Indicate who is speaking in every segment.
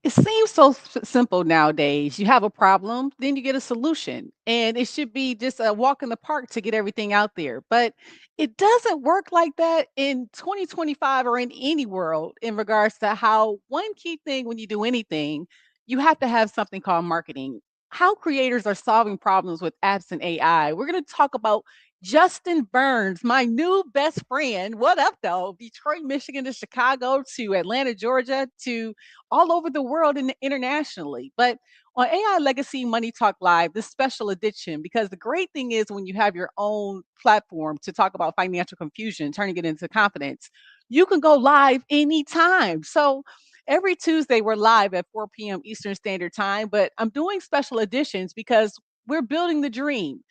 Speaker 1: It seems so simple nowadays. You have a problem, then you get a solution. And it should be just a walk in the park to get everything out there. But it doesn't work like that in 2025 or in any world in regards to how one key thing when you do anything, you have to have something called marketing. How creators are solving problems with apps and AI. We're going to talk about Justin Burns, my new best friend. What up, though? Detroit, Michigan to Chicago to Atlanta, Georgia to all over the world and internationally. But on AI Legacy Money Talk Live, this special edition, because the great thing is when you have your own platform to talk about financial confusion, turning it into confidence, you can go live anytime. So every Tuesday, we're live at 4 p.m. Eastern Standard Time, but I'm doing special editions because we're building the dream.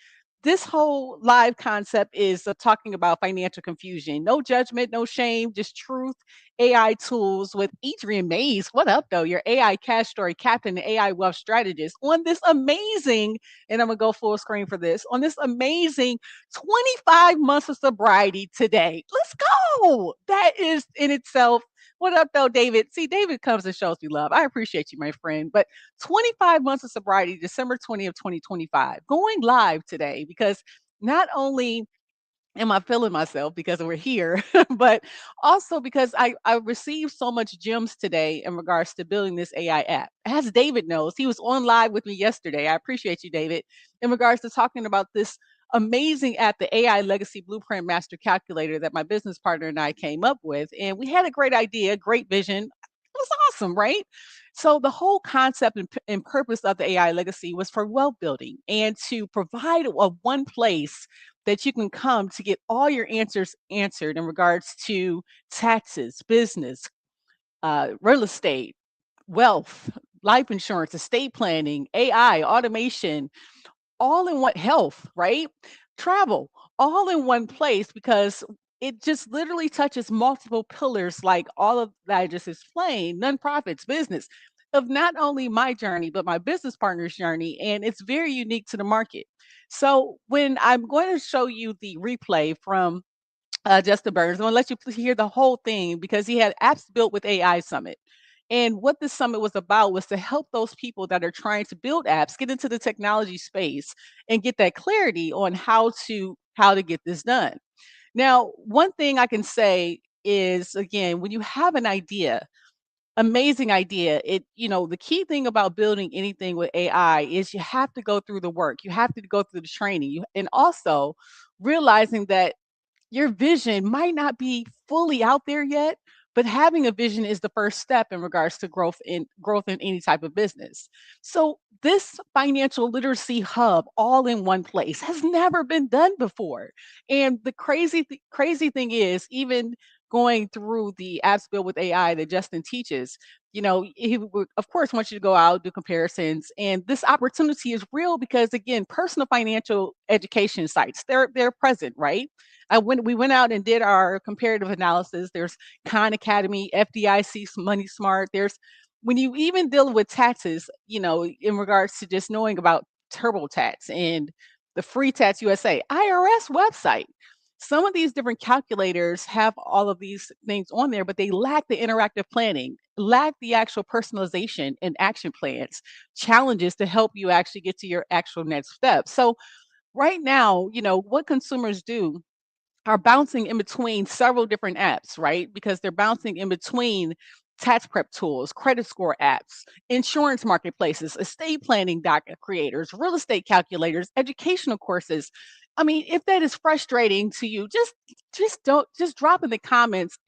Speaker 1: This whole live concept is of talking about financial confusion. No judgment, no shame, just truth AI tools with Adrian Mays. What up, though? Your AI cash story captain and AI wealth strategist on this amazing, and I'm going to go full screen for this, on this amazing 25 months of sobriety today. Let's go. That is in itself. What up, though, David? See, David comes and shows me love. I appreciate you, my friend. But 25 months of sobriety, December 20th, 2025, going live today because not only am I feeling myself because we're here, but also because I received so much gems today in regards to building this AI app. As David knows, he was on live with me yesterday. I appreciate you, David, in regards to talking about this amazing app, the AI Legacy Blueprint Master Calculator that my business partner and I came up with. And we had a great idea, great vision. It was awesome, right? So the whole concept and purpose of the AI legacy was for wealth building and to provide a one place that you can come to get all your answers answered in regards to taxes, business, real estate, wealth, life insurance, estate planning, AI, automation, all in one health, right? Travel, all in one place because it just literally touches multiple pillars like all of that I just explained, nonprofits, business, of not only my journey, but my business partner's journey. And it's very unique to the market. So when I'm going to show you the replay from Justin Burns, I'm going to let you hear the whole thing because he had apps built with AI Summit. And what this summit was about was to help those people that are trying to build apps get into the technology space and get that clarity on how to get this done. Now, one thing I can say is again, when you have an idea, amazing idea, the key thing about building anything with AI is you have to go through the work. You have to go through the training. And also realizing that your vision might not be fully out there yet, but having a vision is the first step in regards to growth in any type of business. So this financial literacy hub all in one place has never been done before. And the crazy thing is even going through the apps built with AI that Justin teaches, he would, of course, wants you to go out, do comparisons. And this opportunity is real because again, personal financial education sites, they're present, right? We went out and did our comparative analysis. There's Khan Academy, FDIC, Money Smart. There's when you even deal with taxes, in regards to just knowing about TurboTax and the Free Tax USA, IRS website. Some of these different calculators have all of these things on there, but they lack the interactive planning, lack the actual personalization and action plans, challenges to help you actually get to your actual next step. So right now, what consumers do are bouncing in between several different apps, right? Because they're bouncing in between tax prep tools, credit score apps, insurance marketplaces, estate planning docket creators, real estate calculators, educational courses. I mean, if that is frustrating to you, just drop in the comments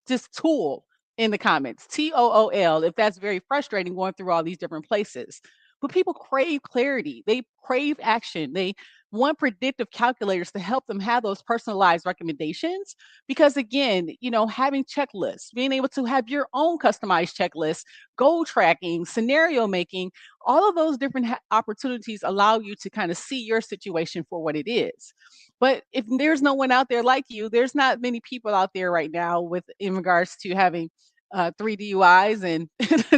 Speaker 1: just tool in the comments, TOOL, if that's very frustrating going through all these different places. But people crave clarity. They crave action. They want predictive calculators to help them have those personalized recommendations. Because again, having checklists, being able to have your own customized checklist, goal tracking, scenario making, all of those different opportunities allow you to kind of see your situation for what it is. But if there's no one out there like you, there's not many people out there right now with in regards to having 3 DUIs and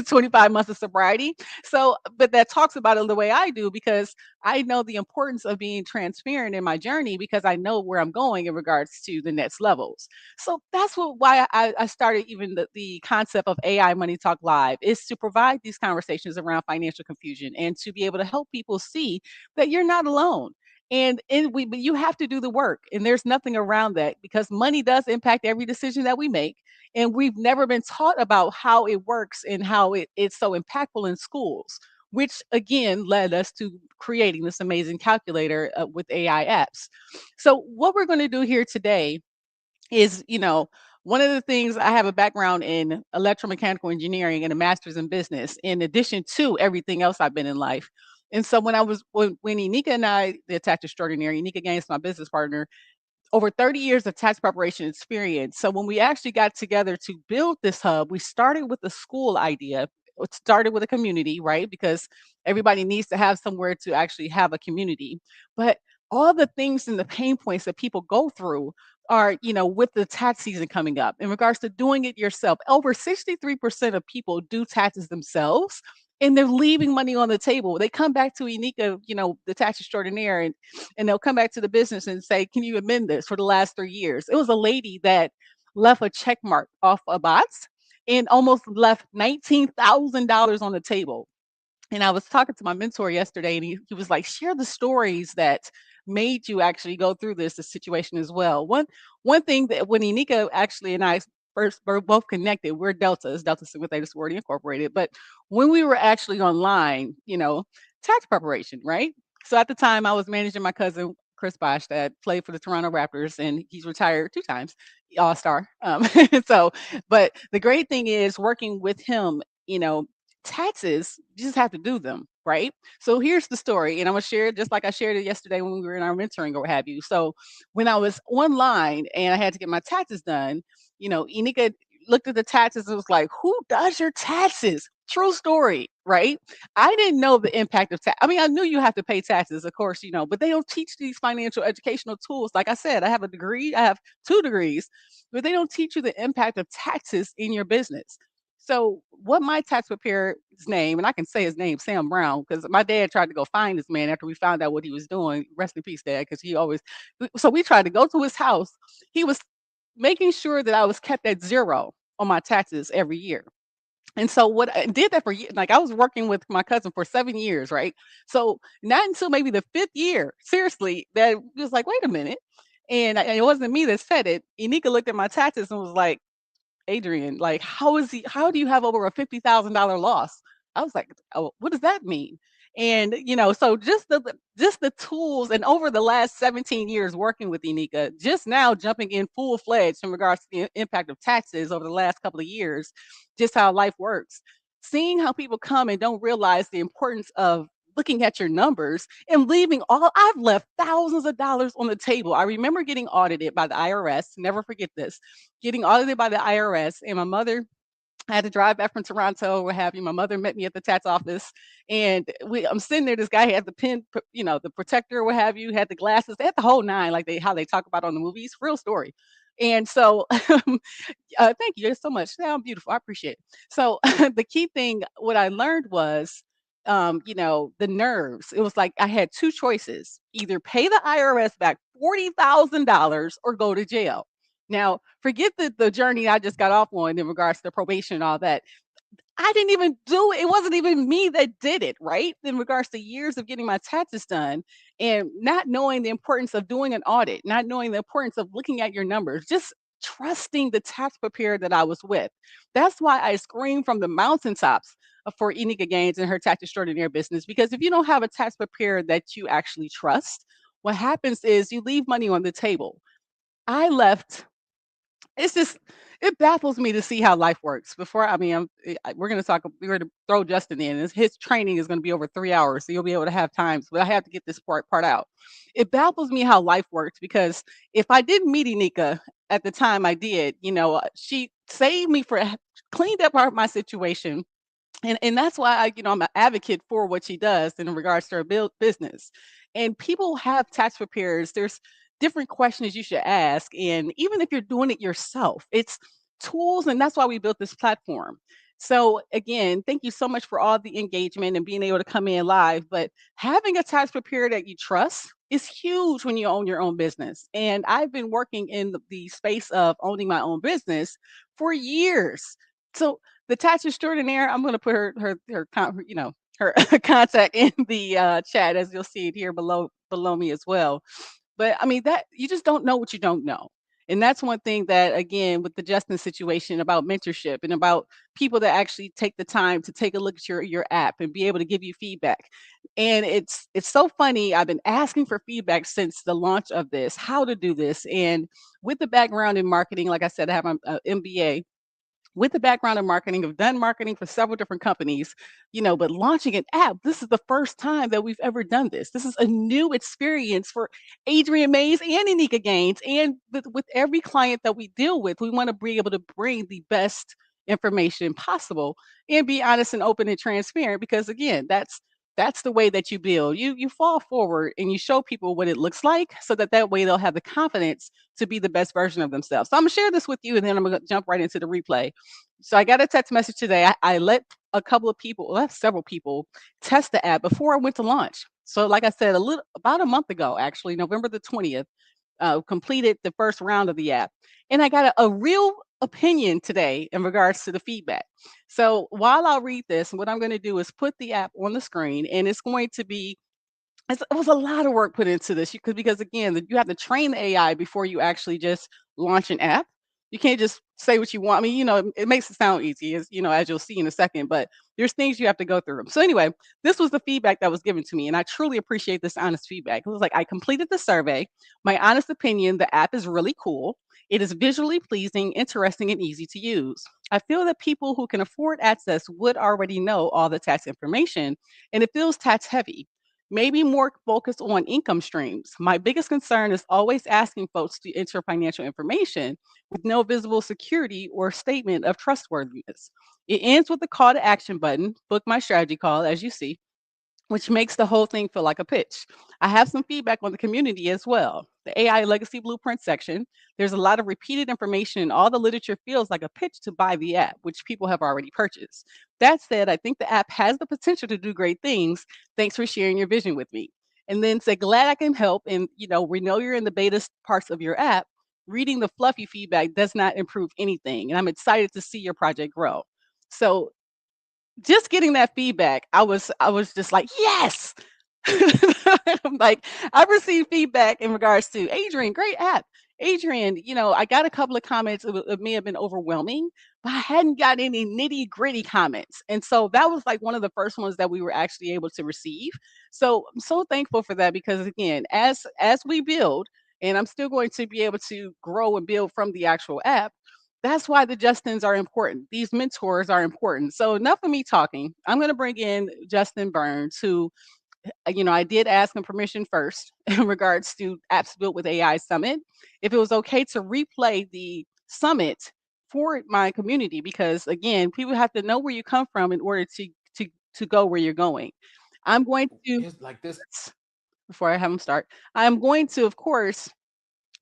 Speaker 1: 25 months of sobriety. So, but that talks about it the way I do because I know the importance of being transparent in my journey because I know where I'm going in regards to the next levels. So that's why I started even the concept of AI Money Talk Live is to provide these conversations around financial confusion and to be able to help people see that you're not alone. But you have to do the work, and there's nothing around that because money does impact every decision that we make, and we've never been taught about how it works and how it's so impactful in schools, which again led us to creating this amazing calculator with AI apps. So what we're going to do here today is, one of the things, I have a background in electromechanical engineering and a master's in business, in addition to everything else I've been in life. And so when Enika and I, the attached extraordinary, Enika Gaines, my business partner, over 30 years of tax preparation experience. So when we actually got together to build this hub, we started with a school idea. It started with a community, right? Because everybody needs to have somewhere to actually have a community. But all the things and the pain points that people go through are, with the tax season coming up in regards to doing it yourself. Over 63% of people do taxes themselves and they're leaving money on the table. They come back to Enika, the tax extraordinaire, and they'll come back to the business and say, "Can you amend this for the last 3 years?" It was a lady that left a check mark off a box and almost left $19,000 on the table. And I was talking to my mentor yesterday, and he was like, "Share the stories that made you actually go through this situation as well." One thing that when Enika actually and I first were both connected, we're Deltas, Delta Sigma Theta Sorority Incorporated. But when we were actually online, tax preparation, right? So at the time, I was managing my cousin Chris Bosh that played for the Toronto Raptors, and he's retired 2 times, All Star. So, but the great thing is working with him. Taxes, you just have to do them, right? So here's the story, and I'm gonna share it just like I shared it yesterday when we were in our mentoring or what have you. So when I was online and I had to get my taxes done, Enika looked at the taxes and was like, "Who does your taxes?" True story, right? I didn't know the impact of tax. I mean, I knew you have to pay taxes, of course, but they don't teach these financial educational tools. Like I said, I have a degree, I have 2 degrees, but they don't teach you the impact of taxes in your business. So what my tax preparer's name, and I can say his name, Sam Brown, because my dad tried to go find this man after we found out what he was doing. Rest in peace, Dad, because he always. So we tried to go to his house. He was making sure that I was kept at zero on my taxes every year. And so what I did that for years, like I was working with my cousin for 7 years, right? So not until maybe the fifth year, seriously, that it was like, wait a minute. And it wasn't me that said it. Enika looked at my taxes and was like, Adrian, like, how do you have over a $50,000 loss? I was like, "Oh, what does that mean?" And, so just the tools and over the last 17 years working with Enika, just now jumping in full-fledged in regards to the impact of taxes over the last couple of years, just how life works. Seeing how people come and don't realize the importance of looking at your numbers and leaving all I've left thousands of dollars on the table. I remember getting audited by the IRS, never forget this, getting audited by the IRS, and my mother I had to drive back from Toronto, what have you. My mother met me at the tax office, and I'm sitting there. This guy had the pin, the protector, what have you, had the glasses, they had the whole nine, like how they talk about on the movies, real story. And so, thank you so much. Sound beautiful. I appreciate it. So, the key thing, what I learned was, the nerves. It was like I had two choices: either pay the IRS back $40,000 or go to jail. Now, forget the journey I just got off on in regards to probation and all that. I didn't even do it. It wasn't even me that did it, right? In regards to years of getting my taxes done and not knowing the importance of doing an audit, not knowing the importance of looking at your numbers, just trusting the tax preparer that I was with. That's why I scream from the mountaintops for Enika Gaines and her tax extraordinaire business. Because if you don't have a tax preparer that you actually trust, what happens is you leave money on the table. I left it's just it baffles me to see how life works. Before I mean, we're going to talk. We're going to throw Justin in. His training is going to be over 3 hours, so you'll be able to have times. But I have to get this part out. It baffles me how life works because if I didn't meet Enika at the time I did, she saved me cleaned up my situation, and that's why I'm an advocate for what she does in regards to her business. And people have tax preparers. There's different questions you should ask, and even if you're doing it yourself, it's tools, and that's why we built this platform. So again, thank you so much for all the engagement and being able to come in live. But having a tax preparer that you trust is huge when you own your own business. And I've been working in the space of owning my own business for years. So the tax extraordinaire, I'm going to put her contact in the chat, as you'll see it here below me as well. But I mean, that you just don't know what you don't know. And that's one thing that, again, with the Justin situation about mentorship and about people that actually take the time to take a look at your app and be able to give you feedback. And it's so funny. I've been asking for feedback since the launch of this, how to do this. And with the background in marketing, like I said, I have an MBA. With the background in marketing, I've done marketing for several different companies, but launching an app, this is the first time that we've ever done this. This is a new experience for Adrian Mays and Anika Gaines. And with every client that we deal with, we want to be able to bring the best information possible and be honest and open and transparent because again, that's the way that you build. You fall forward and you show people what it looks like so that way they'll have the confidence to be the best version of themselves. So I'm gonna share this with you and then I'm gonna jump right into the replay. So I got a text message today. I let a couple of people, well, several people, test the app before I went to launch. So, like I said, about a month ago, actually, November the 20th, completed the first round of the app, and I got a real opinion today in regards to the feedback. So, while I'll read this, what I'm going to do is put the app on the screen, and it's going to be it was a lot of work put into this because again, you have to train the AI before you actually just launch an app. You can't just say what you want. I mean, it makes it sound easy, as you'll see in a second, but there's things you have to go through. So anyway, this was the feedback that was given to me, and I truly appreciate this honest feedback. It was like I completed the survey. My honest opinion, the app is really cool. It is visually pleasing, interesting, and easy to use. I feel that people who can afford access would already know all the tax information, and it feels tax heavy. Maybe more focused on income streams. My biggest concern is always asking folks to enter financial information with no visible security or statement of trustworthiness. It ends with the call to action button, book my strategy call, as you see, which makes the whole thing feel like a pitch. I have some feedback on the community as well. The AI Legacy Blueprint section, there's a lot of repeated information, and all the literature feels like a pitch to buy the app, which people have already purchased. That said, I think the app has the potential to do great things. Thanks for sharing your vision with me. And then say, glad I can help. And, we know you're in the beta parts of your app. Reading the fluffy feedback does not improve anything. And I'm excited to see your project grow. So just getting that feedback, I was just like, "Yes!" I'm like, I've received feedback in regards to, "Adrian, great app. Adrian, I got a couple of comments, it may have been overwhelming, but I hadn't got any nitty-gritty comments." And so that was, like, one of the first ones that we were actually able to receive. So, I'm so thankful for that because, again, as we build, and I'm still going to be able to grow and build from the actual app, that's why the Justins are important. These mentors are important. So enough of me talking. I'm going to bring in Justin Burns, who, I did ask him permission first in regards to Apps Built with AI Summit, if it was okay to replay the summit for my community, because again, people have to know where you come from in order to go where you're going. I'm going to
Speaker 2: It's like this.
Speaker 1: before I have them start. I'm going to, of course,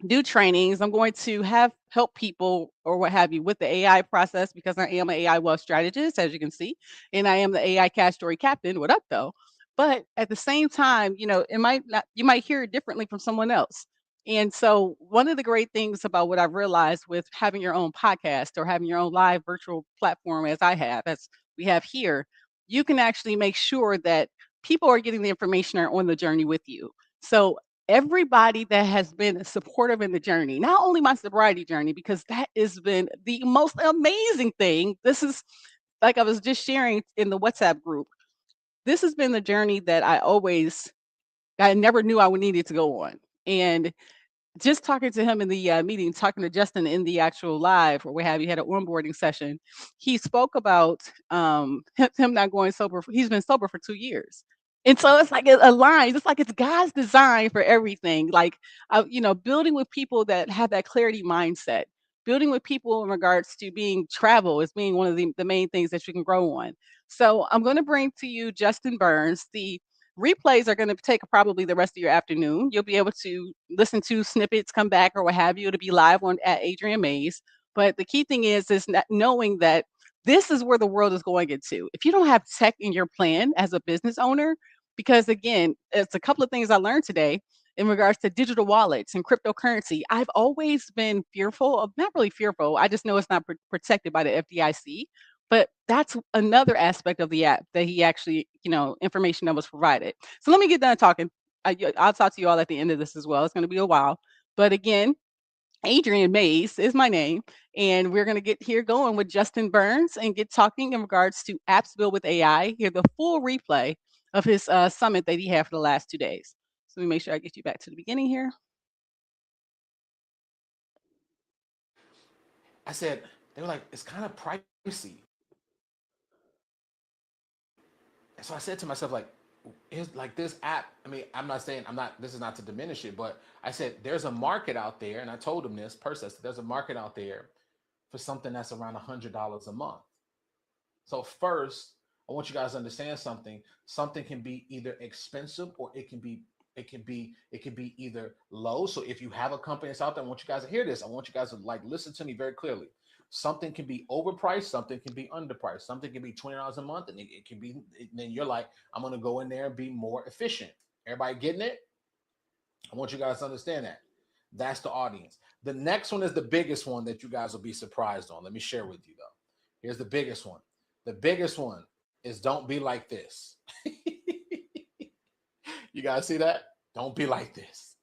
Speaker 1: do trainings. I'm going to have help people or what have you with the AI process because I am an AI wealth strategist, as you can see, and I am the AI cash story captain. What up, though? But at the same time, it might not, you might hear it differently from someone else. And so, one of the great things about what I've realized with having your own podcast or having your own live virtual platform, as I have, as we have here, you can actually make sure that people are getting the information or on the journey with you. So, everybody that has been supportive in the journey, not only my sobriety journey, because that has been the most amazing thing. This is like I was just sharing in the WhatsApp group. This has been the journey that I never knew I would needed to go on. And just talking to him in the meeting, talking to Justin in the actual live or what have you, had an onboarding session. He spoke about him not going sober. He's been sober for 2 years. And so it's like it aligns. It's like it's God's design for everything. Like, building with people that have that clarity mindset, building with people in regards to being travel is being one of the main things that you can grow on. So I'm going to bring to you Justin Burns. The replays are going to take probably the rest of your afternoon. You'll be able to listen to snippets, come back, or what have you. It'll be live on at Adrian Mays. But the key thing is knowing that this is where the world is going into. If you don't have tech in your plan as a business owner, because again, it's a couple of things I learned today in regards to digital wallets and cryptocurrency. I've always been fearful of, not really fearful, I just know it's not protected by the FDIC. But that's another aspect of the app that he actually, information that was provided. So let me get done talking. I'll talk to you all at the end of this as well. It's going to be a while. But again, Adrian Mays is my name, and we're going to get here going with Justin Burns and get talking in regards to apps built with AI. Hear the full replay of his summit that he had for the last 2 days. So let me make sure I get you back to the beginning here.
Speaker 2: I said, they were like, it's kind of pricey. And so I said to myself, like, is like this app. I mean, I'm not saying I'm not. This is not to diminish it, but I said there's a market out there, and I told him this person. I said, there's a market out there for something that's around $100 a month. So first, I want you guys to understand something. Something can be either expensive or it can be either low. So if you have a company that's out there, I want you guys to hear this. I want you guys to like listen to me very clearly. Something can be overpriced, something can be underpriced, something can be $20 a month, and it can be. And then you're like, I'm gonna go in there and be more efficient. Everybody getting it? I want you guys to understand that. That's the audience. The next one is the biggest one that you guys will be surprised on. Let me share with you though. Here's the biggest one. The biggest one is don't be like this. You guys see that? Don't be like this.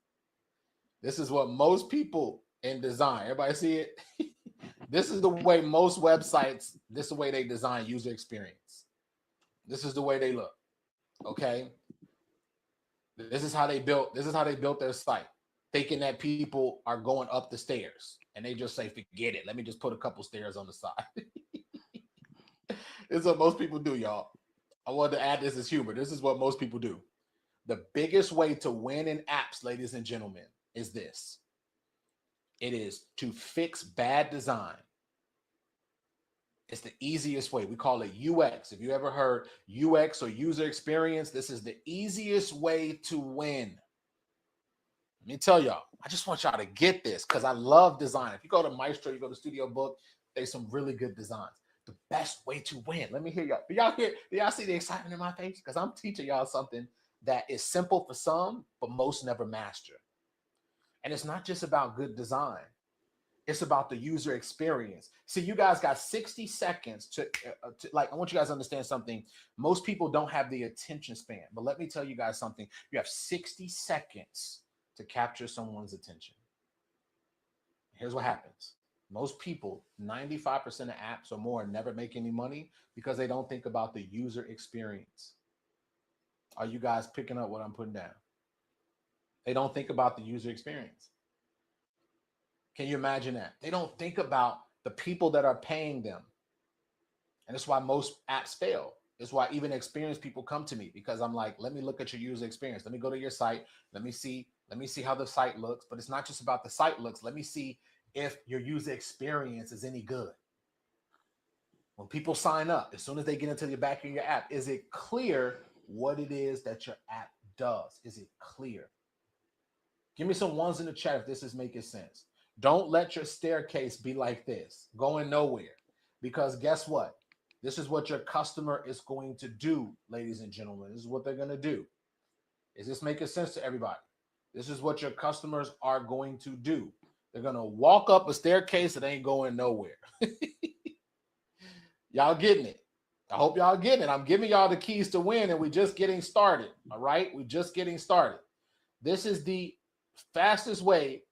Speaker 2: This is what most people in design, everybody see it? This is the way most websites, this is the way they design user experience. This is the way they look. Okay. This is how they built their site, thinking that people are going up the stairs. And they just say, forget it. Let me just put a couple stairs on the side. This is what most people do, y'all. I wanted to add this as humor. This is what most people do. The biggest way to win in apps, ladies and gentlemen, is this. It is to fix bad design. It's the easiest way. We call it UX. If you ever heard UX or user experience, this is the easiest way to win. Let me tell y'all, I just want y'all to get this because I love design. If you go to Maestro, you go to Studio Book, there's some really good designs. The best way to win. Let me hear y'all. Do y'all see the excitement in my face? Because I'm teaching y'all something that is simple for some, but most never master. And it's not just about good design. It's about the user experience. See, you guys got 60 seconds to like, I want you guys to understand something. Most people don't have the attention span, but let me tell you guys something. You have 60 seconds to capture someone's attention. Here's what happens. Most people, 95% of apps or more, never make any money because they don't think about the user experience. Are you guys picking up what I'm putting down? They don't think about the user experience. Can you imagine that? They don't think about the people that are paying them. And that's why most apps fail. That's why even experienced people come to me because I'm like, let me look at your user experience. Let me go to your site. Let me see how the site looks. But it's not just about the site looks. Let me see if your user experience is any good. When people sign up, as soon as they get into the back of your app, is it clear what it is that your app does? Is it clear? Give me some ones in the chat if this is making sense. Don't let your staircase be like this, going nowhere. Because guess what? This is what your customer is going to do, ladies and gentlemen. This is what they're going to do. Is this making sense to everybody? This is what your customers are going to do. They're going to walk up a staircase that ain't going nowhere. Y'all getting it? I hope y'all getting it. I'm giving y'all the keys to win, and we're just getting started. All right? We're just getting started. This is the fastest way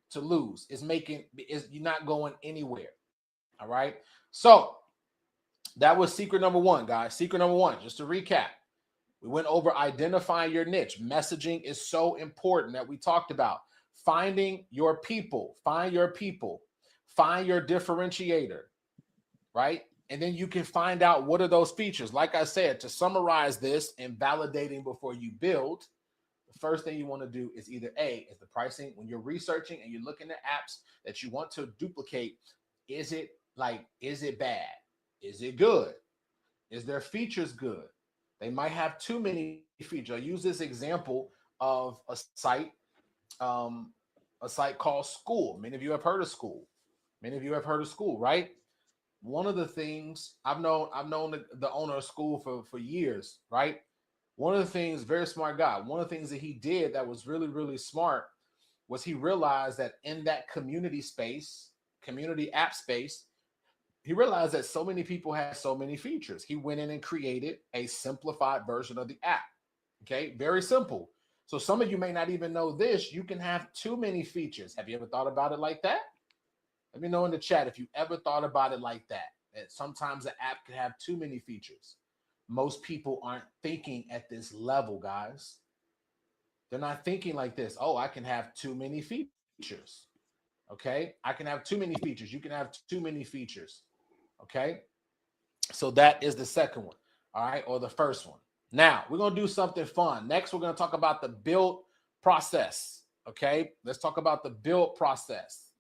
Speaker 2: to lose is you're not going anywhere. All right. So that was secret number one, guys. Secret number one, just to recap, we went over identifying your niche. Messaging is so important that we talked about. Finding your people, find your people, find your differentiator, right? And then you can find out what are those features. Like I said, to summarize this and validating before you build, the first thing you want to do is either A, is the pricing. When you're researching and you're looking at apps that you want to duplicate, is it bad? Is it good? Is their features good? They might have too many features. I use this example of um, a site called School. Many of you have heard of School. Many of you have heard of School, right? One of the things I've known the owner of School for years, right? One of the things, very smart guy, one of the things that he did that was really, really smart was he realized that in that community space, community app space, he realized that so many people had so many features. He went in and created a simplified version of the app. Okay, very simple. So some of you may not even know this. You can have too many features. Have you ever thought about it like that? Let me know in the chat if you ever thought about it like that. That sometimes the app can have too many features. Most people aren't thinking at this level, guys. They're not thinking like this. Oh, I can have too many features. Okay, I can have too many features. You can have too many features. Okay, so that is the second one. All right, or the first one. Now we're gonna do something fun. Next, we're gonna talk about the build process. Okay, let's talk about the build process.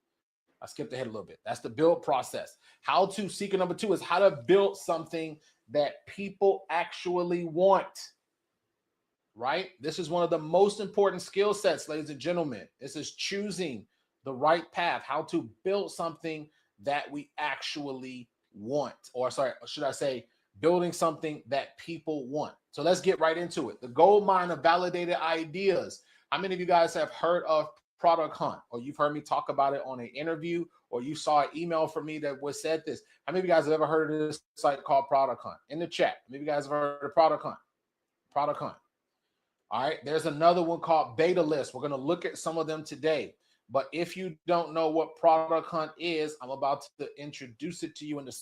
Speaker 2: I skipped ahead a little bit. That's the build process. How to, secret number two is how to build something that people actually want. Right? This is one of the most important skill sets, ladies and gentlemen. This is choosing the right path, how to build something that we actually want. Or, sorry, should I say, building something that people want. So let's get right into it. The gold mine of validated ideas. How many of you guys have heard of Product Hunt, or you've heard me talk about it on an interview, or you saw an email from me that was said this? How many of you guys have ever heard of this site called Product Hunt? In the chat, maybe you guys have heard of Product Hunt. Product Hunt. All right, there's another one called Beta List. We're going to look at some of them today. But if you don't know what Product Hunt is, I'm about to introduce it to you in the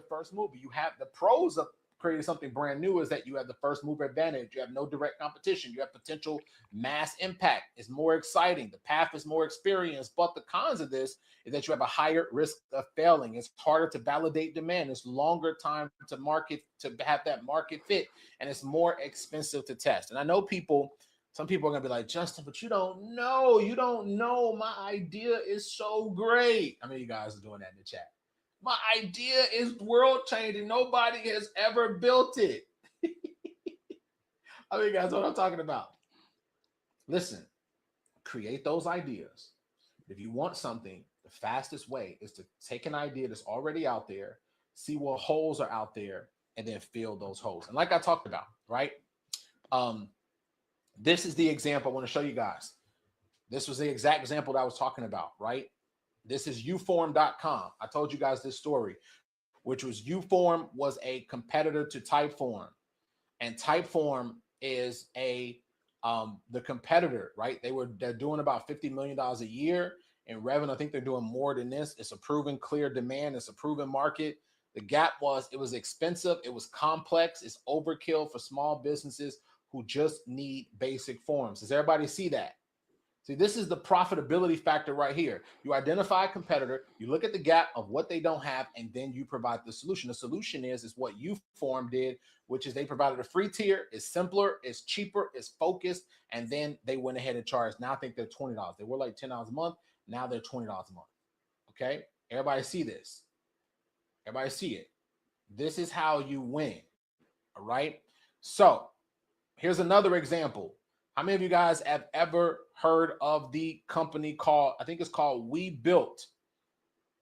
Speaker 2: first mover. You have the pros of creating something brand new is that you have the first mover advantage. You have no direct competition. You have potential mass impact. It's more exciting. The path is more experienced. But the cons of this is that you have a higher risk of failing. It's harder to validate demand. It's longer time to market, to have that market fit, and it's more expensive to test. And I know some people are gonna be like, Justin, but you don't know. You don't know. My idea is so great. I mean, you guys are doing that in the chat. My idea is world changing. Nobody has ever built it. I mean, guys, what I'm talking about. Listen, create those ideas. If you want something, the fastest way is to take an idea that's already out there, see what holes are out there, and then fill those holes. And like I talked about, right? Um, this is the example I want to show you guys. This was the exact example that I was talking about, right? This is uform.com. I told you guys this story, which was Uform was a competitor to Typeform, and Typeform is the competitor, right? They're doing about $50 million a year in revenue. I think they're doing more than this. It's a proven clear demand. It's a proven market. The gap was it was expensive. It was complex. It's overkill for small businesses who just need basic forms. Does everybody see that? See, this is the profitability factor right here. You identify a competitor, you look at the gap of what they don't have, and then you provide the solution. The solution is what Uform did, which is they provided a free tier. It's simpler, it's cheaper, it's focused, and then they went ahead and charged. Now I think they're $20. They were like $10 a month. Now they're $20 a month. Okay, everybody see this? Everybody see it? This is how you win. All right. So here's another example. How many of you guys have ever heard of the company called, I think it's called We Built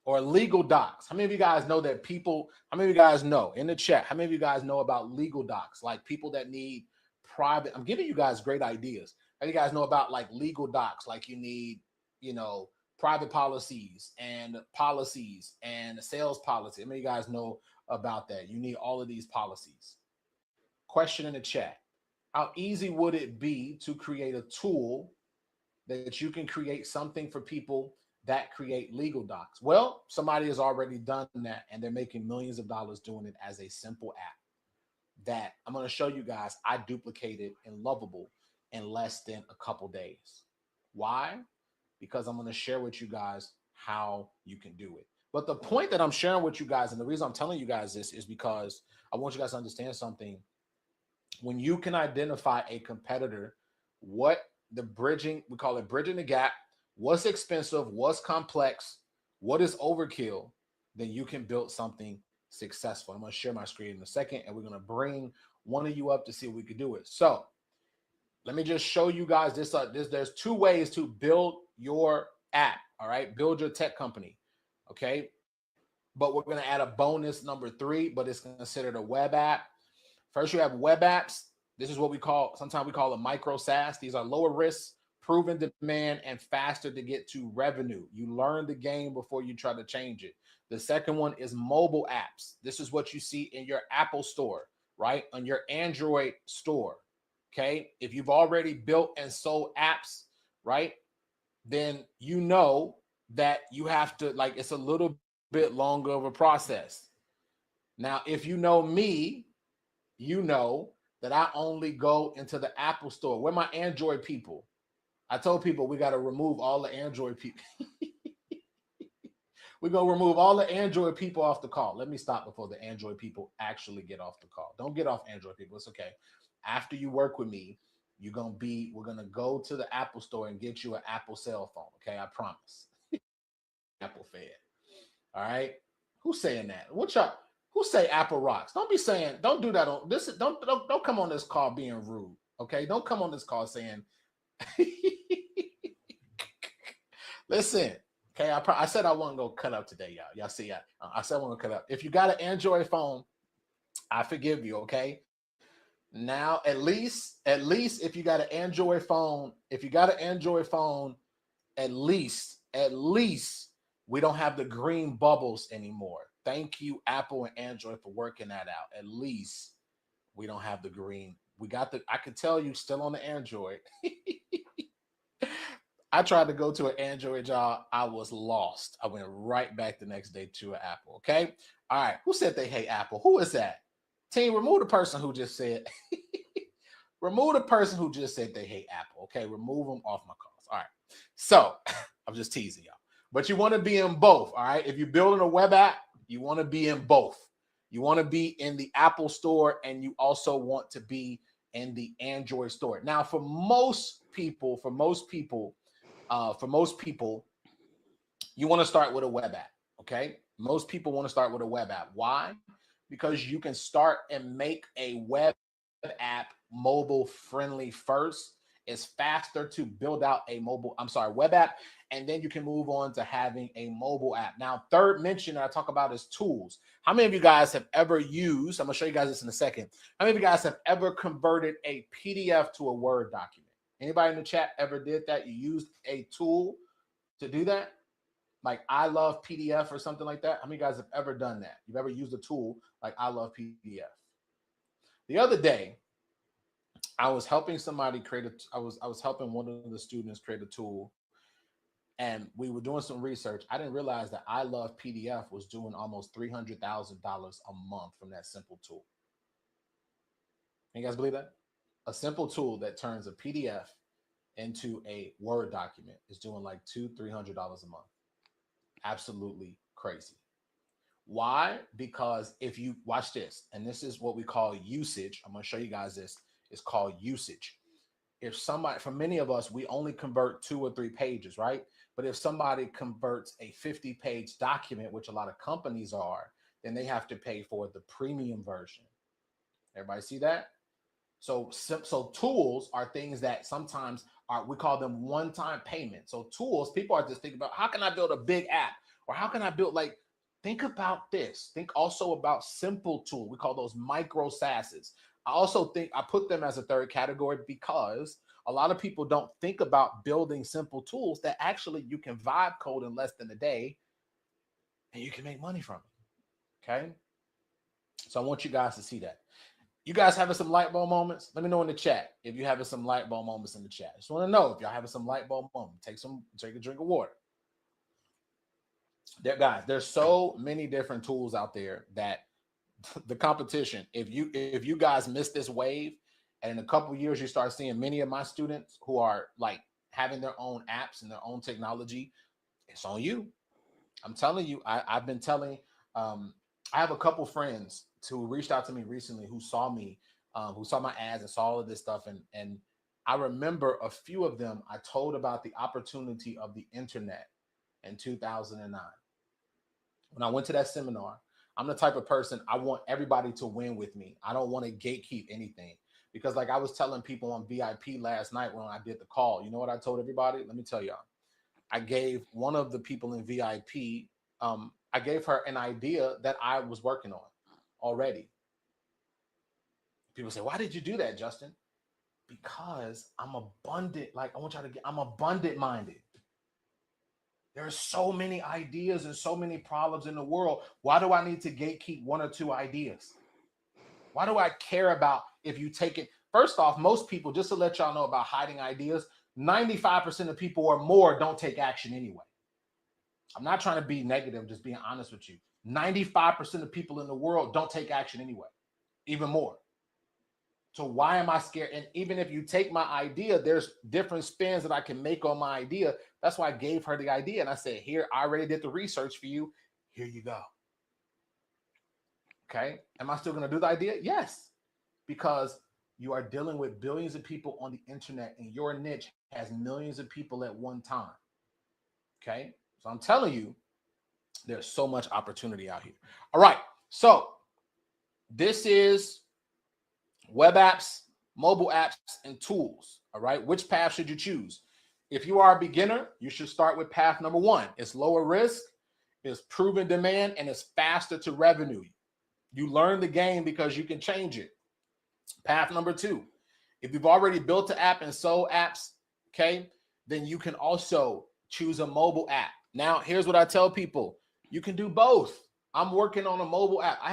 Speaker 2: or Legal Docs? How many of you guys know that how many of you guys know in the chat? How many of you guys know about legal docs? Like people that need private, I'm giving you guys great ideas. How many of you guys know about like legal docs? Like you need, private policies and sales policy. How many of you guys know about that? You need all of these policies. Question in the chat. How easy would it be to create a tool that you can create something for people that create legal docs? Well, somebody has already done that and they're making millions of dollars doing it as a simple app that I'm going to show you guys. I duplicated in Lovable. in less than a couple days. Why? Because I'm going to share with you guys how you can do it. But the point that I'm sharing with you guys, and the reason I'm telling you guys this, is because I want you guys to understand something. When you can identify a competitor, what the bridging, we call it bridging the gap, what's expensive, what's complex, what is overkill, then you can build something successful. I'm going to share my screen in a second, and we're going to bring one of you up to see if we can do it. So let me just show you guys this. There's two ways to build your app. All right, build your tech company. Okay, but we're going to add a bonus number 3, but it's considered a web app. First, you have web apps. This is what we call, sometimes we call a micro SaaS. These are lower risk, proven demand, and faster to get to revenue. You learn the game before you try to change it. The second one is mobile apps. This is what you see in your Apple store, right? On your Android store. Okay. If you've already built and sold apps, right, then you know that you have to, like, it's a little bit longer of a process. Now, if you know me, you know that I only go into the Apple store. Where my Android people? I told people we got to remove all the Android people. We're going to remove all the Android people off the call. Let me stop before the Android people actually get off the call. Don't get off, Android people. It's okay. After you work with me, we're going to go to the Apple store and get you an Apple cell phone. Okay. I promise. Apple fan. All right. Who's saying that? What y'all? Who say Apple rocks? Don't be saying, don't do that on this. Don't come on this call being rude. Okay. Don't come on this call saying, listen. Okay. I said I wasn't going to cut up today, y'all. Y'all see, I said I want to cut up. If you got an Android phone, I forgive you. Okay. Now, at least if you got an Android phone, at least we don't have the green bubbles anymore. Thank you, Apple and Android, for working that out. At least we don't have the green. We got I can tell you still on the Android. I tried to go to an Android job. I was lost. I went right back the next day to an Apple. Okay. All right. Who said they hate Apple? Who is that? Team, remove the person who just said, remove the person who just said they hate Apple. Okay. Remove them off my calls. All right. So I'm just teasing y'all. But you want to be in both. All right. If you're building a web app, you want to be in both. You want to be in the Apple store, and you also want to be in the Android store. Now, for most people, you want to start with a web app. Okay. Most people want to start with a web app. Why? Because you can start and make a web app mobile friendly first. It's faster to build out a web app, and then you can move on to having a mobile app. Now, third mention that I talk about is tools. How many of you guys have ever used, I'm going to show you guys this in a second. How many of you guys have ever converted a PDF to a Word document? Anybody in the chat ever did that? You used a tool to do that? Like I Love PDF or something like that? How many of you guys have ever done that? You've ever used a tool like I Love PDF? The other day, I was helping somebody I was helping one of the students create a tool, and we were doing some research. I didn't realize that I Love PDF was doing almost $300,000 a month from that simple tool. Can you guys believe that? A simple tool that turns a PDF into a Word document is doing like $200-300 a month. Absolutely crazy. Why? Because if you watch this, and this is what we call usage. I'm going to show you guys this. It's called usage. If somebody, for many of us, we only convert 2 or 3 pages, right? But if somebody converts a 50-page document, which a lot of companies are, then they have to pay for the premium version. Everybody see that? So tools are things that sometimes we call them one-time payment. So tools, people are just thinking about, how can I build a big app? Or how can I build, like, think about this. Think also about simple tools. We call those micro SaaSes. I also think I put them as a third category because a lot of people don't think about building simple tools that actually you can vibe code in less than a day and you can make money from it. Okay. So I want you guys to see that. You guys having some light bulb moments? Let me know in the chat if you're having some light bulb moments in the chat. I just want to know if y'all having some light bulb moments. Take a drink of water. Guys, there's so many different tools out there that the competition, if you guys miss this wave, And in a couple of years, you start seeing many of my students who are like having their own apps and their own technology. It's on you. I'm telling you, I've been telling, um, I have a couple friends who reached out to me recently who saw my ads and saw all of this stuff. And I remember a few of them, I told about the opportunity of the internet in 2009. When I went to that seminar, I'm the type of person, I want everybody to win with me. I don't want to gatekeep anything. Because like I was telling people on VIP last night when I did the call, you know what I told everybody? Let me tell y'all. I gave one of the people in VIP, I gave her an idea that I was working on already. People say, why did you do that, Justin? Because I'm abundant. Like I want y'all to get, I'm abundant minded. There are so many ideas and so many problems in the world. Why do I need to gatekeep one or two ideas? Why do I care about if you take it? First off, most people, just to let y'all know about hiding ideas, 95% of people or more don't take action anyway. I'm not trying to be negative, just being honest with you. 95% of people in the world don't take action anyway, even more. So why am I scared? And even if you take my idea, there's different spins that I can make on my idea. That's why I gave her the idea. And I said, here, I already did the research for you. Here you go. Okay. Am I still going to do the idea? Yes. Because you are dealing with billions of people on the internet and your niche has millions of people at one time. Okay. So I'm telling you, there's so much opportunity out here. All right. So this is web apps, mobile apps, and tools. All right. Which path should you choose? If you are a beginner, you should start with path number one. It's lower risk, it's proven demand, and it's faster to revenue. You learn the game because you can change it. Path number two, if you've already built an app and sold apps, okay, then you can also choose a mobile app. Now, here's what I tell people. You can do both. I'm working on a mobile app. I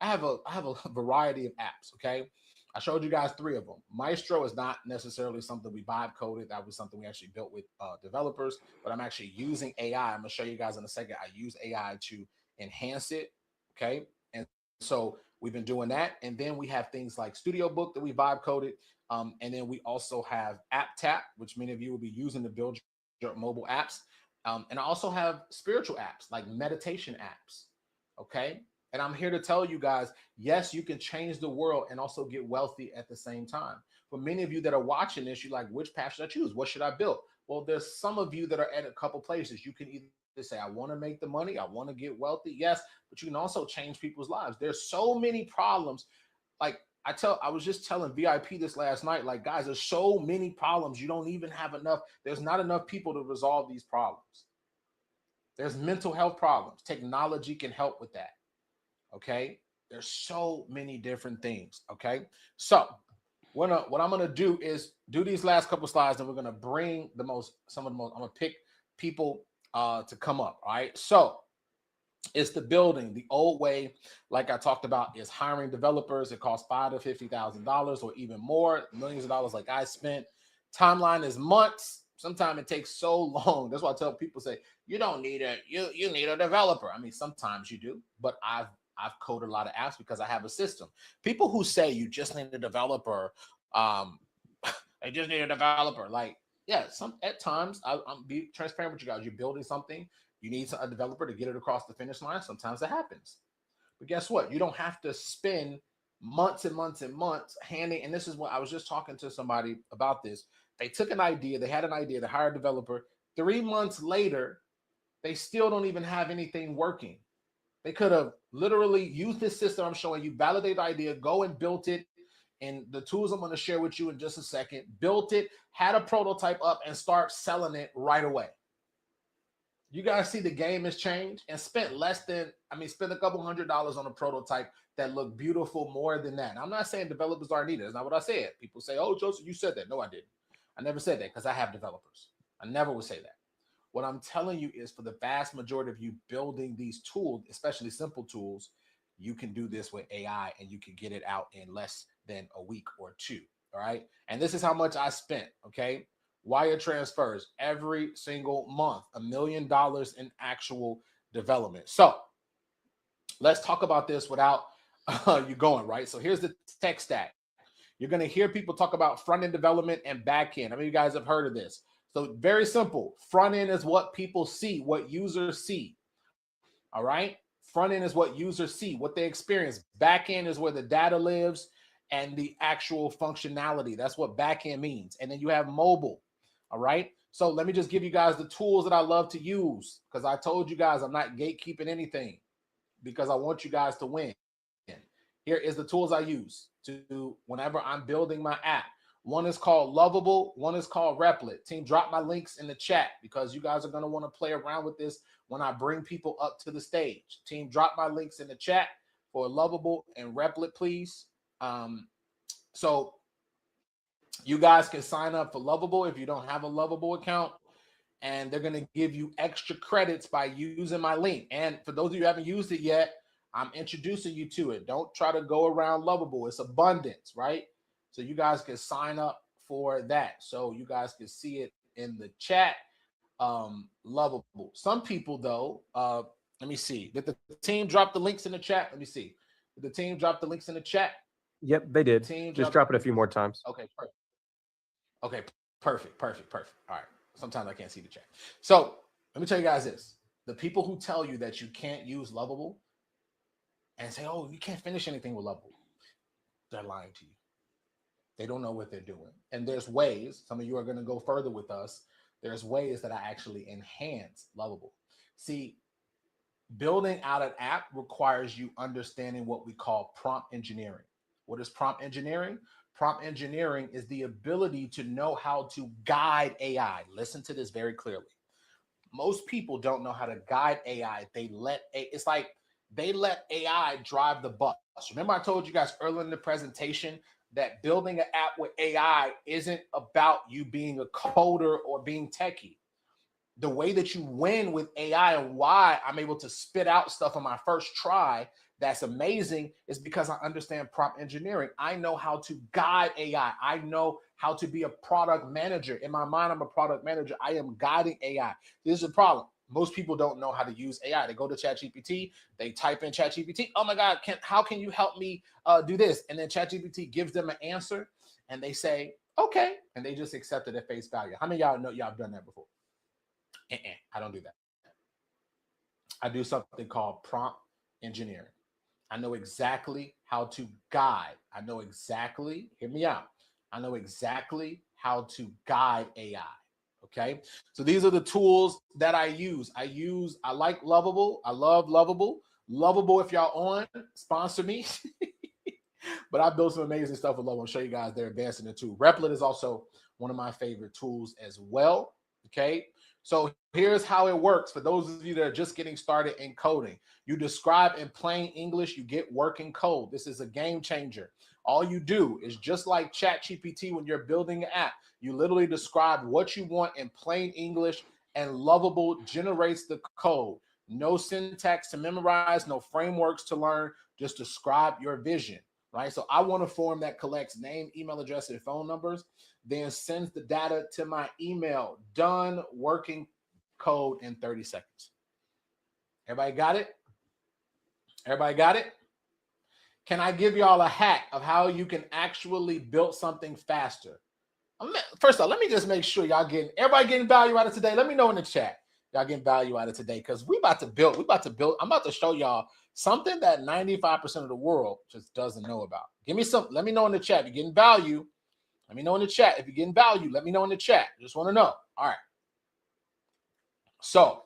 Speaker 2: have a variety of apps, okay? I showed you guys 3 of them. Maestro is not necessarily something we vibe coded. That was something we actually built with developers, but I'm actually using AI. I'm gonna show you guys in a second. I use AI to enhance it, okay? And so we've been doing that. And then we have things like Studio Book that we vibe coded. And then we also have App Tap, which many of you will be using to build your mobile apps. And I also have spiritual apps like meditation apps, okay? And I'm here to tell you guys, yes, you can change the world and also get wealthy at the same time. For many of you that are watching this, you're like, which path should I choose? What should I build? Well, there's some of you that are at a couple places. You can either say, I want to make the money, I want to get wealthy. Yes, but you can also change people's lives. There's so many problems. Like I was just telling VIP this last night, like, guys, there's so many problems. You don't even have enough. There's not enough people to resolve these problems. There's mental health problems. Technology can help with that. Okay. There's so many different things. Okay. So what I'm gonna do is do these last couple slides, and we're gonna bring some of the most. I'm gonna pick people to come up. All right. So it's the building. The old way, like I talked about, is hiring developers. It costs $5,000 to $50,000 or even more, millions of dollars like I spent. Timeline is months. Sometimes it takes so long. That's why I tell people, say, you don't need you need a developer. I mean, sometimes you do, but I've coded a lot of apps because I have a system. People who say you just need a developer, I just need a developer. Like, yeah, at times I'm be transparent with you guys. You're building something, you need a developer to get it across the finish line. Sometimes it happens. But guess what? You don't have to spend months and months and months handing. And this is what I was just talking to somebody about this. They took an idea, they had an idea, they hired a developer. 3 months later, they still don't even have anything working. They could have literally used this system I'm showing you, validate the idea, go and built it. And the tools I'm going to share with you in just a second, built it, had a prototype up, and start selling it right away. You guys see the game has changed, and spent spent a couple $100s on a prototype that looked beautiful more than that. And I'm not saying developers aren't needed. That's not what I said. People say, oh, Joseph, you said that. No, I didn't. I never said that because I have developers. I never would say that. What I'm telling you is for the vast majority of you building these tools, especially simple tools, you can do this with AI and you can get it out in less than a week or 2. All right. And this is how much I spent. Okay. Wire transfers every single month, $1 million in actual development. So let's talk about this without you going, right? So here's the tech stack. You're going to hear people talk about front end development and back end. I mean, you guys have heard of this. So very simple. Front end is what people see, what users see. All right. Front end is what users see, what they experience. Back end is where the data lives and the actual functionality. That's what back end means. And then you have mobile. All right. So let me just give you guys the tools that I love to use, because I told you guys I'm not gatekeeping anything, because I want you guys to win. Here is the tools I use to whenever I'm building my app. One is called Lovable. One is called Replit. Team, drop my links in the chat because you guys are going to want to play around with this when I bring people up to the stage. Team, drop my links in the chat for Lovable and Replit, please. So you guys can sign up for Lovable if you don't have a Lovable account, and they're going to give you extra credits by using my link. And for those of you who haven't used it yet, I'm introducing you to it. Don't try to go around Lovable. It's abundance, right? So you guys can sign up for that. So you guys can see it in the chat. Lovable. Some people, though, let me see. Did the team drop the links in the chat? Let me see. Did the team drop the links in the chat?
Speaker 3: Yep, they did. Just drop it a few more times.
Speaker 2: Okay, perfect. Okay, perfect. All right. Sometimes I can't see the chat. So let me tell you guys this. The people who tell you that you can't use Lovable and say, oh, you can't finish anything with Lovable, they're lying to you. They don't know what they're doing. And there's ways, some of you are going to go further with us. There's ways that I actually enhance Lovable. See, building out an app requires you understanding what we call prompt engineering. What is prompt engineering? Prompt engineering is the ability to know how to guide AI. Listen to this very clearly. Most people don't know how to guide AI. It's like they let AI drive the bus. Remember I told you guys earlier in the presentation that building an app with AI isn't about you being a coder or being techie. The way that you win with AI and why I'm able to spit out stuff on my first try that's amazing is because I understand prompt engineering. I know how to guide AI. I know how to be a product manager. In my mind, I'm a product manager. I am guiding AI. This is a problem. Most people don't know how to use AI. They go to ChatGPT, they type in ChatGPT. Oh my God, how can you help me do this? And then ChatGPT gives them an answer and they say, okay. And they just accept it at face value. How many of y'all know y'all have done that before? I don't do that. I do something called prompt engineering. I know exactly how to guide. I know exactly, hear me out. I know exactly how to guide AI. Okay. So these are the tools that I use. I like Lovable. I love Lovable. Lovable, if y'all on, sponsor me. But I built some amazing stuff with Lovable. I'll show you guys they're advancing it too. Replit is also one of my favorite tools as well. Okay. So here's how it works for those of you that are just getting started in coding. You describe in plain English, you get working code. This is a game changer. All you do is just like ChatGPT when you're building an app, you literally describe what you want in plain English and Lovable generates the code. No syntax to memorize, no frameworks to learn, just describe your vision, right? So I want a form that collects name, email address, and phone numbers, then sends the data to my email. Done, working code in 30 seconds. Everybody got it? Everybody got it? Can I give y'all a hack of how you can actually build something faster? First of all, let me just make sure everybody getting value out of today. Let me know in the chat. Y'all getting value out of today because I'm about to build. I'm about to show y'all something that 95% of the world just doesn't know about. Let me know in the chat. If you're getting value, let me know in the chat. If you're getting value, let me know in the chat. Just want to know. All right. So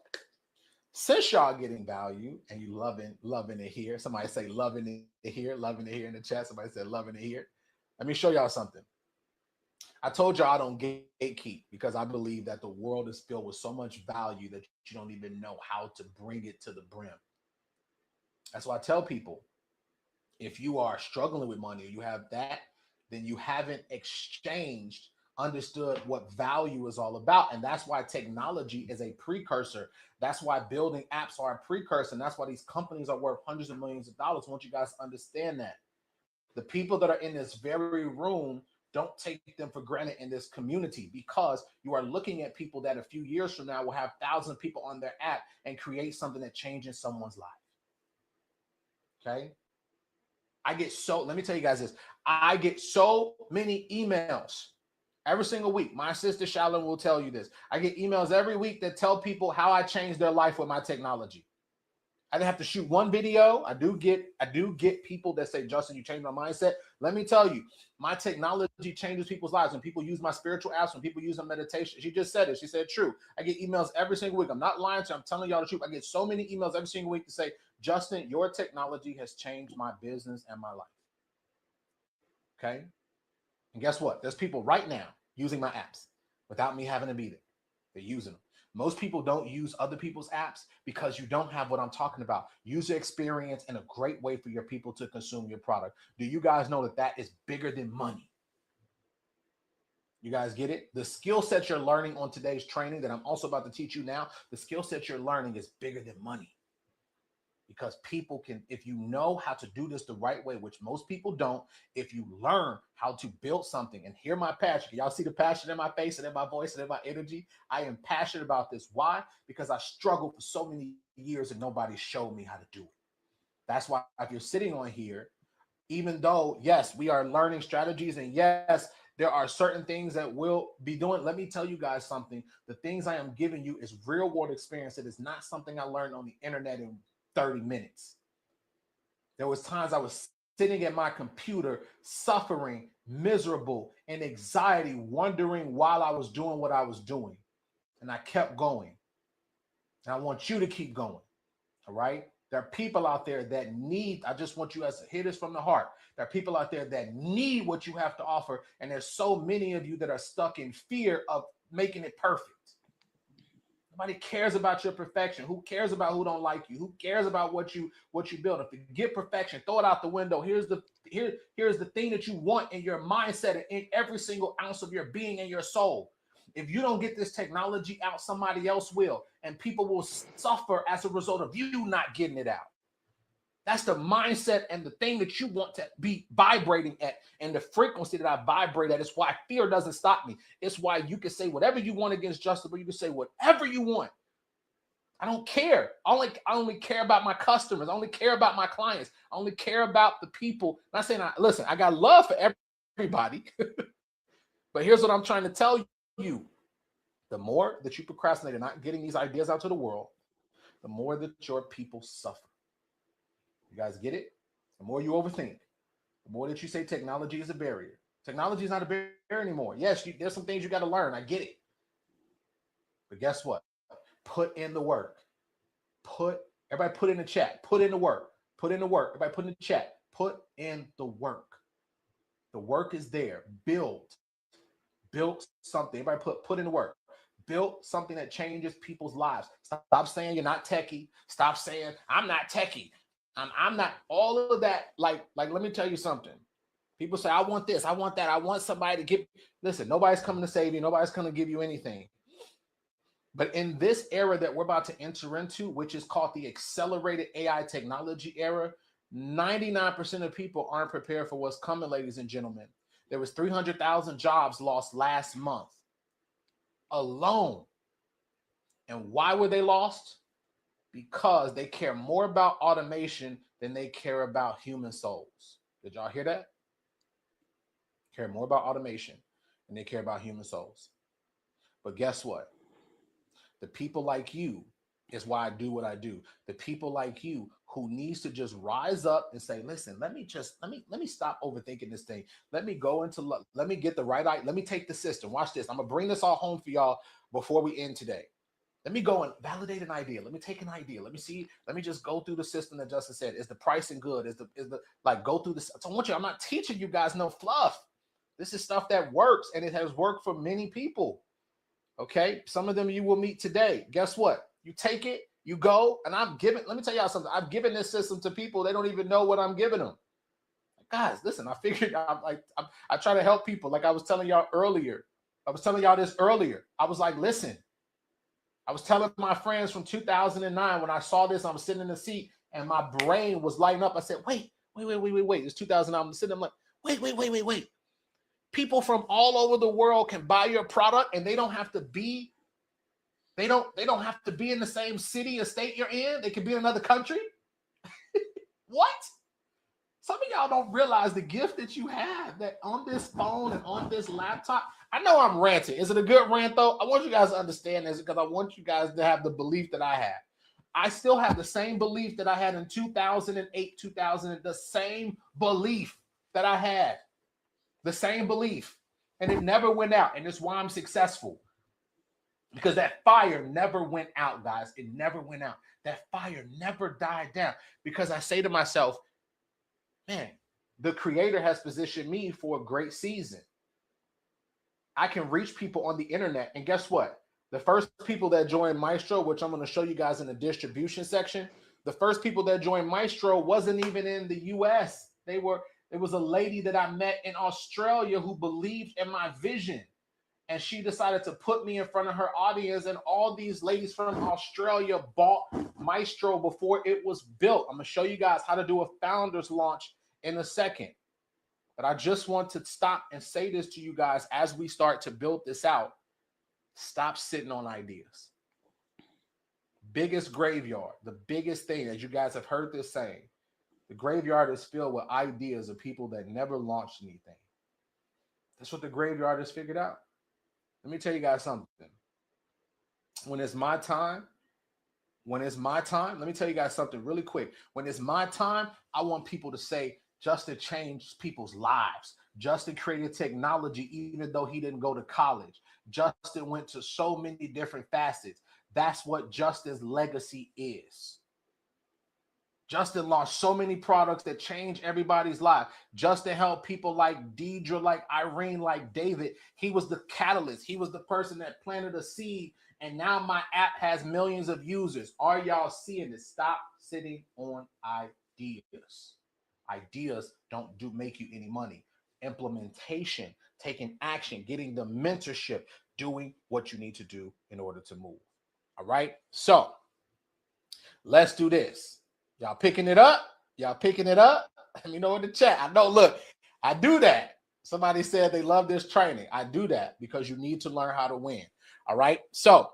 Speaker 2: since y'all getting value and you loving it here, somebody say loving it here in the chat. Somebody said loving it here. Let me show y'all something. I told y'all I don't gatekeep because I believe that the world is filled with so much value that you don't even know how to bring it to the brim. That's why I tell people, if you are struggling with money, you have that, then you haven't understood what value is all about. And that's why technology is a precursor. That's why building apps are a precursor. And that's why these companies are worth hundreds of millions of dollars. I want you guys to understand that. The people that are in this very room, don't take them for granted in this community because you are looking at people that a few years from now will have thousands of people on their app and create something that changes someone's life. Okay. let me tell you guys this. I get so many emails every single week. My sister Shalom will tell you this. I get emails every week that tell people how I changed their life with my technology. I didn't have to shoot one video. I do get people that say, Justin, you changed my mindset. Let me tell you, my technology changes people's lives. When people use my spiritual apps, when people use a meditation, she just said it. She said, true. I get emails every single week. I'm not lying to you. I'm telling y'all the truth. I get so many emails every single week to say, Justin, your technology has changed my business and my life. Okay. And guess what? There's people right now using my apps without me having to be there. They're using them. Most people don't use other people's apps because you don't have what I'm talking about. User experience and a great way for your people to consume your product. Do you guys know that that is bigger than money? You guys get it? The skill set you're learning on today's training that I'm also about to teach you now, the skill set you're learning is bigger than money. Because people can, if you know how to do this the right way, which most people don't, if you learn how to build something and hear my passion, y'all see the passion in my face and in my voice and in my energy? I am passionate about this. Why? Because I struggled for so many years and nobody showed me how to do it. That's why if you're sitting on here, even though, yes, we are learning strategies and yes, there are certain things that we'll be doing. Let me tell you guys something. The things I am giving you is real world experience. It is not something I learned on the internet in 30 minutes. There was times I was sitting at my computer, suffering, miserable, and anxiety, wondering while I was doing what I was doing. And I kept going. And I want you to keep going. All right? There are people out there that need, I just want you guys to hear this from the heart. There are people out there that need what you have to offer. And there's so many of you that are stuck in fear of making it perfect. Nobody cares about your perfection. Who cares about who don't like you? Who cares about what you build? If you get perfection, throw it out the window. Here's the thing that you want in your mindset and in every single ounce of your being and your soul. If you don't get this technology out, somebody else will, and people will suffer as a result of you not getting it out. That's the mindset and the thing that you want to be vibrating at, and the frequency that I vibrate at. It's why fear doesn't stop me. It's why you can say whatever you want against Justin, but you can say whatever you want. I don't care. I only care about my customers. I only care about my clients. I only care about the people. I'm not saying, listen, I got love for everybody. But here's what I'm trying to tell you. The more that you procrastinate and not getting these ideas out to the world, the more that your people suffer. You guys get it? The more you overthink, the more that you say technology is a barrier. Technology is not a barrier anymore. Yes, there's some things you got to learn. I get it. But guess what? Put in the work. Everybody put in the chat. Put in the work. Put in the work. Everybody put in the chat. Put in the work. The work is there. Build something. Everybody put in the work. Build something that changes people's lives. Stop saying you're not techie. Stop saying I'm not techie. I'm not, all of that. Like, let me tell you something. People say, I want this, I want that, I want somebody to give. Listen, nobody's coming to save you. Nobody's going to give you anything. But in this era that we're about to enter into, which is called the accelerated AI technology era, 99% of people aren't prepared for what's coming, ladies and gentlemen. There was 300,000 jobs lost last month alone. And why were they lost? Because they care more about automation than they care about human souls. Did y'all hear that? Care more about automation than they care about human souls. But guess what? The people like you is why I do what I do. The people like you who needs to just rise up and say, listen, let me stop overthinking this thing. Let me get the right, let me take the system. Watch this. I'm going to bring this all home for y'all before we end today. Let me go and validate an idea. Let me take an idea. Let me see. Let me just go through the system that Justin said. Is the pricing good? Go through this. So I want you, I'm not teaching you guys no fluff. This is stuff that works, and it has worked for many people. Okay. Some of them you will meet today. Guess what? You take it, you go, and let me tell y'all something. I've given this system to people. They don't even know what I'm giving them. Guys, listen, I figured I try to help people. Like I was telling y'all earlier. I was telling y'all this earlier. I was like, listen, I was telling my friends from 2009 when I saw this, I was sitting in the seat and my brain was lighting up. I said, wait. It's 2009. I'm sitting there, I'm like, wait. People from all over the world can buy your product and they don't have to be, they don't have to be in the same city or state you're in. They can be in another country. What? Some of y'all don't realize the gift that you have, that on this phone and on this laptop. I know I'm ranting. Is it a good rant though? I want you guys to understand this because I want you guys to have the belief that I have. I still have the same belief that I had in 2008, 2000, the same belief that I had, the same belief, and it never went out. And it's why I'm successful, because that fire never went out, guys. It never went out. That fire never died down, because I say to myself, man, the Creator has positioned me for a great season. I can reach people on the internet. And guess what? The first people that joined Maestro, which I'm going to show you guys in the distribution section, the first people that joined Maestro wasn't even in the US. It was a lady that I met in Australia who believed in my vision. And she decided to put me in front of her audience. And all these ladies from Australia bought Maestro before it was built. I'm going to show you guys how to do a founder's launch in a second. But I just want to stop and say this to you guys as we start to build this out. Stop sitting on ideas. Biggest graveyard, the biggest thing, as you guys have heard this saying, the graveyard is filled with ideas of people that never launched anything. That's what the graveyard has figured out. Let me tell you guys something. When it's my time, let me tell you guys something really quick. When it's my time, I want people to say, Justin changed people's lives. Justin created technology even though he didn't go to college. Justin went to so many different facets. That's what Justin's legacy is. Justin launched so many products that changed everybody's life. Justin helped people like Deidre, like Irene, like David. He was the catalyst. He was the person that planted a seed. And now my app has millions of users. Are y'all seeing this? Stop sitting on ideas. Ideas don't make you any money. Implementation, taking action, getting the mentorship, doing what you need to do in order to move. All right. So let's do this. Y'all picking it up? Y'all picking it up? Let me know in the chat. I know, look, I do that. Somebody said they love this training. I do that because you need to learn how to win. All right. So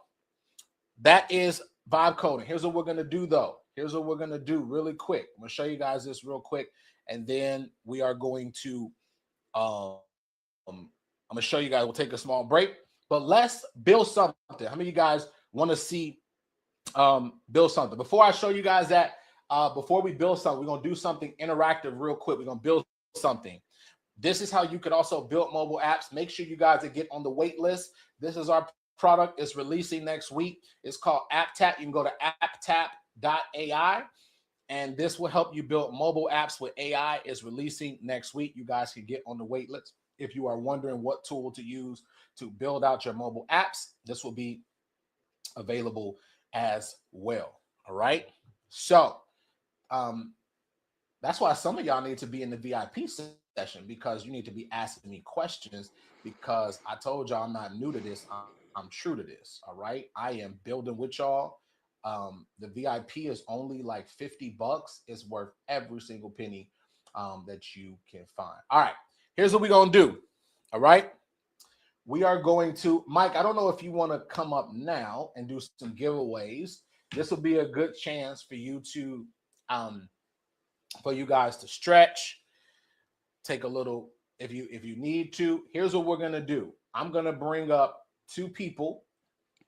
Speaker 2: that is vibe coding. Here's what we're going to do though. Here's what we're going to do really quick. I'm going to show you guys this real quick. And then we are going to, I'm going to show you guys, we'll take a small break, but let's build something. How many of you guys want to see build something? Before I show you guys that, before we build something, we're going to do something interactive real quick. We're going to build something. This is how you could also build mobile apps. Make sure you guys get on the wait list. This is our product. It's releasing next week. It's called AppTap. You can go to apptap.ai. And this will help you build mobile apps with AI. Is releasing next week. You guys can get on the wait list. If you are wondering what tool to use to build out your mobile apps, this will be available as well. All right. So that's why some of y'all need to be in the VIP session, because you need to be asking me questions, because I told y'all I'm not new to this. I'm true to this. All right. I am building with y'all. The VIP is only like $50. It's worth every single penny that you can find. All right, here's what we're gonna do. All right, we are going to, Mike, I don't know if you want to come up now and do some giveaways. This will be a good chance for you to for you guys to stretch, take a little, if you need to. Here's what we're gonna do. I'm gonna bring up two people.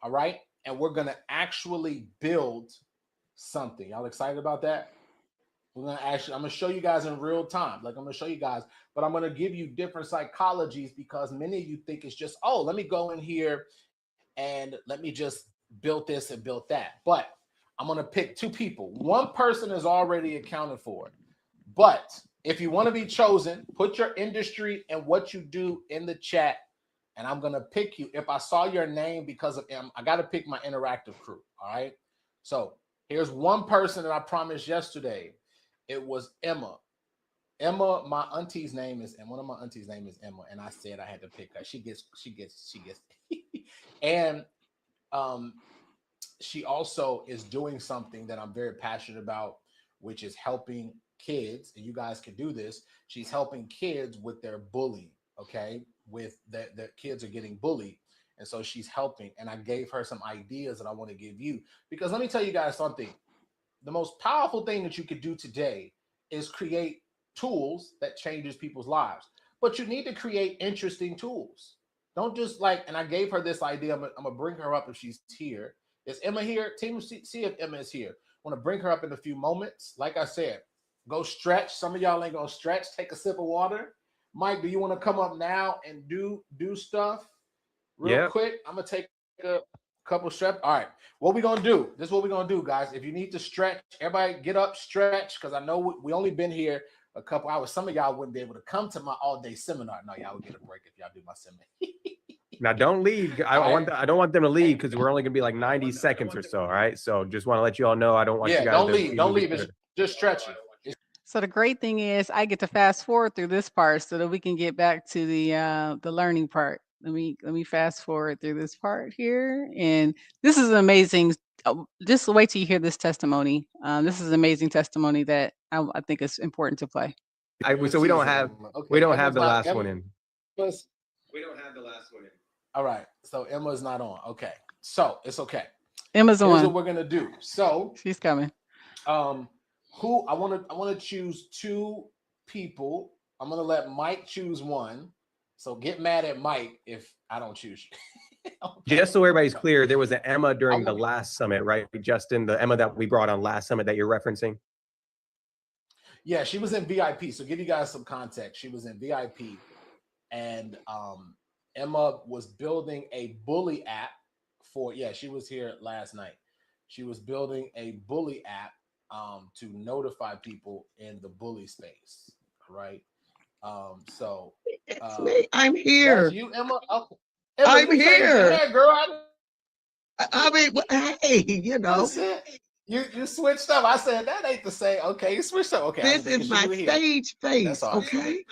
Speaker 2: All right. And we're going to actually build something. Y'all excited about that? I'm going to show you guys in real time. Like I'm going to show you guys, but I'm going to give you different psychologies, because many of you think it's just, oh, let me go in here and let me just build this and build that. But I'm going to pick two people. One person is already accounted for. But if you want to be chosen, put your industry and what you do in the chat. And I'm going to pick you. If I saw your name because of him, I got to pick my interactive crew. All right. So here's one person that I promised yesterday. It was Emma. Emma, my auntie's name is, and one of my auntie's name is Emma. And I said I had to pick her. She gets. And she also is doing something that I'm very passionate about, which is helping kids. And you guys can do this. She's helping kids with their bullying. Okay. With that kids are getting bullied, and so she's helping. And I gave her some ideas that I want to give you, because let me tell you guys something. The most powerful thing that you could do today is create tools that changes people's lives. But you need to create interesting tools. Don't just like, and I gave her this idea. I'm gonna bring her up if she's here. Is Emma here? Team, see if Emma is here. I want to bring her up in a few moments. Like I said, go stretch. Some of y'all ain't gonna stretch. Take a sip of water. Mike, do you want to come up now and do stuff real quick? I'm gonna take a couple steps. All right. What we gonna do? This is what we're gonna do, guys. If you need to stretch, everybody get up, stretch, because I know we only been here a couple hours. Some of y'all wouldn't be able to come to my all-day seminar. No, y'all would get a break if y'all do my seminar.
Speaker 3: Now, don't leave. I don't want them to leave because we're only gonna be like 90 seconds or so. All right. So just want to let you all know I don't want you guys.
Speaker 2: Don't leave. It's just stretching.
Speaker 1: So the great thing is I get to fast forward through this part so that we can get back to the learning part. Let me fast forward through this part here. And this is an amazing, just wait till you hear this testimony. This is an amazing testimony that I think is important to play.
Speaker 3: So we don't have the last one in. We don't have the last one in.
Speaker 2: All right. So Emma's not on. Okay. So it's okay.
Speaker 1: Emma's on.
Speaker 2: Here's what we're gonna do. So
Speaker 1: she's coming.
Speaker 2: Who I want to choose two people. I'm gonna let Mike choose one. So get mad at Mike if I don't choose you. Okay.
Speaker 3: Just so everybody's clear, there was an Emma during the last summit, right, Justin? The Emma that we brought on last summit that you're referencing.
Speaker 2: Yeah, she was in VIP. So give you guys some context. She was in VIP, and Emma was building a bully app for. Yeah, she was here last night. She was building a bully app to notify people in the bully space, right? So
Speaker 4: it's me. I'm here.
Speaker 2: That's you, Emma. Okay. Emma,
Speaker 4: I'm here,
Speaker 2: girl.
Speaker 4: I mean, hey, you know,
Speaker 2: you switched up. I said that ain't the same. Okay, you switched up. Okay,
Speaker 4: this is my stage face. Okay.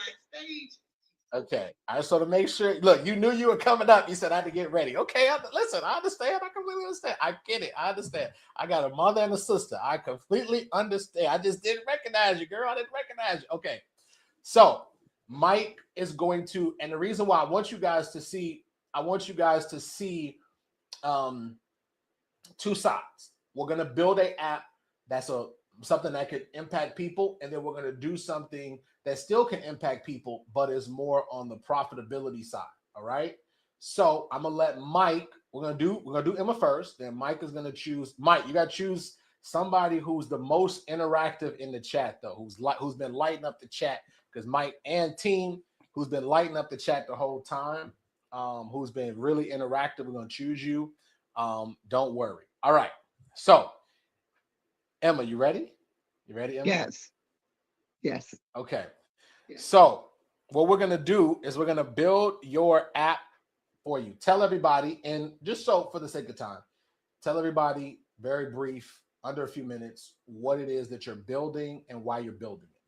Speaker 2: Okay, I just want to make sure. Look, you knew you were coming up. You said I had to get ready. Okay, listen, I understand. I completely understand. I get it. I understand. I got a mother and a sister. I completely understand. I just didn't recognize you, girl. I didn't recognize you. Okay, so Mike is going to, and the reason why I want you guys to see two sides. We're gonna build an app that's something that could impact people, and then we're gonna do something that still can impact people, but is more on the profitability side. All right. So I'm gonna let Mike. We're gonna do Emma first. Then Mike is gonna choose. Mike, you gotta choose somebody who's the most interactive in the chat, though. Who's been lighting up the chat, because Mike and team who's been lighting up the chat the whole time. Who's been really interactive. We're gonna choose you. Don't worry. All right. So Emma, you ready? You ready, Emma?
Speaker 4: Yes.
Speaker 2: Okay. So what we're going to do is we're going to build your app for you. Tell everybody, and just so for the sake of time, tell everybody very brief, under a few minutes, what it is that you're building and why you're building it.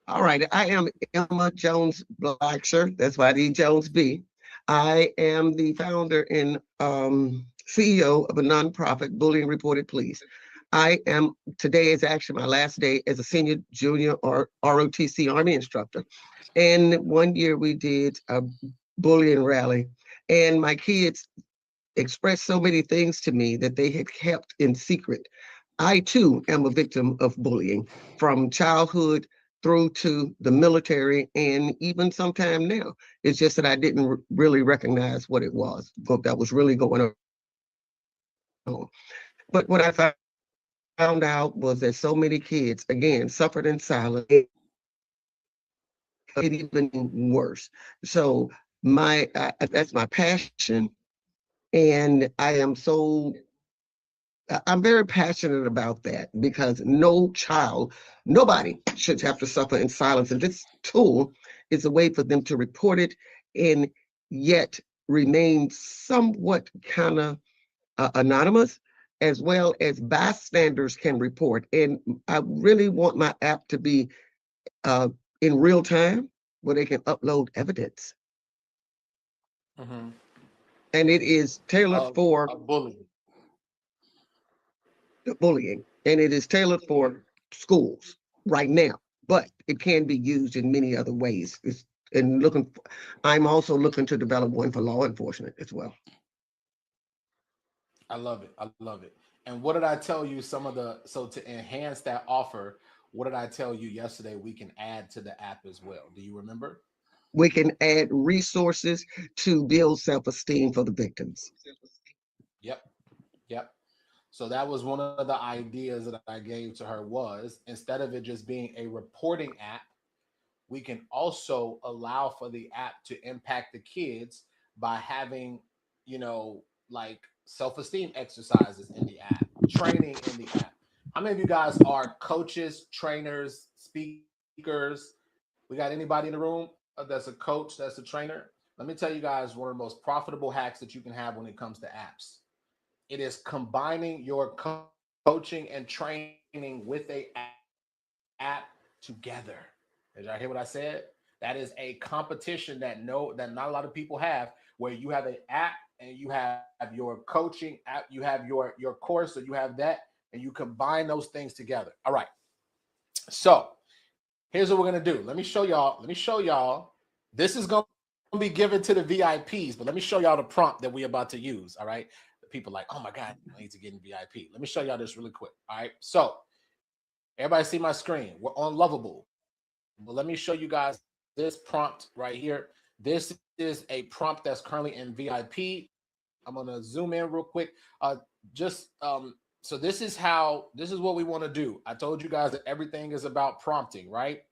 Speaker 4: All right. I am Emma Jones Blacksher. That's why I need Jones B. I am the founder and CEO of a nonprofit, Bullying Reported Please. Today is actually my last day as a senior junior or ROTC Army instructor. And one year we did a bullying rally, and my kids expressed so many things to me that they had kept in secret. I too am a victim of bullying from childhood through to the military, and even sometime now. It's just that I didn't really recognize what it was, what that was really going on. But what I found out was that so many kids, again, suffered in silence. It even worse. So that's my passion, and I'm very passionate about that, because nobody should have to suffer in silence. And this tool is a way for them to report it and yet remain somewhat kind of anonymous, as well as bystanders can report. And I really want my app to be in real time, where they can upload evidence.
Speaker 2: Mm-hmm.
Speaker 4: And it is tailored for bullying, and it is tailored for schools right now, but it can be used in many other ways. I'm also looking to develop one for law enforcement as well.
Speaker 2: I love it. And what did I tell you? So to enhance that offer, what did I tell you yesterday we can add to the app as well? Do you remember?
Speaker 4: We can add resources to build self-esteem for the victims.
Speaker 2: Yep. Yep. So that was one of the ideas that I gave to her was instead of it just being a reporting app, we can also allow for the app to impact the kids by having, you know, like self-esteem exercises in the app, training in the app. How many of you guys are coaches, trainers, speakers? We got anybody in the room that's a coach, that's a trainer? Let me tell you guys one of the most profitable hacks that you can have when it comes to apps. It is combining your coaching and training with a app together. Did y'all hear what I said? That is a competition that not a lot of people have, where you have an app and you have your coaching app, you have your course, so you have that, and you combine those things together. All right. So here's what we're gonna do. Let me show y'all. This is gonna be given to the VIPs, but let me show y'all the prompt that we're about to use. All right. The people like, oh my God, I need to get in VIP. Let me show y'all this really quick. All right. So everybody see my screen. We're on Lovable. But let me show you guys this prompt right here. This is a prompt that's currently in VIP. I'm gonna zoom in real quick. So this is what we want to do. I told you guys that everything is about prompting, right?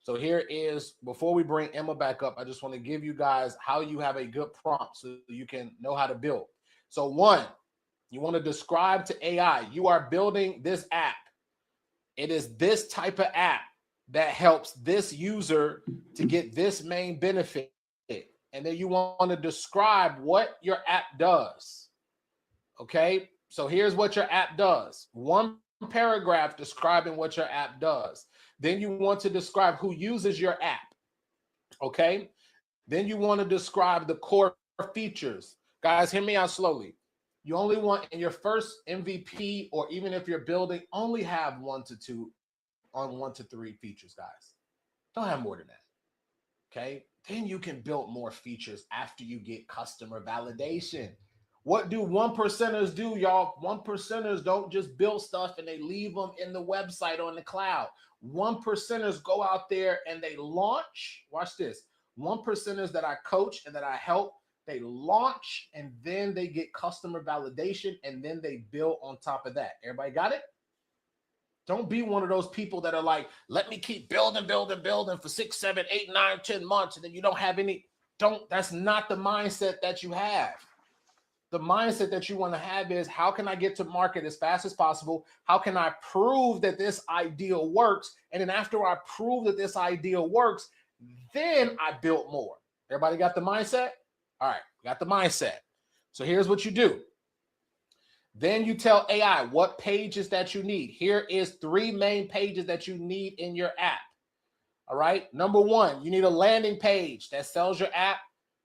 Speaker 2: So here is, before we bring Emma back up, I just want to give you guys how you have a good prompt so you can know how to build. So one, you want to describe to AI, you are building this app. It is this type of app that helps this user to get this main benefit. And then you want to describe what your app does. Okay, so here's what your app does. One paragraph describing what your app does. Then you want to describe who uses your app. Okay, then you want to describe the core features. Guys, hear me out slowly. You only want, in your first MVP, or even if you're building, only have 1 to 3 features, guys. Don't have more than that. Okay, then you can build more features after you get customer validation. What do 1%ers do, y'all? 1%ers don't just build stuff and they leave them in the website on the cloud. 1%ers go out there and they launch. Watch this. 1%ers that I coach and that I help, they launch and then they get customer validation and then they build on top of that. Everybody got it? Don't be one of those people that are like, let me keep building for 6, 7, 8, 9, 10 months, and then you don't have any. That's not the mindset that you have. The mindset that you want to have is, how can I get to market as fast as possible? How can I prove that this idea works? And then after I prove that this idea works, then I build more. Everybody got the mindset? All right, got the mindset. So here's what you do. Then you tell AI what pages that you need. Here is 3 main pages that you need in your app. All right. Number 1, you need a landing page that sells your app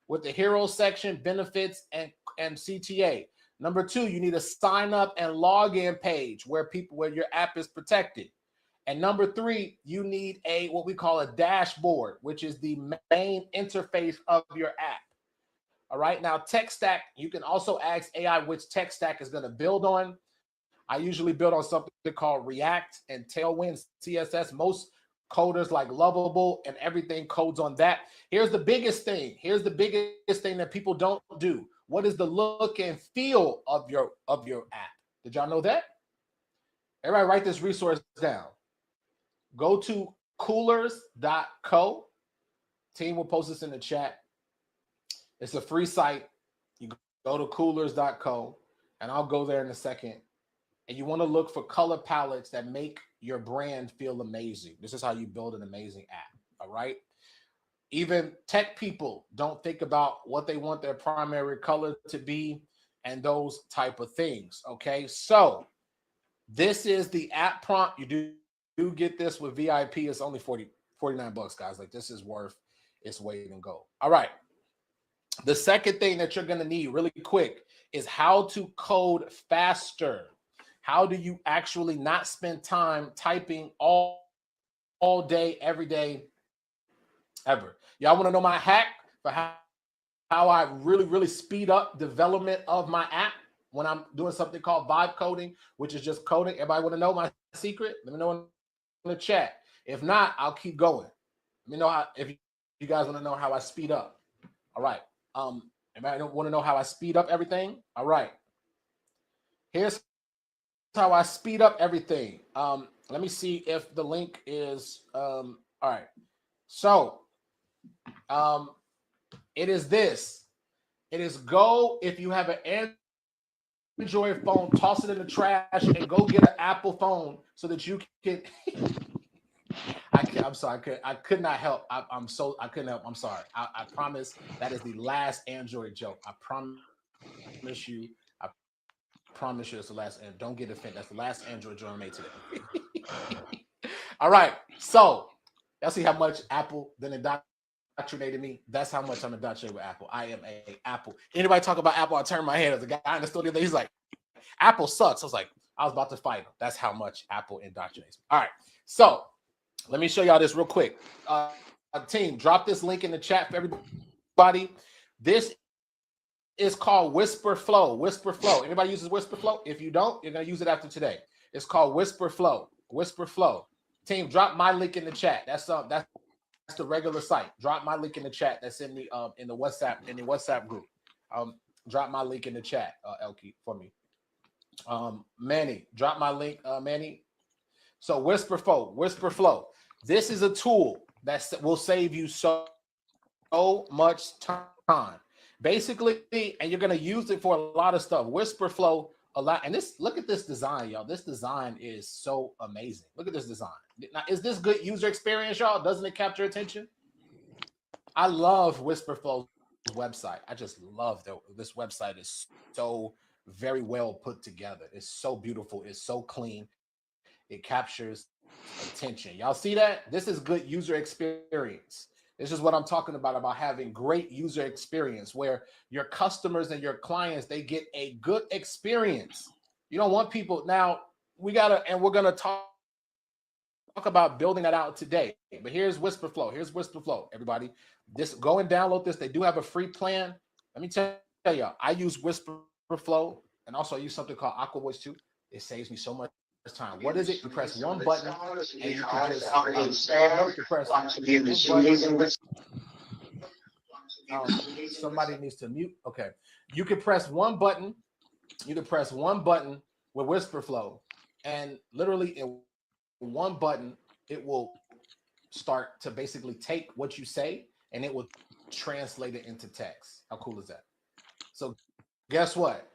Speaker 2: with the hero section, benefits, and CTA. Number 2, you need a sign up and login page where your app is protected. And number 3, you need what we call a dashboard, which is the main interface of your app. All right. Now, tech stack, you can also ask AI which tech stack is going to build on. I usually build on something called React and Tailwind CSS. Most coders like Lovable and everything codes on that. Here's the biggest thing. Here's the biggest thing that people don't do. What is the look and feel of your app? Did y'all know that? Everybody write this resource down. Go to coolers.co. Team will post this in the chat. It's a free site. You go to coolers.co, and I'll go there in a second. And you want to look for color palettes that make your brand feel amazing. This is how you build an amazing app. All right. Even tech people don't think about what they want their primary color to be and those type of things. Okay. So this is the app prompt. You do get this with VIP. It's only $49, guys. Like, this is worth its weight in gold. All right. The second thing that you're going to need really quick is how to code faster. How do you actually not spend time typing all day, every day, ever? Y'all want to know my hack for how I really speed up development of my app when I'm doing something called vibe coding, which is just coding? Everybody want to know my secret? Let me know in the chat. If not, I'll keep going. Let me know how, if you guys want to know how I speed up. All right. Anybody don't want to know how I speed up everything? All right. Here's how I speed up everything. Let me see if the link is all right. So it is this. It is go, if you have an Android phone, toss it in the trash and go get an Apple phone so that you can I'm sorry, I could not help. I couldn't help. I'm sorry. I promise that is the last Android joke. I promise you. I promise you it's the last. And don't get offended. That's the last Android joke I made today. All right. So y'all see how much Apple then indoctrinated me. That's how much I'm indoctrinated with Apple. I am a Apple. Anybody talk about Apple, I turn my head. As a guy in the studio, he's like, Apple sucks. I was like, I was about to fight him. That's how much Apple indoctrinates me. All right. So let me show y'all this real quick. Team, drop this link in the chat for everybody. This is called Whisper Flow. Whisper Flow. Anybody uses Whisper Flow? If you don't, you're gonna use it after today. It's called Whisper Flow. Whisper Flow. Team, drop my link in the chat. That's the regular site. Drop my link in the chat. That's in the WhatsApp group. Drop my link in the chat, Elkie, for me. Manny, drop my link, Manny. So Whisper Flow. This is a tool that will save you so much time. Basically, and you're going to use it for a lot of stuff. Whisper Flow, a lot. And look at this design, y'all. This design is so amazing. Look at this design. Now, is this good user experience, y'all? Doesn't it capture attention? I love Whisper Flow's website. I just love this website is so very well put together. It's so beautiful. It's so clean. It captures attention. Y'all see that? This is good user experience. This is what I'm talking about having great user experience where your customers and your clients, they get a good experience. You don't want people. Now, we're going to talk about building that out today. But here's Whisper Flow. Here's Whisper Flow, everybody. Go and download this. They do have a free plan. Let me tell y'all, I use Whisper Flow and also I use something called Aqua Voice too. It saves me so much time. What is it? You press one button and you can just press somebody needs to mute. Okay. You can press one button. You can press one button with Whisper Flow, and literally in one button, it will start to basically take what you say and it will translate it into text. How cool is that? So guess what?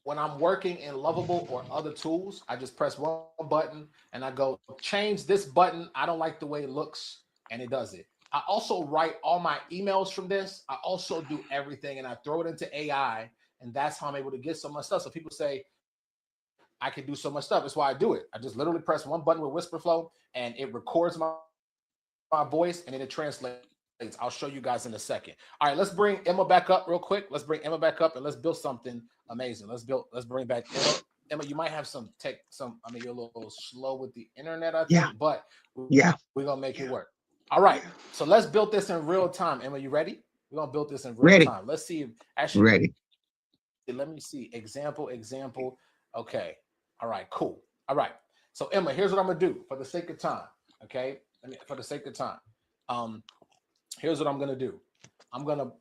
Speaker 2: When I'm working in Lovable or other tools, I just press one button and I go, change this button. I don't like the way it looks, and it does it. I also write all my emails from this. I also do everything, and I throw it into AI, and that's how I'm able to get so much stuff. So people say, I can do so much stuff. That's why I do it. I just literally press one button with Whisper Flow, and it records my voice, and then it translates. I'll show you guys in a second. All right, let's bring Emma back up real quick. Let's bring Emma back up and let's build something amazing. Let's bring back Emma. Emma, you might have you're a little slow with the internet, I think, but we're gonna make it work. All right, so let's build this in real time. Emma, you ready? We're gonna build this in real time. Let's see if actually ready. Let me see. Example. Okay. All right, cool. All right. So Emma, here's what I'm gonna do for the sake of time. Okay. For the sake of time. Here's what I'm going to do. I want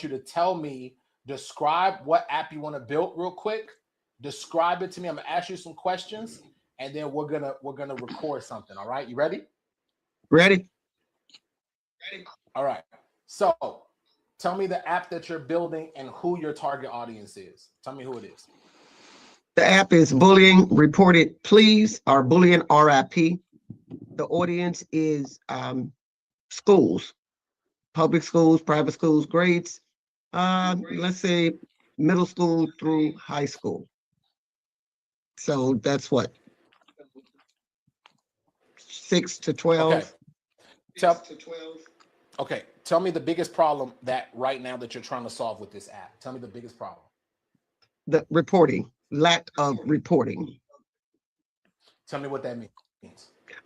Speaker 2: you to tell me, describe what app you want to build real quick. Describe it to me. I'm going to ask you some questions and then we're going to record something. All right. You ready?
Speaker 4: Ready.
Speaker 2: All right. So tell me the app that you're building and who your target audience is. Tell me who it is.
Speaker 4: The app is Bullying Reported Please, or Bullying RIP. The audience is schools, public schools, private schools, grades, let's say middle school through high school. So that's what? 6 to 12.
Speaker 2: Okay. 6 to 12. Okay. Tell me the biggest problem that right now that you're trying to solve with this app. Tell me the biggest problem.
Speaker 4: The reporting, lack of reporting.
Speaker 2: Tell me what that means.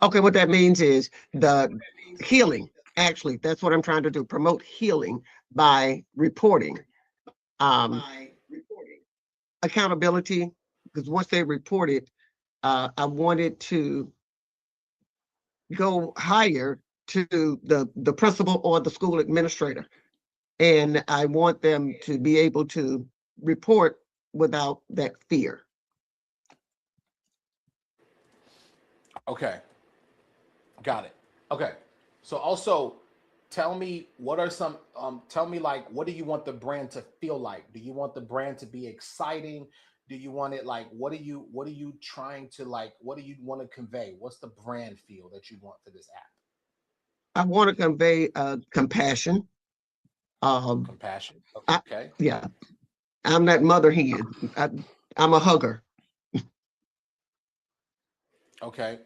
Speaker 4: Okay, what that means is the healing. Actually, that's what I'm trying to do. Promote healing by reporting. Accountability, because once they report it, I wanted to go higher to the principal or the school administrator. And I want them to be able to report without that fear.
Speaker 2: Okay. Got it. Okay. So also tell me what are some tell me like what do you want the brand to feel like? Do you want the brand to be exciting? Do you want it like what are you trying to like what do you want to convey? What's the brand feel that you want for this app?
Speaker 4: I want to convey compassion.
Speaker 2: Compassion.
Speaker 4: I,
Speaker 2: Okay.
Speaker 4: yeah, I'm that mother hen. I'm a hugger.
Speaker 2: Okay.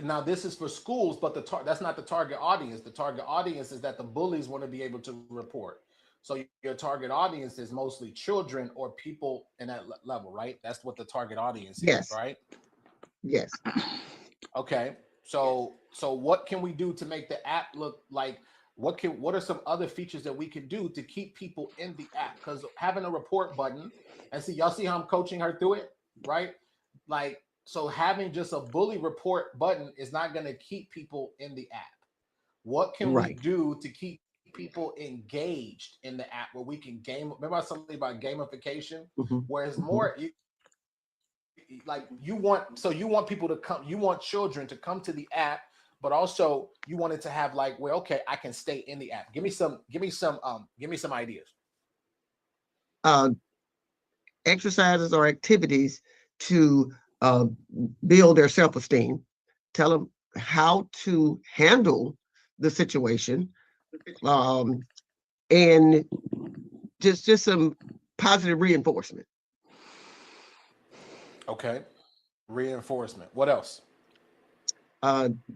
Speaker 2: Now this is for schools, but that's not the target audience. The target audience is that the bullies want to be able to report. So your target audience is mostly children or people in that level, right? That's what the target audience is,
Speaker 4: Yes.
Speaker 2: right?
Speaker 4: Yes.
Speaker 2: Okay. So what can we do to make the app look like? What are some other features that we can do to keep people in the app? Because having a report button, and y'all see how I'm coaching her through it, right? Like, so having just a bully report button is not going to keep people in the app. What can we do to keep people engaged in the app where we can remember something about gamification, where it's more you want people to come, you want children to come to the app, but also you want it to have like where okay, I can stay in the app. Give me some ideas.
Speaker 4: Exercises or activities to build their self-esteem. Tell them how to handle the situation, and just some positive reinforcement.
Speaker 2: Okay, reinforcement. What else?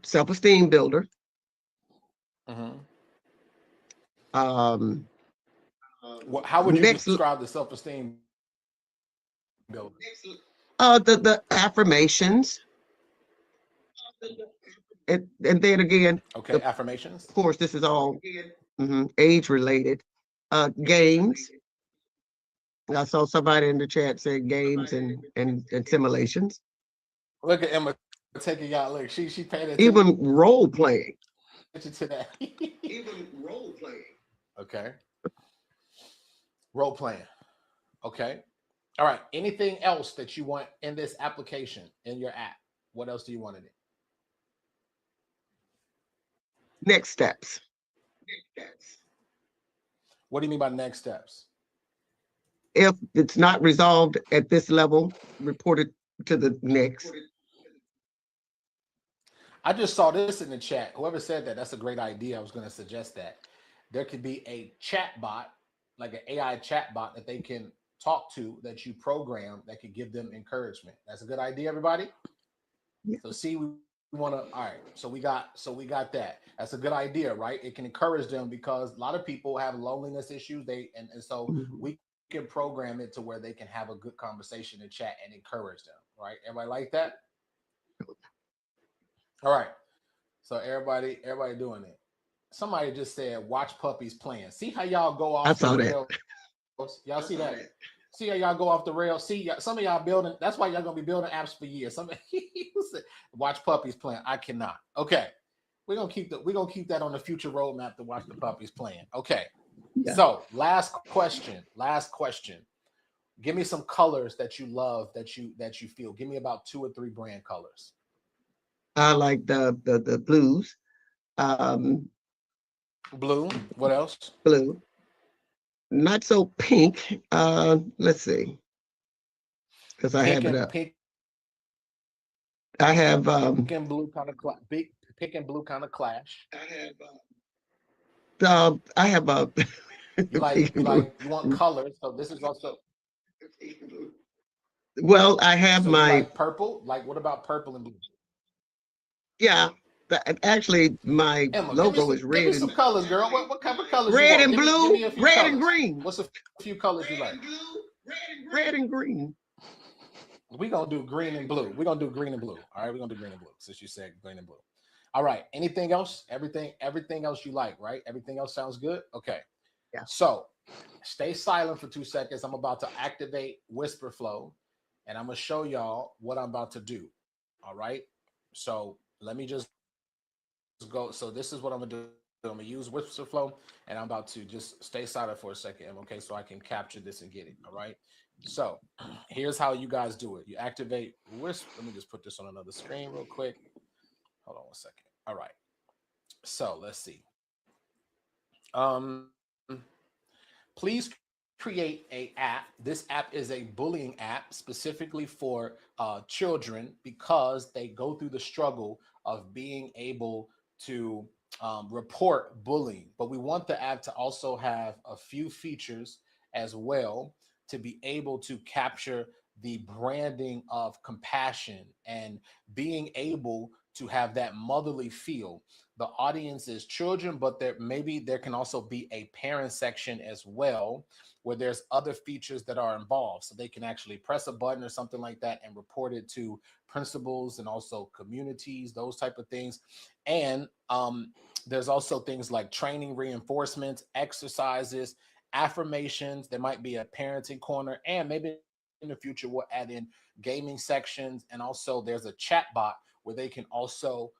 Speaker 4: Self-esteem builder.
Speaker 2: How would you describe the self-esteem builder?
Speaker 4: The affirmations. And then again,
Speaker 2: okay, affirmations.
Speaker 4: Of course, this is all age related. Games. I saw somebody in the chat say games and simulations.
Speaker 2: Look at Emma taking out. Look, she paid attention.
Speaker 4: Even role playing.
Speaker 2: To that.
Speaker 4: Even role playing.
Speaker 2: Okay. Role playing. Okay. All right. Anything else that you want in this application, in your app? What else do you want in it?
Speaker 4: Next steps.
Speaker 2: What do you mean by next steps?
Speaker 4: If it's not resolved at this level, report it to the next.
Speaker 2: I just saw this in the chat. Whoever said that, that's a great idea. I was going to suggest that there could be a chat bot, like an AI chat bot that they can talk to, that you program, that could give them encouragement. That's a good idea, everybody. Yeah. So see, we want to, all right. So we got that. That's a good idea, right? It can encourage them because a lot of people have loneliness issues. And so we can program it to where they can have a good conversation and chat and encourage them, right? Everybody like that? All right. So everybody doing it. Somebody just said, watch puppies playing. See how y'all go off the rails? Y'all see that? See how y'all go off the rails? See, some of y'all building, that's why y'all going to be building apps for years. Watch puppies playing. I cannot. Okay. We're going to keep that on the future roadmap to watch the puppies playing. Okay. Yeah. So last question. Give me some colors that you love, that you feel. Give me about 2 or 3 brand colors.
Speaker 4: I like the blues.
Speaker 2: Blue. What else?
Speaker 4: Blue. Not so pink. Let's see. Because I have it up.
Speaker 2: Pink.
Speaker 4: I have
Speaker 2: pink and blue kind of pink and blue kind of clash.
Speaker 4: I have a
Speaker 2: you want colors, so this is also.
Speaker 4: Well, I have my
Speaker 2: like purple. Like, what about purple and blue?
Speaker 4: Yeah, actually, my
Speaker 2: Emma,
Speaker 4: logo is red.
Speaker 2: Give me some colors, girl. What kind of colors?
Speaker 4: Red
Speaker 2: you
Speaker 4: and
Speaker 2: want?
Speaker 4: blue,
Speaker 2: give me a few
Speaker 4: red
Speaker 2: colors.
Speaker 4: and green.
Speaker 2: What's a few colors you like?
Speaker 4: Red and green.
Speaker 2: We're gonna do green and blue. All right, we're gonna do green and blue since you said green and blue. All right. Anything else? Everything else you like, right? Everything else sounds good. Okay.
Speaker 4: Yeah.
Speaker 2: So stay silent for 2 seconds. I'm about to activate Whisper Flow, and I'm gonna show y'all what I'm about to do. All right. So let me just go. So this is what I'm gonna do. I'm gonna use WhisperFlow, and I'm about to just stay silent for a second, okay, so I can capture this and get it. All right. So here's how you guys do it. You activate Whisper. Let me just put this on another screen real quick. Hold on one second. All right. So let's see. Um, please create a app. This app is a bullying app specifically for children because they go through the struggle of being able to report bullying. But we want the app to also have a few features as well to be able to capture the branding of compassion and being able to have that motherly feel. The audience is children, but there can also be a parent section as well, where there's other features that are involved. So they can actually press a button or something like that and report it to principals and also communities, those type of things. And there's also things like training reinforcements, exercises, affirmations. There might be a parenting corner, and maybe in the future we'll add in gaming sections. And also there's a chat bot where they can also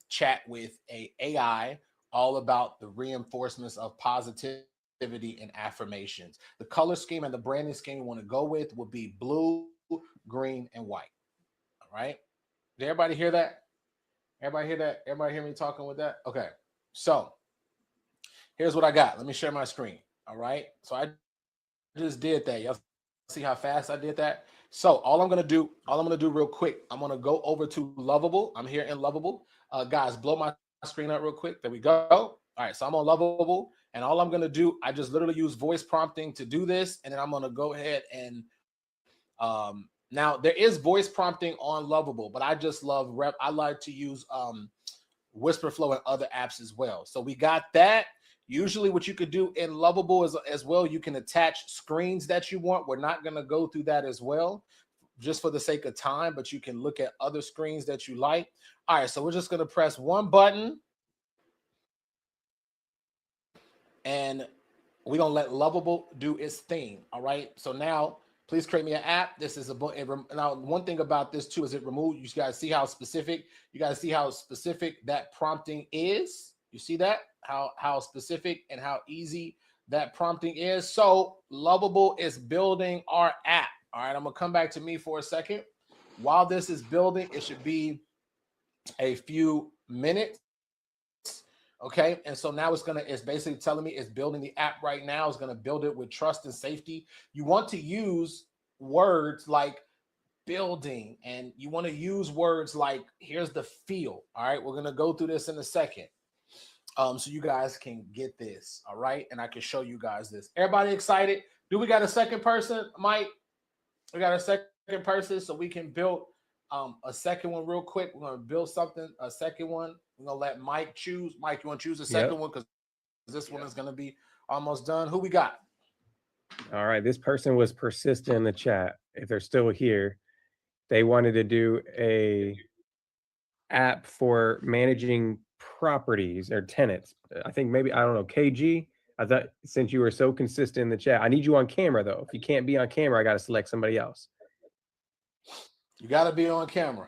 Speaker 2: chat with a AI all about the reinforcements of positivity and affirmations. The color scheme and the branding scheme you want to go with will be blue, green, and white. All right. Did everybody hear that? Everybody hear that? Everybody hear me talking with that? Okay. So here's what I got. Let me share my screen. All right. So I just did that. Y'all see how fast I did that? So all I'm gonna do real quick, I'm gonna go over to Lovable. I'm here in Lovable. Guys, blow my screen up real quick. There we go. All right, so I'm on Lovable, and all I'm gonna do, I just literally use voice prompting to do this, and then I'm gonna go ahead and now there is voice prompting on Lovable, but I just love I like to use WhisperFlow and other apps as well. So we got that. Usually what you could do in Lovable is as well, you can attach screens that you want. We're not going to go through that as well, just for the sake of time, but you can look at other screens that you like. All right, so we're just going to press one button, and we're going to let Lovable do its thing. All right, so now please create me an app. This is now one thing about this too is it removed. You guys see how specific, that prompting is. You see that? How specific and how easy that prompting is. So Lovable is building our app. All right, I'm gonna come back to me for a second. While this is building, it should be a few minutes. Okay, and so now it's basically telling me it's building the app right now. It's gonna build it with trust and safety. You want to use words like building, and you want to use words like here's the feel. All right, we're gonna go through this in a second. So you guys can get this, all right? And I can show you guys this. Everybody excited? Do we got a second person, Mike? We got a second person, so we can build a second one real quick. We're gonna build something, a second one. We're gonna let Mike choose. Mike, you want to choose a second one because this one is gonna be almost done. Who we got?
Speaker 3: All right, this person was persistent in the chat. If they're still here, they wanted to do a app for managing properties or tenants. I think maybe, I don't know, KG. I thought since you were so consistent in the chat, I need you on camera though. If you can't be on camera, I got to select somebody else.
Speaker 2: You got to be on camera.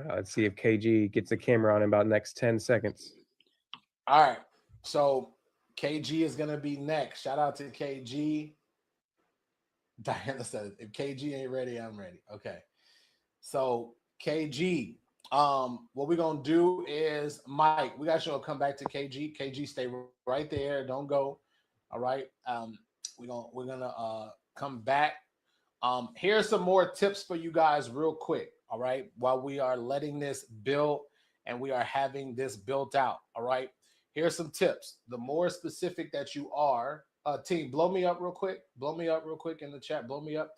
Speaker 3: Let's see if KG gets the camera on in about next 10 seconds.
Speaker 2: All right. So KG is going to be next. Shout out to KG. Diana said, if KG ain't ready, I'm ready. Okay. So KG, what we're gonna do is Mike, we got you to come back to KG. KG, stay right there, don't go. All right. We're gonna come back. Here's some more tips for you guys real quick. All right, while we are letting this build and we are having this built out. All right, here's some tips. The more specific that you are, team, blow me up real quick. Blow me up real quick in the chat. Blow me up.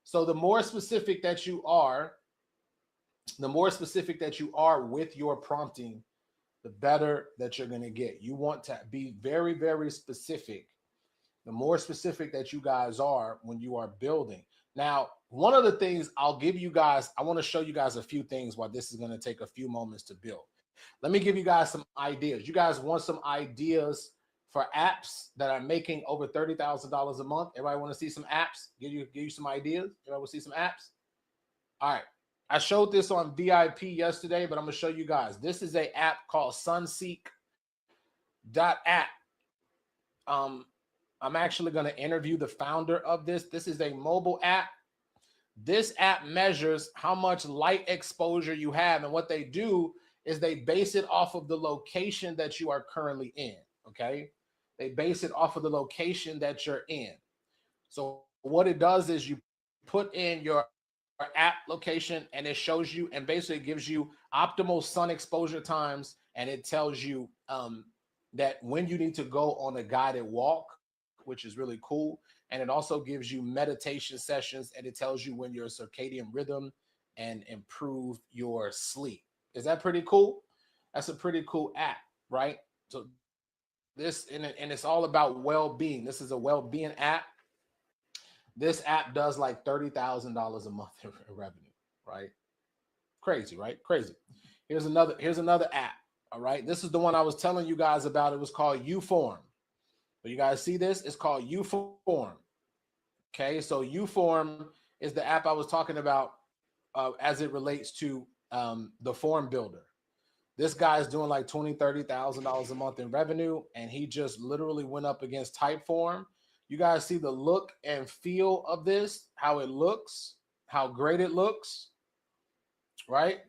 Speaker 2: So the more specific that you are, with your prompting, the better that you're going to get. You want to be very, very specific. The more specific that you guys are when you are building. Now, one of the things I'll give you guys, I want to show you guys a few things while this is going to take a few moments to build. Let me give you guys some ideas. You guys want some ideas for apps that are making over $30,000 a month? Everybody want to see some apps? Give you some ideas? Everybody want to see some apps? All right. I showed this on VIP yesterday, but I'm gonna show you guys. This is an app called Sunseek.app. I'm actually gonna interview the founder of this. This is a mobile app. This app measures how much light exposure you have, and what they do is they base it off of the location that you are currently in. Okay, they base it off of the location that you're in. So what it does is you put in your app location, and it shows you and basically gives you optimal sun exposure times, and it tells you that when you need to go on a guided walk, which is really cool. And it also gives you meditation sessions, and it tells you when your circadian rhythm and improve your sleep. Is that pretty cool? That's a pretty cool app, right? So this, and it's all about well-being. This is a well-being app. This app does like $30,000 a month in revenue, right? Crazy, right? Crazy. Here's another app. All right. This is the one I was telling you guys about. It was called Uform. So you guys see this? It's called Uform. Okay, so Uform is the app I was talking about as it relates to the form builder. This guy is doing like $20,000-$30,000 a month in revenue, and he just literally went up against Typeform. You guys see the look and feel of this, how it looks, how great it looks, right?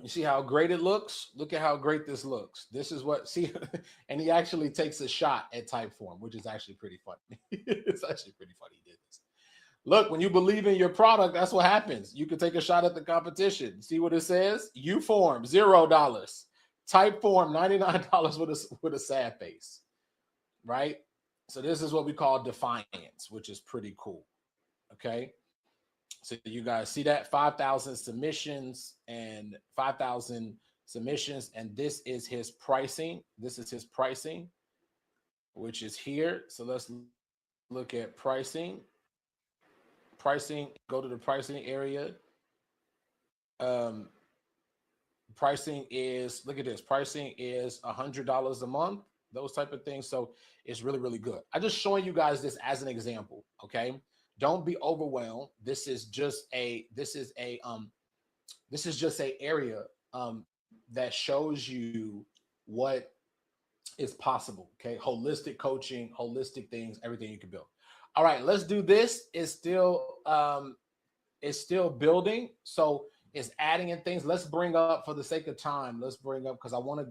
Speaker 2: You see how great it looks? Look at how great this looks. This is what, see, and he actually takes a shot at Typeform, which is actually pretty funny. It's actually pretty funny he did this. Look, when you believe in your product, that's what happens. You can take a shot at the competition. See what it says? Uform, $0. Typeform, $99 with a sad face, right? So this is what we call defiance, which is pretty cool, okay? So you guys see that 5,000 submissions and 5,000 submissions. And this is his pricing. This is his pricing, which is here. So let's look at pricing. Pricing, go to the pricing area. Pricing is, look at this. Pricing is $100 a month, those type of things. So it's really, really good. I'm just showing you guys this as an example, okay? Don't be overwhelmed. This is just a area that shows you what is possible. Okay, holistic coaching, holistic things, everything you can build. All right, let's do this. It's still building, so it's adding in things. Let's bring up, for the sake of time, let's bring up, because I want.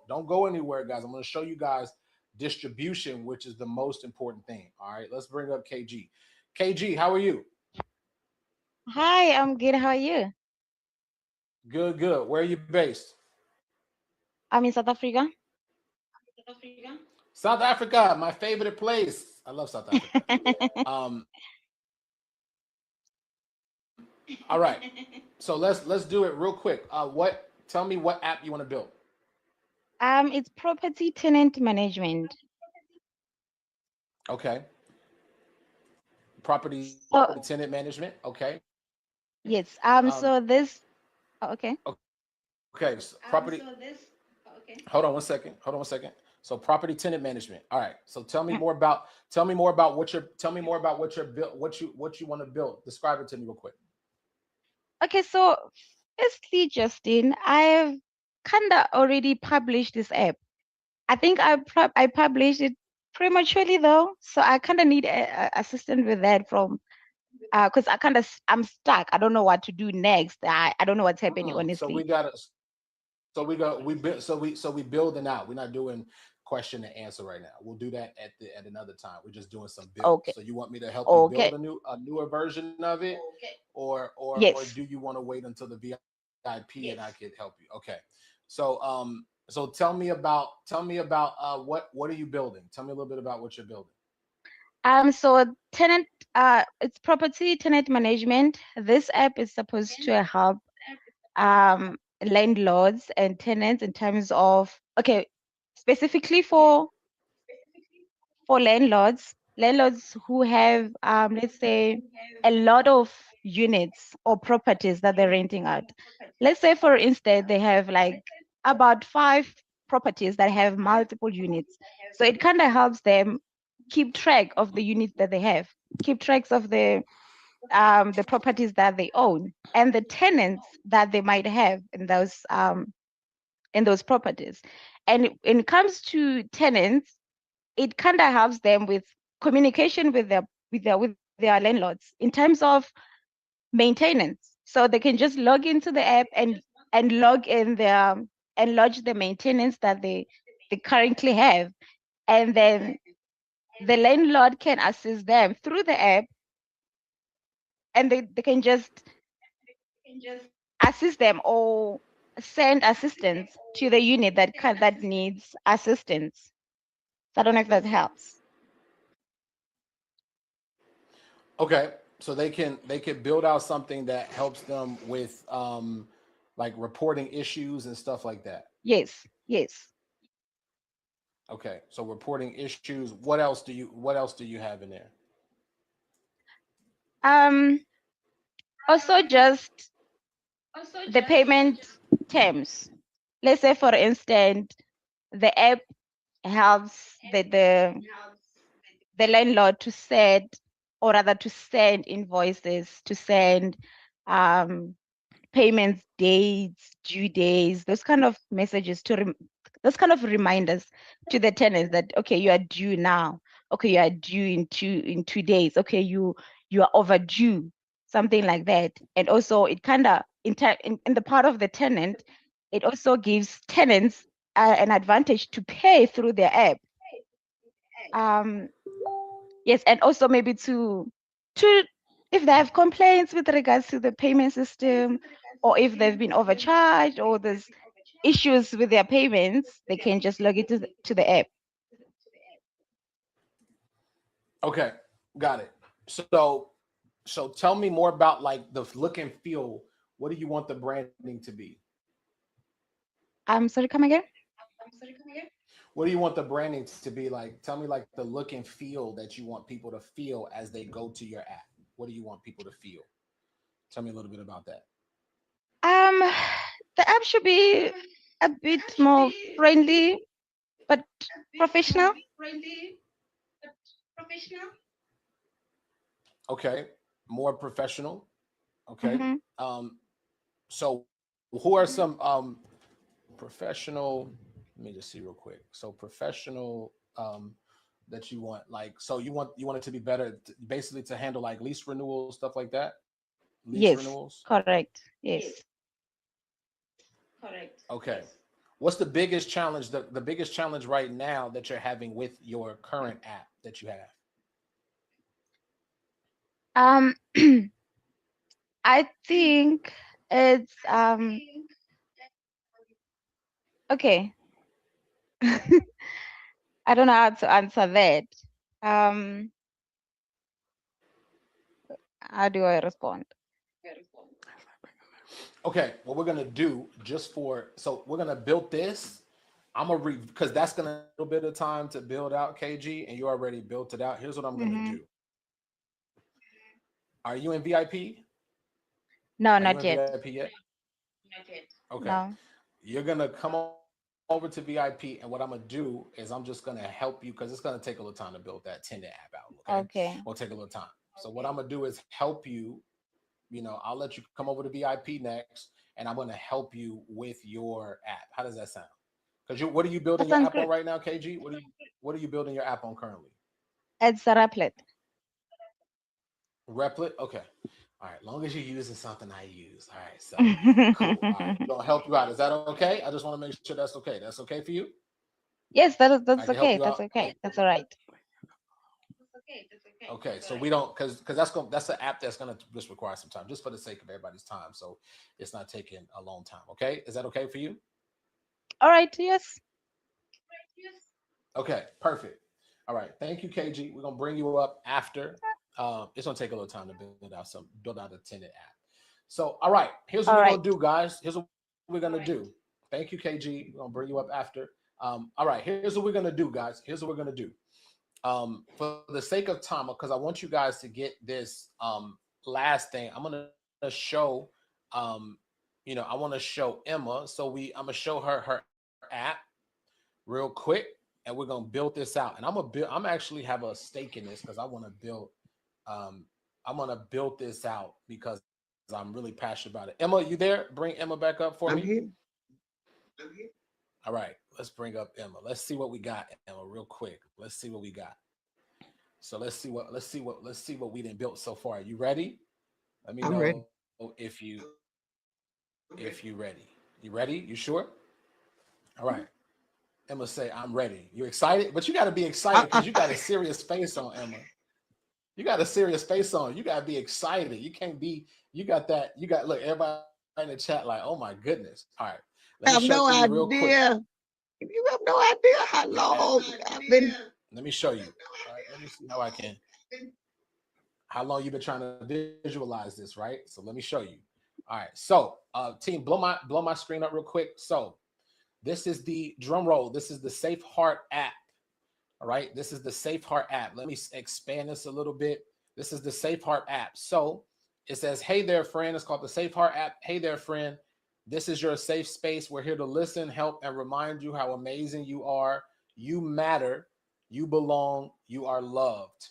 Speaker 2: Don't go anywhere, guys. I'm going to show you guys distribution, which is the most important thing. All right, let's bring up KG. KG, how are you?
Speaker 5: Hi, I'm good. How are you?
Speaker 2: Good, good. Where are you based?
Speaker 5: I'm in South Africa.
Speaker 2: South Africa, my favorite place. I love South Africa. All right. So let's do it real quick. Tell me what app you want to build.
Speaker 5: It's property tenant management.
Speaker 2: Okay. Property tenant management. Okay.
Speaker 5: Yes. So this. Oh, okay.
Speaker 2: Okay. So property. Hold on one second. So property tenant management. All right. So tell me more about what you want to build. Describe it to me real quick.
Speaker 5: Okay. So firstly, Justin, I've kind of already published this app. I think I published it prematurely though, so I kind of need a assistant with that from. Because I'm stuck. I don't know what to do next. I don't know what's happening, honestly.
Speaker 2: So we building out. We're not doing question and answer right now. We'll do that at another time. We're just doing some build.
Speaker 5: Okay.
Speaker 2: So you want me to help you build a newer version of it, or
Speaker 5: Yes.
Speaker 2: do you want to wait until the VIP and I could help you? Okay. So so tell me about what are you building? Tell me a little bit about what you're building.
Speaker 5: So tenant, it's property tenant management. This app is supposed to help landlords and tenants in terms of, okay, specifically for landlords who have let's say a lot of units or properties that they're renting out. Let's say, for instance, they have like about 5 properties that have multiple units. So it kind of helps them keep track of the units that they have, keep tracks of the the properties that they own and the tenants that they might have in those properties. And when it comes to tenants, it kind of helps them with communication with their landlords in terms of maintenance. So they can just log into the app and log in their and lodge the maintenance that they currently have. And then the landlord can assist them through the app, and they can just assist them or send assistance to the unit that needs assistance. So I don't know if that helps.
Speaker 2: Okay, so they can build out something that helps them with like reporting issues and stuff like that.
Speaker 5: Yes, yes.
Speaker 2: Okay, so reporting issues. What else do you have in there?
Speaker 5: Also just the payment terms. Let's say, for instance, the app helps the landlord to set, or rather to send invoices, to send payments dates, due days, those kind of messages, those kind of reminders to the tenants that, okay, you are due now. Okay, you are due in 2 days. Okay, you are overdue, something like that. And also it kind of in the part of the tenant, it also gives tenants an advantage to pay through their app. Yes, and also maybe to if they have complaints with regards to the payment system, or if they've been overcharged, or there's issues with their payments, they can just log into the app.
Speaker 2: Okay, got it. So tell me more about like the look and feel. What do you want the branding to be?
Speaker 5: I'm sorry, come again?
Speaker 2: What do you want the branding to be like? Tell me like the look and feel that you want people to feel as they go to your app. What do you want people to feel? Tell me a little bit about that.
Speaker 5: The app should be a bit more friendly, but professional.
Speaker 2: Okay, more professional. Okay.
Speaker 5: Mhm.
Speaker 2: So who are some professional? Let me just see real quick. So professional that you want, like, so you want it to be better, basically to handle like lease renewals, stuff like that. Lease
Speaker 5: Yes,
Speaker 2: renewals.
Speaker 5: correct. Yes.
Speaker 2: Okay. What's the biggest challenge? The biggest challenge right now that you're having with your current app that you have?
Speaker 5: I think it's okay. I don't know how to answer that. How do I respond?
Speaker 2: Okay, what we're gonna do so we're gonna build this. I'm gonna because that's gonna a little bit of time to build out, KG, and you already built it out. Here's what I'm gonna do. Are you in VIP?
Speaker 5: No,
Speaker 2: Are you
Speaker 5: not
Speaker 2: in
Speaker 5: yet.
Speaker 2: VIP yet? Okay.
Speaker 5: No.
Speaker 2: You're gonna come over to VIP, and what I'm gonna do is I'm just gonna help you because it's gonna take a little time to build that Tinder app out.
Speaker 5: Okay.
Speaker 2: It'll take a little time. So what I'm gonna do is help you. I'll let you come over to VIP next, and I'm gonna help you with your app. How does that sound? Because what are you building
Speaker 5: That
Speaker 2: your
Speaker 5: sounds
Speaker 2: app on
Speaker 5: great.
Speaker 2: right now, KG? What are you building your app on currently?
Speaker 5: It's a Replit.
Speaker 2: Replit? Okay. All right. Long as you're using something I use. All right. So cool. All right. We're gonna help you out. Is that okay? I just want to make sure that's okay. That's okay for you?
Speaker 5: Yes, that's
Speaker 2: I can help
Speaker 5: okay.
Speaker 2: you
Speaker 5: That's
Speaker 2: out.
Speaker 5: okay. That's all right.
Speaker 2: Okay. So we don't because that's an app that's gonna just require some time, just for the sake of everybody's time. So it's not taking a long time. Okay. Is that okay for you?
Speaker 5: All right. Yes.
Speaker 2: Okay. Perfect. All right. Thank you, KG. We're gonna bring you up after. It's gonna take a little time to build out a tenant app. So, all right, here's what
Speaker 5: All
Speaker 2: we're
Speaker 5: right.
Speaker 2: gonna do, guys. Here's what we're gonna do. Thank you, KG. We're gonna bring you up after. All right, here's what we're gonna do, guys. Here's what we're gonna do. For the sake of time, because I want you guys to get this last thing, I'm gonna show I want to show Emma. So I'm gonna show her app real quick, and we're gonna build this out. And I'm actually have a stake in this because I want to build I'm gonna build this out because I'm really passionate about it. Emma, you there? Bring Emma back up for
Speaker 4: I'm
Speaker 2: me.
Speaker 4: here.
Speaker 2: All right, let's bring up Emma. Let's see what we got, Emma, real quick. Let's see what we got. So let's see what we didn't build so far. You ready? Let me
Speaker 4: I'm ready.
Speaker 2: know if you ready. You ready? You sure? All right. Emma say, I'm ready. You excited? But you got to be excited because you got a serious face on, Emma. You got a serious face on. You got to be excited. You can't be, you got that. You got, look, everybody in the chat like, oh my goodness. All right.
Speaker 4: I
Speaker 2: Let me
Speaker 4: have no
Speaker 2: show you real quick.
Speaker 4: idea. You have no idea how long I've been.
Speaker 2: Let me show you. All right. Let me see how I can. How long you've been trying to visualize this, right? So let me show you. All right. So team, blow my screen up real quick. So this is the drum roll. This is the Safe Heart app. All right. This is the Safe Heart app. Let me expand this a little bit. This is the Safe Heart app. So it says, hey there, friend. It's called the Safe Heart app. Hey there, friend. This is your safe space. We're here to listen, help, and remind you how amazing you are. You matter. You belong. You are loved.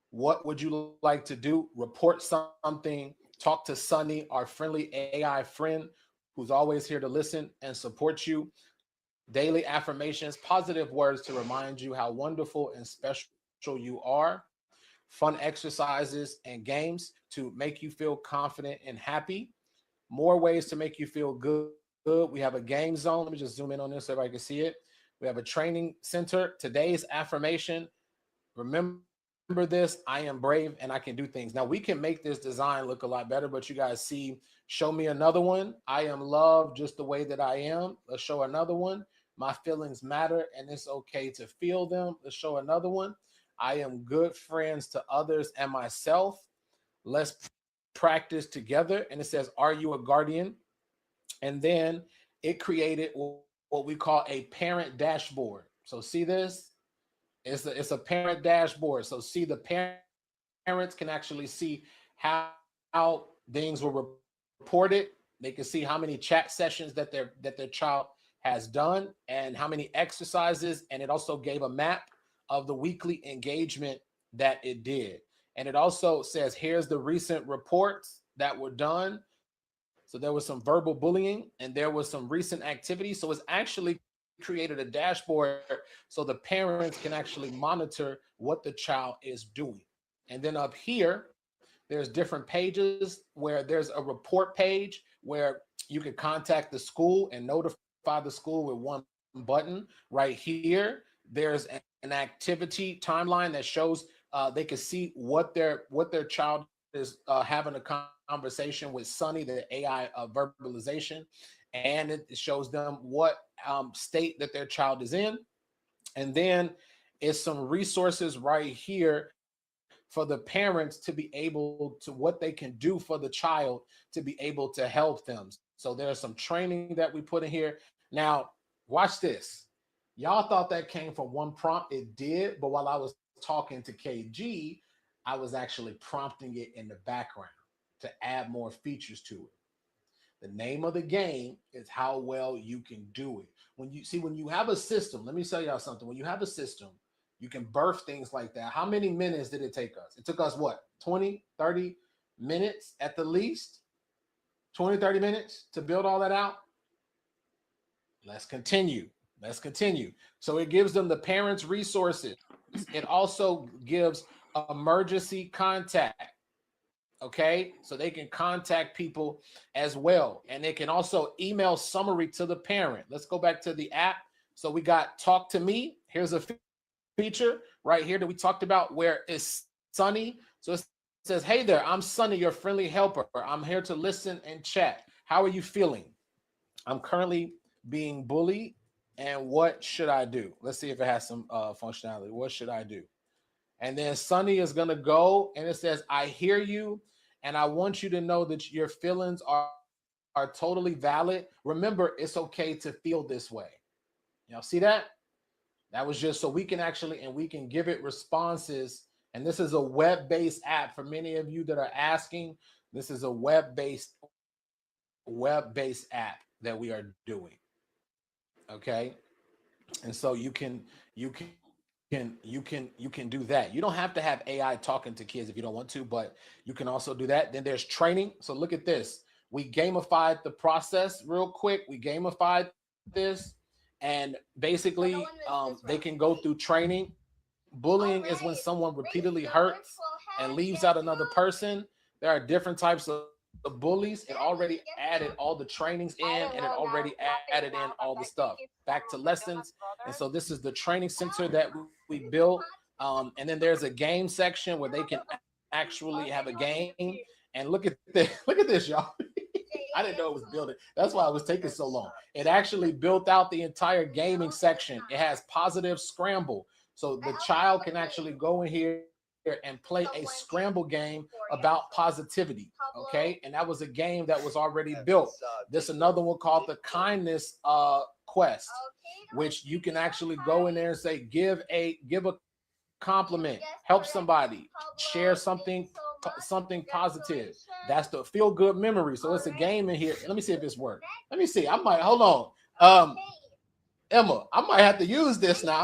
Speaker 2: What would you like to do? Report something. Talk to Sunny, our friendly AI friend, who's always here to listen and support you. Daily affirmations, positive words to remind you how wonderful and special you are. Fun exercises and games to make you feel confident and happy. More ways to make you feel good. We have a game zone. Let me just zoom in on this so everybody can see it. We have a training center. Today's affirmation. Remember this, I am brave and I can do things. Now we can make this design look a lot better, but you guys see, show me another one. I am loved just the way that I am. Let's show another one. My feelings matter and it's okay to feel them. Let's show another one. I am good friends to others and myself. Let's practice together. And it says, are you a guardian? And then it created what we call a parent dashboard. So see this? It's a parent dashboard. So see, the parents can actually see how things were reported. They can see how many chat sessions that their child has done and how many exercises. And it also gave a map of the weekly engagement that it did. And it also says, here's the recent reports that were done. So there was some verbal bullying and there was some recent activity. So it's actually created a dashboard so the parents can actually monitor what the child is doing. And then up here, there's different pages where there's a report page where you can contact the school and notify the school with one button. Right here, there's an activity timeline that shows they can see what their child is having a conversation with Sunny, the AI verbalization, and it shows them what state that their child is in. And then it's some resources right here for the parents to be able to, what they can do for the child to be able to help them. So there's some training that we put in here. Now, watch this. Y'all thought that came from one prompt. It did, but while I was talking to KG, I was actually prompting it in the background to add more features to it. The name of the game is how well you can do it. When you have a system, let me tell y'all something. When you have a system, you can birth things like that. How many minutes did it take us? It took us what? 20, 30 minutes at the least? 20, 30 minutes to build all that out? Let's continue. So it gives them the parents' resources. It also gives emergency contact. Okay, so they can contact people as well. And they can also email summary to the parent. Let's go back to the app. So we got Talk to Me. Here's a feature right here that we talked about where it's Sunny. So it says, hey there, I'm Sunny, your friendly helper. I'm here to listen and chat. How are you feeling? I'm currently being bullied. And what should I do? Let's see if it has some functionality. What should I do? And then Sunny is going to go and it says, I hear you. And I want you to know that your feelings are totally valid. Remember, it's okay to feel this way. Y'all see that? That was just so we can actually, and we can give it responses. And this is a web-based app for many of you that are asking. This is a web-based app that we are doing. Okay. And so you can can do that. You don't have to have AI talking to kids if you don't want to, but you can also do that. Then there's training. So look at this. We gamified the process real quick. We gamified this, and basically they can go through training. Bullying is when someone repeatedly hurts and leaves out another person. There are different types of bullies. It already added all the trainings in, and it already added in all the stuff back to lessons. And so this is the training center that we built. And then there's a game section where they can actually have a game. And look at this, look at this, y'all. I didn't know it was building. That's why it was taking so long. It actually built out the entire gaming section. It has positive scramble. So the child can actually go in here and play a scramble game about positivity. Okay. And that was a game that was already built. There's another one called the kindness quest, which you can actually go in there and say, give a compliment, help somebody, share something positive. That's the feel good memory. So it's a game in here. Let me see if this works. Let me see. I might hold on. Emma, I might have to use this now.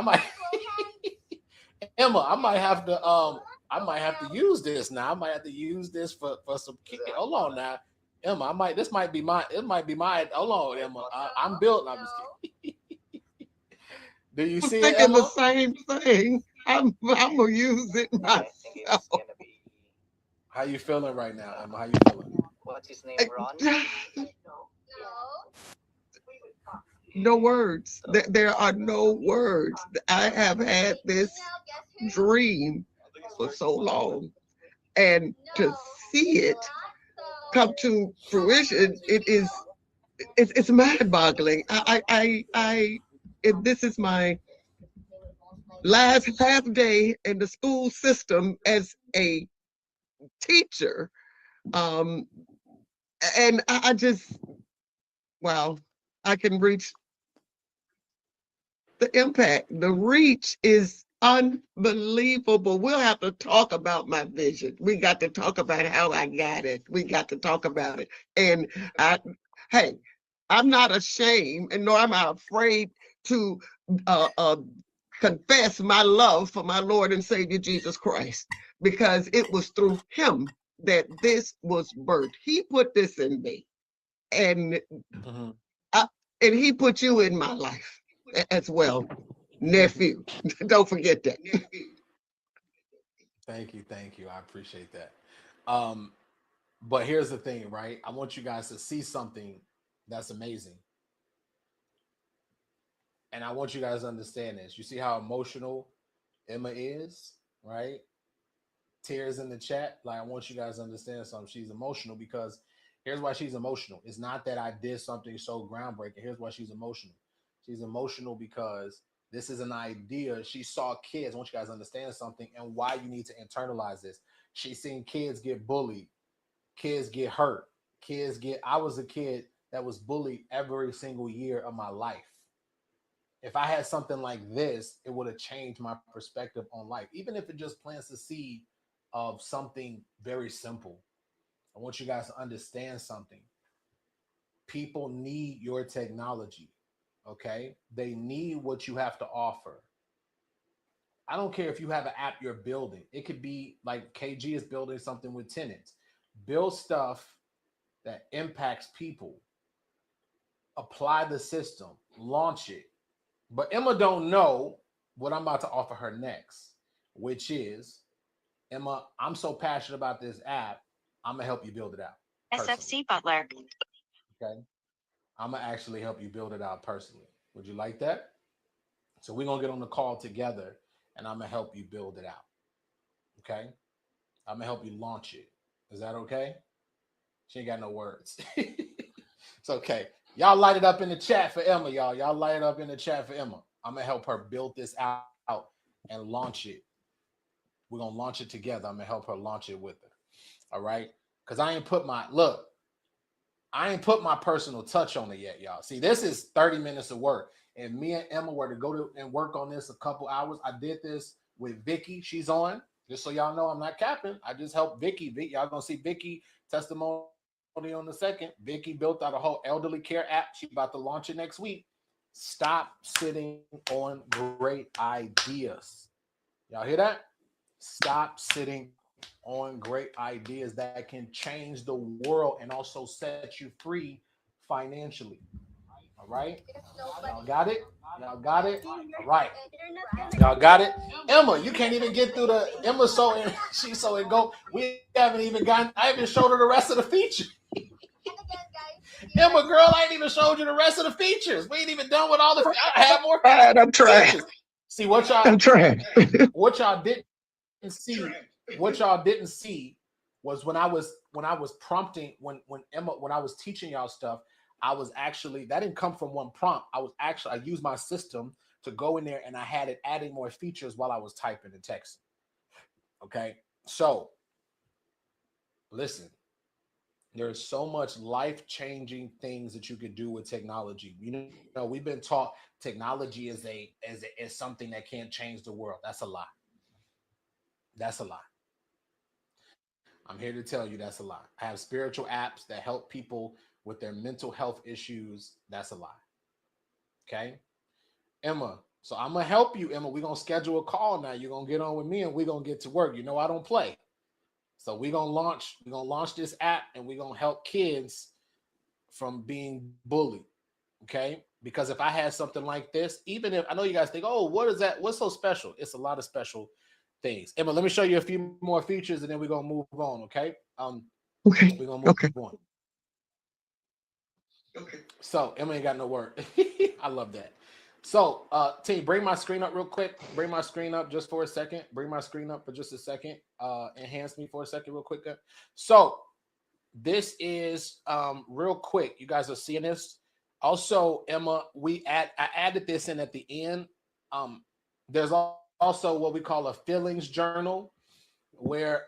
Speaker 2: Emma, I might have to use this now. I might have to use this for some kids. Hold on now. Emma, this might be my hold on, Emma. I'm built. I'm just kidding. Do you see it,
Speaker 4: Thinking the
Speaker 2: Emma?
Speaker 4: same thing. I'm gonna use it myself.
Speaker 2: How you feeling right now, Emma? How you feeling?
Speaker 6: What's his name,
Speaker 4: I-
Speaker 6: Ron?
Speaker 4: No words. There are no words. I have had this dream for so long, and to see it come to fruition, it's mind-boggling. This is my last half day in the school system as a teacher, and I just, wow, I can reach the impact. The reach is unbelievable. We'll have to talk about my vision. We got to talk about how I got it. We got to talk about it. And hey, I'm not ashamed, and nor am I afraid to confess my love for my Lord and Savior Jesus Christ, because it was through him that this was birthed. He put this in me, and and he put you in my life as well, nephew. Don't forget that.
Speaker 2: Thank you. I appreciate that. But here's the thing, right? I want you guys to see something that's amazing. And I want you guys to understand this. You see how emotional Emma is, right? Tears in the chat. Like, I want you guys to understand something. She's emotional because here's why she's emotional. It's not that I did something so groundbreaking. Here's why she's emotional. She's emotional because this is an idea. She saw kids. I want you guys to understand something and why you need to internalize this. She's seen kids get bullied, kids get hurt, I was a kid that was bullied every single year of my life. If I had something like this, it would have changed my perspective on life, even if it just plants the seed of something very simple. I want you guys to understand something. People need your technology, okay? They need what you have to offer. I don't care if you have an app you're building. It could be like KG is building something with tenants. Build stuff that impacts people. Apply the system, launch it. But Emma don't know what I'm about to offer her next, which is, Emma, I'm so passionate about this app, I'm gonna help you build it out.
Speaker 7: SFC Butler.
Speaker 2: Okay. I'm gonna actually help you build it out personally. Would you like that? So we're gonna get on the call together and I'm gonna help you build it out. Okay. I'm gonna help you launch it. Is that okay? She ain't got no words. It's okay. Y'all light it up in the chat for Emma, y'all. Y'all light it up in the chat for Emma. I'm gonna help her build this out and launch it. We're gonna launch it together. I'm gonna help her launch it with her. All right. Because I ain't put my personal touch on it yet, y'all. See, this is 30 minutes of work. And me and Emma were to go to and work on this a couple hours. I did this with Vicky. She's on. Just so y'all know, I'm not capping. I just helped Vicky. Y'all gonna see Vicky testimony on the second. Vicky built out a whole elderly care app. She's about to launch it next week. Stop sitting on great ideas. Y'all hear that? Stop sitting on great ideas that can change the world and also set you free financially. All right? Y'all got it? Y'all got it? All right. Y'all got it? Emma, you can't even get through the Emma so in she's so in go. We haven't even gotten I haven't showed her the rest of the feature. Emma, girl, I ain't even showed you the rest of the features. We ain't even done with all the I have more
Speaker 4: I'm trying.
Speaker 2: features. See what y'all
Speaker 4: I'm trying.
Speaker 2: what y'all didn't see, what y'all didn't see was when I was prompting when Emma when I was teaching y'all stuff, I was actually that didn't come from one prompt. I used my system to go in there and I had it adding more features while I was typing and texting. Okay, so listen, there's so much life-changing things that you could do with technology. You know, we've been taught technology is something that can't change the world. That's a lie. That's a lie. I'm here to tell you that's a lie. I have spiritual apps that help people with their mental health issues. That's a lie. Okay, Emma. So I'm gonna help you, Emma. We're gonna schedule a call now. You're gonna get on with me and we're gonna get to work. You know I don't play. So we're gonna launch this app and we're gonna help kids from being bullied. Okay. Because if I had something like this, even if I know you guys think, oh, what is that? What's so special? It's a lot of special things. Emma, let me show you a few more features and then we're gonna move on. Okay.
Speaker 4: Okay.
Speaker 2: We're gonna move
Speaker 4: Okay.
Speaker 2: on. Okay. So Emma ain't got no word. I love that. So team, bring my screen up real quick. Bring my screen up just for a second. Bring my screen up for just a second. Enhance me for a second real quick. So this is real quick. You guys are seeing this. Also, Emma, I added this in at the end. There's also what we call a feelings journal, where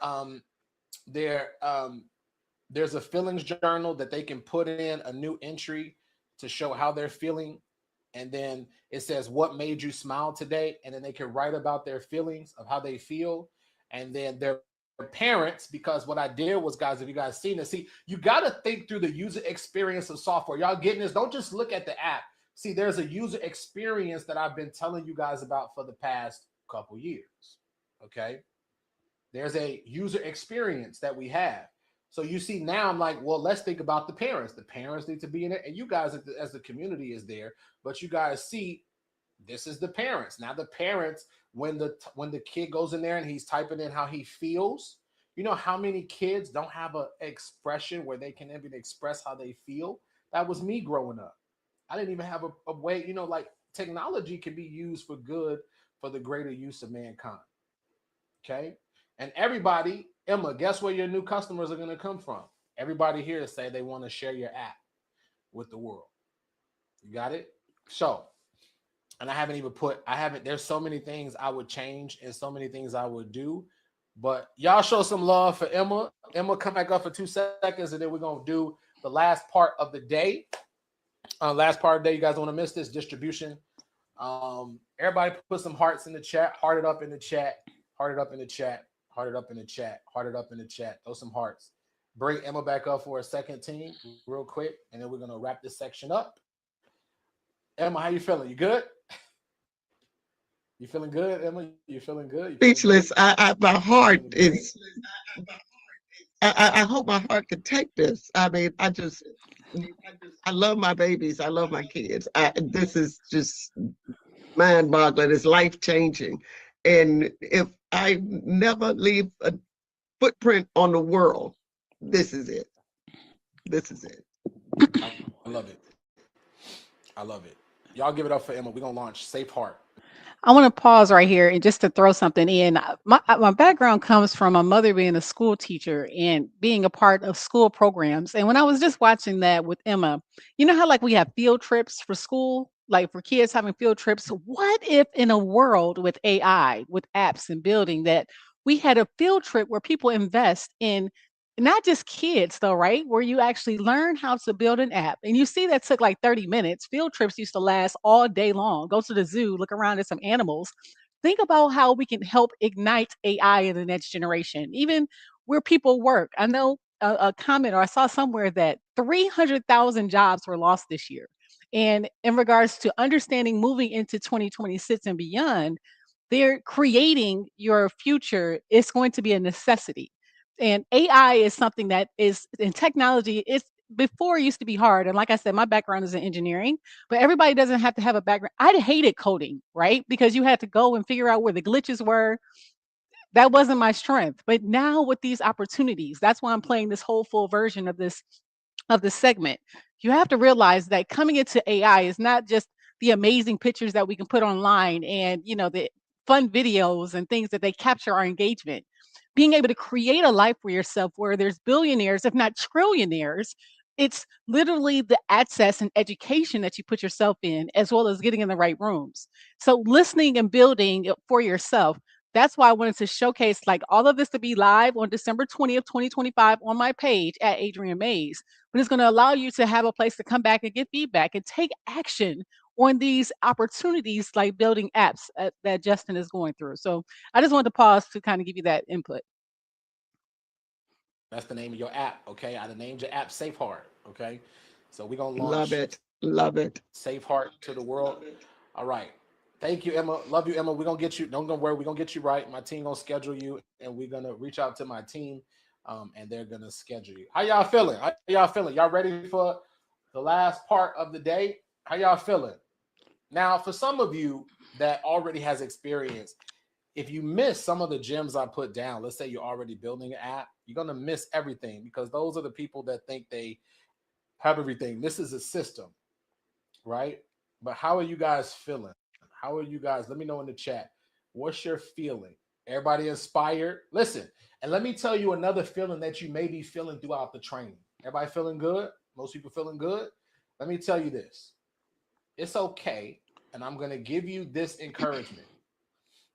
Speaker 2: there's a feelings journal that they can put in a new entry to show how they're feeling. And then it says, what made you smile today? And then they can write about their feelings of how they feel. And then their parents, because what I did was, guys, if you guys seen this, see, you got to think through the user experience of software. Y'all getting this? Don't just look at the app. See, there's a user experience that I've been telling you guys about for the past couple years. Okay. There's a user experience that we have. So you see now I'm like, well, let's think about the parents. The parents need to be in it. And you guys as the community is there, but you guys see this is the parents. Now the parents, when the kid goes in there and he's typing in how he feels, you know how many kids don't have an expression where they can even express how they feel? That was me growing up. I didn't even have a way, like technology can be used for good for the greater use of mankind. Okay. And everybody, Emma, guess where your new customers are going to come from? Everybody here say they want to share your app with the world. You got it? So, and there's so many things I would change and so many things I would do, but y'all show some love for Emma. Emma, come back up for 2 seconds and then we're going to do the last part of the day. Last part of the day, you guys don't want to miss this distribution. Everybody put some hearts in the chat, heart it up in the chat, heart it up in the chat, heart it up in the chat, heart it up in the chat, throw some hearts. Bring Emma back up for a second, team, real quick, and then we're going to wrap this section up. Emma, how you feeling? You good? You feeling good, Emma? You feeling good?
Speaker 4: Speechless. My heart is. I hope my heart can take this. I mean, I love my babies. I love my kids. This is just mind-boggling. It's life-changing. And if I never leave a footprint on the world, this is it. This is it.
Speaker 2: I love it. I love it. Y'all give it up for Emma. We're going to launch Safe Heart.
Speaker 1: I want to pause right here and just to throw something in. My background comes from my mother being a school teacher and being a part of school programs. And when I was just watching that with Emma, you know how like we have field trips for school, like for kids having field trips. What if in a world with AI, with apps and building that we had a field trip where people invest in not just kids though, right? Where you actually learn how to build an app. And you see that took like 30 minutes. Field trips used to last all day long. Go to the zoo, look around at some animals. Think about how we can help ignite AI in the next generation, even where people work. I know a comment or I saw somewhere that 300,000 jobs were lost this year. And in regards to understanding moving into 2026 and beyond, they're creating your future. It's going to be a necessity. And AI is something that is in technology. It's before it used to be hard. And like I said, my background is in engineering, but everybody doesn't have to have a background. I hated coding, right? Because you had to go and figure out where the glitches were. That wasn't my strength. But now with these opportunities, that's why I'm playing this whole full version of this segment. You have to realize that coming into AI is not just the amazing pictures that we can put online and the fun videos and things that they capture our engagement. Being able to create a life for yourself where there's billionaires, if not trillionaires, it's literally the access and education that you put yourself in, as well as getting in the right rooms. So listening and building it for yourself. That's why I wanted to showcase like all of this to be live on December 20th, 2025 on my page at Adrienne Mays. But it's going to allow you to have a place to come back and get feedback and take action on these opportunities like building apps that Justin is going through. So I just wanted to pause to kind of give you that input.
Speaker 2: That's the name of your app, okay? I named your app Safe Heart, okay? So we're gonna
Speaker 4: Love
Speaker 2: launch
Speaker 4: it. Love it.
Speaker 2: Safe Heart to the world. All right. Thank you, Emma. Love you, Emma. We're gonna get you. Don't worry, we're gonna get you right. My team gonna schedule you, and we're gonna reach out to my team, and they're gonna schedule you. How y'all feeling? How y'all feeling? Y'all ready for the last part of the day? How y'all feeling? Now, for some of you that already has experience, if you miss some of the gems I put down, let's say you're already building an app, you're going to miss everything because those are the people that think they have everything. This is a system, right? But how are you guys feeling? How are you guys? Let me know in the chat. What's your feeling? Everybody inspired? Listen, and let me tell you another feeling that you may be feeling throughout the training. Everybody feeling good? Most people feeling good? Let me tell you this. It's okay, and I'm going to give you this encouragement.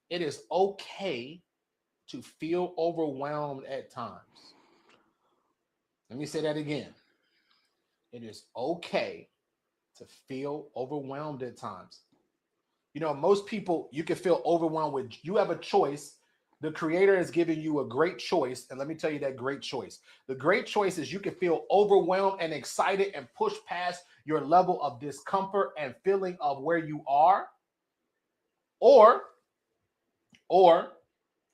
Speaker 2: It is okay to feel overwhelmed at times. Let me say that again. It is okay to feel overwhelmed at times. You know, most people, you can feel overwhelmed with, you have a choice. The creator is giving you a great choice. And let me tell you that great choice. The great choice is you can feel overwhelmed and excited and push past your level of discomfort and feeling of where you are. Or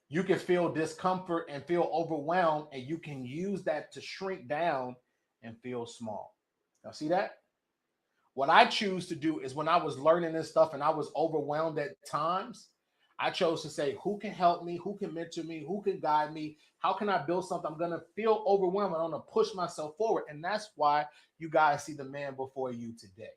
Speaker 2: you can feel discomfort and feel overwhelmed, and you can use that to shrink down and feel small. Now, see that? What I choose to do is when I was learning this stuff and I was overwhelmed at times, I chose to say, who can help me? Who can mentor me? Who can guide me? How can I build something? I'm going to feel overwhelmed. I'm going to push myself forward. And that's why you guys see the man before you today.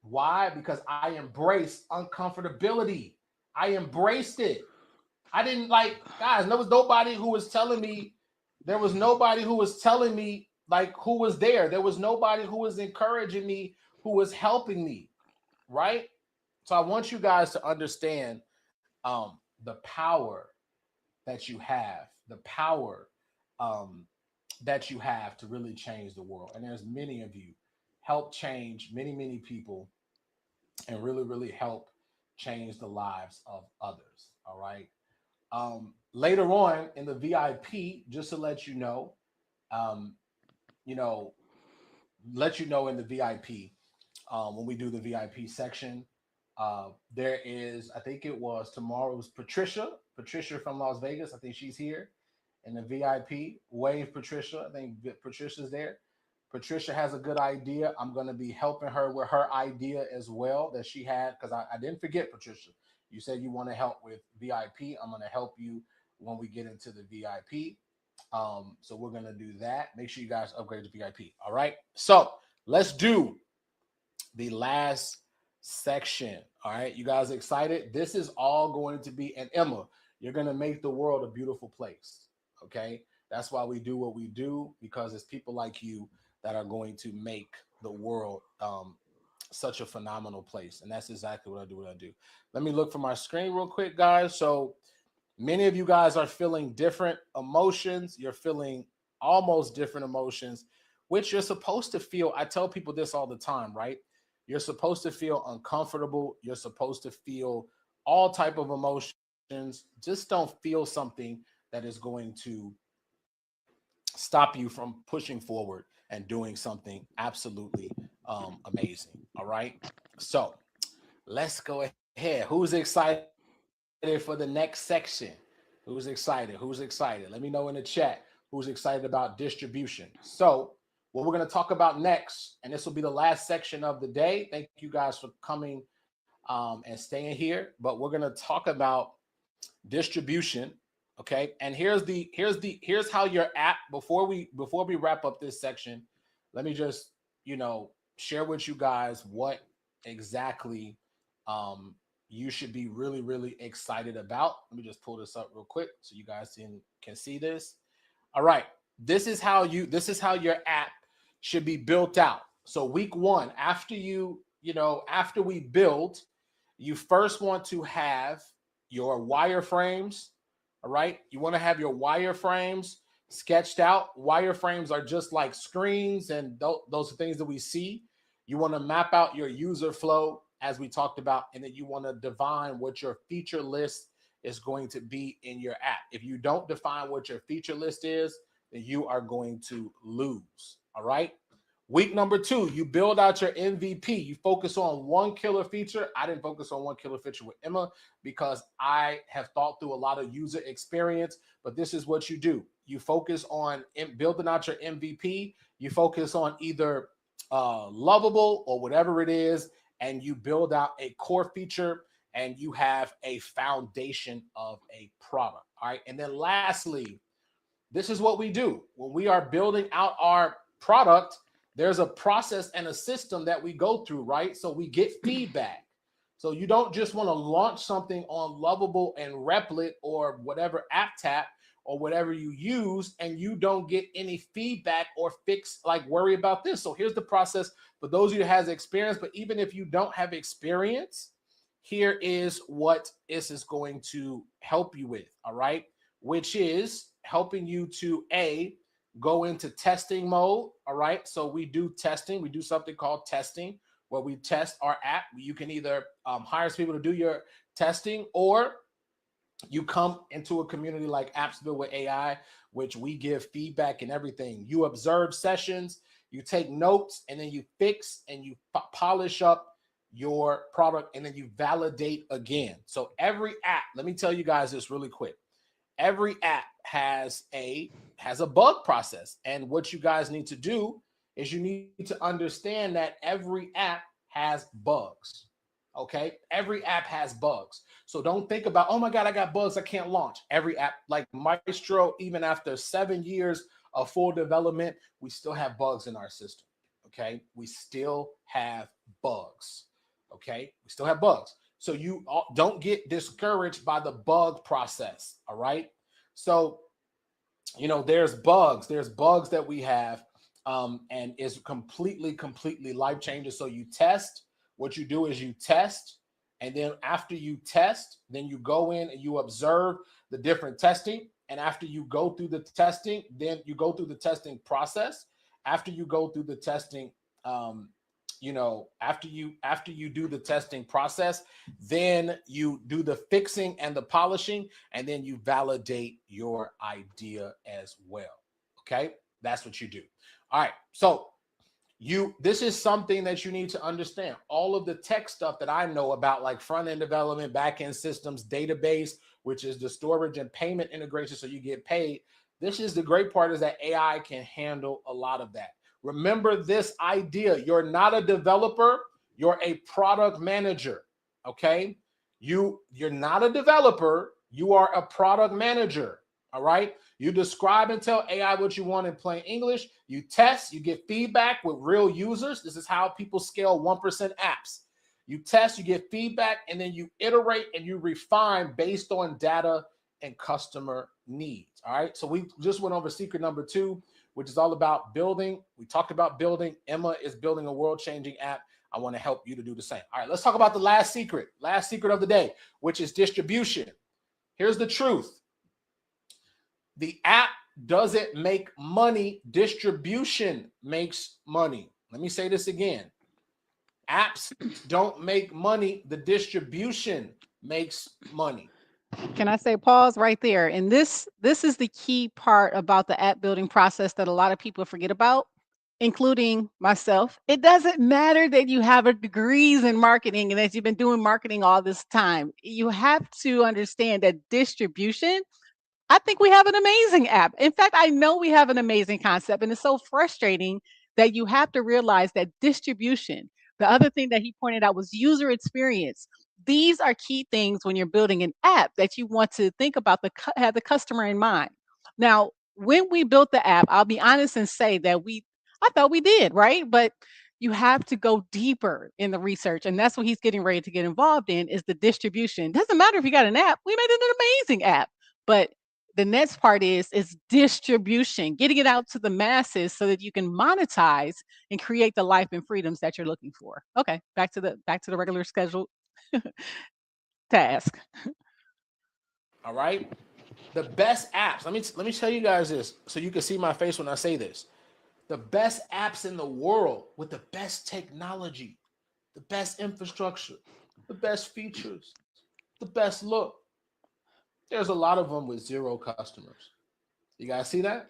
Speaker 2: Why? Because I embraced uncomfortability. I embraced it. I didn't guys, there was nobody who was telling me, like who was there. There was nobody who was encouraging me, who was helping me, right? So I want you guys to understand the power that you have, that you have to really change the world. And there's many of you help change many people and really, really help change the lives of others. All right. Later on in the VIP, just to let you know, in the VIP, when we do the VIP section, there is, I think it was tomorrow, it was Patricia from Las Vegas. I think she's here in the VIP. Wave Patricia. I think Patricia's there. Patricia has a good idea. I'm going to be helping her with her idea as well that she had, because I didn't forget, Patricia. You said you want to help with VIP. I'm going to help you when we get into the VIP. So we're going to do that. Make sure you guys upgrade to VIP. All right. So let's do the last section. All right. You guys excited? This is all going to be, and Emma, you're going to make the world a beautiful place. Okay. That's why we do what we do, because it's people like you that are going to make the world such a phenomenal place. And that's exactly what I do. Let me look for my screen real quick, guys. So many of you guys are feeling different emotions. You're feeling almost different emotions, which you're supposed to feel. I tell people this all the time, right? You're supposed to feel uncomfortable. You're supposed to feel all type of emotions. Just don't feel something that is going to stop you from pushing forward and doing something absolutely amazing. All right. So let's go ahead here. Who's excited for the next section? Who's excited? Who's excited? Let me know in the chat who's excited about distribution. So, what we're going to talk about next, and this will be the last section of the day. Thank you guys for coming and staying here. But we're going to talk about distribution. Okay, and here's how your app, before we wrap up this section, let me just share with you guys what exactly you should be really, really excited about. Let me just pull this up real quick so you guys can see this. All right, this is how your app should be built out. So week one, after we build, you first want to have your wireframes. All right, you want to have your wireframes sketched out. Wireframes are just like screens, and those are things that we see. You want to map out your user flow, as we talked about, and then you want to define what your feature list is going to be in your app. If you don't define what your feature list is, then you are going to lose. All right. Week number two, you build out your MVP. You focus on one killer feature. I didn't focus on one killer feature with Emma because I have thought through a lot of user experience, but this is what you do. You focus on building out your MVP. You focus on either lovable or whatever it is, and you build out a core feature, and you have a foundation of a product. All right. And then lastly, this is what we do when we are building out our product. There's a process and a system that we go through, right? So we get feedback. So you don't just want to launch something on Lovable and Replit or whatever AppTap or whatever you use, and you don't get any feedback or fix, like worry about this. So here's the process for those of you that has experience, but even if you don't have experience, here is what this is going to help you with, all right? Which is helping you to go into testing mode. All right. So we do testing. We do something called testing where we test our app. You can either hire people to do your testing, or you come into a community like Apps Built with AI, which we give feedback and everything. You observe sessions, you take notes, and then you fix and you polish up your product, and then you validate again. So every app, let me tell you guys this really quick. Every app has a bug process, and what you guys need to do is you need to understand that every app has bugs. Okay, every app has bugs. So don't think about, oh my God, I got bugs, I can't launch. Every app, like Maestro, even after 7 years of full development, we still have bugs in our system. Okay, we still have bugs. Okay, we still have bugs. So you don't get discouraged by the bug process. All right. So, there's bugs that we have, and it's completely life changing. So you test. What you do is you test, and then after you test, then you go in and you observe the different testing. And after you go through the testing, then you go through the testing process. After you go through the testing, after you do the testing process, then you do the fixing and the polishing, and then you validate your idea as well. Okay, that's what you do. All right, so this is something that you need to understand. All of the tech stuff that I know about, like front-end development, back-end systems, database, which is the storage and payment integration, so you get paid. This is the great part, is that AI can handle a lot of that. Remember this idea. You're not a developer. You're a product manager. Okay. You're not a developer. You are a product manager. All right. You describe and tell AI what you want in plain English. You test, you get feedback with real users. This is how people scale 1% apps. You test, you get feedback, and then you iterate and you refine based on data and customer needs. All right. So we just went over secret number 2, which is all about building. We talked about building. Emma is building a world-changing app. I want to help you to do the same. All right, let's talk about the last secret of the day, which is distribution. Here's the truth. The app doesn't make money. Distribution makes money. Let me say this again. Apps don't make money. The distribution makes money.
Speaker 1: Can I say pause right there? And this is the key part about the app building process that a lot of people forget about. including myself, it doesn't matter that you have a degrees in marketing and that you've been doing marketing all this time. You have to understand that distribution, I think we have an amazing app. In fact, I know we have an amazing concept, and it's so frustrating that you have to realize that distribution, the other thing that he pointed out was user experience. These are key things when you're building an app that you want to think about have the customer in mind. Now, when we built the app, I'll be honest and say that I thought we did, right? But you have to go deeper in the research, and that's what he's getting ready to get involved in is the distribution. Doesn't matter if you got an app. We made it an amazing app, but the next part is distribution, getting it out to the masses so that you can monetize and create the life and freedoms that you're looking for. Okay, back to the regular scheduled task.
Speaker 2: All right. The best apps. Let me tell you guys this so you can see my face when I say this. The best apps in the world with the best technology, the best infrastructure, the best features, the best look. There's a lot of them with 0 customers. You guys see that?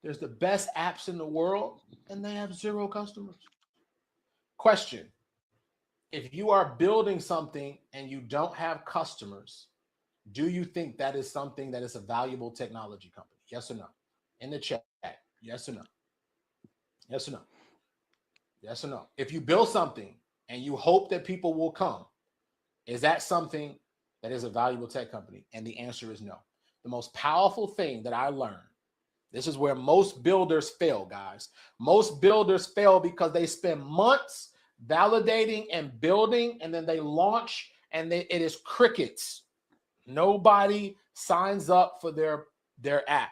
Speaker 2: There's the best apps in the world and they have 0 customers. Question. If you are building something and you don't have customers, do you think that is something that is a valuable technology company? Yes or no? In the chat, yes or no? Yes or no? Yes or no? If you build something and you hope that people will come, is that something that is a valuable tech company? And the answer is no. The most powerful thing that I learned, this is where most builders fail, guys. Most builders fail because they spend months validating and building, and then they launch, and it is crickets. Nobody signs up for their app.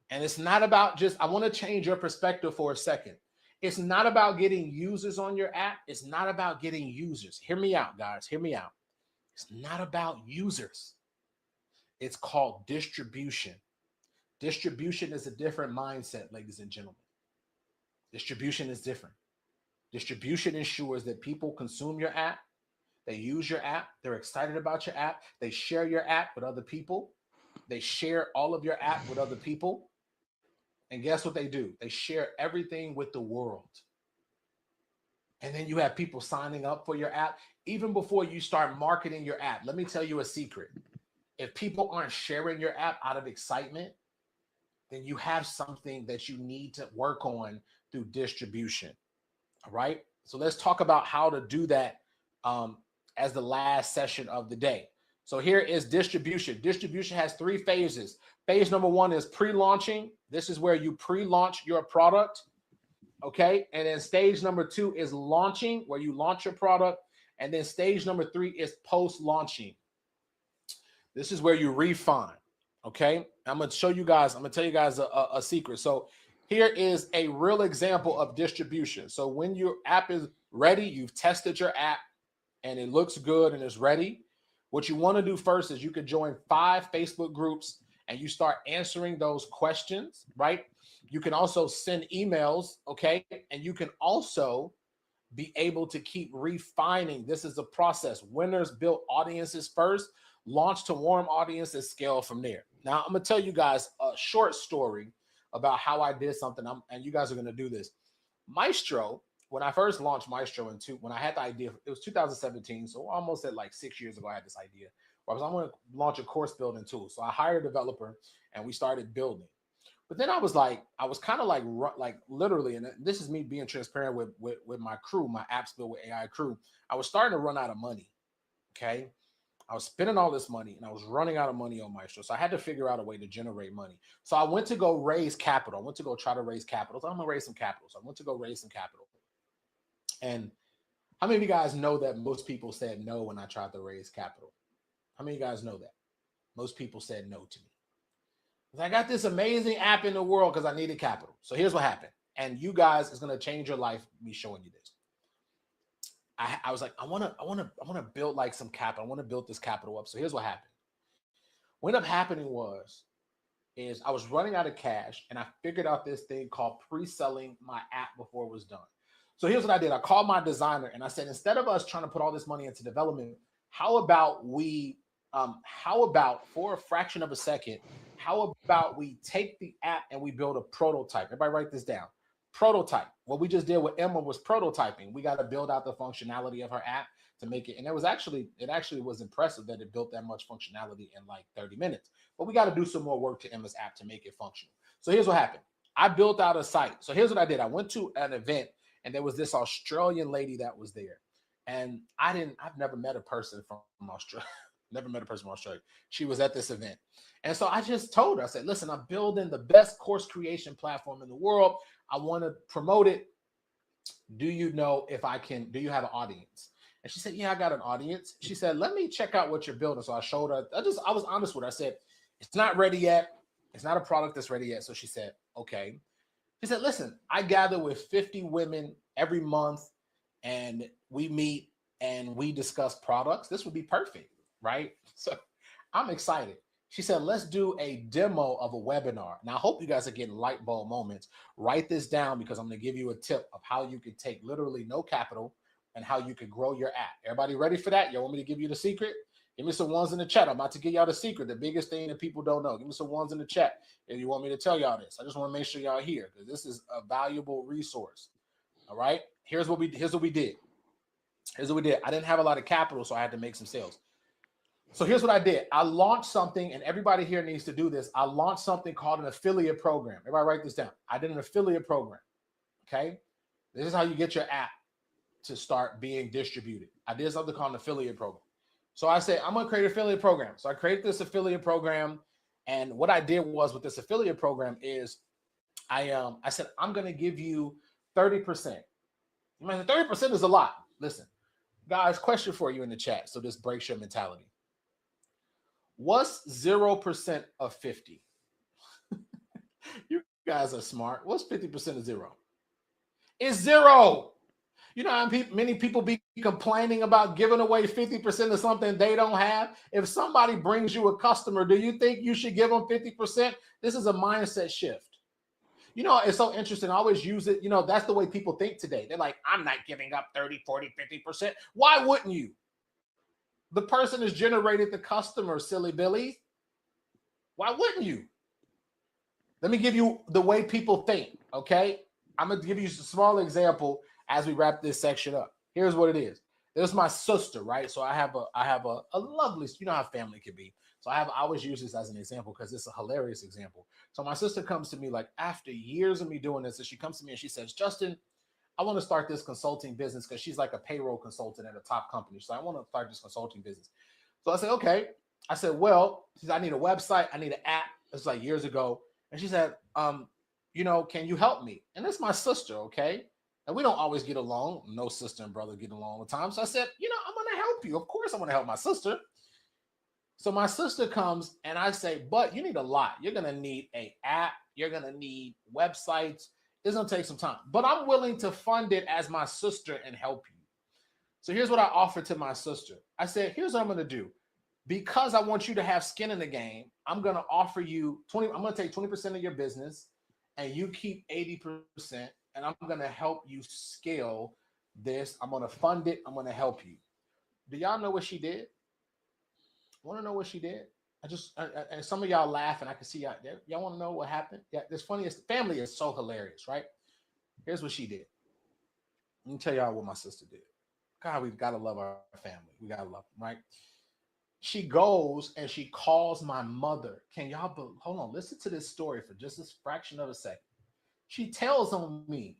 Speaker 2: And it's not about just, I want to change your perspective for a second. It's not about getting users on your app. It's not about getting users. Hear me out, guys. Hear me out. It's not about users. It's called distribution. Distribution is a different mindset, ladies and gentlemen. Distribution is different. Distribution ensures that people consume your app. They use your app. They're excited about your app. They share your app with other people. They share all of your app with other people. And guess what they do? They share everything with the world. And then you have people signing up for your app even before you start marketing your app. Let me tell you a secret. If people aren't sharing your app out of excitement, then you have something that you need to work on through distribution. All right. So let's talk about how to do that as the last session of the day. So here is distribution. Distribution has 3 phases. Phase number 1 is pre-launching. This is where you pre-launch your product. Okay. And then stage number 2 is launching, where you launch your product. And then stage number 3 is post-launching. This is where you refine. Okay. I'm going to show you guys, I'm going to tell you guys a secret. So here is a real example of distribution. So when your app is ready, you've tested your app and it looks good and it's ready. What you want to do first is you can join 5 Facebook groups and you start answering those questions, right? You can also send emails, okay? And you can also be able to keep refining. This is a process. Winners build audiences first, launch to warm audiences, scale from there. Now, I'm going to tell you guys a short story about how I did something, and you guys are going to do this. Maestro, when I first launched Maestro when I had the idea, it was 2017, so almost at like 6 years ago, I had this idea where I'm going to launch a course building tool. So I hired a developer and we started building. But then I was kind of like literally, and this is me being transparent with my crew, my Apps Built with AI crew. I was starting to run out of money. Okay. I was spending all this money and I was running out of money on Maestro. So I had to figure out a way to generate money. So I went to go raise capital. I went to go try to raise capital. So I'm going to raise some capital. So I went to go raise some capital. And how many of you guys know that most people said no when I tried to raise capital? How many of you guys know that? Most people said no to me. I got this amazing app in the world because I needed capital. So here's what happened. And you guys, it's going to change your life, me showing you this. I was like, I want to build like some capital. I want to build this capital up. So here's what happened. What ended up happening is I was running out of cash and I figured out this thing called pre-selling my app before it was done. So here's what I did. I called my designer and I said, instead of us trying to put all this money into development, how about for a fraction of a second, how about we take the app and we build a prototype? Everybody write this down. prototype. What we just did with Emma was prototyping. We got to build out the functionality of her app to make it. And it actually was impressive that it built that much functionality in like 30 minutes. But we got to do some more work to Emma's app to make it functional. So here's what happened. I built out a site. So here's what I did. I went to an event and there was this Australian lady that was there. And I've never met a person from Australia. Never met a person from Australia. She was at this event. And so I just told her, I said, listen, I'm building the best course creation platform in the world. I want to promote it. Do you know if I can, do you have an audience? And she said, yeah, I got an audience. She said, let me check out what you're building. So I showed her, I was honest with her. I said, it's not ready yet. It's not a product that's ready yet. So she said, okay. She said, listen, I gather with 50 women every month and we meet and we discuss products. This would be perfect, right? So I'm excited. She said, let's do a demo of a webinar. Now, I hope you guys are getting light bulb moments. Write this down because I'm going to give you a tip of how you could take literally no capital and how you could grow your app. Everybody ready for that? You want me to give you the secret? Give me some ones in the chat. I'm about to give y'all the secret, the biggest thing that people don't know. Give me some ones in the chat if you want me to tell y'all this. I just want to make sure y'all here because this is a valuable resource. All right. Here's what we did. Here's what we did. I didn't have a lot of capital, so I had to make some sales. So here's what I did. I launched something, and everybody here needs to do this. I launched something called an affiliate program. Everybody write this down. I did an affiliate program. Okay. This is how you get your app to start being distributed. I did something called an affiliate program. So I said, I'm going to create an affiliate program. So I created this affiliate program. And what I did was with this affiliate program is I said, I'm going to give you 30%. You might say 30% is a lot. Listen, guys, question for you in the chat. So this breaks your mentality. What's 0% of 50? You guys are smart. What's 50% of zero? It's zero. You know how many people be complaining about giving away 50% of something they don't have? If somebody brings you a customer, do you think you should give them 50%? This is a mindset shift. You know, it's so interesting. I always use it. You know, that's the way people think today. They're like, I'm not giving up 30, 40, 50%. Why wouldn't you? The person has generated the customer, silly Billy. Why wouldn't you? Let me give you the way people think, okay? I'm going to give you a small example as we wrap this section up. Here's what it is. There's my sister, right? So I have a lovely, you know how family can be. So I always use this as an example because it's a hilarious example. So my sister comes to me like after years of me doing this, and she comes to me and she says, Justin, I want to start this consulting business because she's like a payroll consultant at a top company. So I want to start this consulting business. So I said, okay. I said, well, she said, I need a website. I need an app. It's like years ago. And she said, you know, can you help me? And that's my sister, okay? And we don't always get along. No sister and brother get along all the time. So I said, you know, I'm going to help you. Of course, I want to help my sister. So my sister comes and I say, but you need a lot. You're going to need an app. You're going to need websites. It's going to take some time, but I'm willing to fund it as my sister and help you. So here's what I offered to my sister. I said, here's what I'm going to do. Because I want you to have skin in the game, I'm going to offer you 20. I'm going to take 20% of your business and you keep 80%. And I'm going to help you scale this. I'm going to fund it. I'm going to help you. Do y'all know what she did? Want to know what she did? And some of y'all laugh, and I can see y'all. Y'all want to know what happened? Yeah, this funniest family is so hilarious, right? Here's what she did. Let me tell y'all what my sister did. God, we've got to love our family. We got to love them, right? She goes and she calls my mother. Can y'all hold on? Listen to this story for just a fraction of a second. She tells on me,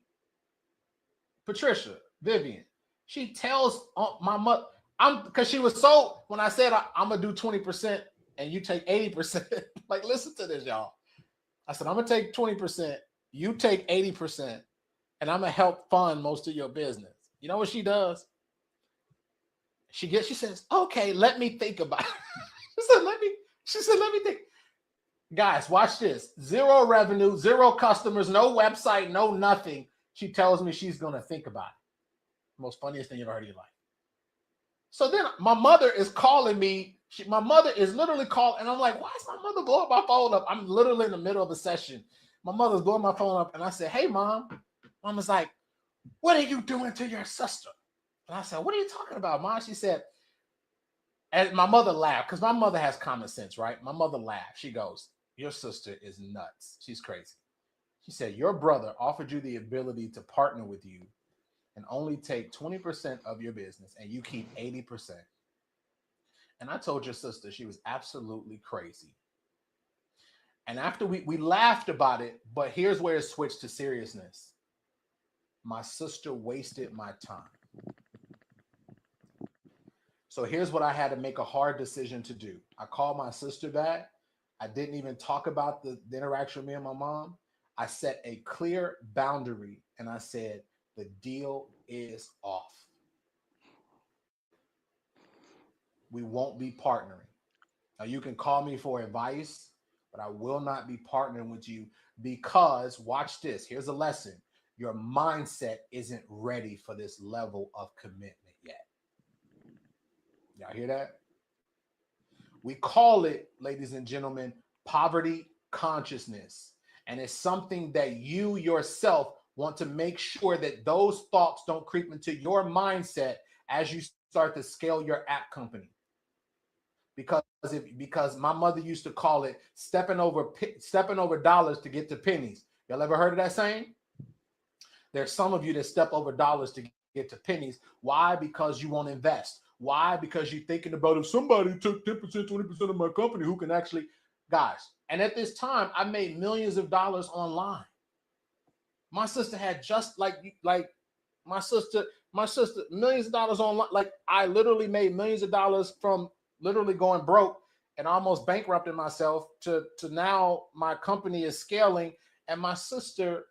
Speaker 2: Patricia, Vivian. She tells my mother, because she was so, when I said I'm going to do 20% and you take 80%, like, listen to this, y'all. I said, I'm going to take 20%, you take 80%, and I'm going to help fund most of your business. You know what she does? She says, okay, let me think about it. She said, let me think. Guys, watch this. Zero revenue, zero customers, no website, no nothing. She tells me she's going to think about it. Most funniest thing you've heard in your life. So then my mother is calling me. My mother is literally calling, and I'm like, why is my mother blowing my phone up? I'm literally in the middle of a session. My mother's blowing my phone up, and I said, hey, Mom. Mom was like, what are you doing to your sister? And I said, what are you talking about, Mom? She said, and my mother laughed, because my mother has common sense, right? My mother laughed. She goes, your sister is nuts. She's crazy. She said, your brother offered you the ability to partner with you and only take 20% of your business and you keep 80%. And I told your sister she was absolutely crazy. And after we laughed about it, but here's where it switched to seriousness. My sister wasted my time. So here's what I had to make a hard decision to do. I called my sister back. I didn't even talk about the interaction with me and my mom. I set a clear boundary and I said, the deal is off. We won't be partnering. Now you can call me for advice, but I will not be partnering with you because, watch this, here's a lesson. Your mindset isn't ready for this level of commitment yet. Y'all hear that? We call it, ladies and gentlemen, poverty consciousness. And it's something that you yourself want to make sure that those thoughts don't creep into your mindset as you start to scale your app company. Because my mother used to call it stepping over dollars to get to pennies. Y'all ever heard of that saying? There's some of you that step over dollars to get to pennies. Why? Because you won't invest. Why? Because you're thinking about if somebody took 10%, 20% of my company, who can actually, guys. And at this time, I made millions of dollars online. My sister had just like my sister, millions of dollars online. Like I literally made millions of dollars from literally going broke and almost bankrupting myself to now my company is scaling. And my sister,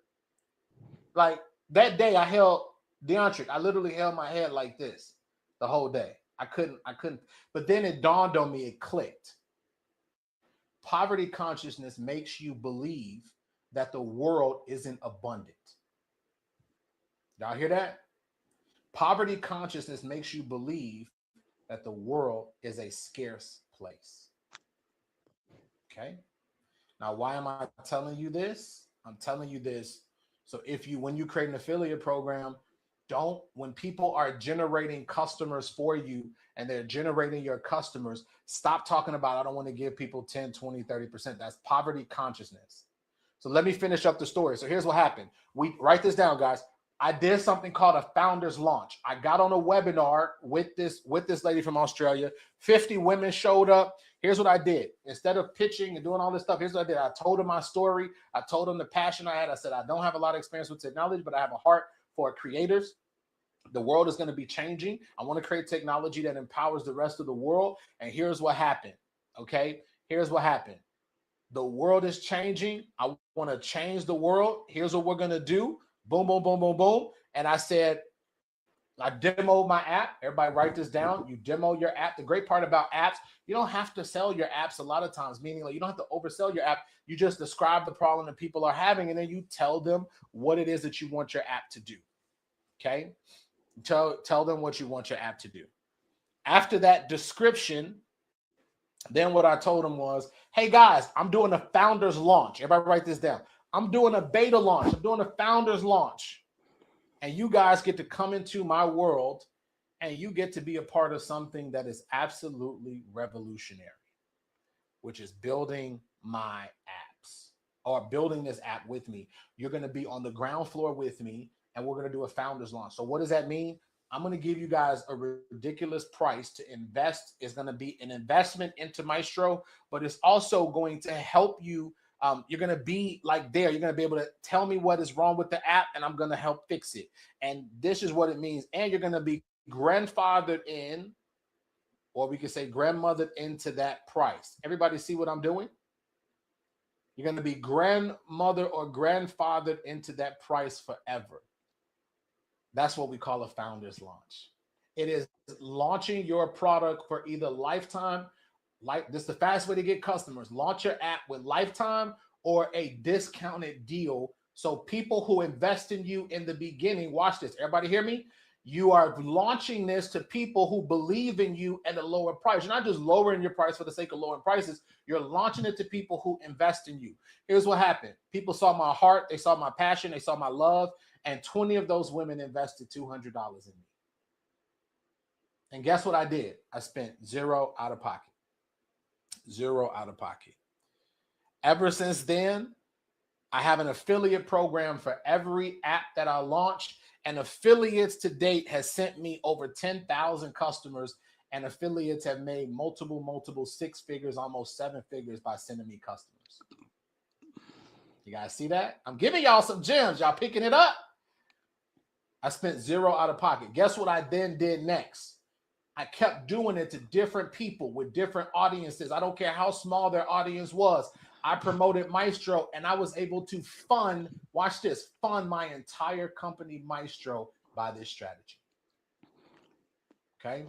Speaker 2: like that day I held DeAndre, I literally held my head like this the whole day. I couldn't, but then it dawned on me, it clicked. Poverty consciousness makes you believe that the world isn't abundant. Y'all hear that? Poverty consciousness makes you believe that the world is a scarce place. Okay. Now, why am I telling you this? I'm telling you this. So when you create an affiliate program, when people are generating customers for you and they're generating your customers, stop talking about, I don't want to give people 10, 20, 30%. That's poverty consciousness. So let me finish up the story. So here's what happened. We write this down, guys. I did something called a founder's launch. I got on a webinar with this lady from Australia. 50 women showed up. Here's what I did. Instead of pitching and doing all this stuff, here's what I did. I told them my story. I told them the passion I had. I said, I don't have a lot of experience with technology, but I have a heart for creators. The world is going to be changing. I want to create technology that empowers the rest of the world. And here's what happened. Okay. Here's what happened. The world is changing. I want to change the world. Here's what we're going to do. Boom, boom, boom, boom, boom. And I said, I demoed my app. Everybody write this down. You demo your app. The great part about apps, you don't have to sell your apps a lot of times, meaning like you don't have to oversell your app. You just describe the problem that people are having, and then you tell them what it is that you want your app to do. Okay? Tell them what you want your app to do. After that description, then what I told them was, hey guys, I'm doing a founder's launch. Everybody write this down. I'm doing a beta launch. I'm doing a founder's launch. And you guys get to come into my world and you get to be a part of something that is absolutely revolutionary, which is building my apps or building this app with me. You're going to be on the ground floor with me and we're going to do a founder's launch. So what does that mean? I'm going to give you guys a ridiculous price to invest. It's going to be an investment into Maestro, but it's also going to help you. You're going to be like there. You're going to be able to tell me what is wrong with the app and I'm going to help fix it. And this is what it means. And you're going to be grandfathered in, or we could say grandmothered into that price. Everybody see what I'm doing? You're going to be grandmother or grandfathered into that price forever. That's what we call a founder's launch. It is launching your product for either lifetime. This is the fast way to get customers. Launch your app with lifetime or a discounted deal. So people who invest in you in the beginning, watch this. Everybody hear me? You are launching this to people who believe in you at a lower price. You're not just lowering your price for the sake of lowering prices. You're launching it to people who invest in you. Here's what happened. People saw my heart. They saw my passion. They saw my love. And 20 of those women invested $200 in me. And guess what I did? I spent zero out of pocket. Zero out of pocket. Ever since then, I have an affiliate program for every app that I launch, and affiliates to date has sent me over 10,000 customers, and affiliates have made multiple 6 figures, almost 7 figures by sending me customers. You guys see that? I'm giving y'all some gems. Y'all picking it up? I spent 0 out of pocket. Guess what I then did next? I kept doing it to different people with different audiences. I don't care how small their audience was. I promoted Maestro, and I was able to fund, watch this, fund my entire company, Maestro, by this strategy. Okay?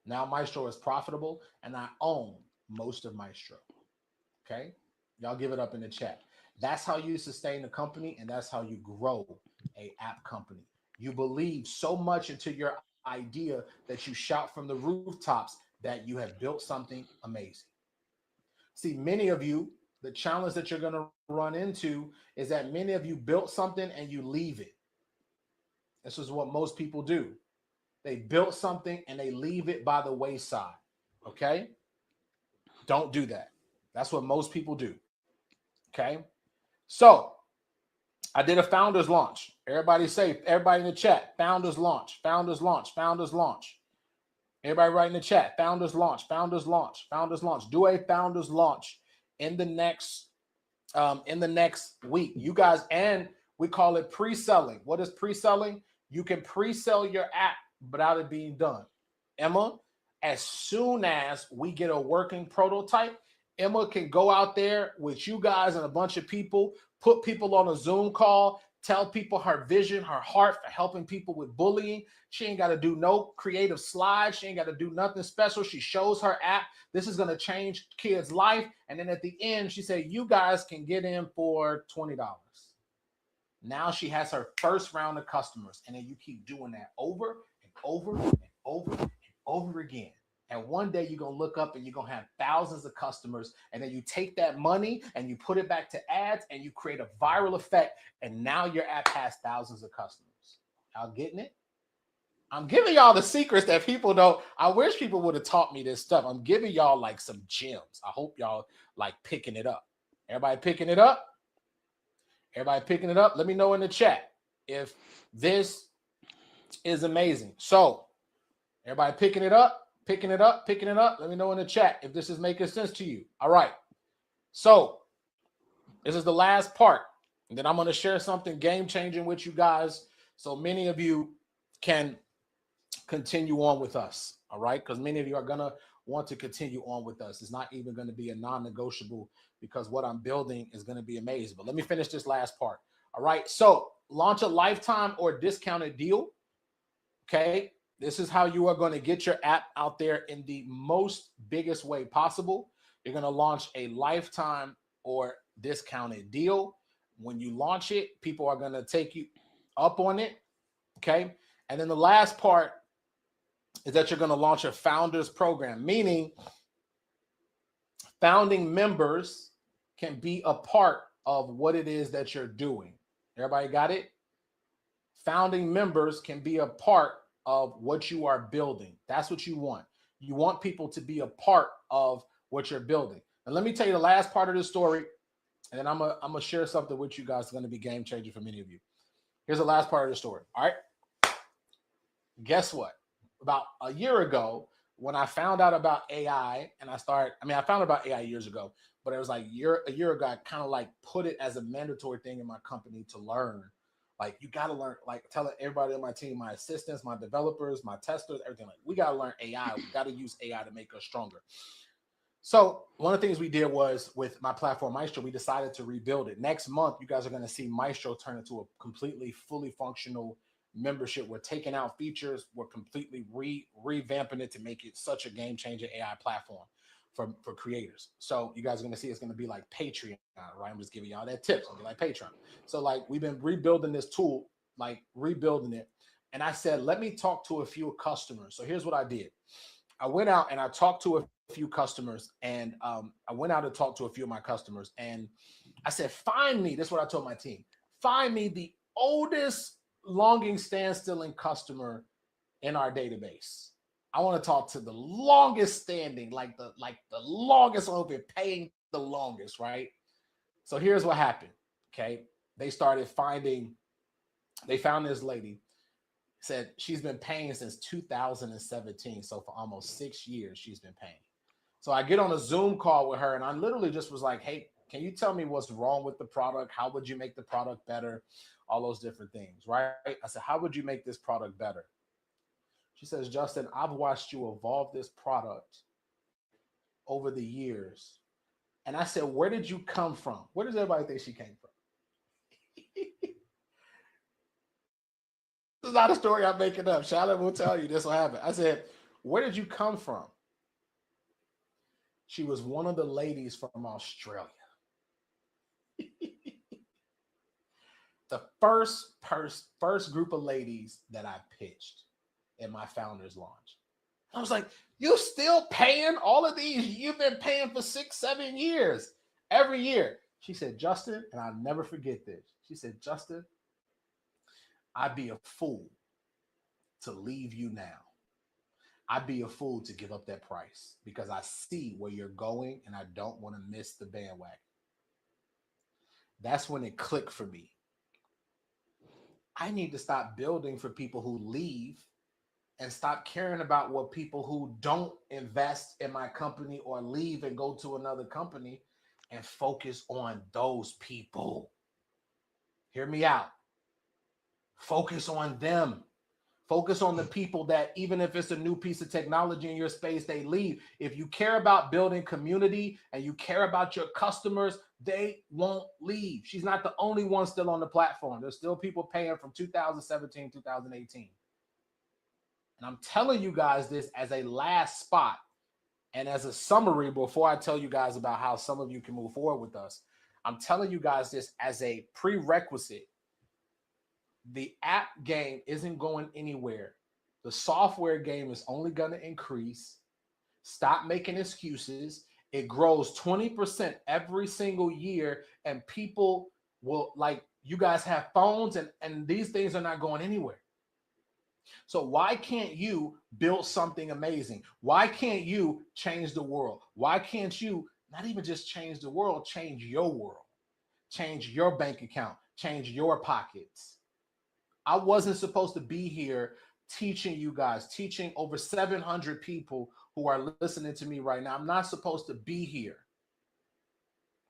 Speaker 2: Now Maestro is profitable, and I own most of Maestro. Okay? Y'all give it up in the chat. That's how you sustain a company, and that's how you grow a app company. You believe so much into your idea that you shout from the rooftops that you have built something amazing. See, many of you, the challenge that you're going to run into is that many of you built something and you leave it. This is what most people do. They built something and they leave it by the wayside. Okay? Don't do that. That's what most people do. Okay? So, I did a founders launch. Everybody say, everybody in the chat, founders launch, founders launch, founders launch. Everybody write in the chat, founders launch, founders launch, founders launch. Do a founders launch in the next week. You guys, and we call it pre-selling. What is pre-selling? You can pre-sell your app without it being done. Emma, as soon as we get a working prototype, Emma can go out there with you guys and a bunch of people, put people on a Zoom call, tell people her vision, her heart for helping people with bullying. She ain't got to do no creative slides. She ain't got to do nothing special. She shows her app. This is going to change kids' life. And then at the end, she said, you guys can get in for $20. Now she has her first round of customers. And then you keep doing that over and over and over and over again. And one day you're going to look up and you're going to have thousands of customers. And then you take that money and you put it back to ads and you create a viral effect. And now your app has thousands of customers. Y'all getting it? I'm giving y'all the secrets that people don't. I wish people would have taught me this stuff. I'm giving y'all like some gems. I hope y'all like picking it up. Everybody picking it up? Everybody picking it up? Let me know in the chat if this is amazing. So everybody picking it up? Picking it up, picking it up. Let me know in the chat if this is making sense to you. All right. So this is the last part. And then I'm going to share something game-changing with you guys so many of you can continue on with us. All right. Because many of you are going to want to continue on with us. It's not even going to be a non-negotiable because what I'm building is going to be amazing. But let me finish this last part. All right. So launch a lifetime or discounted deal. Okay. This is how you are going to get your app out there in the most biggest way possible. You're going to launch a lifetime or discounted deal. When you launch it, people are going to take you up on it. Okay. And then the last part is that you're going to launch a founders program, meaning founding members can be a part of what it is that you're doing. Everybody got it? Founding members can be a part of what you are building. That's what you want. You want people to be a part of what you're building. And let me tell you the last part of the story, and then I'm gonna share something with you guys that's going to be game changing for many of you. Here's the last part of the story. All right. Guess what? About a year ago, when I found out about AI, and I found out about AI years ago, but it was like a year ago, I kind of like put it as a mandatory thing in my company to learn. Like, you got to learn, like telling everybody on my team, my assistants, my developers, my testers, everything, like, we got to learn AI. We got to use AI to make us stronger. So one of the things we did was with my platform, Maestro, we decided to rebuild it. Next month, you guys are going to see Maestro turn into a completely fully functional membership. We're taking out features. We're completely revamping it to make it such a game-changing AI platform for creators. So you guys are going to see it's going to be like Patreon, right? I'm just giving y'all that tip. It's going to be like Patreon. So like we've been rebuilding this tool, like rebuilding it. And I said, let me talk to a few customers. So here's what I did. I went out and I talked to a few customers, and I went out to talk to a few of my customers. And I said, find me, this is what I told my team, find me the oldest longing standstilling customer in our database. I want to talk to the longest standing, like the longest one who's been paying the longest, right? So here's what happened. Okay. They found this lady, said she's been paying since 2017. So for almost 6 years, she's been paying. So I get on a Zoom call with her and I literally just was like, hey, can you tell me what's wrong with the product? How would you make the product better? All those different things, right? I said, how would you make this product better? She says, Justin, I've watched you evolve this product over the years. And I said, where did you come from? Where does everybody think she came from? This is not a story I'm making up. Charlotte will tell you this will happen. I said, where did you come from? She was one of the ladies from Australia. The first group of ladies that I pitched in my founders launch. I was like, you still paying all of these? You've been paying for 6-7 years every year. She said, Justin, and I'll never forget this. She said, Justin, I'd be a fool to leave you now. I'd be a fool to give up that price because I see where you're going and I don't want to miss the bandwagon. That's when it clicked for me. I need to stop building for people who leave and stop caring about what people who don't invest in my company or leave and go to another company and focus on those people. Hear me out. Focus on them. Focus on the people that even if it's a new piece of technology in your space, they leave. If you care about building community and you care about your customers, they won't leave. She's not the only one still on the platform. There's still people paying from 2017, 2018. And I'm telling you guys this as a last spot and as a summary before I tell you guys about how some of you can move forward with us. I'm telling you guys this as a prerequisite. The app game isn't going anywhere. The software game is only going to increase. Stop making excuses. It grows 20% every single year, and people will, like, you guys have phones and these things are not going anywhere. So why can't you build something amazing? Why can't you change the world? Why can't you not even just change the world, change your world, change your bank account, change your pockets? I wasn't supposed to be here teaching you guys, teaching over 700 people who are listening to me right now. I'm not supposed to be here.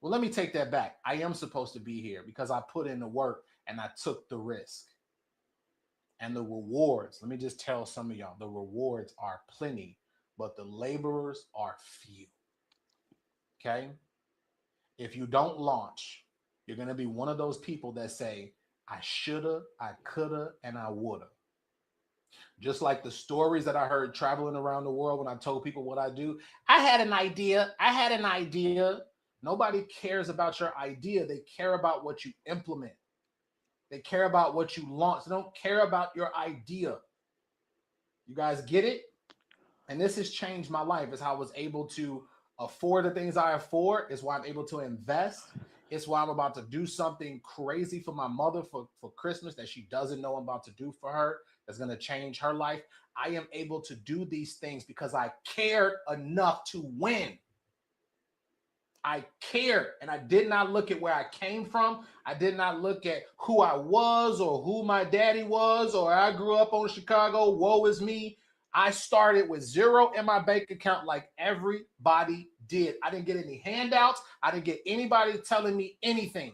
Speaker 2: Well, let me take that back. I am supposed to be here because I put in the work and I took the risk. And the rewards, let me just tell some of y'all, the rewards are plenty, but the laborers are few. Okay? If you don't launch, you're going to be one of those people that say, I shoulda, I coulda, and I woulda. Just like the stories that I heard traveling around the world when I told people what I do. I had an idea. Nobody cares about your idea. They care about what you implement. They care about what you launch. They don't care about your idea. You guys get it? And this has changed my life. It's how I was able to afford the things I afford. It's why I'm able to invest. It's why I'm about to do something crazy for my mother for Christmas that she doesn't know I'm about to do for her. That's going to change her life. I am able to do these things because I cared enough to win. I cared, and I did not look at where I came from. I did not look at who I was or who my daddy was, or I grew up on Chicago. Woe is me. I started with zero in my bank account like everybody did. I didn't get any handouts. I didn't get anybody telling me anything.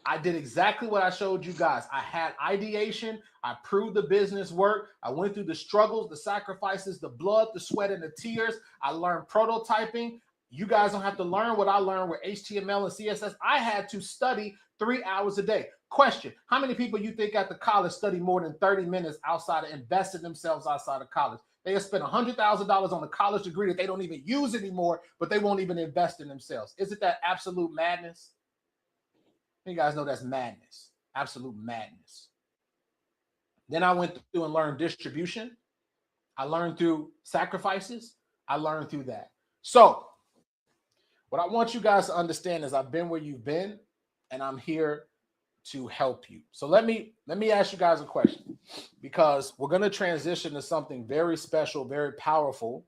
Speaker 2: I did exactly what I showed you guys. I had ideation. I proved the business work. I went through the struggles, the sacrifices, the blood, the sweat, and the tears. I learned prototyping. You guys don't have to learn what I learned with HTML and CSS. I had to study 3 hours a day. Question, how many people you think at the college study more than 30 minutes outside of investing themselves outside of college? They have spent $100,000 on a college degree that they don't even use anymore, but they won't even invest in themselves. Isn't that absolute madness? You guys know that's madness, absolute madness. Then I went through and learned distribution. I learned through sacrifices. I learned through that. So what I want you guys to understand is I've been where you've been, and I'm here to help you. So let me ask you guys a question, because we're going to transition to something very special, very powerful.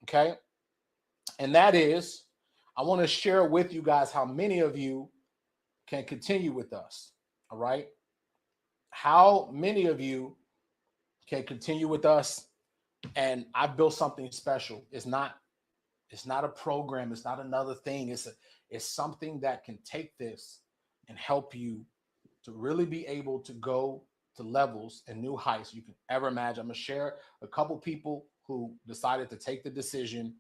Speaker 2: Okay. And that is, I want to share with you guys how many of you can continue with us? All right. How many of you can continue with us? And I built something special. It's not a program. It's not another thing. It's something that can take this and help you to really be able to go to levels and new heights you can ever imagine. I'm gonna share a couple people who decided to take the decision,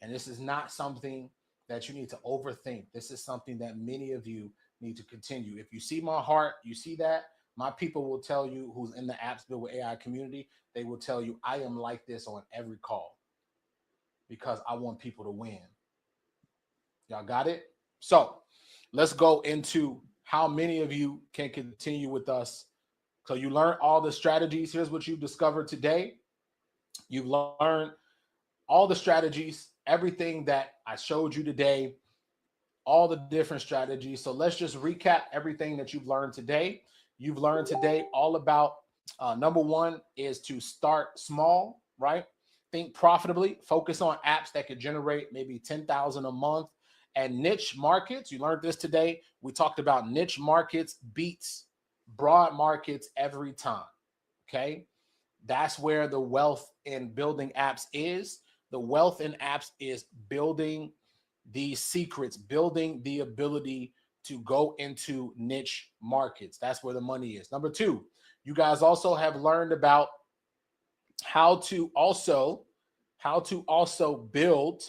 Speaker 2: and this is not something that you need to overthink. This is something that many of you need to continue. If you see my heart, you see that. My people will tell you, who's in the Apps Built with AI community, they will tell you I am like this on every call because I want people to win. Y'all got it? So let's go into how many of you can continue with us. So you learned all the strategies. Here's what you've discovered today. You've learned all the strategies, everything that I showed you today, all the different strategies. So let's just recap everything that you've learned today. You've learned today all about number one is to start small, right? Think profitably, focus on apps that could generate maybe 10,000 a month, and niche markets. You learned this today. We talked about niche markets beats broad markets every time. Okay. That's where the wealth in building apps is. The wealth in apps is building these secrets, building the ability to go into niche markets. That's where the money is. Number two, you guys also have learned about how to also build,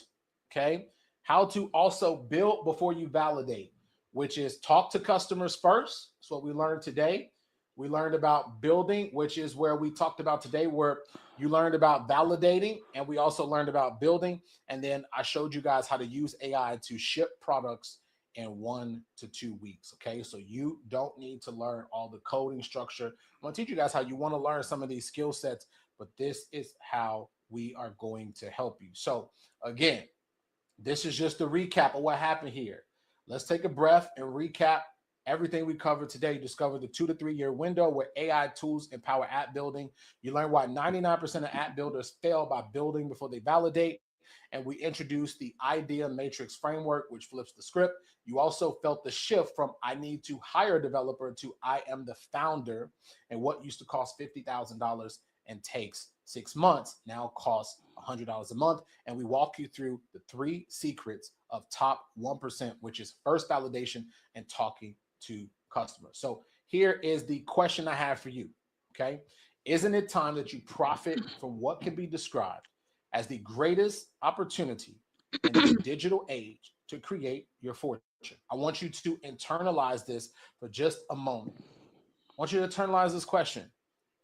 Speaker 2: okay? How to also build before you validate, which is talk to customers first. That's what we learned today. We learned about building, which is where we talked about today, where you learned about validating, and we also learned about building. And then I showed you guys how to use AI to ship products in 1 to 2 weeks. Okay, so you don't need to learn all the coding structure. I'm gonna teach you guys how you want to learn some of these skill sets, but this is how we are going to help you. So again, this is just a recap of what happened here. Let's take a breath and recap everything we covered today. You discovered the 2 to 3 year window where AI tools empower app building. You learned why 99% of app builders fail by building before they validate. And we introduced the idea matrix framework, which flips the script. You also felt the shift from I need to hire a developer to I am the founder. And what used to cost $50,000 and takes 6 months now costs $100 a month. And we walk you through the 3 secrets of top 1%, which is first validation and talking to customers. So here is the question I have for you. Okay. Isn't it time that you profit from what can be described as the greatest opportunity in the digital age to create your fortune? I want you to internalize this for just a moment. I want you to internalize this question,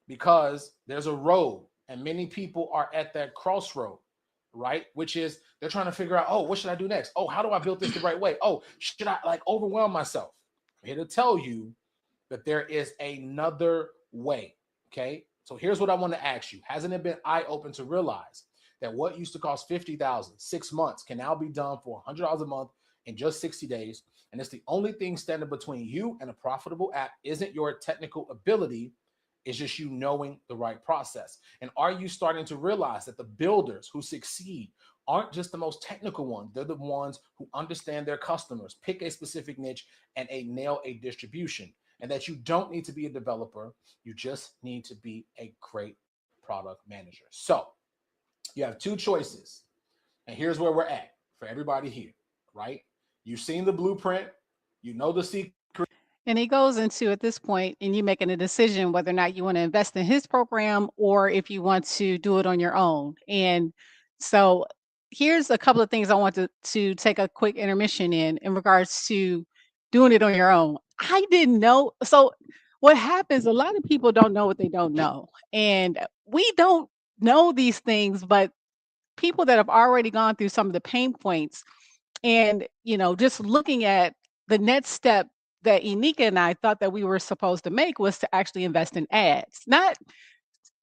Speaker 2: because there's a road and many people are at that crossroad, right? Which is they're trying to figure out, oh, what should I do next? Oh, how do I build this the right way? Oh, should I like overwhelm myself? I'm here to tell you that there is another way. Okay. So here's what I want to ask you. Hasn't it been eye-open to realize that what used to cost $50,000, 6 months can now be done for $100 a month in just 60 days? And it's the only thing standing between you and a profitable app isn't your technical ability. It's just you knowing the right process. And are you starting to realize that the builders who succeed aren't just the most technical ones? They're the ones who understand their customers, pick a specific niche, and nail a distribution. And that you don't need to be a developer. You just need to be a great product manager. So you have 2 choices. And here's where we're at for everybody here, right? You've seen the blueprint. You know the secret.
Speaker 1: And he goes into at this point, and you making a decision whether or not you want to invest in his program or if you want to do it on your own. And so here's a couple of things I want to take a quick intermission in regards to doing it on your own. I didn't know. So what happens, a lot of people don't know what they don't know. And we don't know these things, but people that have already gone through some of the pain points and, just looking at the next step that Enika and I thought that we were supposed to make was to actually invest in ads, not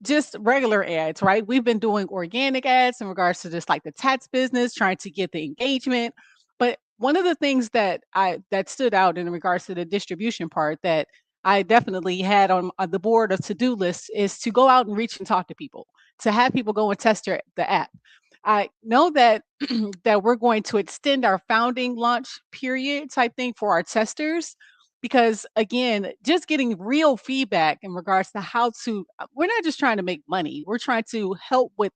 Speaker 1: just regular ads, right? We've been doing organic ads in regards to just like the tats business, trying to get the engagement. But one of the things that stood out in regards to the distribution part that I definitely had on the board of to-do list is to go out and reach and talk to people, to have people go and test the app. I know that that we're going to extend our founding launch period type thing for our testers. because again, just getting real feedback in regards to how to, we're not just trying to make money, we're trying to help with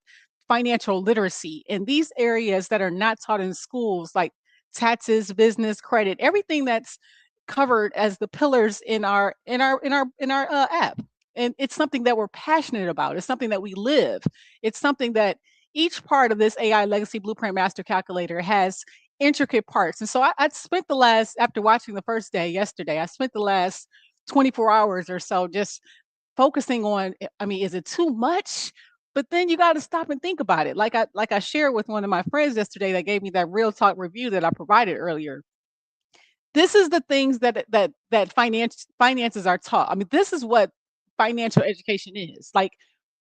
Speaker 1: financial literacy in these areas that are not taught in schools, like taxes, business, credit, everything that's covered as the pillars in our app. And it's something that we're passionate about. It's something that we live. It's something that each part of this AI Legacy Blueprint Master Calculator has intricate parts. And so I spent the last, after watching the first day yesterday, I spent the last 24 hours or so just focusing on, I mean, is it too much? But then you got to stop and think about it. Like I shared with one of my friends yesterday that gave me that real talk review that I provided earlier. This is the things that finances are taught. I mean, this is what financial education is. Like,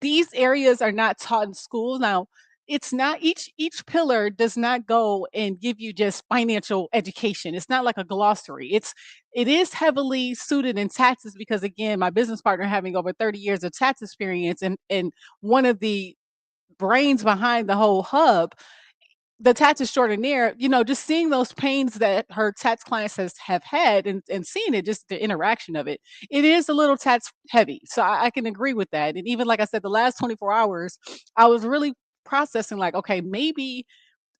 Speaker 1: these areas are not taught in schools. Now, it's not, each pillar does not go and give you just financial education. It's not like a glossary. It is heavily suited in taxes because, again, my business partner having over 30 years of tax experience, and one of the brains behind the whole hub, the tax extraordinaire, just seeing those pains that her tax clients have had, and seeing it, just the interaction of it, it is a little tax heavy. So I can agree with that. And even like I said, the last 24 hours, I was really processing like, okay, maybe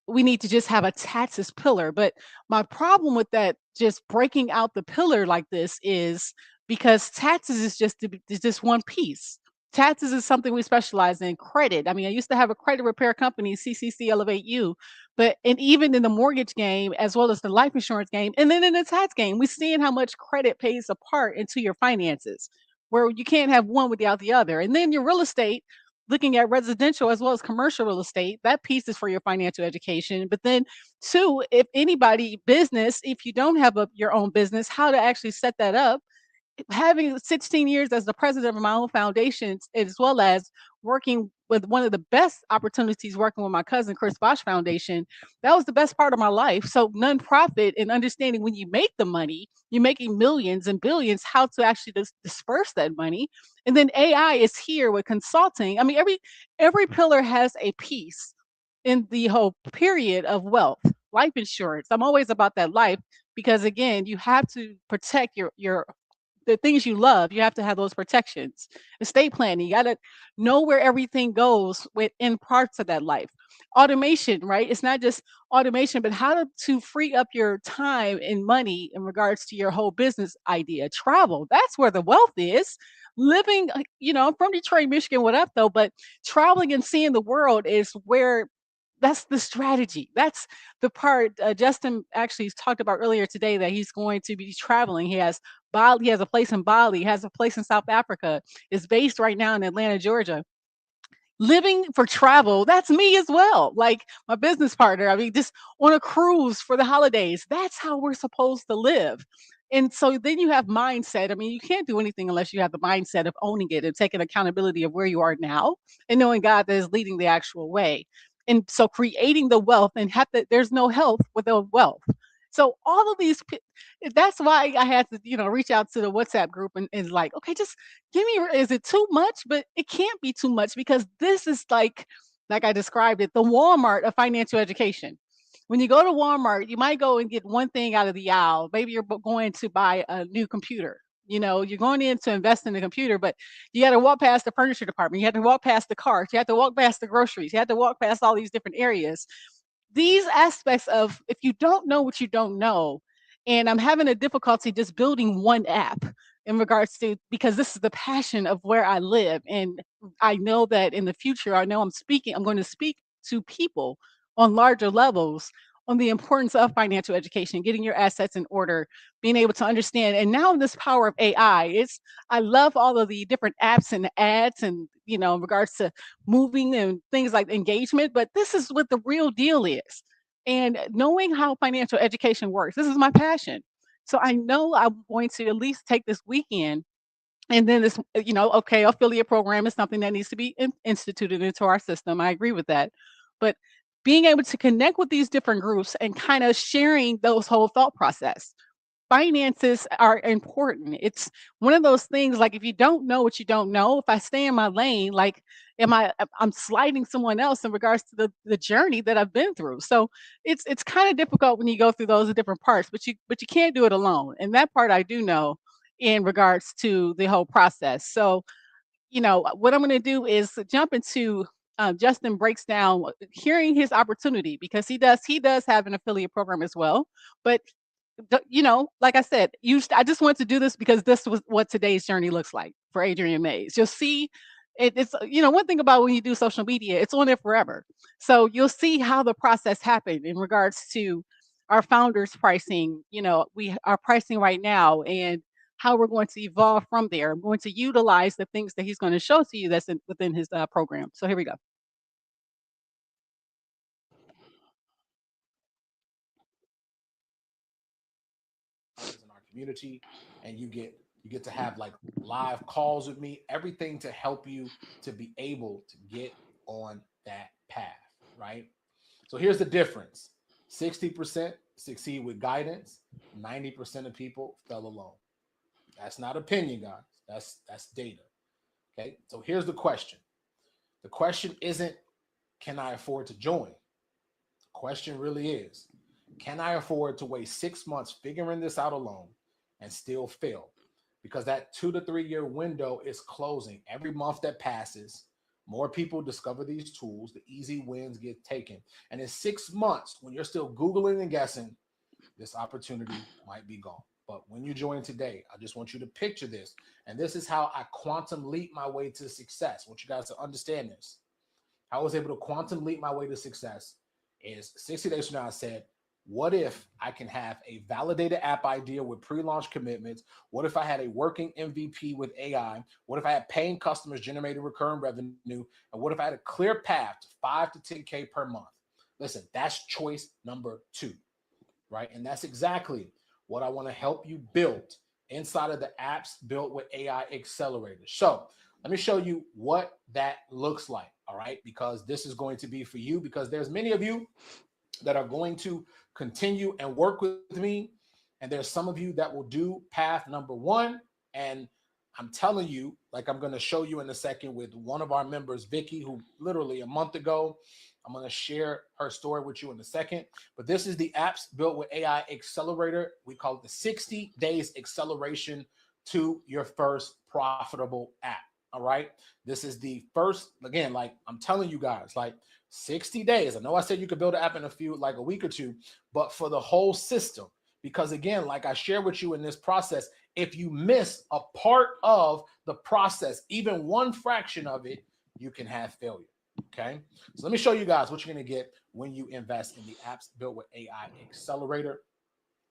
Speaker 1: we need to just have a taxes pillar. But my problem with that, just breaking out the pillar like this, is because taxes is just one piece. Taxes is something we specialize in. Credit. I mean, I used to have a credit repair company, CCC Elevate You, but and even in the mortgage game as well as the life insurance game, and then in the tax game, we're seeing how much credit plays a part into your finances, where you can't have one without the other. And then your real estate, looking at residential as well as commercial real estate, that piece is for your financial education. But then, two, if anybody business, if you don't have your own business, how to actually set that up. Having 16 years as the president of my own foundations, as well as working with one of the best opportunities, working with my cousin Chris Bosch Foundation, that was the best part of my life. So nonprofit, and understanding when you make the money, you're making millions and billions, how to actually disperse that money. And then AI is here with consulting. I mean, every pillar has a piece in the whole period of wealth. Life insurance, I'm always about that life, because again, you have to protect your the things you love. You have to have those protections. Estate planning, you got to know where everything goes within parts of that life. Automation, right? It's not just automation, but how to free up your time and money in regards to your whole business idea. Travel, that's where the wealth is. Living, I'm from Detroit, Michigan. What up, though? But traveling and seeing the world is where, that's the strategy. That's the part Justin actually talked about earlier today, that he's going to be traveling. He has Bali, he has a place in Bali, he has a place in South Africa, is based right now in Atlanta, Georgia. Living for travel, that's me as well. Like my business partner, I mean, just on a cruise for the holidays. That's how we're supposed to live. And so then you have mindset. I mean, you can't do anything unless you have the mindset of owning it and taking accountability of where you are now, and knowing God that is leading the actual way. And so creating the wealth, and there's no health without wealth. So all of these, that's why I had to, reach out to the WhatsApp group, and like, okay, just give me, is it too much? But it can't be too much, because this is like I described it, the Walmart of financial education. When you go to Walmart, you might go and get one thing out of the aisle. Maybe you're going to buy a new computer. You're going in to invest in the computer, but you got to walk past the furniture department. You have to walk past the carts. You have to walk past the groceries. You have to walk past all these different areas. These aspects of, if you don't know what you don't know, and I'm having a difficulty just building one app in regards to, because this is the passion of where I live. And I know that in the future, I know I'm going to speak to people on larger levels on the importance of financial education, getting your assets in order, being able to understand. And now this power of AI, I love all of the different apps and ads, and in regards to moving and things like engagement, but this is what the real deal is. And knowing how financial education works, this is my passion. So I know I'm going to at least take this weekend, and then this, okay, affiliate program is something that needs to be instituted into our system. I agree with that. But being able to connect with these different groups and kind of sharing those whole thought process. finances are important. It's one of those things, like, if you don't know what you don't know, if I stay in my lane, like, I'm sliding someone else in regards to the journey that I've been through. So it's kind of difficult when you go through those different parts, but you can't do it alone. And that part I do know in regards to the whole process. So, what I'm going to do is jump into Justin breaks down hearing his opportunity, because he does have an affiliate program as well. But like I said, I just wanted to do this because this was what today's journey looks like for Adrian Mays. You'll see it's one thing about when you do social media, it's on there forever. So you'll see how the process happened in regards to our founders pricing. We are pricing right now, and how we're going to evolve from there. I'm going to utilize the things that he's going to show to you that's within his program. So here we go.
Speaker 2: In our community, and you get to have like live calls with me, everything to help you to be able to get on that path, right? So here's the difference: 60% succeed with guidance, 90% of people fell alone. That's not opinion, guys. That's data. Okay, so here's the question. The question isn't, can I afford to join? The question really is, can I afford to waste 6 months figuring this out alone and still fail? Because that 2 to 3 year window is closing. Every month that passes, more people discover these tools, the easy wins get taken. And in 6 months, when you're still Googling and guessing, this opportunity might be gone. But when you join today, I just want you to picture this. And this is how I quantum leap my way to success. I want you guys to understand this. How I was able to quantum leap my way to success is 60 days from now, I said, what if I can have a validated app idea with pre-launch commitments? What if I had a working MVP with AI? What if I had paying customers generating recurring revenue? And what if I had a clear path to 5 to 10K per month? Listen, that's choice number 2, right? And that's exactly what I want to help you build inside of the Apps Built with AI Accelerator. So let me show you what that looks like, all right? Because this is going to be for you, because there's many of you that are going to continue and work with me. And there's some of you that will do path number 1. And I'm telling you, like I'm going to show you in a second with one of our members, Vicky, who literally a month ago, I'm going to share her story with you in a second. But this is the Apps Built with AI Accelerator. We call it the 60 days acceleration to your first profitable app. All right. This is the first, again, like I'm telling you guys, like 60 days. I know I said you could build an app in a week or 2, but for the whole system, because again, like I share with you in this process, if you miss a part of the process, even one fraction of it, you can have failure. Okay. So let me show you guys what you're going to get when you invest in the Apps Built with AI Accelerator.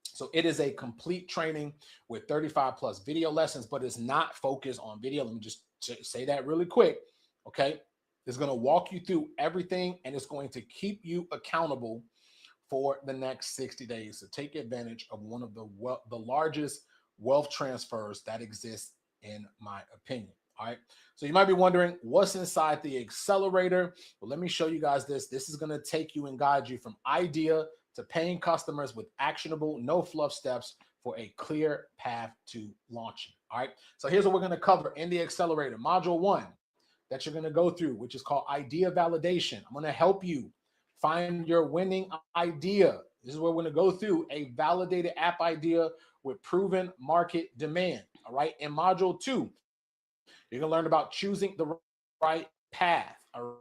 Speaker 2: So it is a complete training with 35 plus video lessons, but it's not focused on video. Let me just say that really quick. Okay. It's going to walk you through everything, and it's going to keep you accountable for the next 60 days to take advantage of one of the largest wealth transfers that exists, in my opinion. All right. So you might be wondering what's inside the accelerator. Well, let me show you guys this. This is going to take you and guide you from idea to paying customers with actionable, no fluff steps for a clear path to launching. All right. So here's what we're going to cover in the accelerator. Module 1 that you're going to go through, which is called idea validation. I'm going to help you find your winning idea. This is where we're going to go through a validated app idea with proven market demand. All right. In module 2, you're going to learn about choosing the right path. All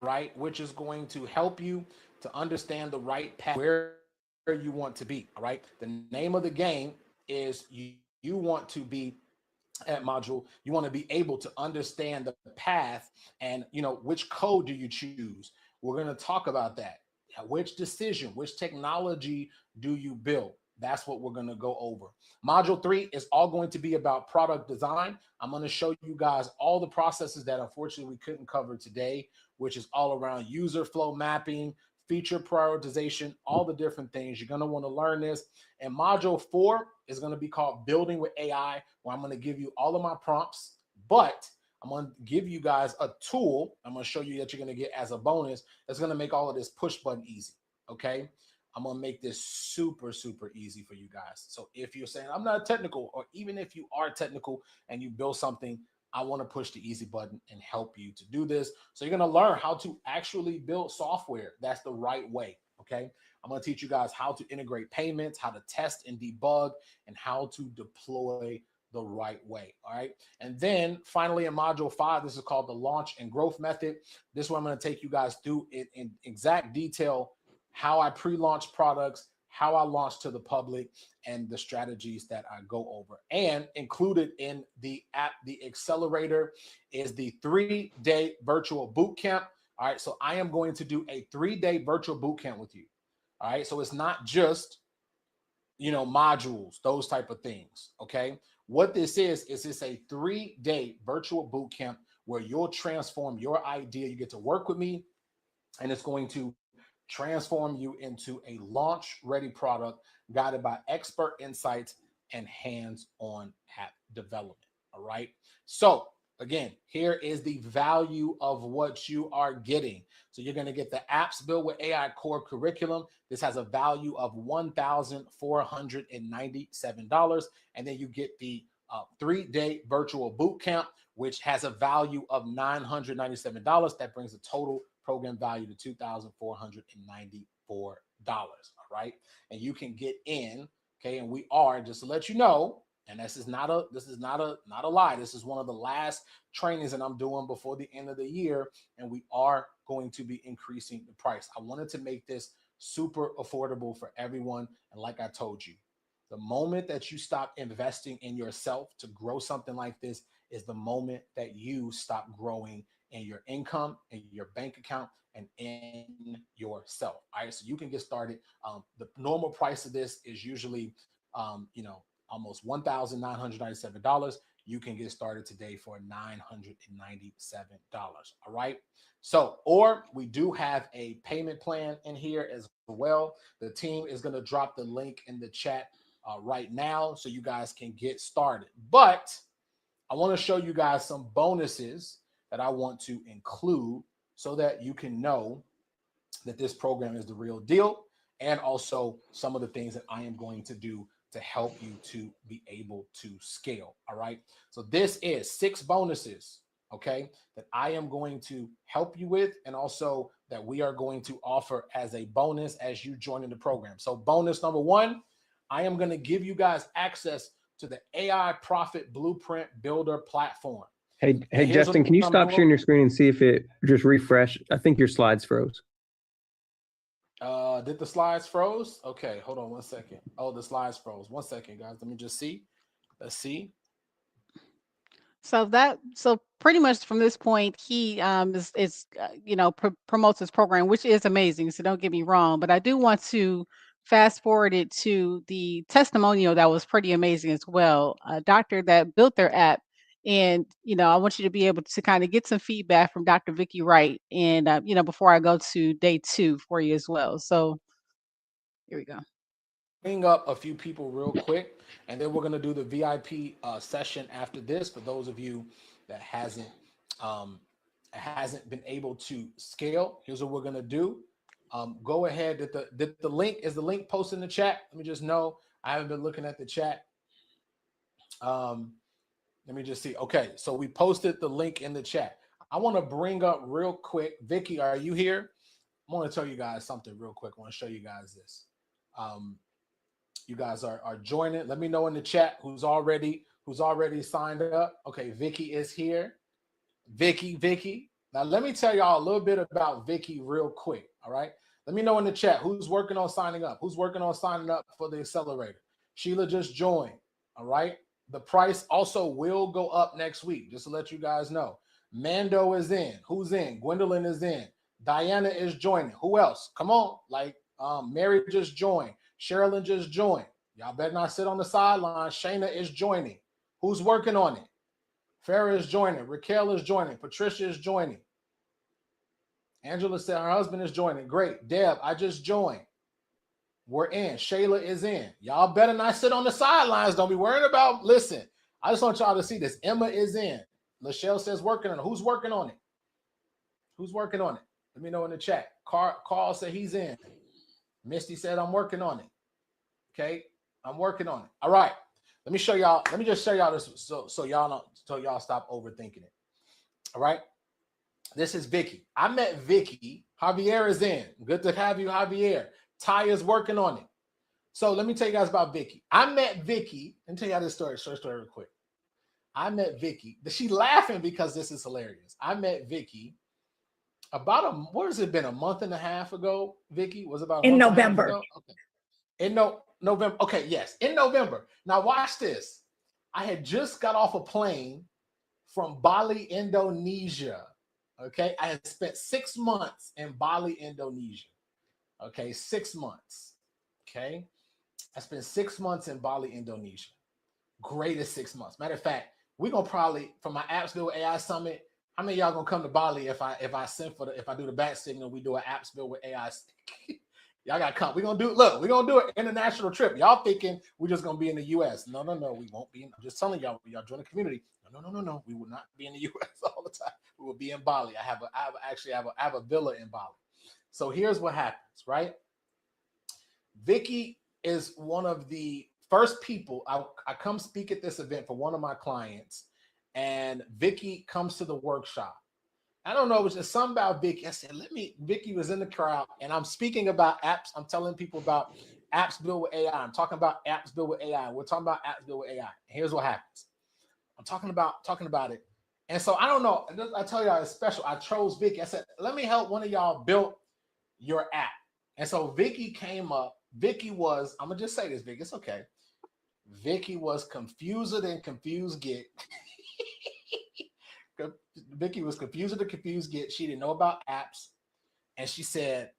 Speaker 2: right. Which is going to help you to understand the right path, where you want to be. All right. The name of the game is you want to be at module, you want to be able to understand the path, and which code do you choose? We're going to talk about that. Which decision, which technology do you build? That's what we're going to go over. Module 3 is all going to be about product design. I'm going to show you guys all the processes that unfortunately we couldn't cover today, which is all around user flow mapping, feature prioritization, all the different things. You're going to want to learn this. And module 4 is going to be called Building with AI, where I'm going to give you all of my prompts, but I'm going to give you guys a tool I'm going to show you that you're going to get as a bonus that's going to make all of this push button easy. Okay. I'm going to make this super, super easy for you guys. So if you're saying I'm not technical, or even if you are technical and you build something, I want to push the easy button and help you to do this. So you're going to learn how to actually build software that's the right way. Okay. I'm going to teach you guys how to integrate payments, how to test and debug, and how to deploy the right way. All right. And then finally, in module 5, this is called the launch and growth method. This is what I'm going to take you guys through in exact detail, how I pre-launch products, how I launch to the public, and the strategies that I go over. And included in the app, the accelerator, is the 3-day virtual boot camp. All right. So I am going to do a 3-day virtual boot camp with you. All right. So it's not just, modules, those type of things. Okay. What this is it's a 3-day virtual boot camp where you'll transform your idea. You get to work with me, and it's going to transform you into a launch-ready product guided by expert insights and hands-on app development. All right. So again, here is the value of what you are getting. So you're going to get the apps built with AI core curriculum. This has a value of $1,497. And then you get the 3-day virtual boot camp, which has a value of $997. That brings the total program value to $2,494. All right. And you can get in. Okay. And we are, just to let you know, and this is not a lie. This is one of the last trainings that I'm doing before the end of the year, and we are going to be increasing the price. I wanted to make this super affordable for everyone. And like I told you, the moment that you stop investing in yourself to grow something like this is the moment that you stop growing in your income, in your bank account, and in yourself. All right. So you can get started. The normal price of this is usually, almost $1,997. You can get started today for $997. All right. So, or we do have a payment plan in here as well. The team is going to drop the link in the chat right now so you guys can get started. But I want to show you guys some bonuses that I want to include so that you can know that this program is the real deal, and also some of the things that I am going to do to help you to be able to scale. All right. So this is 6 bonuses, okay, that I am going to help you with, and also that we are going to offer as a bonus as you join in the program. So bonus number 1, I am going to give you guys access to the AI Profit Blueprint Builder platform.
Speaker 3: Hey, Justin, can you stop sharing your screen and see if it just refreshed? I think your slides froze.
Speaker 2: Did the slides froze? Okay, hold on 1 second. Oh, the slides froze. 1 second, guys. Let me just see. Let's see.
Speaker 1: So pretty much from this point, he promotes his program, which is amazing. So don't get me wrong, but I do want to fast forward it to the testimonial that was pretty amazing as well. A doctor that built their app, and I want you to be able to kind of get some feedback from Dr. Vicky Wright, and before I go to day 2 for you as well. So here we go.
Speaker 2: Bring up a few people real quick, and then we're going to do the VIP session after this. For those of you that hasn't been able to scale, here's what we're going to do. Go ahead. Did the link, is the link posted in the chat? Let me just know. I haven't been looking at the chat. Let me just see. Okay, so we posted the link in the chat. I want to bring up real quick. Vicky, are you here? I want to tell you guys something real quick. I want to show you guys this. You guys are joining. Let me know in the chat who's already signed up. Okay, Vicky is here. Vicky. Now let me tell y'all a little bit about Vicky real quick. All right. Let me know in the chat who's working on signing up. Who's working on signing up for the accelerator? Sheila just joined. All right. The price also will go up next week, just to let you guys know. Mando is in. Who's in? Gwendolyn is in. Diana is joining. Who else? Come on. Like Mary just joined. Sherilyn just joined. Y'all better not sit on the sideline. Shayna is joining. Who's working on it? Farrah is joining. Raquel is joining. Patricia is joining. Angela said her husband is joining. Great. Deb, I just joined. We're in. Shayla is in. Y'all better not sit on the sidelines. Don't be worrying about, listen, I just want y'all to see this. Emma is in. Lachelle says working on it. Who's working on it? Who's working on it? Let me know in the chat. Carl said he's in. Misty said, I'm working on it. Okay, I'm working on it. All right, let me show y'all. Let me just show y'all this so y'all know, so y'all stop overthinking it. All right, this is Vicky. I met Vicky. Javier is in. Good to have you, Javier. Ty is working on it. So let me tell you guys about Vicky. I met Vicky. Let me tell you this story, short story real quick. I met Vicky. She's laughing because this is hilarious. I met Vicky about what has it been, a month and a half ago? Vicky was about
Speaker 6: in November.
Speaker 2: Okay. In November. Okay, yes, in November. Now watch this. I had just got off a plane from Bali, Indonesia. Okay, I had spent 6 months in Bali, Indonesia. Okay, 6 months. Okay, I spent 6 months in Bali, Indonesia. Greatest 6 months. Matter of fact, we're gonna probably for my Apps Build AI Summit. How many of y'all gonna come to Bali if I do the bat signal? We do an Apps Build with AI. Y'all gotta come. We're gonna do an international trip. Y'all thinking we're just gonna be in the US. No, we won't be. I'm just telling y'all, y'all join the community. No. We will not be in the US all the time. We will be in Bali. I have a villa in Bali. So here's what happens, right? Vicky is one of the first people. I come speak at this event for one of my clients, and Vicky comes to the workshop. I don't know, it was just something about Vicky. I said, Vicky was in the crowd, and I'm speaking about apps. I'm telling people about Apps Built with AI. I'm talking about Apps Built with AI. We're talking about Apps Built with AI. Here's what happens. I'm talking about it. And so I don't know. I tell y'all it's special. I chose Vicky. I said, let me help one of y'all build your app. And so Vicky came up. Vicky was, I'm gonna just say this, Vicky, it's okay. Vicky was confused and confused get. Vicky was confused and confused get. She didn't know about apps. And she said,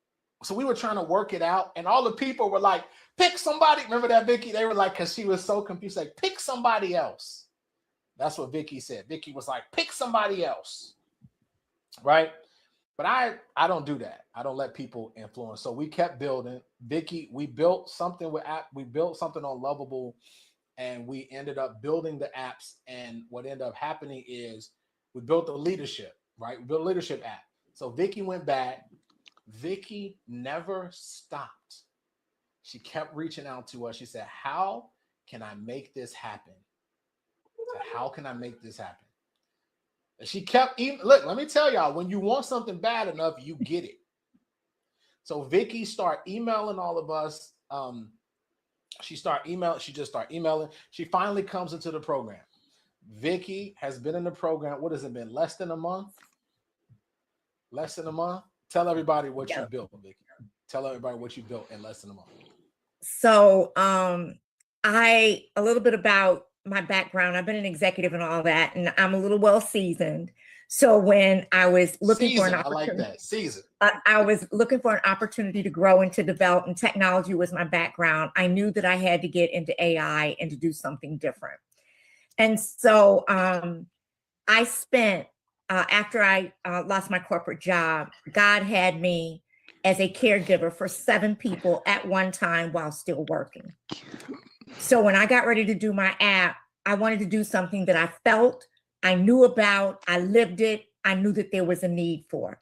Speaker 2: so we were trying to work it out. And all the people were like, pick somebody. Remember that, Vicky? They were like, because she was so confused, like, pick somebody else. That's what Vicky said. Vicky was like, pick somebody else. Right? But I don't do that. I don't let people influence. So we kept building. Vicky, we built something with app. We built something on Lovable, and we ended up building the apps. And what ended up happening is we built the leadership, right? We built a leadership app. So Vicky went back. Vicky never stopped. She kept reaching out to us. She said, how can I make this happen? I said, how can I make this happen? And she kept even, look, let me tell y'all, when you want something bad enough, you get it. So Vicky started emailing all of us. She just started emailing. She finally comes into the program. Vicky has been in the program. What has it been? Less than a month? Less than a month? Tell everybody what you built, Vicky. Tell everybody what you built in less than a month.
Speaker 6: So a little bit about my background. I've been an executive and all that, and I'm a little well seasoned. So when I was looking for an opportunity, I like that. Season. I was looking for an opportunity to grow and to develop, and technology was my background. I knew that I had to get into AI and to do something different. And so I spent, after I lost my corporate job, God had me as a caregiver for 7 people at one time while still working. So when I got ready to do my app, I wanted to do something that I felt, I knew about, I lived it, I knew that there was a need for.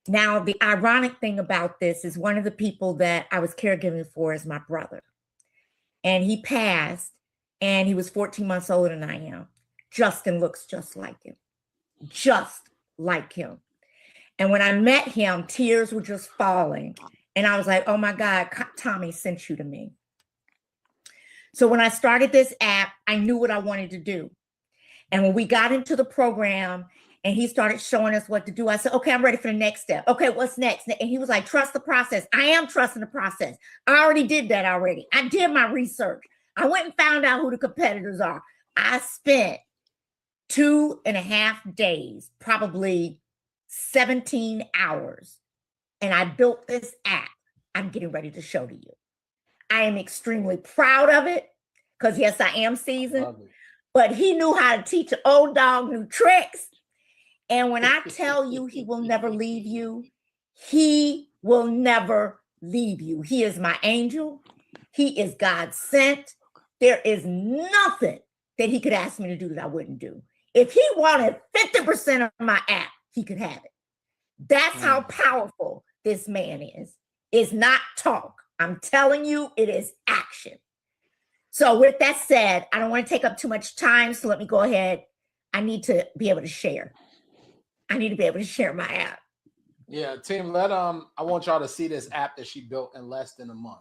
Speaker 6: Now, the ironic thing about this is one of the people that I was caregiving for is my brother. And he passed, and he was 14 months older than I am. Justin looks just like him. Just like him. And when I met him, tears were just falling. And I was like, oh my God, Tommy sent you to me. So when I started this app, I knew what I wanted to do. And when we got into the program and he started showing us what to do, I said, okay, I'm ready for the next step. Okay, what's next? And he was like, trust the process. I am trusting the process. I already did that already. I did my research. I went and found out who the competitors are. I spent 2.5 days, probably 17 hours, and I built this app I'm getting ready to show to you. I am extremely proud of it because, yes, I am seasoned, but he knew how to teach an old dog new tricks. And when I tell you he will never leave you, he will never leave you. He is my angel. He is God sent. There is nothing that he could ask me to do that I wouldn't do. If he wanted 50% of my app, he could have it. That's how powerful this man is. is not talk. I'm telling you, it is action. So with that said, I don't want to take up too much time. So let me go ahead. I need to be able to share. I need to be able to share my app.
Speaker 2: Yeah, team, I want y'all to see this app that she built in less than a month.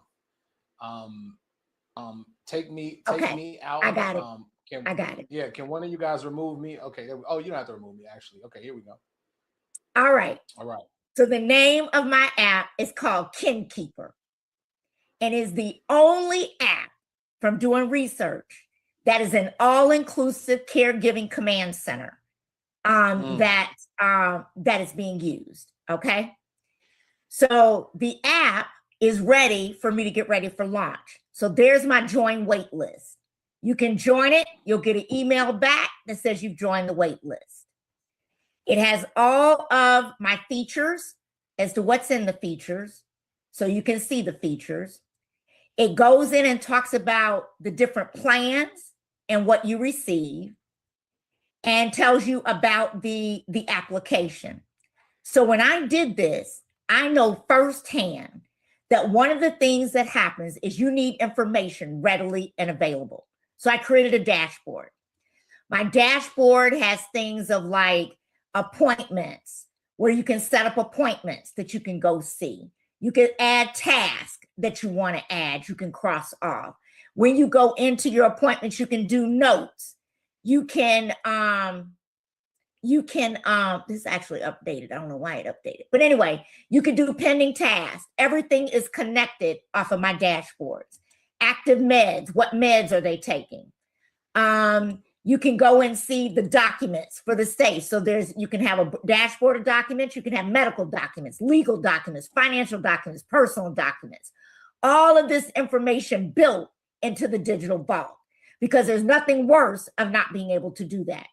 Speaker 2: Take me out.
Speaker 6: I got it. I got it.
Speaker 2: Yeah, can one of you guys remove me? Okay. Oh, you don't have to remove me, actually. Okay, here we go.
Speaker 6: All right.
Speaker 2: All right.
Speaker 6: So the name of my app is called KinKeeper, and is the only app from doing research that is an all-inclusive caregiving command center that is being used. Okay. So the app is ready for me to get ready for launch. So there's my join wait list. You can join it. You'll get an email back that says you've joined the wait list. It has all of my features as to what's in the features. So you can see the features. It goes in and talks about the different plans and what you receive, and tells you about the application. So when I did this, I know firsthand that one of the things that happens is you need information readily and available. So I created a dashboard. My dashboard has things of like appointments, where you can set up appointments that you can go see. You can add tasks that you want to add, you can cross off. When you go into your appointments, you can do notes. You can, this is actually updated. I don't know why it updated. But anyway, you can do pending tasks. Everything is connected off of my dashboards. Active meds, what meds are they taking? You can go and see the documents for the state. So you can have a dashboard of documents, you can have medical documents, legal documents, financial documents, personal documents. All of this information built into the digital vault, because there's nothing worse of not being able to do that.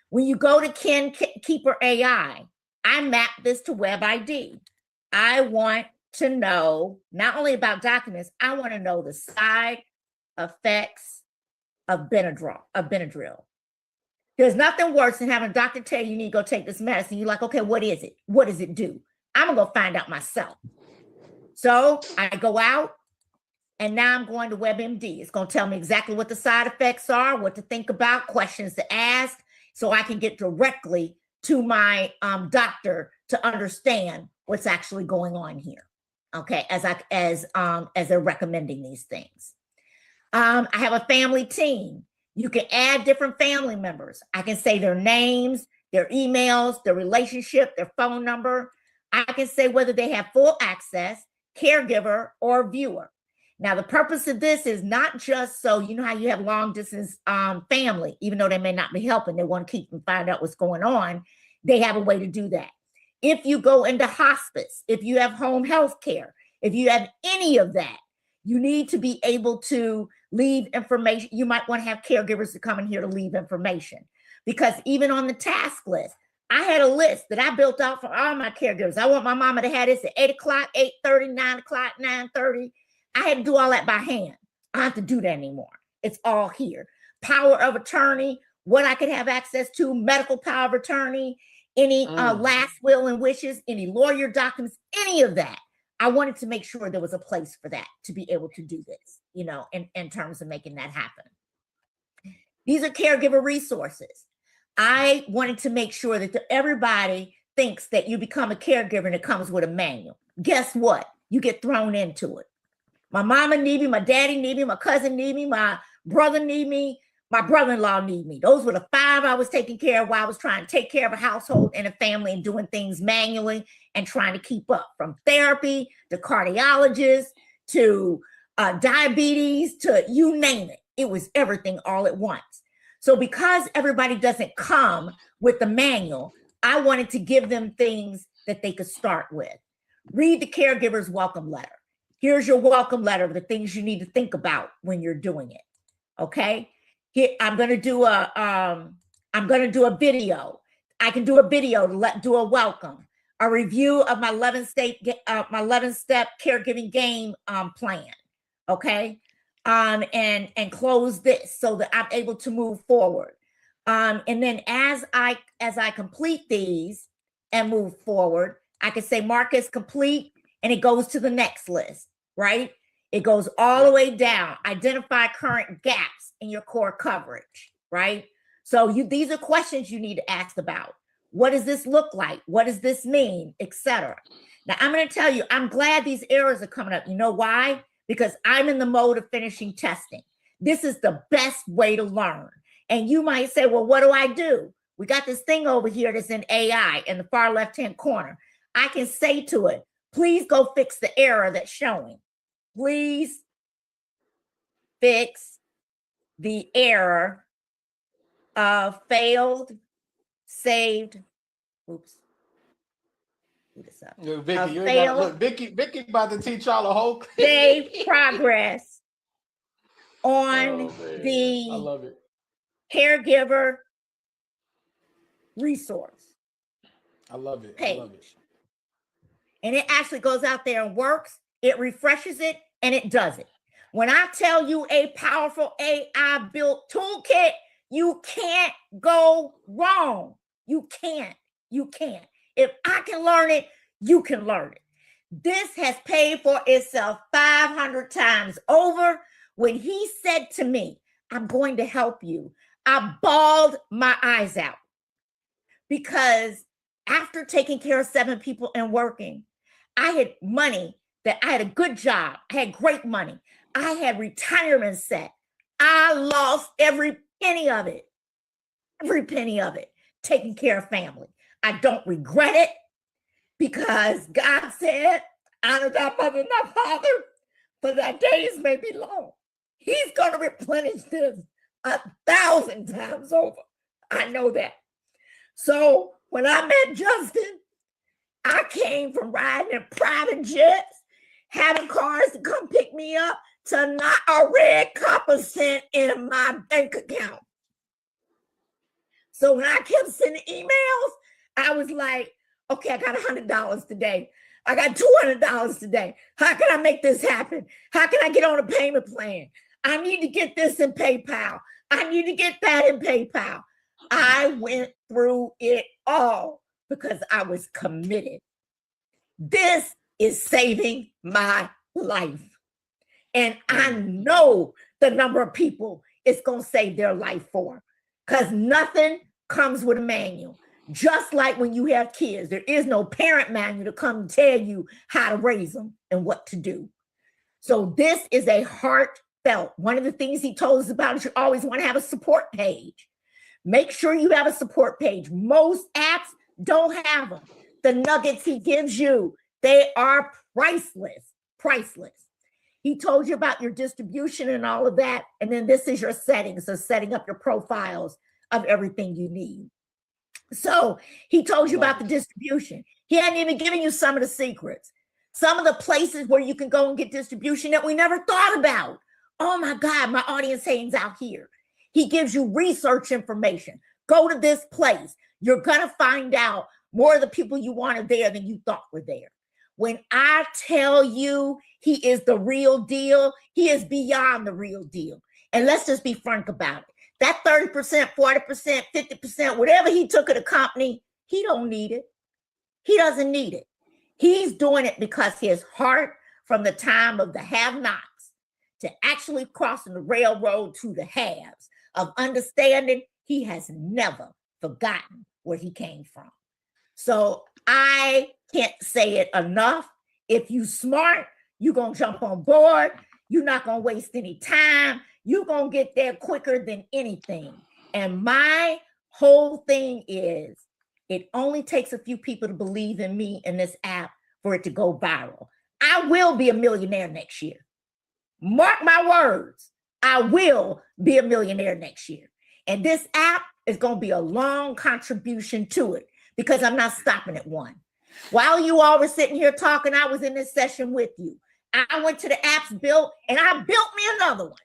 Speaker 6: When you go to KinKeeper AI, I map this to WebID. I want to know not only about documents, I want to know the side effects of Benadryl. There's nothing worse than having a doctor tell you need to go take this medicine. You're like, okay, what is it? What does it do? I'm gonna go find out myself. So I go out, and now I'm going to WebMD. It's gonna tell me exactly what the side effects are, what to think about, questions to ask, so I can get directly to my doctor to understand what's actually going on here. Okay, as they're recommending these things. I have a family team. You can add different family members. I can say their names, their emails, their relationship, their phone number. I can say whether they have full access, caregiver, or viewer. Now, the purpose of this is not just so, you know how you have long distance family, even though they may not be helping, they want to keep and find out what's going on. They have a way to do that. If you go into hospice, if you have home health care, if you have any of that, you need to be able to leave information. You might want to have caregivers to come in here to leave information, because even on the task list, I had a list that I built out for all my caregivers. I want my mama to have this at 8 o'clock, 8:30, 9 o'clock, 9:30. I had to do all that by hand. I don't have to do that anymore. It's all here. Power of attorney, what I could have access to, medical power of attorney, any last will and wishes, any lawyer documents, any of that. I wanted to make sure there was a place for that to be able to do this, you know, in terms of making that happen. These are caregiver resources. I wanted to make sure that everybody thinks that you become a caregiver and it comes with a manual. Guess what? You get thrown into it. My mama need me, my daddy need me, my cousin need me, my brother need me, my brother-in-law need me. Those were the 5 I was taking care of while I was trying to take care of a household and a family and doing things manually and trying to keep up, from therapy to cardiologist to diabetes to you name it. It was everything all at once. So because everybody doesn't come with the manual, I wanted to give them things that they could start with. Read the caregiver's welcome letter. Here's your welcome letter of the things you need to think about when you're doing it. Okay. Here, I'm going to do a video. I can do a video to do a welcome, a review of my 11-step caregiving game plan. Okay. And close this so that I'm able to move forward. And then as I complete these and move forward, I can say mark as complete. and it goes to the next list, right? It goes all the way down. Identify current gaps in your core coverage, right? So these are questions you need to ask about. What does this look like? What does this mean, etc.? Now, I'm going to tell you, I'm glad these errors are coming up. You know why? Because I'm in the mode of finishing testing. This is the best way to learn. And you might say, well, what do I do? We got this thing over here that's in AI in the far left-hand corner. I can say to it, please go fix the error that's showing. Please fix the error of failed, saved, oops.
Speaker 2: Yo, Vicky, you ain't got, look, Vicky about to teach y'all a whole
Speaker 6: save progress on the
Speaker 2: I love it.
Speaker 6: caregiver resource.
Speaker 2: I love it.
Speaker 6: Page.
Speaker 2: I love it.
Speaker 6: And it actually goes out there and works. It refreshes it and it does it. When I tell you a powerful AI built toolkit, you can't go wrong. You can't. You can't. If I can learn it, you can learn it. This has paid for itself 500 times over. When he said to me, I'm going to help you, I bawled my eyes out. Because after taking care of 7 people and working, I had money that I had a good job. I had great money. I had retirement set. I lost every penny of it. Every penny of it. Taking care of family. I don't regret it because God said, honor thy mother and thy father, for thy days may be long. He's going to replenish this 1,000 times over. I know that. So when I met Justin, I came from riding in private jets, having cars to come pick me up, to not a red copper cent in my bank account. So when I kept sending emails, I was like, okay, I got $100 today. I got $200 today. How can I make this happen? How can I get on a payment plan? I need to get this in PayPal. I need to get that in PayPal. I went through it all because I was committed. This is saving my life. And I know the number of people it's going to save their life for, because nothing comes with a manual. Just like when you have kids, there is no parent manual to come tell you how to raise them and what to do. So this is a heartfelt. One of the things he told us about is you always want to have a support page. Make sure you have a support page. Most apps don't have them. The nuggets he gives you, they are priceless, priceless. He told you about your distribution and all of that. And then this is your settings, so setting up your profiles of everything you need. So he told you about the distribution. He hadn't even given you some of the secrets. Some of the places where you can go and get distribution that we never thought about. Oh my God, my audience hangs out here. He gives you research information. Go to this place. You're going to find out more of the people you want are there than you thought were there. When I tell you he is the real deal, he is beyond the real deal. And let's just be frank about it. That 30%, 40%, 50%, whatever he took of the company, he don't need it. He doesn't need it. He's doing it because his heart, from the time of the have-nots to actually crossing the railroad to the haves, of understanding, he has never forgotten where he came from. So I can't say it enough. If you smart, you're going to jump on board. You're not going to waste any time. You're going to get there quicker than anything. And my whole thing is, it only takes a few people to believe in me and this app for it to go viral. I will be a millionaire next year. Mark my words. I will be a millionaire next year. And this app is going to be a long contribution to it because I'm not stopping at one. While you all were sitting here talking, I was in this session with you. I went to the apps built and I built me another one.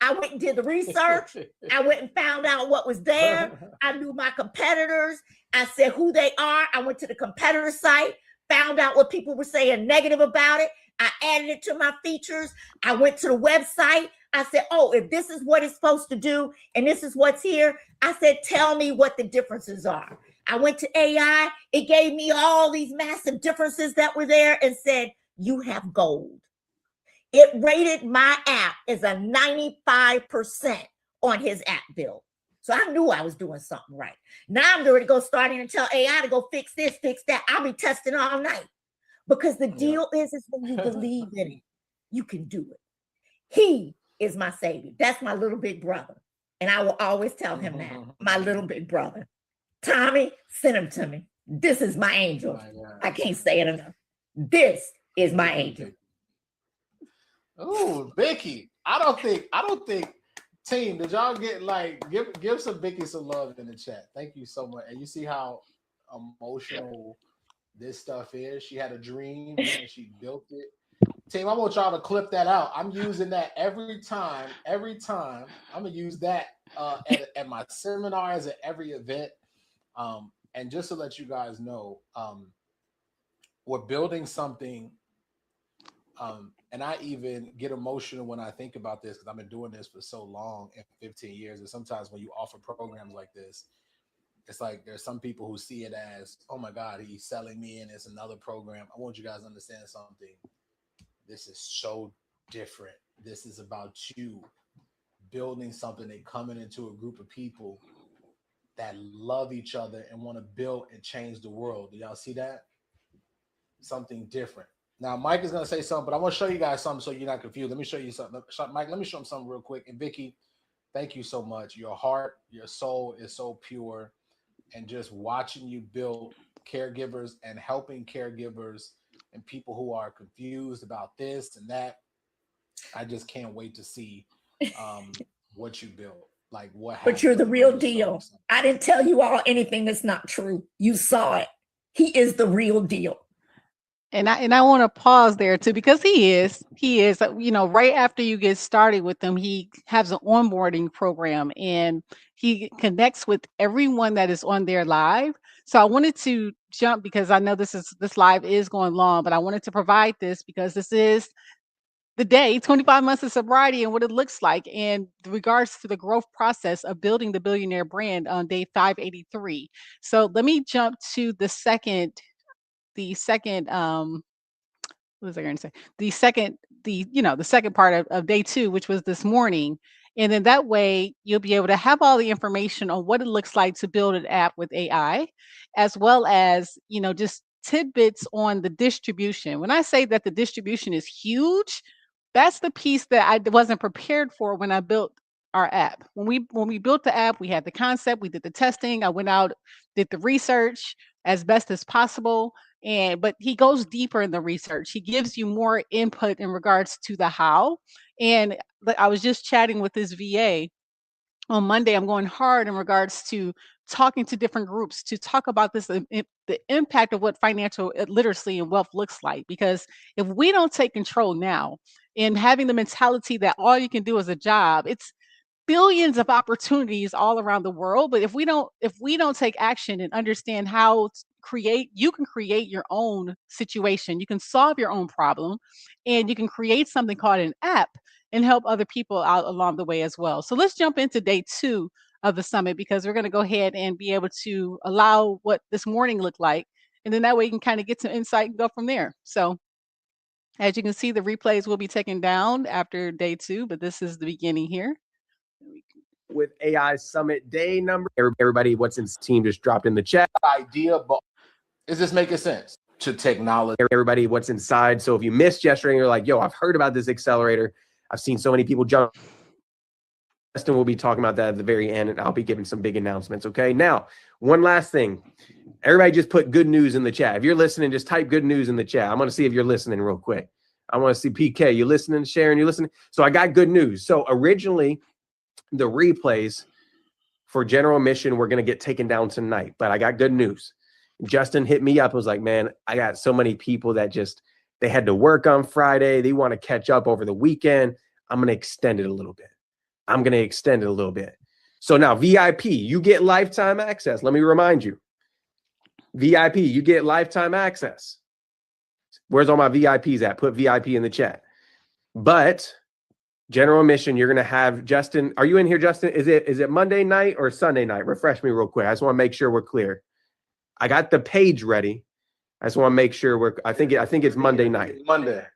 Speaker 6: I went and did the research. I went and found out what was there. I knew my competitors. I said who they are. I went to the competitor site, found out what people were saying negative about it. I added it to my features. I went to the website. I said, oh, if this is what it's supposed to do and this is what's here, I said, tell me what the differences are. I went to AI. It gave me all these massive differences that were there and said, you have gold. It rated my app as a 95% on his app build. So I knew I was doing something right. Now I'm ready to go start in and tell AI to go fix this, fix that. I'll be testing all night. Because the deal is when you believe in it, you can do it. He is my savior. That's my little big brother. And I will always tell him that, my little big brother. Tommy, send him to me. This is my angel. I can't say it enough. This is my angel.
Speaker 2: Oh, Vicky. I don't think team, did y'all get like give some Vicky some love in the chat. Thank you so much. And you see how emotional this stuff is. She had a dream and she built it. Team, I want y'all to clip that out. I'm using that every time. I'm gonna use that at my seminars, at every event. And just to let you guys know, we're building something. And I even get emotional when I think about this because I've been doing this for so long, and 15 years. And sometimes when you offer programs like this, it's like there's some people who see it as, oh my God, he's selling me and it's another program. I want you guys to understand something. This is so different. This is about you building something and coming into a group of people that love each other and want to build and change the world. Do y'all see that? Something different. Now, Mike is going to say something, but I want to show you guys something so you're not confused. Let me show you something. Mike, let me show him something real quick. And Vicky, thank you so much. Your heart, your soul is so pure. And just watching you build caregivers and helping caregivers and people who are confused about this and that, I just can't wait to see what you build. Like what happened.
Speaker 6: But you're the real deal. I didn't tell you all anything that's not true. You saw it. He is the real deal.
Speaker 1: And I want to pause there too, because he is, right after you get started with him, he has an onboarding program and he connects with everyone that is on there live. So I wanted to jump because I know this live is going long, but I wanted to provide this because this is the day 25 months of sobriety and what it looks like in regards to the growth process of building the billionaire brand on day 583. So let me jump to the second what was I going to say? The second part of day 2, which was this morning. And then that way you'll be able to have all the information on what it looks like to build an app with AI, as well as, just tidbits on the distribution. When I say that the distribution is huge, that's the piece that I wasn't prepared for when I built our app. When we built the app, we had the concept, we did the testing, I went out, did the research as best as possible. But he goes deeper in the research. He gives you more input in regards to the how. And I was just chatting with this VA on Monday. I'm going hard in regards to talking to different groups to talk about this, the impact of what financial literacy and wealth looks like. Because if we don't take control now and having the mentality that all you can do is a job, it's billions of opportunities all around the world. But if we don't take action and understand how you can create your own situation, you can solve your own problem, and you can create something called an app and help other people out along the way as well. So let's jump into day 2 of the summit, because we're going to go ahead and be able to allow what this morning looked like. And then that way you can kind of get some insight and go from there. So as you can see, the replays will be taken down after day 2, but this is the beginning here.
Speaker 3: With AI Summit day number. Everybody, what's in team just dropped in the chat.
Speaker 2: Idea, but is this making sense to technology?
Speaker 3: Everybody, what's inside. So if you missed yesterday, you're like, yo, I've heard about this accelerator. I've seen so many people jump. Justin will be talking about that at the very end, and I'll be giving some big announcements. Okay. Now, one last thing. Everybody just put good news in the chat. If you're listening, just type good news in the chat. I'm going to see if you're listening real quick. I want to see PK. You listening, Sharon? You listening? So I got good news. So originally, the replays for general admission were going to get taken down tonight, but I got good news. Justin hit me up and was like, man, I got so many people that they had to work on Friday. They want to catch up over the weekend. I'm going to extend it a little bit. So now VIP, you get lifetime access. Let me remind you, VIP, you get lifetime access. Where's all my VIPs at? Put VIP in the chat. But general admission, you're going to have Justin. Are you in here, Justin? Is it Monday night or Sunday night? Refresh me real quick. I just want to make sure we're clear. I got the page ready. I just want to make sure I think it's Monday night.
Speaker 2: Monday.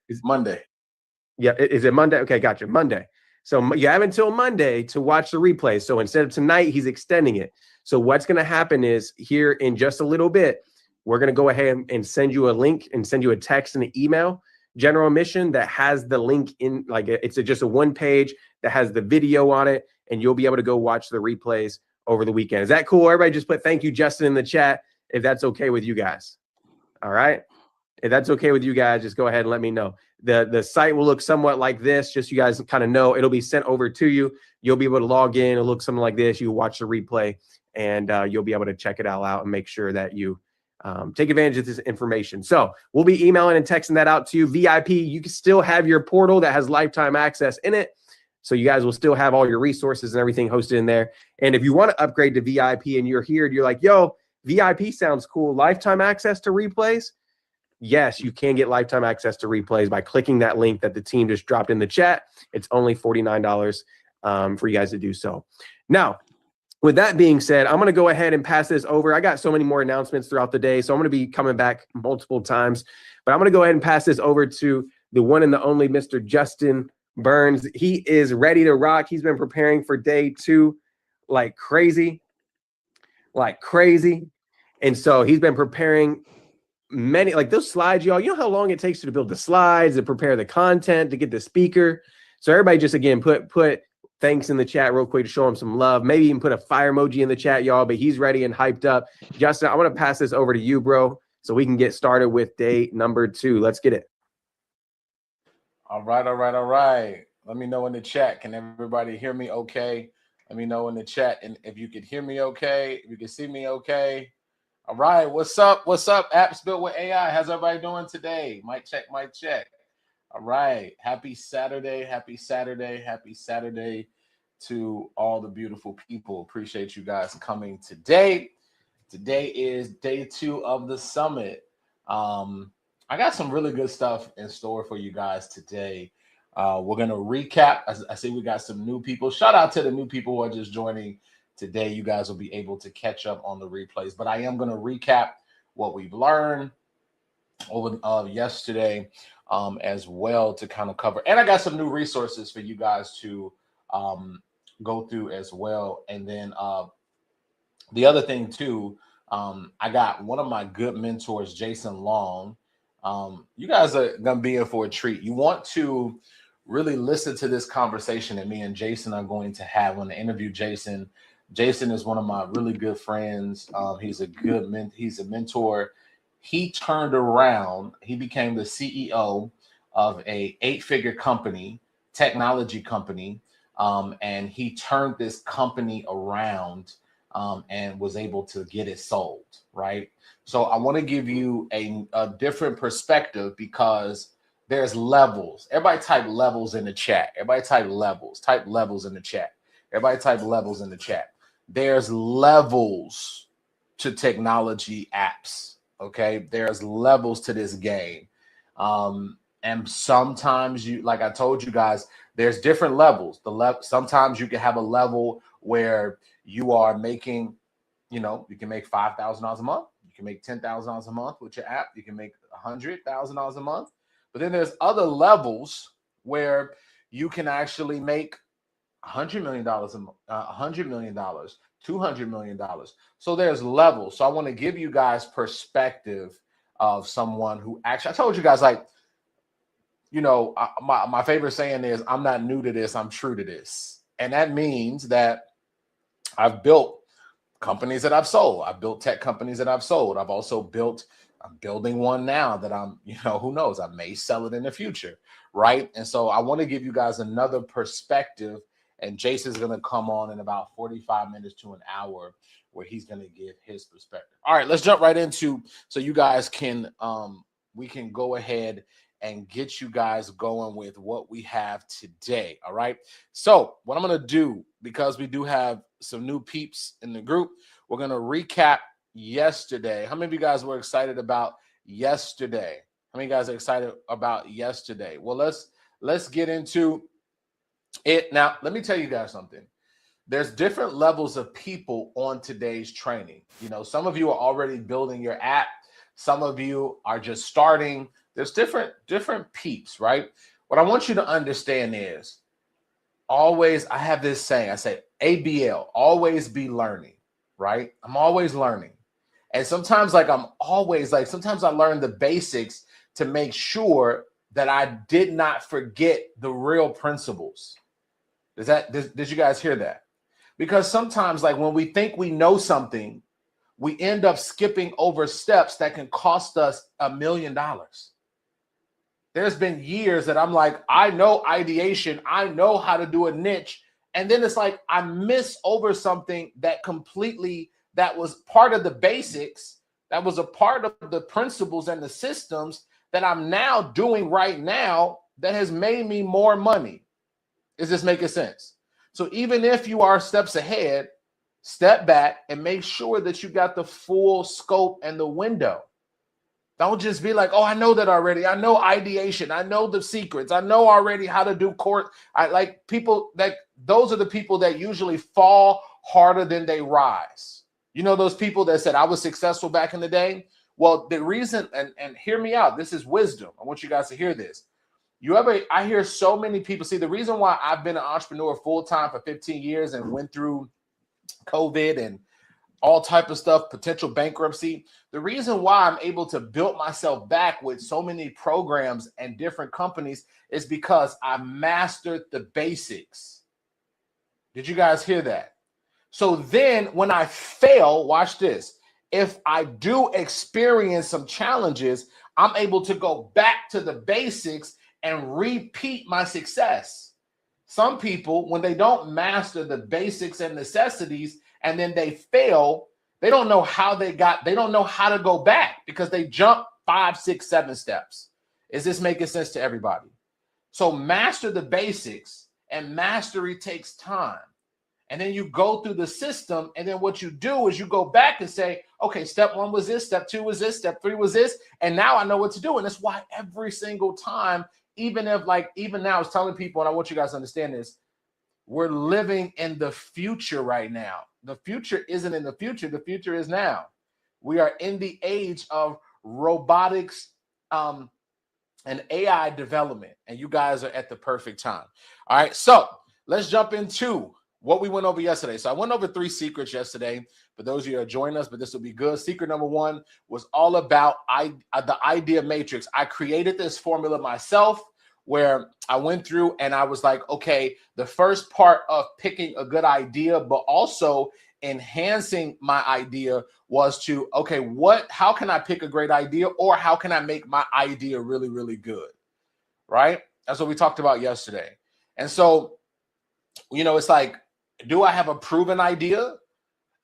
Speaker 3: Yeah, is it Monday? Okay, gotcha. Monday. So you have until Monday to watch the replay. So instead of tonight, he's extending it. So what's going to happen is here in just a little bit, we're going to go ahead and send you a link and send you a text and an email, General Admission, that has the link in, like it's just a one page that has the video on it, and you'll be able to go watch the replays over the weekend. Is that cool? Everybody just put thank you, Justin, in the chat, if that's okay with you guys. All right. If that's okay with you guys, just go ahead and let me know. The site will look somewhat like this, just so you guys kind of know. It'll be sent over to you. You'll be able to log in. It'll look something like this. You watch the replay, and you'll be able to check it all out and make sure that you take advantage of this information. So we'll be emailing and texting that out to you. VIP, you can still have your portal that has lifetime access in it. So you guys will still have all your resources and everything hosted in there. And if you want to upgrade to VIP and you're here and you're like, yo, VIP sounds cool, lifetime access to replays. Yes, you can get lifetime access to replays by clicking that link that the team just dropped in the chat. It's only $49 for you guys to do so. Now, with that being said, I'm going to go ahead and pass this over. I got so many more announcements throughout the day, so I'm going to be coming back multiple times. But I'm going to go ahead and pass this over to the one and the only Mr. Justin Burns. He is ready to rock. He's been preparing for day 2 like crazy. And so he's been preparing many, like those slides, y'all. You know how long it takes you to build the slides, to prepare the content, to get the speaker. So everybody just, again, put thanks in the chat real quick to show him some love. Maybe even put a fire emoji in the chat, y'all. But he's ready and hyped up. Justin, I want to pass this over to you, bro, so we can get started with day number 2. Let's get it.
Speaker 2: All right. Let me know in the chat. Can everybody hear me okay? Let me know in the chat. And if you could hear me okay, if you can see me okay. All right. What's up? Apps Built with AI. How's everybody doing today? Mic check. All right. Happy Saturday to all the beautiful people. Appreciate you guys coming today. Today is day 2 of the summit. I got some really good stuff in store for you guys today. We're going to recap. I see we got some new people. Shout out to the new people who are just joining today. You guys will be able to catch up on the replays, but I am going to recap what we've learned over yesterday as well to kind of cover. And I got some new resources for you guys to go through as well. And then the other thing too, I got one of my good mentors, Jason Long. You guys are going to be in for a treat. You want to really listen to this conversation that me and Jason are going to have when I interview Jason. Jason is one of my really good friends. He's a mentor. He turned around. He became the CEO of a 8-figure company, technology company, and he turned this company around and was able to get it sold, right? So I want to give you a different perspective because there's levels. Everybody type levels in the chat. Type levels in the chat. There's levels to technology apps, okay? There's levels to this game. And sometimes like I told you guys, there's different levels. Sometimes you can have a level where you are making, you can make $5,000 a month. You can make $10,000 a month with your app. You can make $100,000 a month. But then there's other levels where you can actually make $100 million, $100 million, $200 million. So there's levels. So I want to give you guys perspective of someone who actually, I told you guys, like, my favorite saying is, I'm not new to this, I'm true to this. And that means that I've built companies that I've sold. I've built tech companies that I've sold. I'm building one now that who knows, I may sell it in the future, right? And so I want to give you guys another perspective, and Jason's going to come on in about 45 minutes to an hour where he's going to give his perspective. All right, let's jump right into, so you guys can, we can go ahead and get you guys going with what we have today. All right. So what I'm going to do, because we do have some new peeps in the group, we're going to recap yesterday. How many of you guys were excited about yesterday? How many guys are excited about yesterday? Well, let's get into it. Now, let me tell you guys something. there's different levels of people on today's training. You know, some of you are already building your app. Some of you are just starting. There's different peeps, right? What I want you to understand is always, I have this saying, I say ABL, always be learning, right? I'm always learning. And sometimes sometimes I learn the basics to make sure that I did not forget the real principles. Did you guys hear that? Because sometimes, like, when we think we know something, we end up skipping over steps that can cost us $1 million. There's been years that I'm like, I know ideation, I know how to do a niche. And then it's like, I miss over something that was part of the basics, that was a part of the principles and the systems that I'm now doing right now that has made me more money. Is this making sense? So even if you are steps ahead, step back and make sure that you got the full scope and the window. Don't just be like, oh, I know that already. I know ideation. I know the secrets. I know already how to do court. I like people that those are the people that usually fall harder than they rise. You know, those people that said I was successful back in the day. Well, the reason, and hear me out, this is wisdom. I want you guys to hear this. I hear so many people, see, the reason why I've been an entrepreneur full-time for 15 years and went through COVID and all type of stuff, potential bankruptcy. The reason why I'm able to build myself back with so many programs and different companies is because I mastered the basics. Did you guys hear that? So then when I fail, watch this. If I do experience some challenges, I'm able to go back to the basics and repeat my success. Some people, when they don't master the basics and necessities, and then they fail, they don't know how they don't know how to go back because they jump 5, 6, 7 steps. Is this making sense to everybody? So master the basics, and mastery takes time. And then you go through the system, and then what you do is you go back and say, okay, step 1 was this, step 2 was this, step 3 was this, and now I know what to do. And that's why every single time, even now I was telling people, and I want you guys to understand this, we're living in the future right now. The future isn't in the future. The future is now. We are in the age of robotics and AI development, and you guys are at the perfect time. All right, so let's jump into what we went over yesterday. So I went over 3 secrets yesterday for those of you who are joining us, but this will be good. Secret number 1 was all about the idea matrix. I created this formula myself where I went through and I was like, okay, the first part of picking a good idea, but also enhancing my idea was to, okay, how can I pick a great idea, or how can I make my idea really, really good, right? That's what we talked about yesterday. And so, you know, it's like, do I have a proven idea?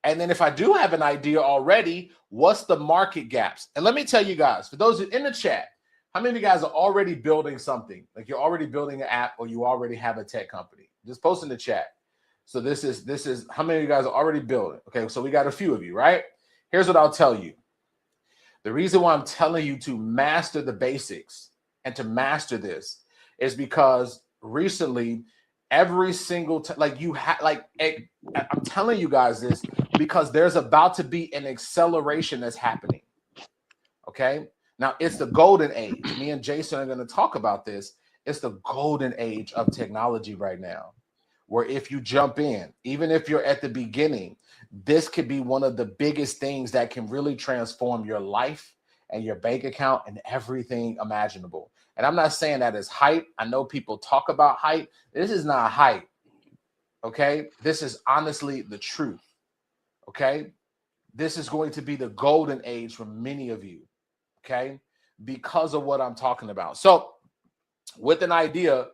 Speaker 2: And then if I do have an idea already, what's the market gaps? And let me tell you guys, for those in the chat, how many of you guys are already building something? Like you're already building an app, or you already have a tech company? Just post in the chat. So this is how many of you guys are already building? Okay, so we got a few of you, right? Here's what I'll tell you. The reason why I'm telling you to master the basics and to master this is because recently, every single I'm telling you guys this because there's about to be an acceleration that's happening. Okay. Now it's the golden age. Me and Jason are going to talk about this. It's the golden age of technology right now, where if you jump in, even if you're at the beginning, this could be one of the biggest things that can really transform your life and your bank account and everything imaginable. And I'm not saying that as hype. I know people talk about hype. This is not hype. Okay. This is honestly the truth. Okay. This is going to be the golden age for many of you. Okay. Because of what I'm talking about. So with an idea,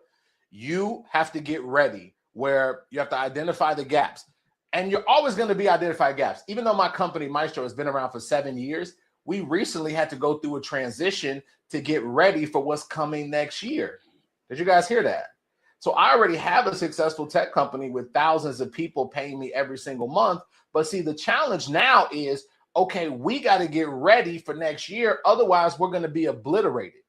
Speaker 2: you have to get ready where you have to identify the gaps. And you're always going to be identifying gaps. Even though my company, Maestro, has been around for 7 years, we recently had to go through a transition to get ready for what's coming next year. Did you guys hear that? So I already have a successful tech company with thousands of people paying me every single month. But see, the challenge now is, okay, we got to get ready for next year. Otherwise, we're going to be obliterated.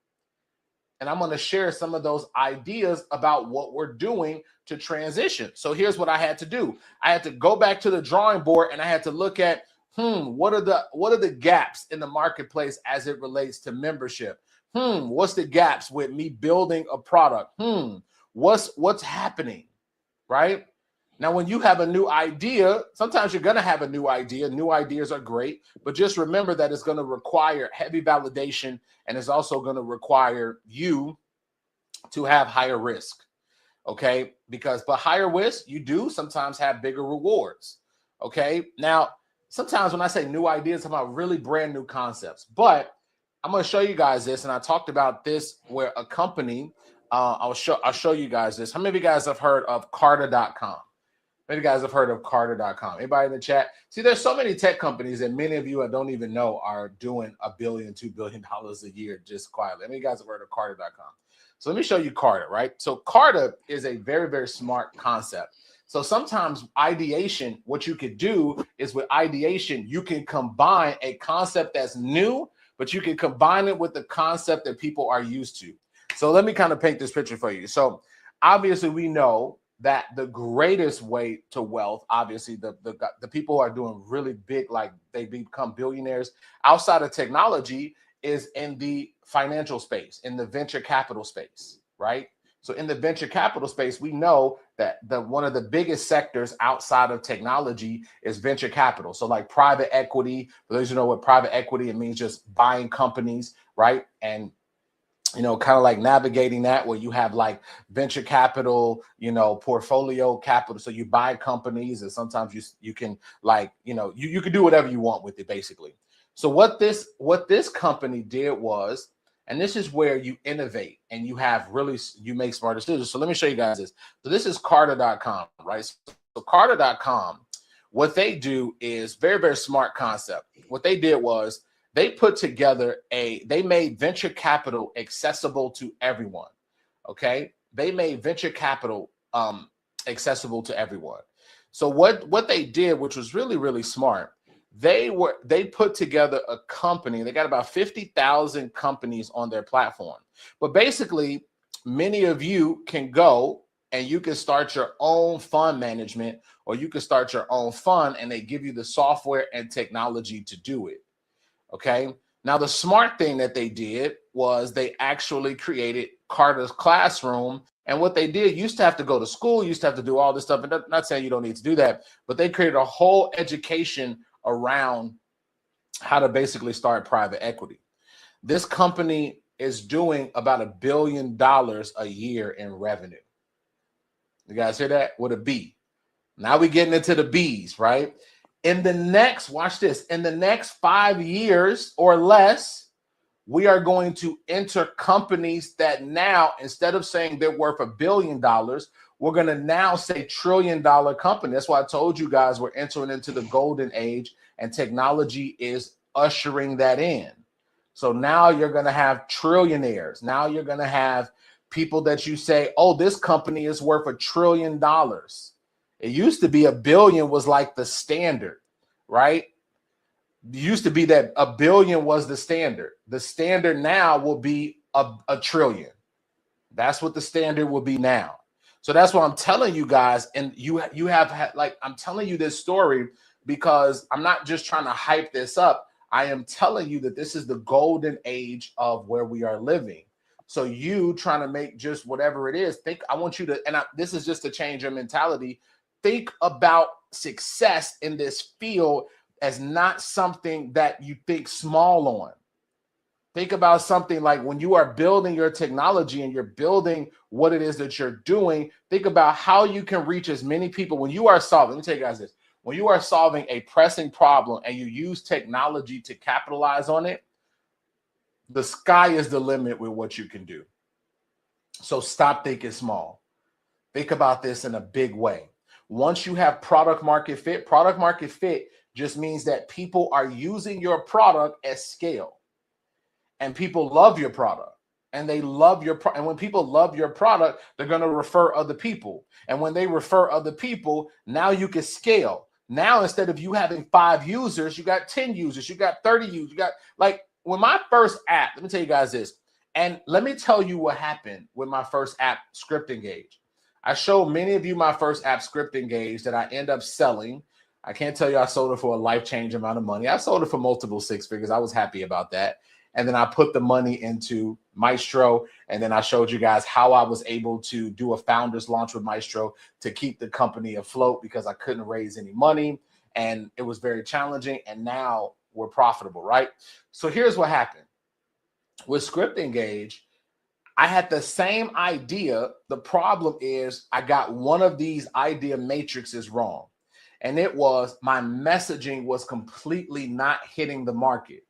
Speaker 2: And I'm going to share some of those ideas about what we're doing to transition. So here's what I had to do. I had to go back to the drawing board and I had to look at, what are the gaps in the marketplace as it relates to membership? What's the gaps with me building a product? What's happening, right? Now, when you have a new idea, sometimes you're going to have a new idea. New ideas are great, but just remember that it's going to require heavy validation, and it's also going to require you to have higher risk, okay? But higher risk, you do sometimes have bigger rewards, okay? Now, sometimes when I say new ideas, I'm about really brand new concepts, but I'm going to show you guys this, and I talked about this where a company, I'll show you guys this. How many of you guys have heard of Carta.com? Many of you guys have heard of Carta.com. Anybody in the chat? See, there's so many tech companies that many of you I don't even know are doing $1 billion, $2 billion a year just quietly. How many of you guys have heard of Carta.com? So let me show you Carta, right? So Carta is a very, very smart concept. So sometimes ideation, what you could do is with ideation, you can combine a concept that's new, but you can combine it with the concept that people are used to. So let me kind of paint this picture for you. So obviously we know that the greatest way to wealth, obviously the people who are doing really big, like they become billionaires outside of technology, is in the financial space, in the venture capital space, right? So in the venture capital space, we know that one of the biggest sectors outside of technology is venture capital. So like private equity, for those who know what private equity, it means just buying companies, right? And kind of like navigating that where you have like venture capital, portfolio capital. So you buy companies and sometimes you can like, you can do whatever you want with it basically. So what this company did was, and this is where you innovate and you make smart decisions. So let me show you guys this. So this is Carta.com, right? So Carta.com, what they do is very, very smart concept. What they did was, they put together they made venture capital accessible to everyone, okay? They made venture capital accessible to everyone. So what they did, which was really, really smart, they put together a company. They got about 50,000 companies on their platform. But basically, many of you can go and you can start your own fund management, or you can start your own fund, and they give you the software and technology to do it. Okay. Now, the smart thing that they did was they actually created Carta's Classroom. And what they did, used to have to go to school, used to have to do all this stuff. And not saying you don't need to do that, but they created a whole education around how to basically start private equity. This company is doing about $1 billion a year in revenue. You guys hear that? With a B. Now we're getting into the B's, right? In the next, watch this, in the next 5 years or less, we are going to enter companies that now, instead of saying they're worth $1 billion, we're going to now say $1 trillion company. That's why I told you guys we're entering into the golden age, and technology is ushering that in. So now you're going to have trillionaires. Now you're going to have people that you say, oh, this company is worth $1 trillion. It used to be $1 billion was like the standard, right? It used to be that $1 billion was the standard. The standard now will be a trillion. That's what the standard will be now. So that's what I'm telling you guys. And you have like, I'm telling you this story because I'm not just trying to hype this up. I am telling you that this is the golden age of where we are living. So you trying to make just whatever it is, I want you to, this is just to change your mentality. Think about success in this field as not something that you think small on. Think about something like when you are building your technology and you're building what it is that you're doing, think about how you can reach as many people. When you are solving, let me tell you guys this, when you are solving a pressing problem and you use technology to capitalize on it, the sky is the limit with what you can do. So stop thinking small. Think about this in a big way. Once you have product market fit just means that people are using your product at scale, and people love your product, and they love your product. And when people love your product, they're going to refer other people. And when they refer other people, now you can scale. Now, instead of you having 5 users, you got 10 users, you got 30 users, you got like when my first app, let me tell you guys this. And let me tell you what happened with my first app, Script Engage. I showed many of you my first app, Script Engage, that I end up selling. I can't tell you I sold it for a life-changing amount of money. I sold it for multiple six figures. I was happy about that. And then I put the money into Maestro. And then I showed you guys how I was able to do a founder's launch with Maestro to keep the company afloat because I couldn't raise any money. And it was very challenging. And now we're profitable, right? So here's what happened. With Script Engage, I had the same idea. The problem is I got one of these idea matrices wrong. And it was my messaging was completely not hitting the market.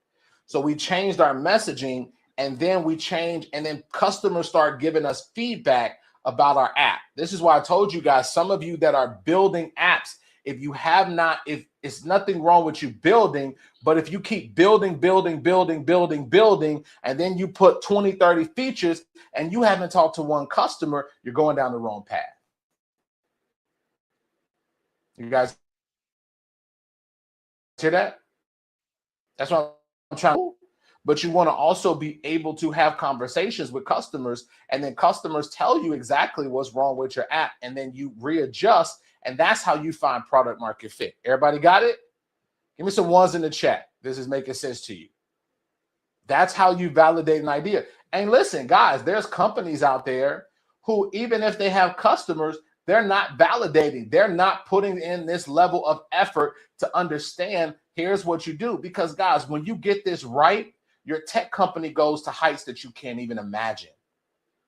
Speaker 2: So we changed our messaging, and then we changed, and then customers start giving us feedback about our app. This is why I told you guys, some of you that are building apps, if you have not, if it's nothing wrong with you building, but if you keep building, and then you put 20, 30 features and you haven't talked to one customer, you're going down the wrong path. You guys hear that? That's what I'm trying to do. But you want to also be able to have conversations with customers, and then customers tell you exactly what's wrong with your app, and then you readjust, and that's how you find product market fit. Everybody got it? Give me some ones in the chat. This is making sense to you. That's how you validate an idea. And listen, guys, there's companies out there who, even if they have customers, they're not validating. They're not putting in this level of effort to understand here's what you do. Because, guys, when you get this right, your tech company goes to heights that you can't even imagine.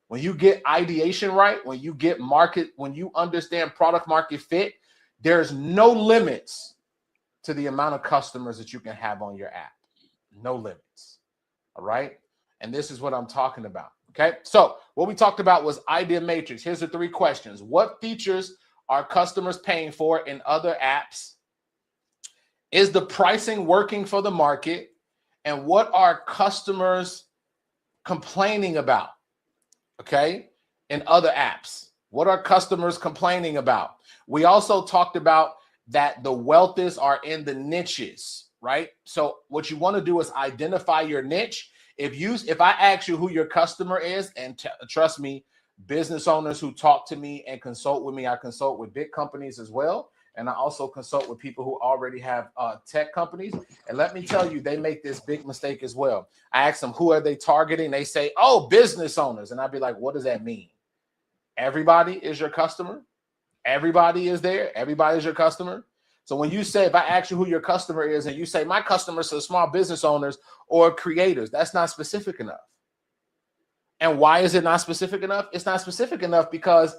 Speaker 2: When you get ideation right, when you get market, when you understand product market fit, there's no limits to the amount of customers that you can have on your app. No limits. All right. And this is what I'm talking about. Okay. So what we talked about was idea matrix. Here's the 3 questions. What features are customers paying for in other apps? Is the pricing working for the market? And what are customers complaining about? Okay. In other apps, what are customers complaining about? We also talked about that the wealthiest are in the niches, right? So what you want to do is identify your niche. If I ask you who your customer is, and trust me, business owners who talk to me and consult with me, I consult with big companies as well. And I also consult with people who already have tech companies. And let me tell you, they make this big mistake as well. I ask them, who are they targeting? They say, oh, business owners. And I'd be like, what does that mean? Everybody is your customer. Everybody is there. Everybody is your customer. So when you say, if I ask you who your customer is and you say, my customers are small business owners or creators, that's not specific enough. And why is it not specific enough? It's not specific enough because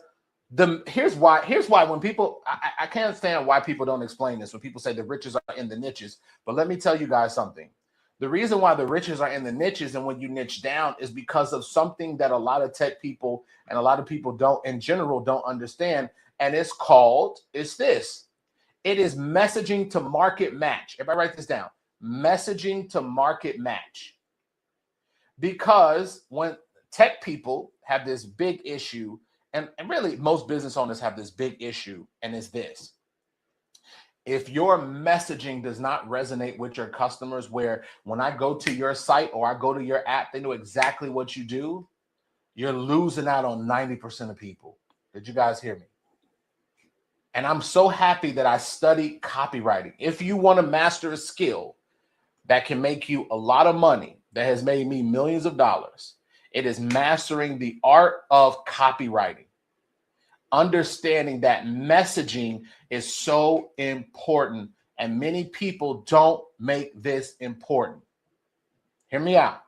Speaker 2: here's why when people, I can't stand why people don't explain this. When people say the riches are in the niches, but let me tell you guys something. The reason why the riches are in the niches and when you niche down is because of something that a lot of tech people and a lot of people don't understand. And it's this. It is messaging to market match. Everybody write this down. Messaging to market match. Because when tech people have this big issue, and really most business owners have this big issue, and it's this. If your messaging does not resonate with your customers, where when I go to your site or I go to your app, they know exactly what you do, you're losing out on 90% of people. Did you guys hear me? And I'm so happy that I studied copywriting. If you want to master a skill that can make you a lot of money, that has made me millions of dollars, it is mastering the art of copywriting. Understanding that messaging is so important, and many people don't make this important. Hear me out.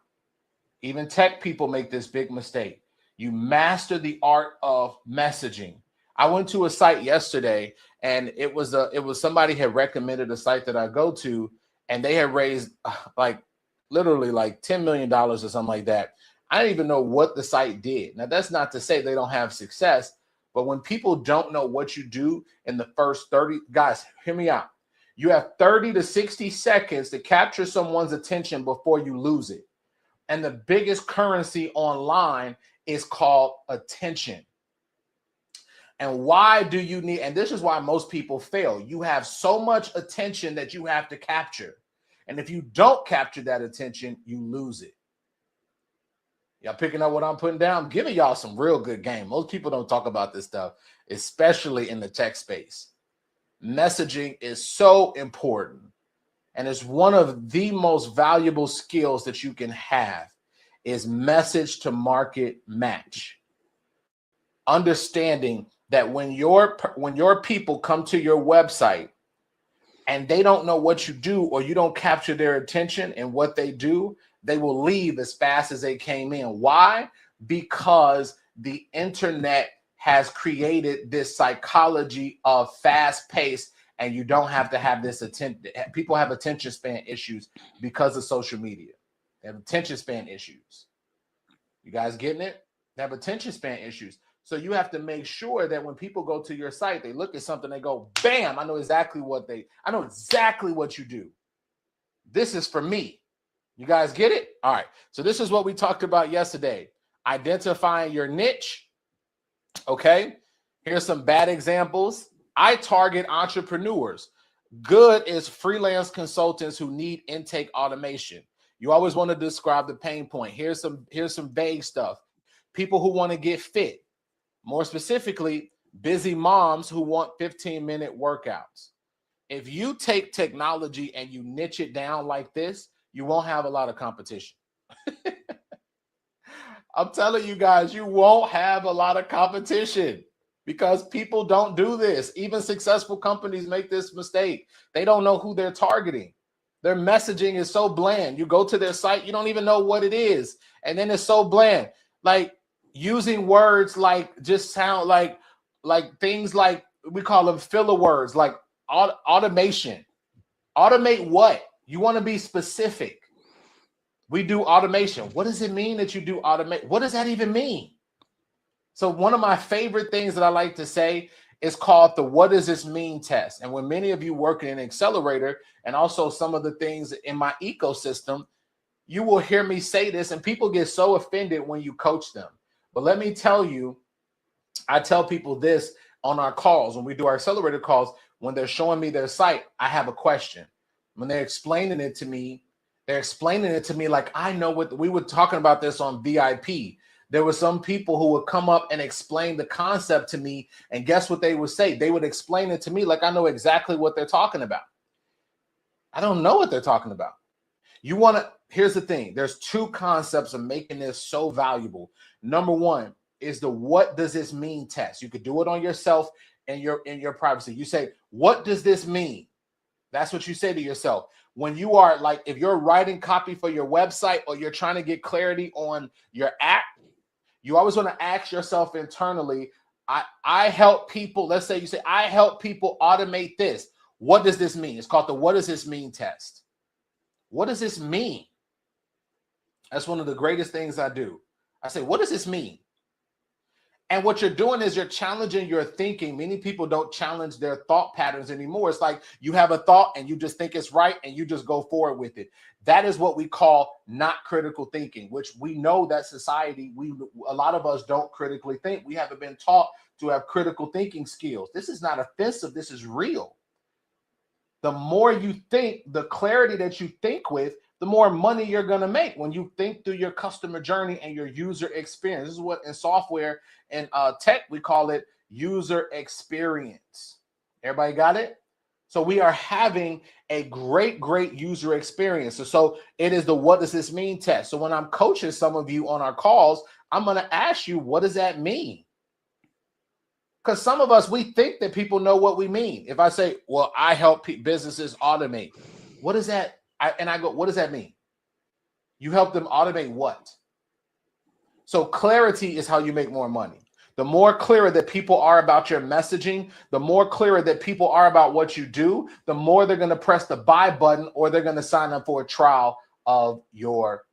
Speaker 2: Even tech people make this big mistake. You master the art of messaging. I went to a site yesterday, and it was somebody had recommended a site that I go to, and they had raised literally $10 million or something like that. I didn't even know what the site did. Now, that's not to say they don't have success, but when people don't know what you do in the first 30, guys, hear me out. You have 30 to 60 seconds to capture someone's attention before you lose it. And the biggest currency online is called attention. And why do you need, and this is why most people fail. You have so much attention that you have to capture. And if you don't capture that attention, you lose it. Y'all picking up what I'm putting down? I'm giving y'all some real good game. Most people don't talk about this stuff, especially in the tech space. Messaging is so important. And it's one of the most valuable skills that you can have is message to market match. Understanding that when your people come to your website and they don't know what you do, or you don't capture their attention and what they do, they will leave as fast as they came in. Why? Because the internet has created this psychology of fast pace, and you don't have to have this attention. People have attention span issues because of social media. They have attention span issues. You guys getting it? They have attention span issues. So you have to make sure that when people go to your site, they look at something, they go, bam, I know exactly what you do. This is for me. You guys get it? All right. So this is what we talked about yesterday. Identifying your niche. Okay. Here's some bad examples. I target entrepreneurs. Good is freelance consultants who need intake automation. You always want to describe the pain point. Here's some vague stuff. People who want to get fit. More specifically, busy moms who want 15-minute workouts. If you take technology and you niche it down like this, you won't have a lot of competition. I'm telling you guys, you won't have a lot of competition because people don't do this. Even successful companies make this mistake. They don't know who they're targeting. Their messaging is so bland. You go to their site, you don't even know what it is. And then it's so bland. Like using words like just sound like things like we call them filler words, like automation. Automate what? You want to be specific. We do automation. What does it mean that you do automate? What does that even mean? So one of my favorite things that I like to say is called the what does this mean test. And when many of you work in an accelerator and also some of the things in my ecosystem, you will hear me say this and people get so offended when you coach them. But let me tell you, I tell people this on our calls, when we do our accelerator calls, when they're showing me their site, I have a question. When they're explaining it to me like I know what we were talking about this on VIP. There were some people who would come up and explain the concept to me, and guess what they would say? They would explain it to me like I know exactly what they're talking about. I don't know what they're talking about. Here's the thing. There's two concepts of making this so valuable. Number one is the what does this mean test. You could do it on yourself and in your privacy. You say, what does this mean? That's what you say to yourself. When you are like, if you're writing copy for your website or you're trying to get clarity on your app, you always want to ask yourself internally, I help people. Let's say you say, I help people automate this. What does this mean? It's called the what does this mean test. What does this mean? That's one of the greatest things I do. I say, what does this mean? And what you're doing is you're challenging your thinking. Many people don't challenge their thought patterns anymore. It's like you have a thought and you just think it's right and you just go forward with it. That is what we call not critical thinking, which we know that society, a lot of us don't critically think. We haven't been taught to have critical thinking skills. This is not offensive. This is real. The more you think, the clarity that you think with, the more money you're going to make when you think through your customer journey and your user experience. This is what in software and tech, we call it user experience. Everybody got it? So we are having a great user experience. So it is the what does this mean test. So when I'm coaching some of you on our calls, I'm going to ask you, what does that mean? Because some of us, we think that people know what we mean. If I say, well, I help businesses automate, what is that? I go, what does that mean? You help them automate what? So clarity is how you make more money. The more clearer that people are about your messaging, the more clearer that people are about what you do, the more they're going to press the buy button or they're going to sign up for a trial of your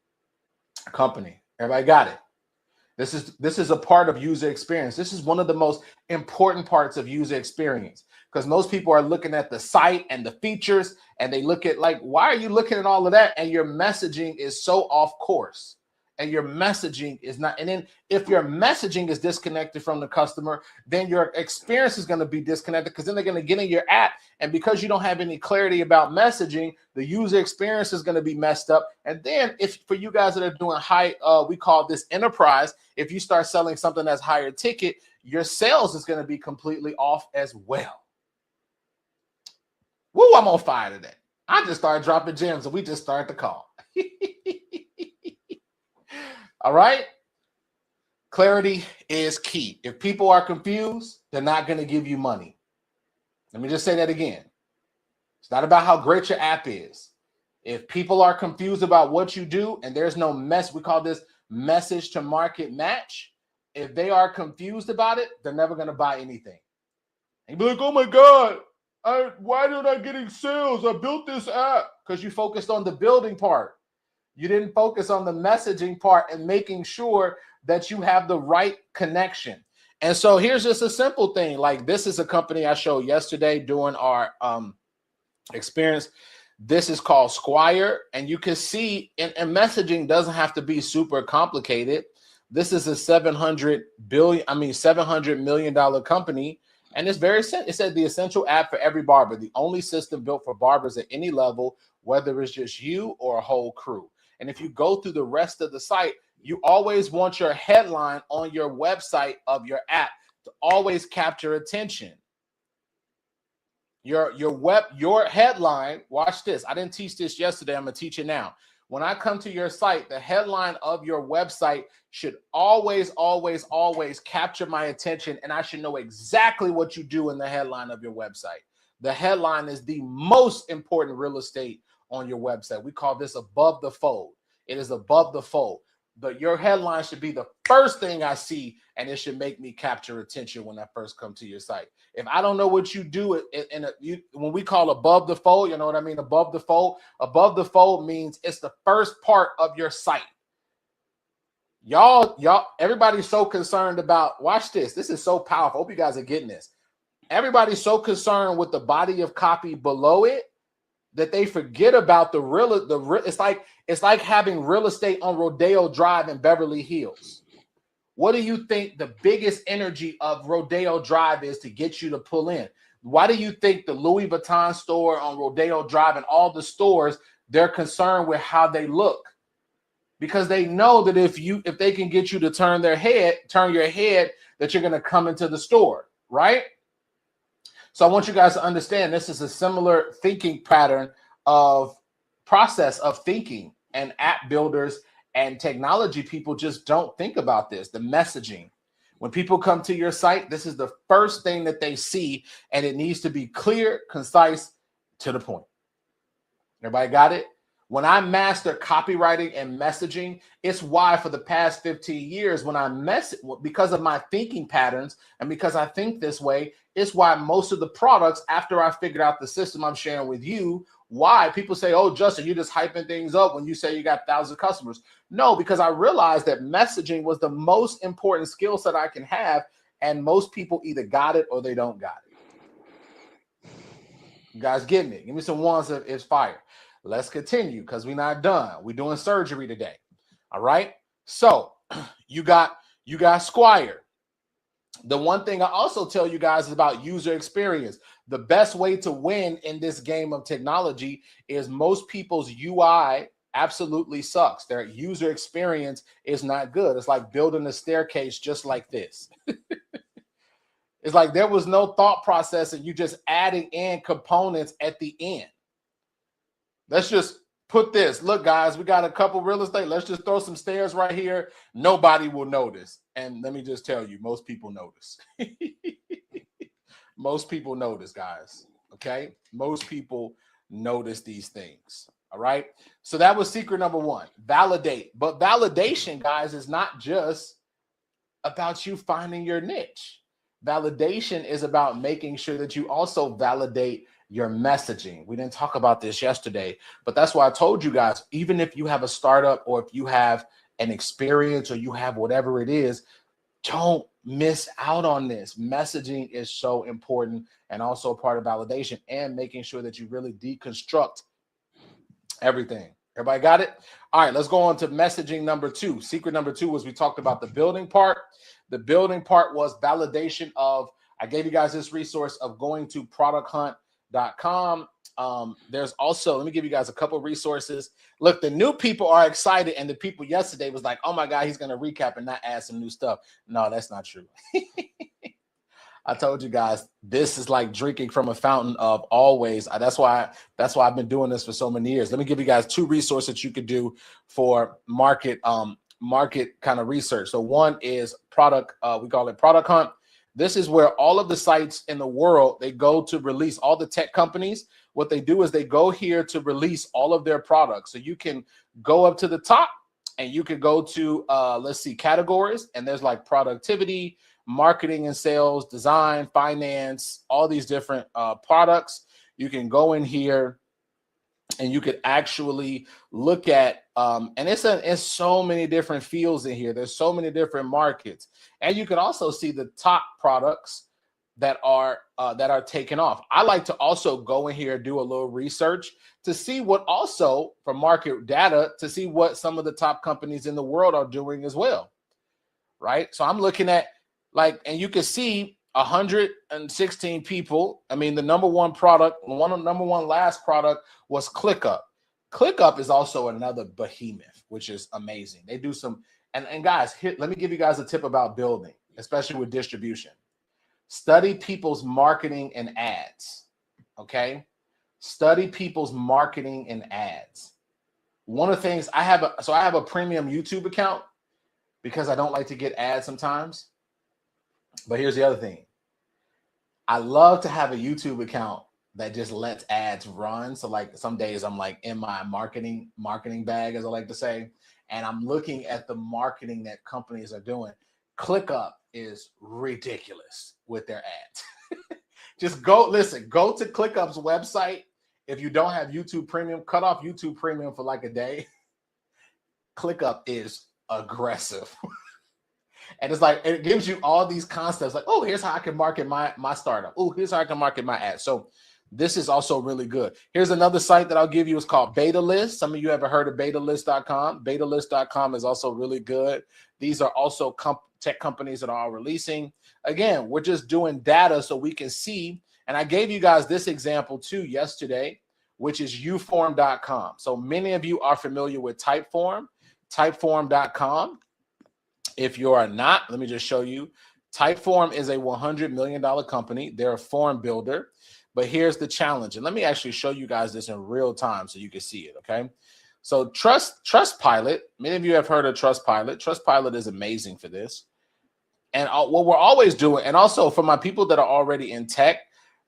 Speaker 2: company. Everybody got it? This is a part of user experience. This is one of the most important parts of user experience because most people are looking at the site and the features and they look at like, why are you looking at all of that? And your messaging is so off course. and your messaging is not. And then if your messaging is disconnected from the customer, then your experience is going to be disconnected, because then they're going to get in your app. And because you don't have any clarity about messaging, the user experience is going to be messed up. And then if for you guys that are doing high, we call this enterprise, if you start selling something that's higher ticket, your sales is going to be completely off as well. Woo, I'm on fire today. I just started dropping gems and we just started the call. All right. Clarity is key. If people are confused, they're not going to give you money. Let me just say that again. It's not about how great your app is. If people are confused about what you do and there's no we call this message to market match. If they are confused about it, they're never going to buy anything. And you'll be like, oh my God, why am I getting sales? I built this app. Because you focused on the building part. You didn't focus on the messaging part and making sure that you have the right connection. And so here's just a simple thing. Like, this is a company I showed yesterday during our experience. This is called Squire. And you can see, and messaging doesn't have to be super complicated. This is a $700 million company. And it's very simple. It said the essential app for every barber, the only system built for barbers at any level, whether it's just you or a whole crew. And if you go through the rest of the site, you always want your headline on your website of your app to always capture attention. Your headline, watch this. I didn't teach this yesterday. I'm going to teach it now. When I come to your site, the headline of your website should always, always, always capture my attention, and I should know exactly what you do in the headline of your website. The headline is the most important real estate on your website. We call this above the fold. It is above the fold. But your headline should be the first thing I see, and it should make me capture attention when I first come to your site. If I don't know what you do, when we call above the fold, you know what I mean? Above the fold means it's the first part of your site. Y'all, everybody's so concerned about, watch this. This is so powerful. I hope you guys are getting this. Everybody's so concerned with the body of copy below it that they forget about it's like having real estate on Rodeo Drive in Beverly Hills. What do you think the biggest energy of Rodeo Drive is to get you to pull in? Why do you think the Louis Vuitton store on Rodeo Drive and all the stores, they're concerned with how they look? Because they know that if they can get you to turn your head, that you're going to come into the store, right? So I want you guys to understand this is a similar thinking pattern of process of thinking, and app builders and technology people just don't think about this. The messaging. When people come to your site, this is the first thing that they see, and it needs to be clear, concise, to the point. Everybody got it? When I master copywriting and messaging, it's why for the past 15 years, when I because of my thinking patterns and because I think this way, it's why most of the products, after I figured out the system I'm sharing with you, why people say, oh, Justin, you're just hyping things up when you say you got 1,000 customers. No, because I realized that messaging was the most important skill set I can have. And most people either got it or they don't got it. You guys getting it? Give me some ones if it's fire. Let's continue because we're not done. We're doing surgery today. All right. So you got Squire. The one thing I also tell you guys is about user experience. The best way to win in this game of technology is most people's UI absolutely sucks. Their user experience is not good. It's like building a staircase just like this. It's like there was no thought process and you just adding in components at the end. Let's just put this. Look, guys, we got a couple real estate. Let's just throw some stairs right here. Nobody will notice. And let me just tell you, most people notice. Most people notice, guys. Okay? Most people notice these things. All right? So that was secret number one. Validate. But validation, guys, is not just about you finding your niche. Validation is about making sure that you also validate your messaging. We didn't talk about this yesterday, but that's why I told you guys, even if you have a startup or if you have an experience or you have whatever it is, don't miss out on this. Messaging is so important and also part of validation and making sure that you really deconstruct everything. Everybody got it? All right, let's go on to messaging number 2. Secret number 2 was we talked about the building part. The building part was validation of, I gave you guys this resource of going to producthunt.com. There's also, let me give you guys a couple resources. Look, the new people are excited, and the people yesterday was like, oh my God, he's going to recap and not add some new stuff. No, that's not true. I told you guys, this is like drinking from a fountain of always. That's why I've been doing this for so many years. Let me give you guys 2 resources you could do for market kind of research. So one is product, we call it Product Hunt. This is where all of the sites in the world, they go to release, all the tech companies. What they do is they go here to release all of their products. So you can go up to the top and you could go to, let's see, categories. And there's like productivity, marketing and sales, design, finance, all these different products. You can go in here and you could actually look at, and it's so many different fields in here. There's so many different markets. And you can also see the top products that are taken off. I like to also go in here, do a little research to see what also from market data, to see what some of the top companies in the world are doing as well, right? So I'm looking at like, and you can see 116 people. I mean, the number one last product was ClickUp. ClickUp is also another behemoth, which is amazing. They do some, and guys, here, let me give you guys a tip about building, especially with distribution. Study people's marketing and ads, okay? Study people's marketing and ads. One of the things I have a premium YouTube account because I don't like to get ads sometimes. But here's the other thing. I love to have a YouTube account that just lets ads run. So like some days I'm like in my marketing bag, as I like to say, and I'm looking at the marketing that companies are doing. ClickUp is ridiculous with their ads. Just go to ClickUp's website. If you don't have YouTube Premium, cut off YouTube Premium for like a day. ClickUp is aggressive. And it's like, it gives you all these concepts like, oh, here's how I can market my startup. Oh, here's how I can market my ad. So this is also really good. Here's another site that I'll give you. It's called BetaList. Some of you ever heard of betalist.com. Betalist.com is also really good. These are also tech companies that are all releasing. Again, we're just doing data so we can see. And I gave you guys this example too yesterday, which is uform.com. So many of you are familiar with Typeform, typeform.com. If you are not, let me just show you. Typeform is a $100 million company. They're a form builder. But here's the challenge. And let me actually show you guys this in real time so you can see it, okay? So Trustpilot, many of you have heard of Trustpilot. Trustpilot is amazing for this. And what we're always doing, and also for my people that are already in tech,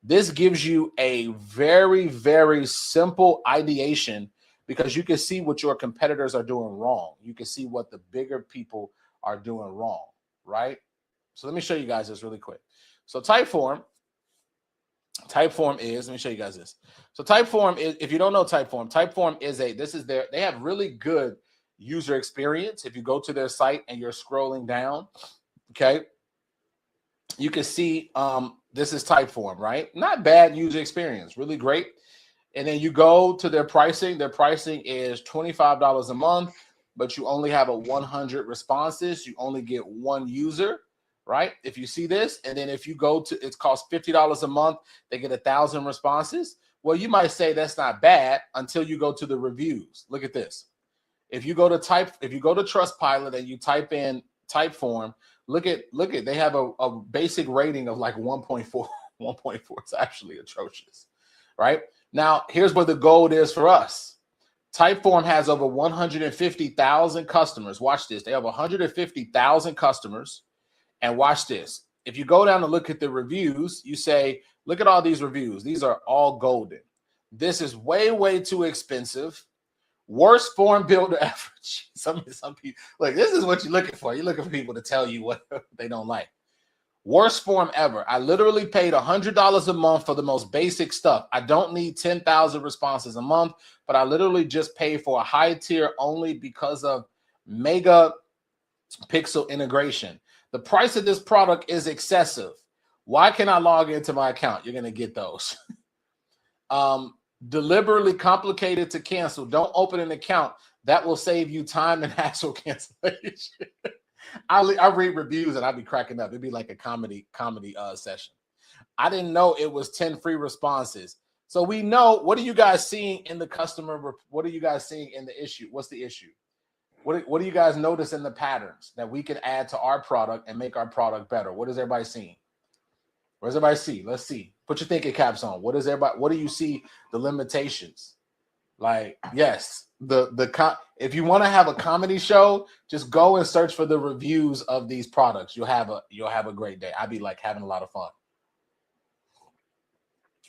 Speaker 2: this gives you a very, very simple ideation because you can see what your competitors are doing wrong. You can see what the bigger people are doing wrong, right? So let me show you guys this really quick. So Typeform is, let me show you guys this. So Typeform is, if you don't know Typeform is they have really good user experience. If you go to their site and you're scrolling down, okay, you can see this is Typeform, right? Not bad user experience, really great. And then you go to their pricing. Their pricing is $25 a month, but you only have 100 responses. You only get one user, right? If you see this, and then if you go to, it costs $50 a month, they get 1,000 responses. Well, you might say that's not bad until you go to the reviews. Look at this. If you go to Trustpilot and you type in Typeform, look at, they have a basic rating of like 1.4. 1.4 is actually atrocious, right? Now, here's where the gold is for us. Typeform has over 150,000 customers. Watch this. They have 150,000 customers. And watch this. If you go down and look at the reviews, you say, look at all these reviews. These are all golden. This is way, way too expensive. Worst form builder ever. Some people, look, this is what you're looking for. You're looking for people to tell you what they don't like. Worst form ever. I literally paid $100 a month for the most basic stuff. I don't need 10,000 responses a month, but I literally just paid for a high tier only because of mega pixel integration. The price of this product is excessive. Why can I log into my account? You're going to get those. Deliberately complicated to cancel. Don't open an account. That will save you time and hassle cancellation. I read reviews and I'd be cracking up. It'd be like a comedy session. I didn't know it was 10 free responses. So we know, what are you guys seeing in the customer? What are you guys seeing in the issue? What's the issue? What do you guys notice in the patterns that we can add to our product and make our product better? What is everybody seeing? What does everybody see? Let's see. Put your thinking caps on. What do you see the limitations? Like, yes, if you want to have a comedy show, just go and search for the reviews of these products. You'll have a great day. I'd be like having a lot of fun.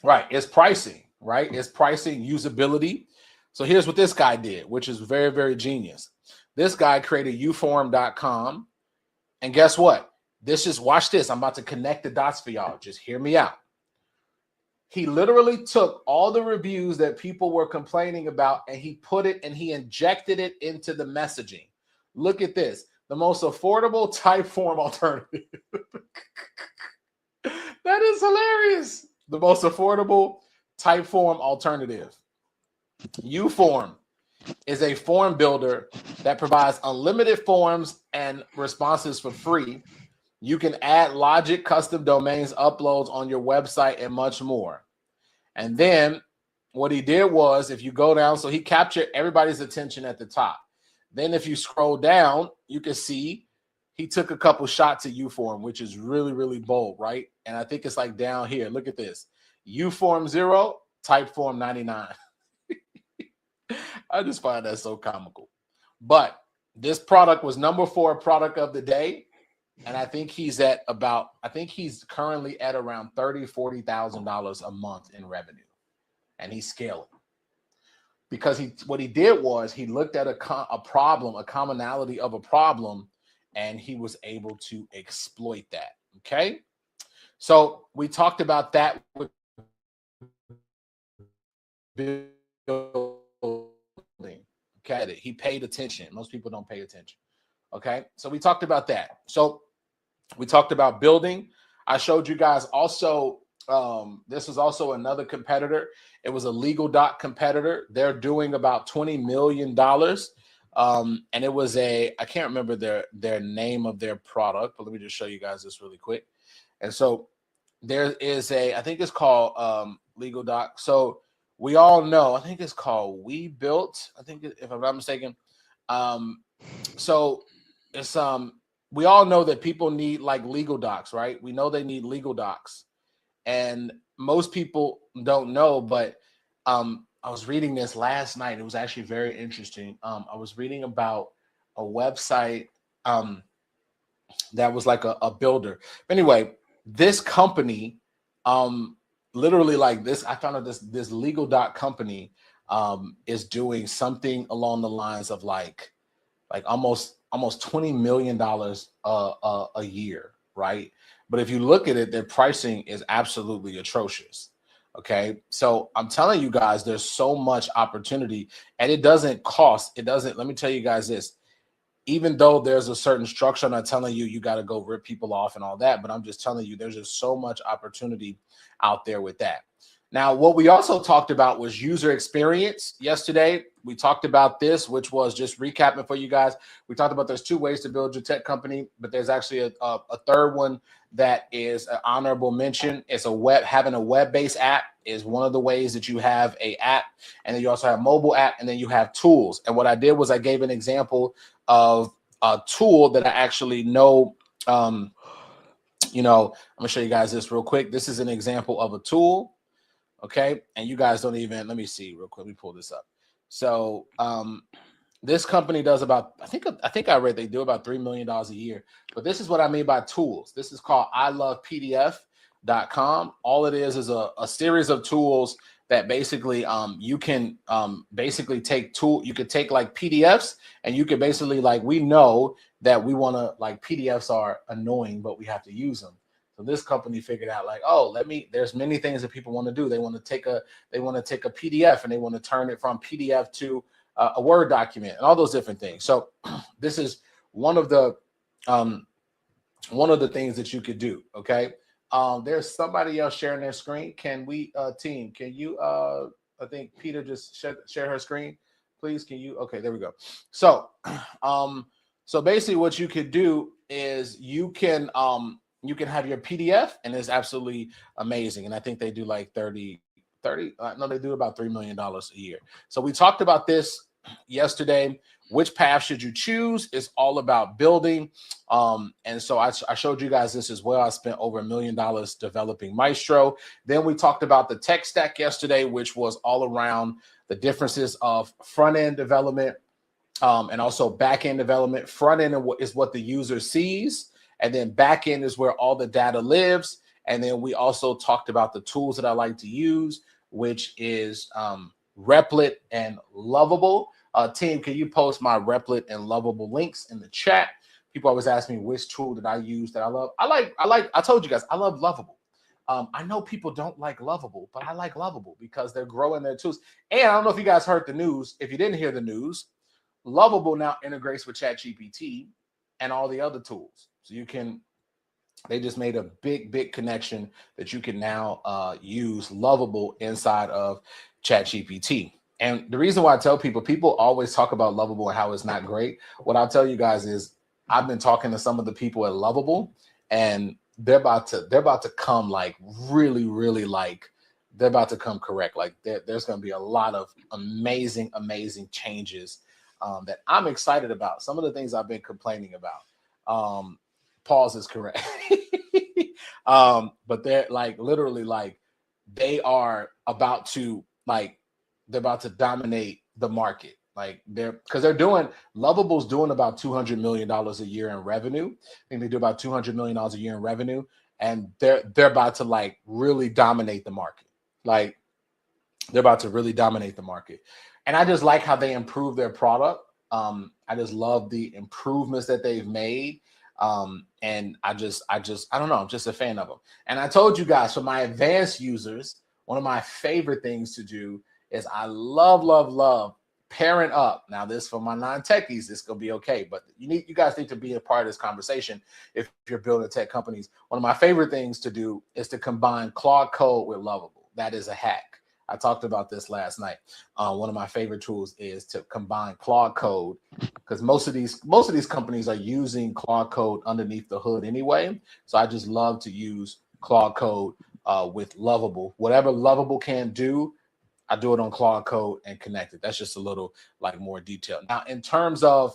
Speaker 2: Right. It's pricing, right? It's pricing, usability. So here's what this guy did, which is very, very genius. This guy created uform.com. And guess what? Watch this. I'm about to connect the dots for y'all. Just hear me out. He literally took all the reviews that people were complaining about and he put it and he injected it into the messaging. Look at this. The most affordable Typeform alternative. That is hilarious. The most affordable Typeform alternative. uForm is a form builder that provides unlimited forms and responses for free. You can add logic, custom domains, uploads on your website, and much more. And then what he did was, if you go down, so he captured everybody's attention at the top. Then if you scroll down, you can see he took a couple shots at uForm, which is really, really bold, right? And I think it's like down here. Look at this. uForm 0, Typeform 99. I just find that so comical. But this product was number 4 product of the day. And I think he's currently at around $30,000-$40,000 a month in revenue. And he's scaling. Because what he did was he looked at a problem, a commonality of a problem, and he was able to exploit that. Okay. So we talked about that with building. Okay. He paid attention. Most people don't pay attention. Okay. So we talked about that. So we talked about building. I showed you guys also, this was also another competitor. It was a LegalDoc competitor. They're doing about $20 million. And it was I can't remember their name of their product, but let me just show you guys this really quick. And so there is I think it's called LegalDoc. So we all know, I think it's called WeBuilt. I think, if I'm not mistaken. So it's we all know that people need like legal docs, right? We know they need legal docs, and most people don't know. But I was reading this last night. It was actually very interesting. I was reading about a website that was like a builder. But anyway, this company, literally like this, I found out this LegalDoc company is doing something along the lines of like almost $20 million a year, right? But if you look at it, their pricing is absolutely atrocious. Okay, so I'm telling you guys, there's so much opportunity, and it doesn't cost. Let me tell you guys this. Even though there's a certain structure, I'm not telling you got to go rip people off and all that, but I'm just telling you there's just so much opportunity out there with that. Now, what we also talked about was user experience yesterday. We talked about this, which was just recapping for you guys. We talked about there's 2 ways to build your tech company, but there's actually a third one that is an honorable mention. It's having a web-based app is one of the ways that you have a app, and then you also have mobile app, and then you have tools. And what I did was I gave an example of a tool that I actually know. I'm gonna show you guys this real quick. This is an example of a tool. Okay, and you guys don't even, let me see real quick. Let me pull this up. So this company does about, I think I read they do about $3 million a year. But this is what I mean by tools. This is called ilovepdf.com. All it is a series of tools that basically you can basically take you could take like PDFs, and you could basically, like, we know that we want to, like, PDFs are annoying, but we have to use them. So this company figured out, like, oh, there's many things that people want to do. They want to take a PDF and they want to turn it from PDF to a Word document and all those different things. So this is one of the things that you could do. Okay. There's somebody else sharing their screen. Can we, team, can you I think Peter just share her screen. Please, can you? Okay, there we go. So, so basically what you could do is you can have your PDF, and it's absolutely amazing. And I think they do like 30, no, they do about $3 million a year. So we talked about this yesterday. Which path should you choose? It's all about building. And so I showed you guys this as well. I spent over $1 million developing Maestro. Then we talked about the tech stack yesterday, which was all around the differences of front-end development and also back-end development. Front-end is what the user sees, and then back-end is where all the data lives. And then we also talked about the tools that I like to use, which is Replit and Lovable. Team, can you post my Replit and Lovable links in the chat? People always ask me which tool that I use that I love. I told you guys, I love Lovable. I know people don't like Lovable, but I like Lovable because they're growing their tools. And I don't know if you guys heard the news. If you didn't hear the news, Lovable now integrates with ChatGPT and all the other tools. So they just made a big connection that you can now use Lovable inside of ChatGPT. And the reason why I tell people always talk about Lovable and how it's not great. What I'll tell you guys is I've been talking to some of the people at Lovable, and they're about to come like really like they're about to come correct. Like there's going to be a lot of amazing changes that I'm excited about. Some of the things I've been complaining about. Pause is correct. But they're like literally like they are about to they're about to dominate the market. Like they're doing Lovable's doing about $200 million a year in revenue. I think they do about $200 million a year in revenue, and they're about to like really dominate the market. Like they're about to really dominate the market. And I just like how they improve their product. I just love the improvements that they've made. And I don't know, I'm just a fan of them. And I told you guys, for my advanced users, one of my favorite things to do is I love pairing up. Now, this for my non-techies, this gonna be okay, but you guys need to be a part of this conversation if you're building tech companies. One of my favorite things to do is to combine Claude Code with Lovable. That is a hack. I talked about this last night. One of my favorite tools is to combine Claude Code, because most of these companies are using Claude Code underneath the hood anyway. So I just love to use Claude Code with Lovable. Whatever Lovable can do, I do it on Claude Code and connect it. That's just a little like more detail. Now, in terms of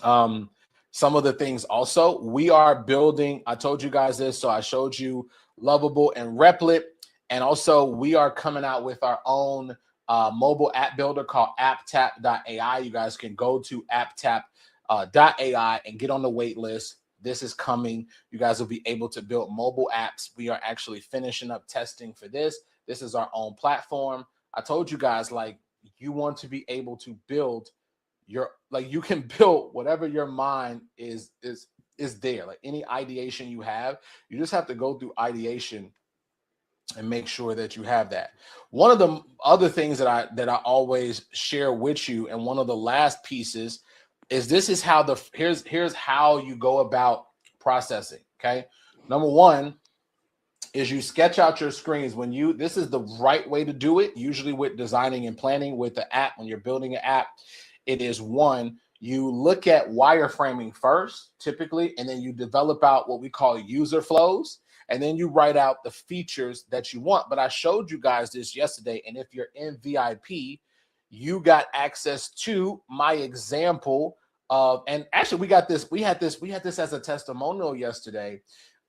Speaker 2: some of the things also, we are building, I told you guys this, so I showed you Lovable and Replit. And also we are coming out with our own mobile app builder called AppTap.ai. You guys can go to AppTap.ai and get on the wait list. This is coming. You guys will be able to build mobile apps. We are actually finishing up testing for this. This is our own platform. I told you guys, like, you want to be able to build you can build whatever your mind is there. Like any ideation you have, you just have to go through ideation and make sure that you have that. One of the other things that I always share with you, and one of the last pieces is here's how you go about processing. Okay. Number one is you sketch out your screens. This is the right way to do it. Usually with designing and planning with the app, when you're building an app, it is you look at wireframing first, typically, and then you develop out what we call user flows. And then you write out the features that you want. But I showed you guys this yesterday. And if you're in VIP, you got access to my example of, and actually we had this as a testimonial yesterday.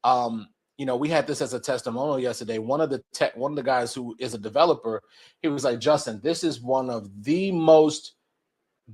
Speaker 2: We had this as a testimonial yesterday. One of the guys who is a developer, he was like, Justin, this is one of the most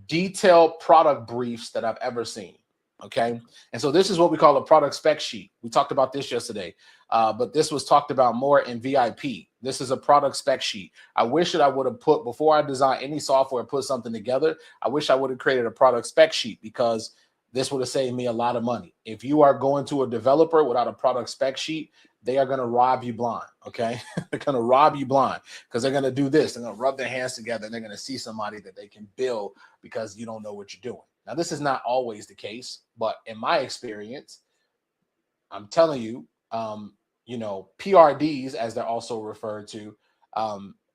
Speaker 2: detailed product briefs that I've ever seen. Okay. And so this is what we call a product spec sheet. We talked about this yesterday, but this was talked about more in VIP. This is a product spec sheet. I wish that I would have before I design any software and put something together, I wish I would have created a product spec sheet, because this would have saved me a lot of money. If you are going to a developer without a product spec sheet, they are going to rob you blind. Okay. They're going to rob you blind because they're going to do this. They're going to rub their hands together and they're going to see somebody that they can build because you don't know what you're doing. Now, this is not always the case, but in my experience, I'm telling you, PRDs, as they're also referred to,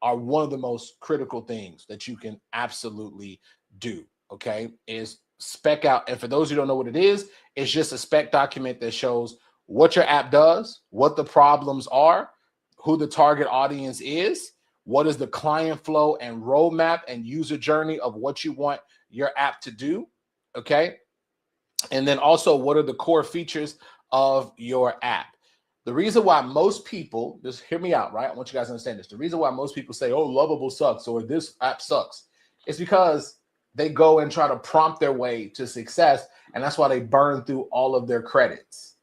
Speaker 2: are one of the most critical things that you can absolutely do. Okay, is spec out. And for those who don't know what it is, it's just a spec document that shows what your app does, what the problems are, who the target audience is, what is the client flow and roadmap and user journey of what you want your app to do. Okay. And then also, what are the core features of your app? The reason why most people, just hear me out, right? I want you guys to understand this. The reason why most people say, oh, Lovable sucks or this app sucks, is because they go and try to prompt their way to success. And that's why they burn through all of their credits.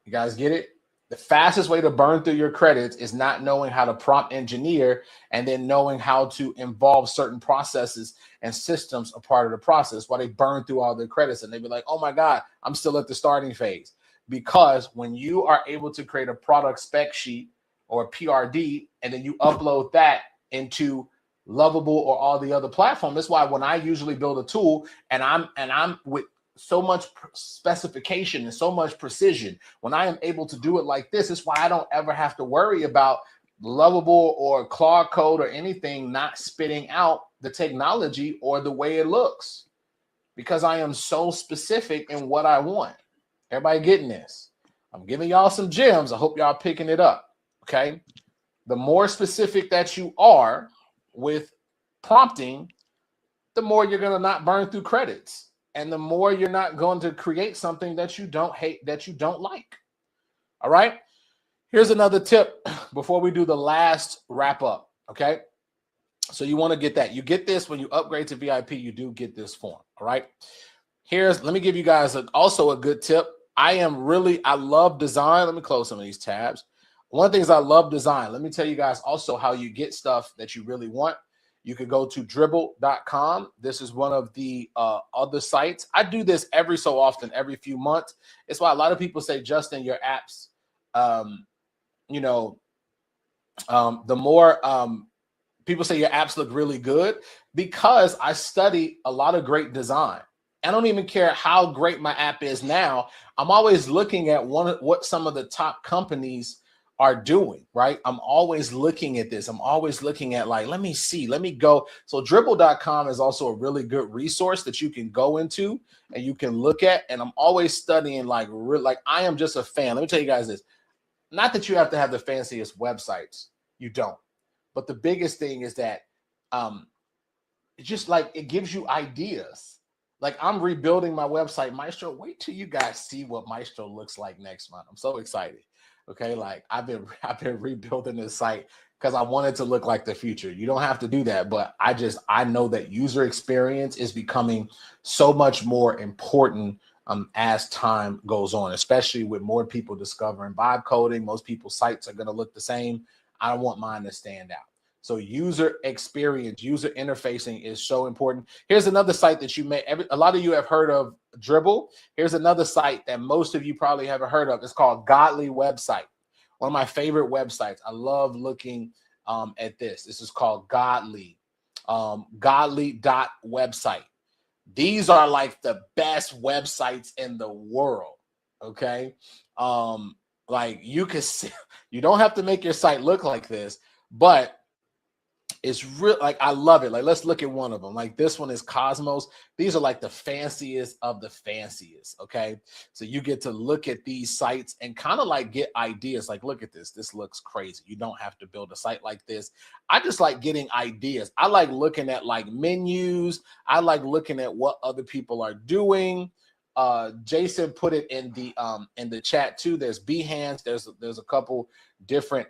Speaker 2: You guys get it? The fastest way to burn through your credits is not knowing how to prompt engineer and then knowing how to involve certain processes and systems a part of the process. Why they burn through all their credits and they be like, oh my God, I'm still at the starting phase. Because when you are able to create a product spec sheet or a PRD, and then you upload that into Lovable or all the other platforms, that's why when I usually build a tool and I'm with so much specification and so much precision, when I am able to do it like this, it's why I don't ever have to worry about Lovable or Claude Code or anything not spitting out the technology or the way it looks, because I am so specific in what I want. Everybody getting this? I'm giving y'all some gems. I hope y'all picking it up. Okay. The more specific that you are with prompting, the more you're going to not burn through credits. And the more you're not going to create something that you don't hate, that you don't like. All right. Here's another tip before we do the last wrap up. Okay. So you want to get that. You get this when you upgrade to VIP, you do get this form. All right. Let me give you guys also a good tip. I love design. Let me close some of these tabs. One of the things I love design. Let me tell you guys also how you get stuff that you really want. You can go to Dribbble.com. This is one of the other sites. I do this every so often, every few months. It's why a lot of people say, Justin, your apps, the more people say your apps look really good, because I study a lot of great design. I don't even care how great my app is now. I'm always looking at what some of the top companies are doing, right? I'm always looking at this. I'm always looking at let me see, let me go. So Dribbble.com is also a really good resource that you can go into and you can look at. And I'm always studying I am just a fan. Let me tell you guys this. Not that you have to have the fanciest websites. You don't. But the biggest thing is that it's just it gives you ideas. I'm rebuilding my website, Maestro. Wait till you guys see what Maestro looks like next month. I'm so excited. Okay, I've been rebuilding this site because I want it to look like the future. You don't have to do that, but I know that user experience is becoming so much more important as time goes on, especially with more people discovering vibe coding. Most people's sites are going to look the same. I don't want mine to stand out. So user experience, user interfacing is so important. Here's another site that a lot of you have heard of, Dribbble. Here's another site that most of you probably haven't heard of. It's called Godly Website. One of my favorite websites. I love looking at this. This is called Godly, godly.website. These are the best websites in the world. Okay. You can see, you don't have to make your site look like this, but it's real. I love it. Let's look at one of them. This one is Cosmos. These are the fanciest of the fanciest. Okay. So you get to look at these sites and kind of get ideas. Look at this. This looks crazy. You don't have to build a site like this. I just like getting ideas. I like looking at menus. I like looking at what other people are doing. Jason put it in the chat too. There's Behance. There's a couple different,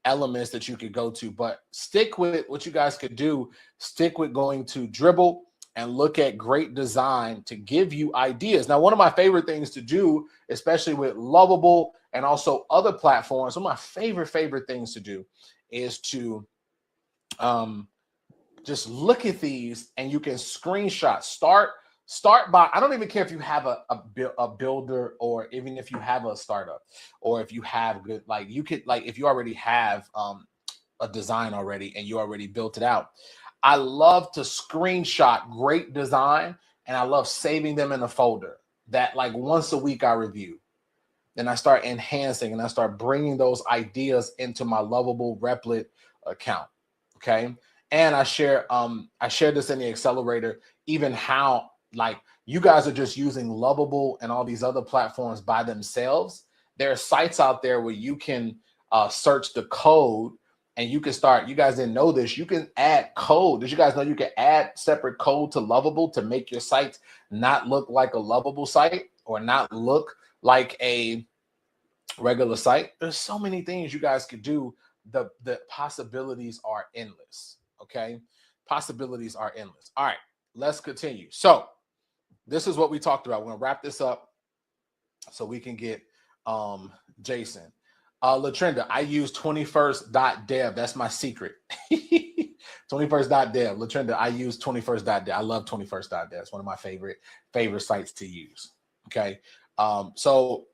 Speaker 2: elements that you could go to, but stick with what you guys could do. Stick with going to Dribbble and look at great design to give you ideas. Now, one of my favorite things to do, especially with Lovable and also other platforms, one of my favorite things to do is to just look at these, and you can screenshot. Start by, I don't even care if you have a builder, or even if you have a startup, or if you have good, you could, if you already have a design already and you already built it out. I love to screenshot great design, and I love saving them in a folder that once a week I review. then I start enhancing and I start bringing those ideas into my Lovable Replit account. Okay. And I share this in the accelerator, even how like you guys are just using Lovable and all these other platforms by themselves. There are sites out there where you can search the code and you can start, you guys didn't know this, you can add code. Did you guys know you can add separate code to Lovable to make your site not look like a Lovable site or not look like a regular site? There's so many things you guys could do. The possibilities are endless. Okay. Possibilities are endless. All right, let's continue. So this is what we talked about. We're gonna wrap this up so we can get Jason. Latrenda, I use 21st.dev. That's my secret. 21st.dev. Latrenda, I use 21st.dev. I love 21st.dev. It's one of my favorite sites to use. Okay. So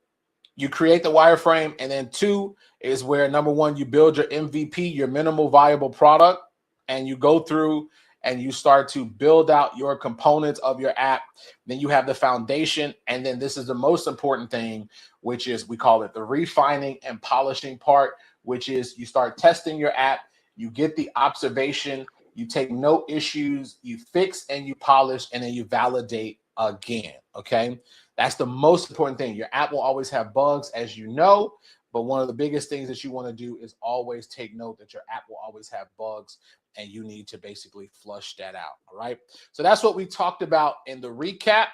Speaker 2: you create the wireframe, and then 2 is where number 1, you build your MVP, your minimal viable product, and you go through and you start to build out your components of your app. Then you have the foundation. And then this is the most important thing, which is, we call it the refining and polishing part, which is you start testing your app, you get the observation, you take no issues, you fix and you polish, and then you validate again. Okay. That's the most important thing. Your app will always have bugs, as you know, but one of the biggest things that you want to do is always take note that your app will always have bugs, and you need to basically flush that out. All right. So that's what we talked about in the recap.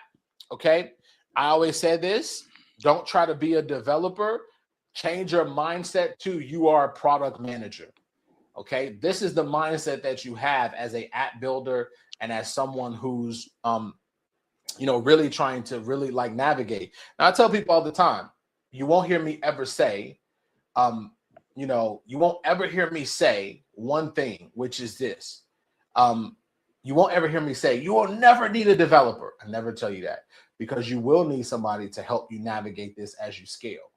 Speaker 2: Okay. I always said this, don't try to be a developer. Change your mindset to you are a product manager. Okay. This is the mindset that you have as an app builder and as someone who's, really trying to really like navigate. Now, I tell people all the time, you won't hear me ever say, you won't ever hear me say one thing, which is this. You won't ever hear me say, you will never need a developer. I never tell you that, because you will need somebody to help you navigate this as you scale,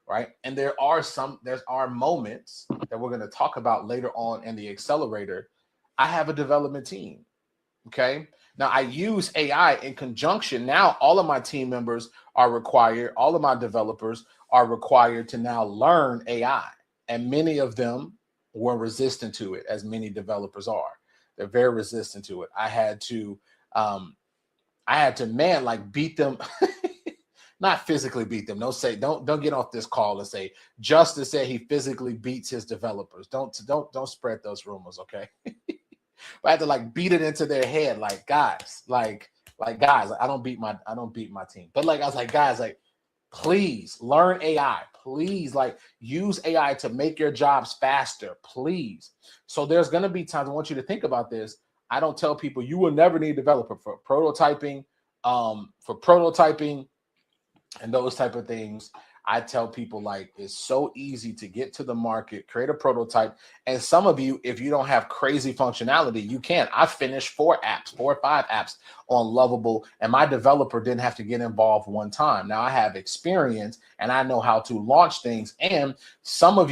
Speaker 2: right? And there are moments that we're going to talk about later on in the accelerator. I have a development team, okay? Now, I use AI in conjunction. Now, all of my team members are required, all of my developers are required to now learn AI. And many of them were resistant to it, as many developers are. They're very resistant to it. I had to beat them, not physically beat them. Don't get off this call and say, Justice said he physically beats his developers. Don't spread those rumors, okay? But I had to beat it into their head, guys, guys, I don't beat my team. But I was like, guys, please learn AI. Please use AI to make your jobs faster, please. So there's going to be times, I want you to think about this. I don't tell people you will never need a developer for prototyping, and those type of things. I tell people it's so easy to get to the market, create a prototype. And some of you, if you don't have crazy functionality, you can. I finished 4 or 5 apps on Lovable, and my developer didn't have to get involved one time. Now I have experience and I know how to launch things. And some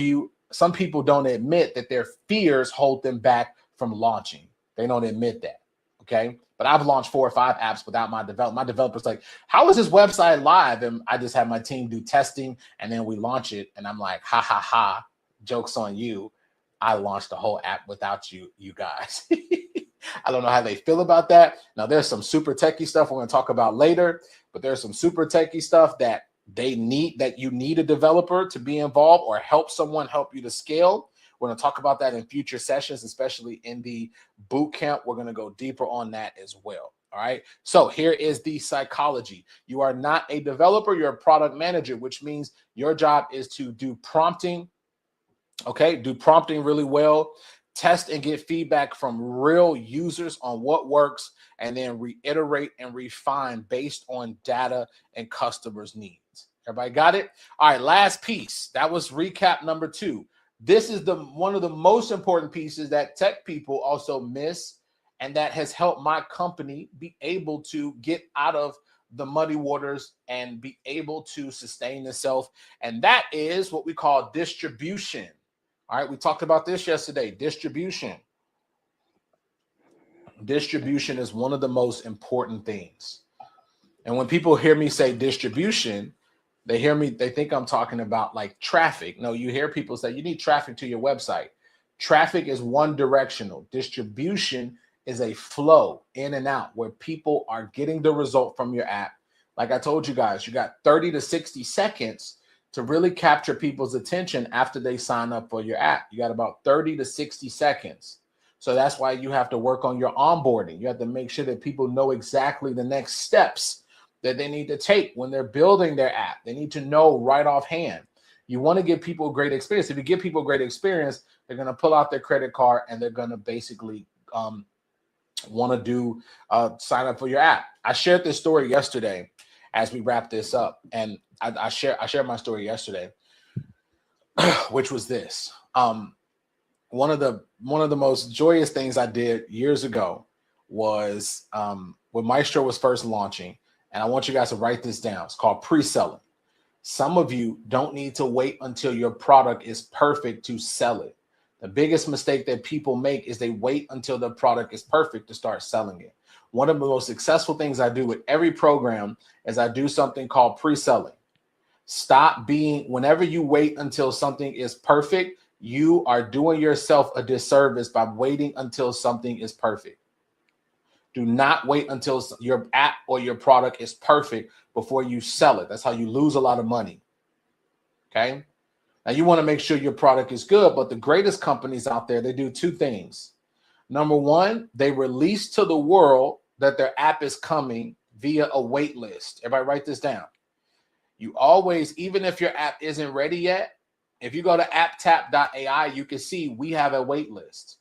Speaker 2: people don't admit that their fears hold them back from launching. They don't admit that. Okay. But I've launched 4 or 5 apps without my developer. My developer's like, how is this website live? And I just have my team do testing, and then we launch it. And I'm like, ha, ha, ha, joke's on you. I launched the whole app without you guys. I don't know how they feel about that. Now, there's some super techie stuff we're going to talk about later, but there's some super techie stuff that you need a developer to be involved or help you to scale. We're going to talk about that in future sessions, especially in the boot camp. We're going to go deeper on that as well. All right. So here is the psychology. You are not a developer. You're a product manager, which means your job is to do prompting. Okay. Do prompting really well. Test and get feedback from real users on what works, and then reiterate and refine based on data and customers' needs. Everybody got it? All right. Last piece. That was recap number 2. This is one of the most important pieces that tech people also miss, and that has helped my company be able to get out of the muddy waters and be able to sustain itself. And that is what we call distribution. All right. We talked about this yesterday. Distribution. Distribution is one of the most important things. And when people hear me say distribution, They hear me, they think I'm talking about like traffic. No, you hear people say you need traffic to your website. Traffic is one directional. Distribution is a flow in and out where people are getting the result from your app. Like I told you guys, you got 30 to 60 seconds to really capture people's attention after they sign up for your app. You got about 30 to 60 seconds. So that's why you have to work on your onboarding. You have to make sure that people know exactly the next steps that they need to take when they're building their app. They need to know right offhand. You want to give people a great experience. If you give people a great experience, they're going to pull out their credit card and they're going to basically want to do sign up for your app. I shared this story yesterday as we wrap this up, and I shared my story yesterday, which was this. One of the most joyous things I did years ago was when Maestro was first launching, and I want you guys to write this down. It's called pre-selling. Some of you don't need to wait until your product is perfect to sell it. The biggest mistake that people make is they wait until the product is perfect to start selling it. One of the most successful things I do with every program is I do something called pre-selling. Stop being, whenever you wait until something is perfect, you are doing yourself a disservice by waiting until something is perfect. Do not wait until your app or your product is perfect before you sell it. That's how you lose a lot of money. Okay. Now you want to make sure your product is good, but the greatest companies out there, they do two things. Number one, they release to the world that their app is coming via a wait list. Everybody write this down. You always, even if your app isn't ready yet, if you go to apptap.ai, you can see we have a wait list.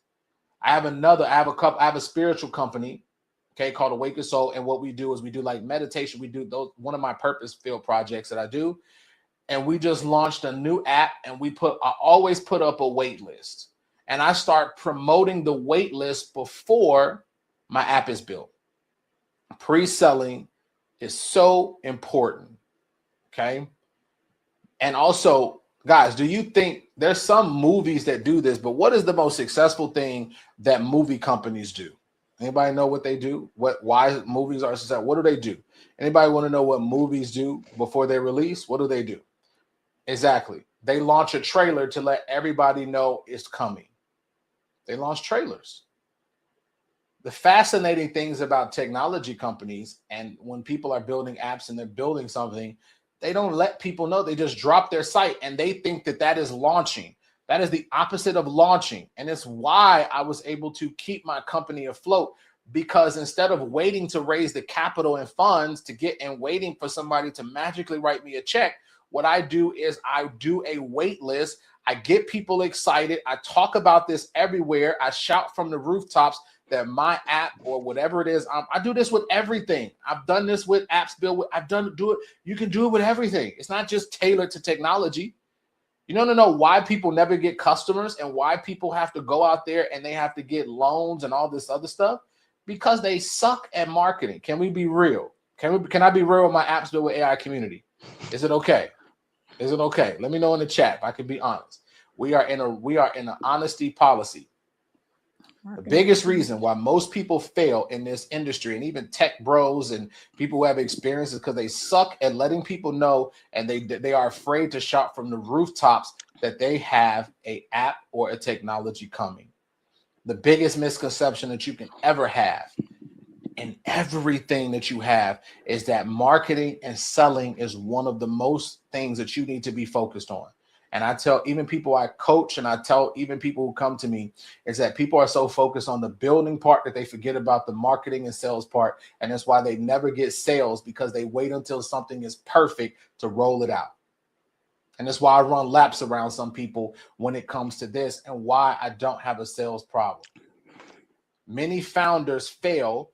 Speaker 2: I have a spiritual company, okay, called Awaken Soul. And what we do is we do like meditation. We do those, one of my purpose field projects that I do. And we just launched a new app, and I always put up a wait list, and I start promoting the wait list before my app is built. Pre-selling is so important. Okay. And also, guys, do you think there's some movies that do this, but what is the most successful thing that movie companies do? Anybody know what they do? Why movies are successful? What do they do? Anybody want to know what movies do before they release? What do? Exactly. They launch a trailer to let everybody know it's coming. They launch trailers. The fascinating things about technology companies, and when people are building apps and they're building something, they don't let people know. They just drop their site and they think that that is launching. That is the opposite of launching. And it's why I was able to keep my company afloat, because instead of waiting to raise the capital and funds to get and waiting for somebody to magically write me a check, what I do is I do a wait list. I get people excited. I talk about this everywhere. I shout from the rooftops that my app or whatever it is, I do this with everything. I've done this with apps built with, do it. You can do it with everything. It's not just tailored to technology. You don't know why people never get customers and why people have to go out there and they have to get loans and all this other stuff, because they suck at marketing. Can we be real? Can I be real with my apps built with AI community? Is it okay? Is it okay? Let me know in the chat if I can be honest. We are in an honesty policy. The biggest reason why most people fail in this industry, and even tech bros and people who have experience, is because they suck at letting people know, and they are afraid to shout from the rooftops that they have an app or a technology coming. The biggest misconception that you can ever have in everything that you have is that marketing and selling is one of the most things that you need to be focused on. And I tell even people I coach, and I tell even people who come to me, is that people are so focused on the building part that they forget about the marketing and sales part. And that's why they never get sales, because they wait until something is perfect to roll it out. And that's why I run laps around some people when it comes to this, and why I don't have a sales problem. Many founders fail.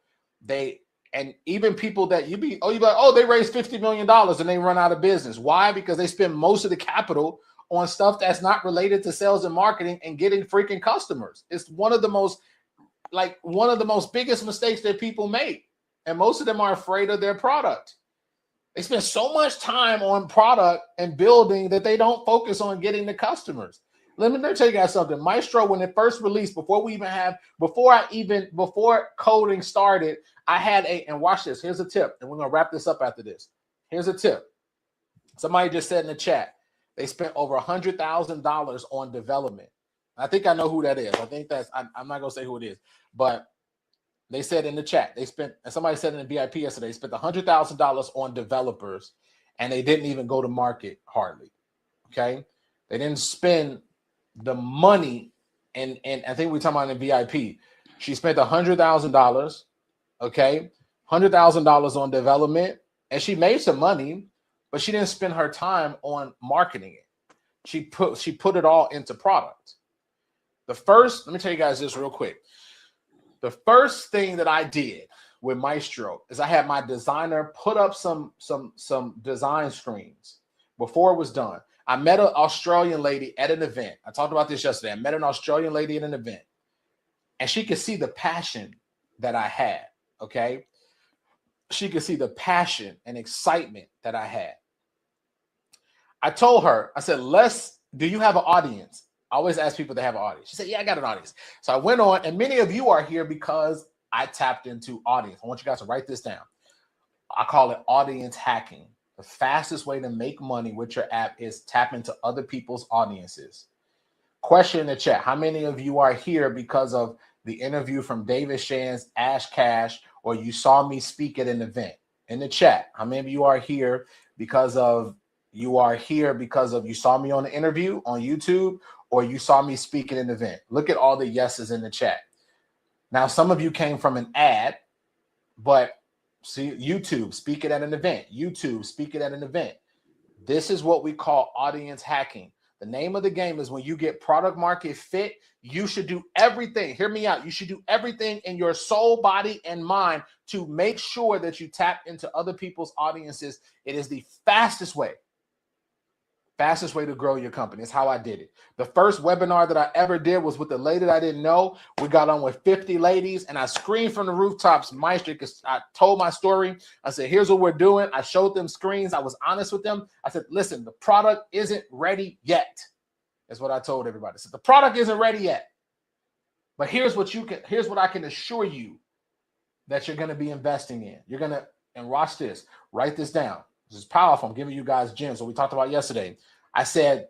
Speaker 2: And even people that you'd be like, oh, they raised $50 million and they run out of business. Why? Because they spend most of the capital on stuff that's not related to sales and marketing and getting freaking customers. It's one of the most biggest mistakes that people make. And most of them are afraid of their product. They spend so much time on product and building that they don't focus on getting the customers. Let me tell you guys something. Maestro, when it first released, before coding started, I had and watch this. Here's a tip. And we're going to wrap this up after this. Here's a tip. Somebody just said in the chat, they spent over $100,000 on development. I think I know who that is. I think that's, I'm not going to say who it is, but they said in the chat, they spent, and somebody said in the VIP yesterday, they spent $100,000 on developers and they didn't even go to market hardly. Okay. They didn't spend the money. And I think we're talking about in VIP. She spent $100,000. Okay. $100,000 on development, and she made some money, but she didn't spend her time on marketing it. She put it all into product. Let me tell you guys this real quick. The first thing that I did with Maestro is I had my designer put up some design screens before it was done. I met an Australian lady at an event. I talked about this yesterday. I met an Australian lady at an event, and she could see the passion that I had. Okay. She could see the passion and excitement that I had. I told her, I said, do you have an audience? I always ask people to have an audience. She said, yeah, I got an audience. So I went on, and many of you are here because I tapped into audience. I want you guys to write this down. I call it audience hacking. The fastest way to make money with your app is tap into other people's audiences. Question in the chat. How many of you are here because of the interview from David Shands, Ash Cash, or you saw me speak at an event? In the chat, how many of you are here because you saw me on the interview on YouTube, or you saw me speak at an event? Look at all the yeses in the chat. Now, some of you came from an ad, but see, YouTube, speak it at an event. YouTube, speak it at an event. This is what we call audience hacking. The name of the game is when you get product market fit, you should do everything. Hear me out. You should do everything in your soul, body, and mind to make sure that you tap into other people's audiences. It is the fastest way to grow your company. It's how I did it. The first webinar that I ever did was with a lady that I didn't know. We got on with 50 ladies, and I screamed from the rooftops, Maestro, because I told my story. I said, here's what we're doing. I showed them screens. I was honest with them. I said, listen, the product isn't ready yet. That's what I told everybody. I said, the product isn't ready yet. But here's what I can assure you that you're going to be investing in. You're going to, and watch this, write this down. This is powerful. I'm giving you guys gems. What we talked about yesterday. I said,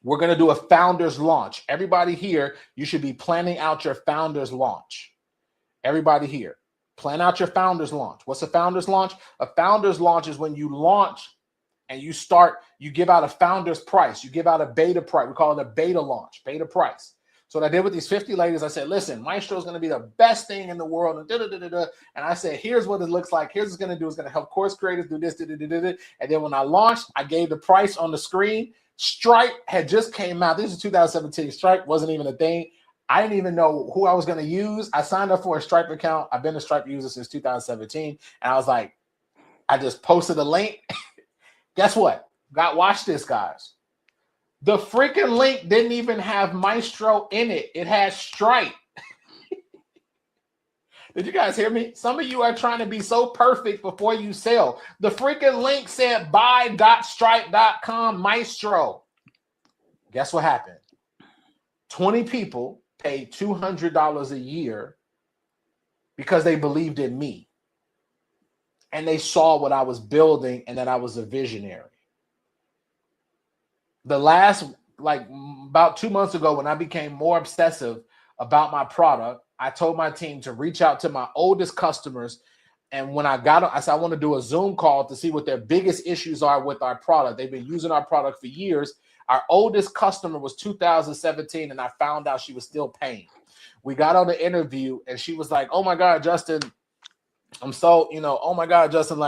Speaker 2: we're going to do a founder's launch. Everybody here, you should be planning out your founder's launch. Everybody here, plan out your founder's launch. What's a founder's launch? A founder's launch is when you launch and you give out a founder's price. You give out a beta price. We call it a beta launch, beta price. So what I did with these 50 ladies, I said, listen, Maestro is going to be the best thing in the world. And I said, here's what it looks like. Here's what it's going to do. It's going to help course creators do this. And then when I launched, I gave the price on the screen. Stripe had just came out. This is 2017. Stripe wasn't even a thing. I didn't even know who I was going to use. I signed up for a Stripe account. I've been a Stripe user since 2017. And I was like, I just posted a link. Guess what? Watch this, guys. The freaking link didn't even have Maestro in it. It has Stripe. Did you guys hear me? Some of you are trying to be so perfect before you sell. The freaking link said buy.stripe.com Maestro. Guess what happened? 20 people paid $200 a year because they believed in me. And they saw what I was building and that I was a visionary. The last, about 2 months ago, when I became more obsessive about my product, I told my team to reach out to my oldest customers. And when I said, I want to do a Zoom call to see what their biggest issues are with our product. They've been using our product for years. Our oldest customer was 2017, and I found out she was still paying. We got on the interview, and she was like, oh my God, Justin, I'm so, oh my God, Justin,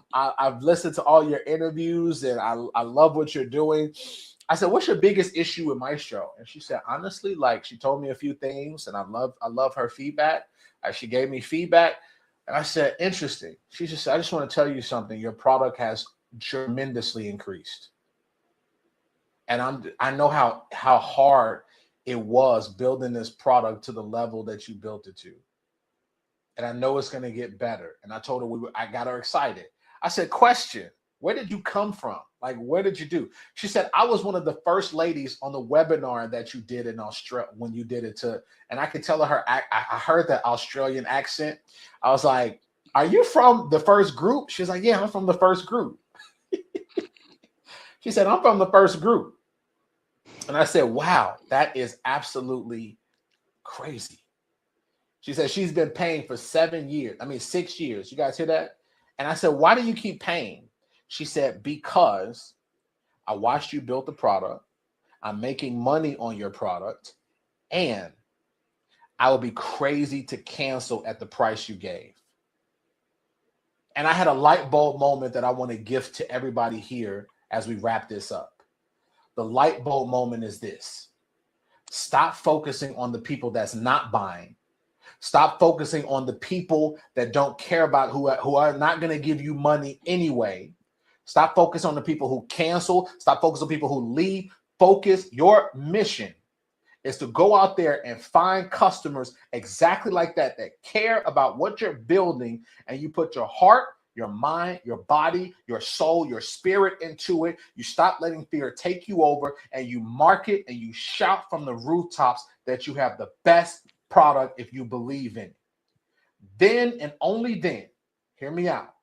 Speaker 2: I've listened to all your interviews and I love what you're doing. I said, what's your biggest issue with Maestro? And she said, honestly, she told me a few things and I love her feedback. She gave me feedback and I said, interesting. She just said, I just want to tell you something. Your product has tremendously increased. And I know how hard it was building this product to the level that you built it to. And I know it's going to get better. And I told her I got her excited. I said, question, where did you come from? Where did you do? She said, I was one of the first ladies on the webinar that you did in Australia when you did it and I could tell her, I heard that Australian accent. I was like, are you from the first group? She's like, yeah, I'm from the first group. She said, I'm from the first group. And I said, wow, that is absolutely crazy. She said she's been paying for 6 years. You guys hear that? And I said, why do you keep paying? She said, because I watched you build the product. I'm making money on your product. And I would be crazy to cancel at the price you gave. And I had a light bulb moment that I want to gift to everybody here as we wrap this up. The light bulb moment is this. Stop focusing on the people that's not buying. Stop focusing on the people that don't care about who are not going to give you money anyway. Stop focusing on the people who cancel. Stop focusing on people who leave. Focus. Your mission is to go out there and find customers exactly like that care about what you're building, and you put your heart, your mind, your body, your soul, your spirit into it. You stop letting fear take you over, and you market and you shout from the rooftops that you have the best product if you believe in it. Then and only then, hear me out,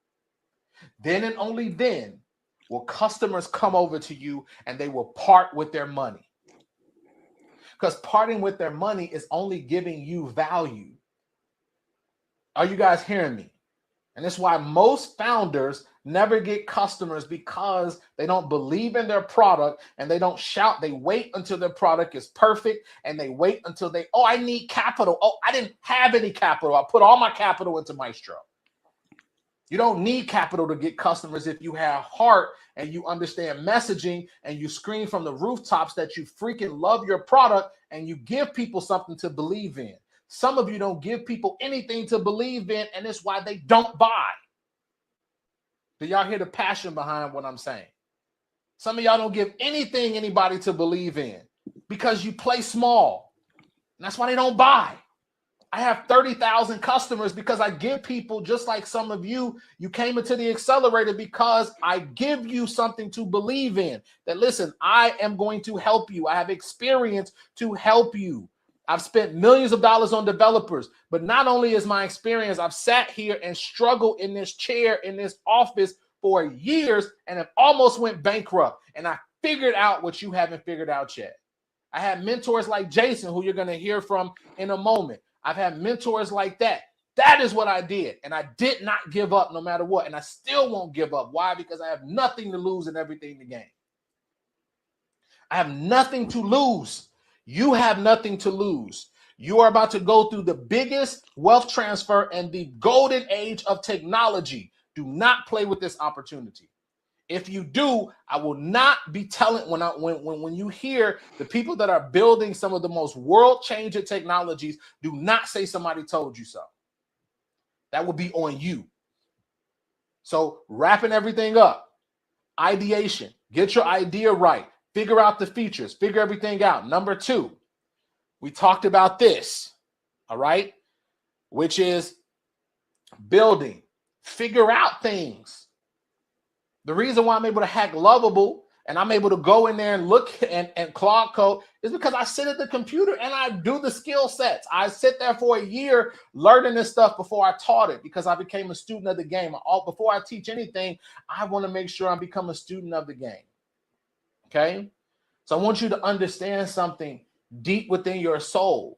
Speaker 2: then and only then will customers come over to you and they will part with their money. Because parting with their money is only giving you value. Are you guys hearing me? And that's why most founders never get customers, because they don't believe in their product and they don't shout. They wait until their product is perfect, and they wait until I need capital. Oh, I didn't have any capital. I put all my capital into Maestro. You don't need capital to get customers if you have heart and you understand messaging and you scream from the rooftops that you freaking love your product and you give people something to believe in. Some of you don't give people anything to believe in, and it's why they don't buy. Do y'all hear the passion behind what I'm saying? Some of y'all don't give anybody to believe in because you play small. And that's why they don't buy. I have 30,000 customers because I give people, just like some of you, you came into the accelerator because I give you something to believe in. That, listen, I am going to help you. I have experience to help you. I've spent millions of dollars on developers, but not only is my experience, I've sat here and struggled in this chair, in this office for years, and have almost went bankrupt. And I figured out what you haven't figured out yet. I had mentors like Jason, who you're going to hear from in a moment. I've had mentors like that. That is what I did. And I did not give up no matter what. And I still won't give up. Why? Because I have nothing to lose and everything to gain. I have nothing to lose. You have nothing to lose. You are about to go through the biggest wealth transfer and the golden age of technology. Do not play with this opportunity. If you do, I will not be telling when you hear the people that are building some of the most world-changing technologies, do not say somebody told you so. That will be on you. So wrapping everything up, ideation, get your idea right, figure out the features, figure everything out. Number 2, we talked about this, all right, which is building, figure out things. The reason why I'm able to hack Lovable and I'm able to go in there and look and Claude Code is because I sit at the computer and I do the skill sets. I sit there for a year learning this stuff before I taught it, because I became a student of the game. Before I teach anything, I want to make sure I become a student of the game. Okay? So I want you to understand something deep within your soul.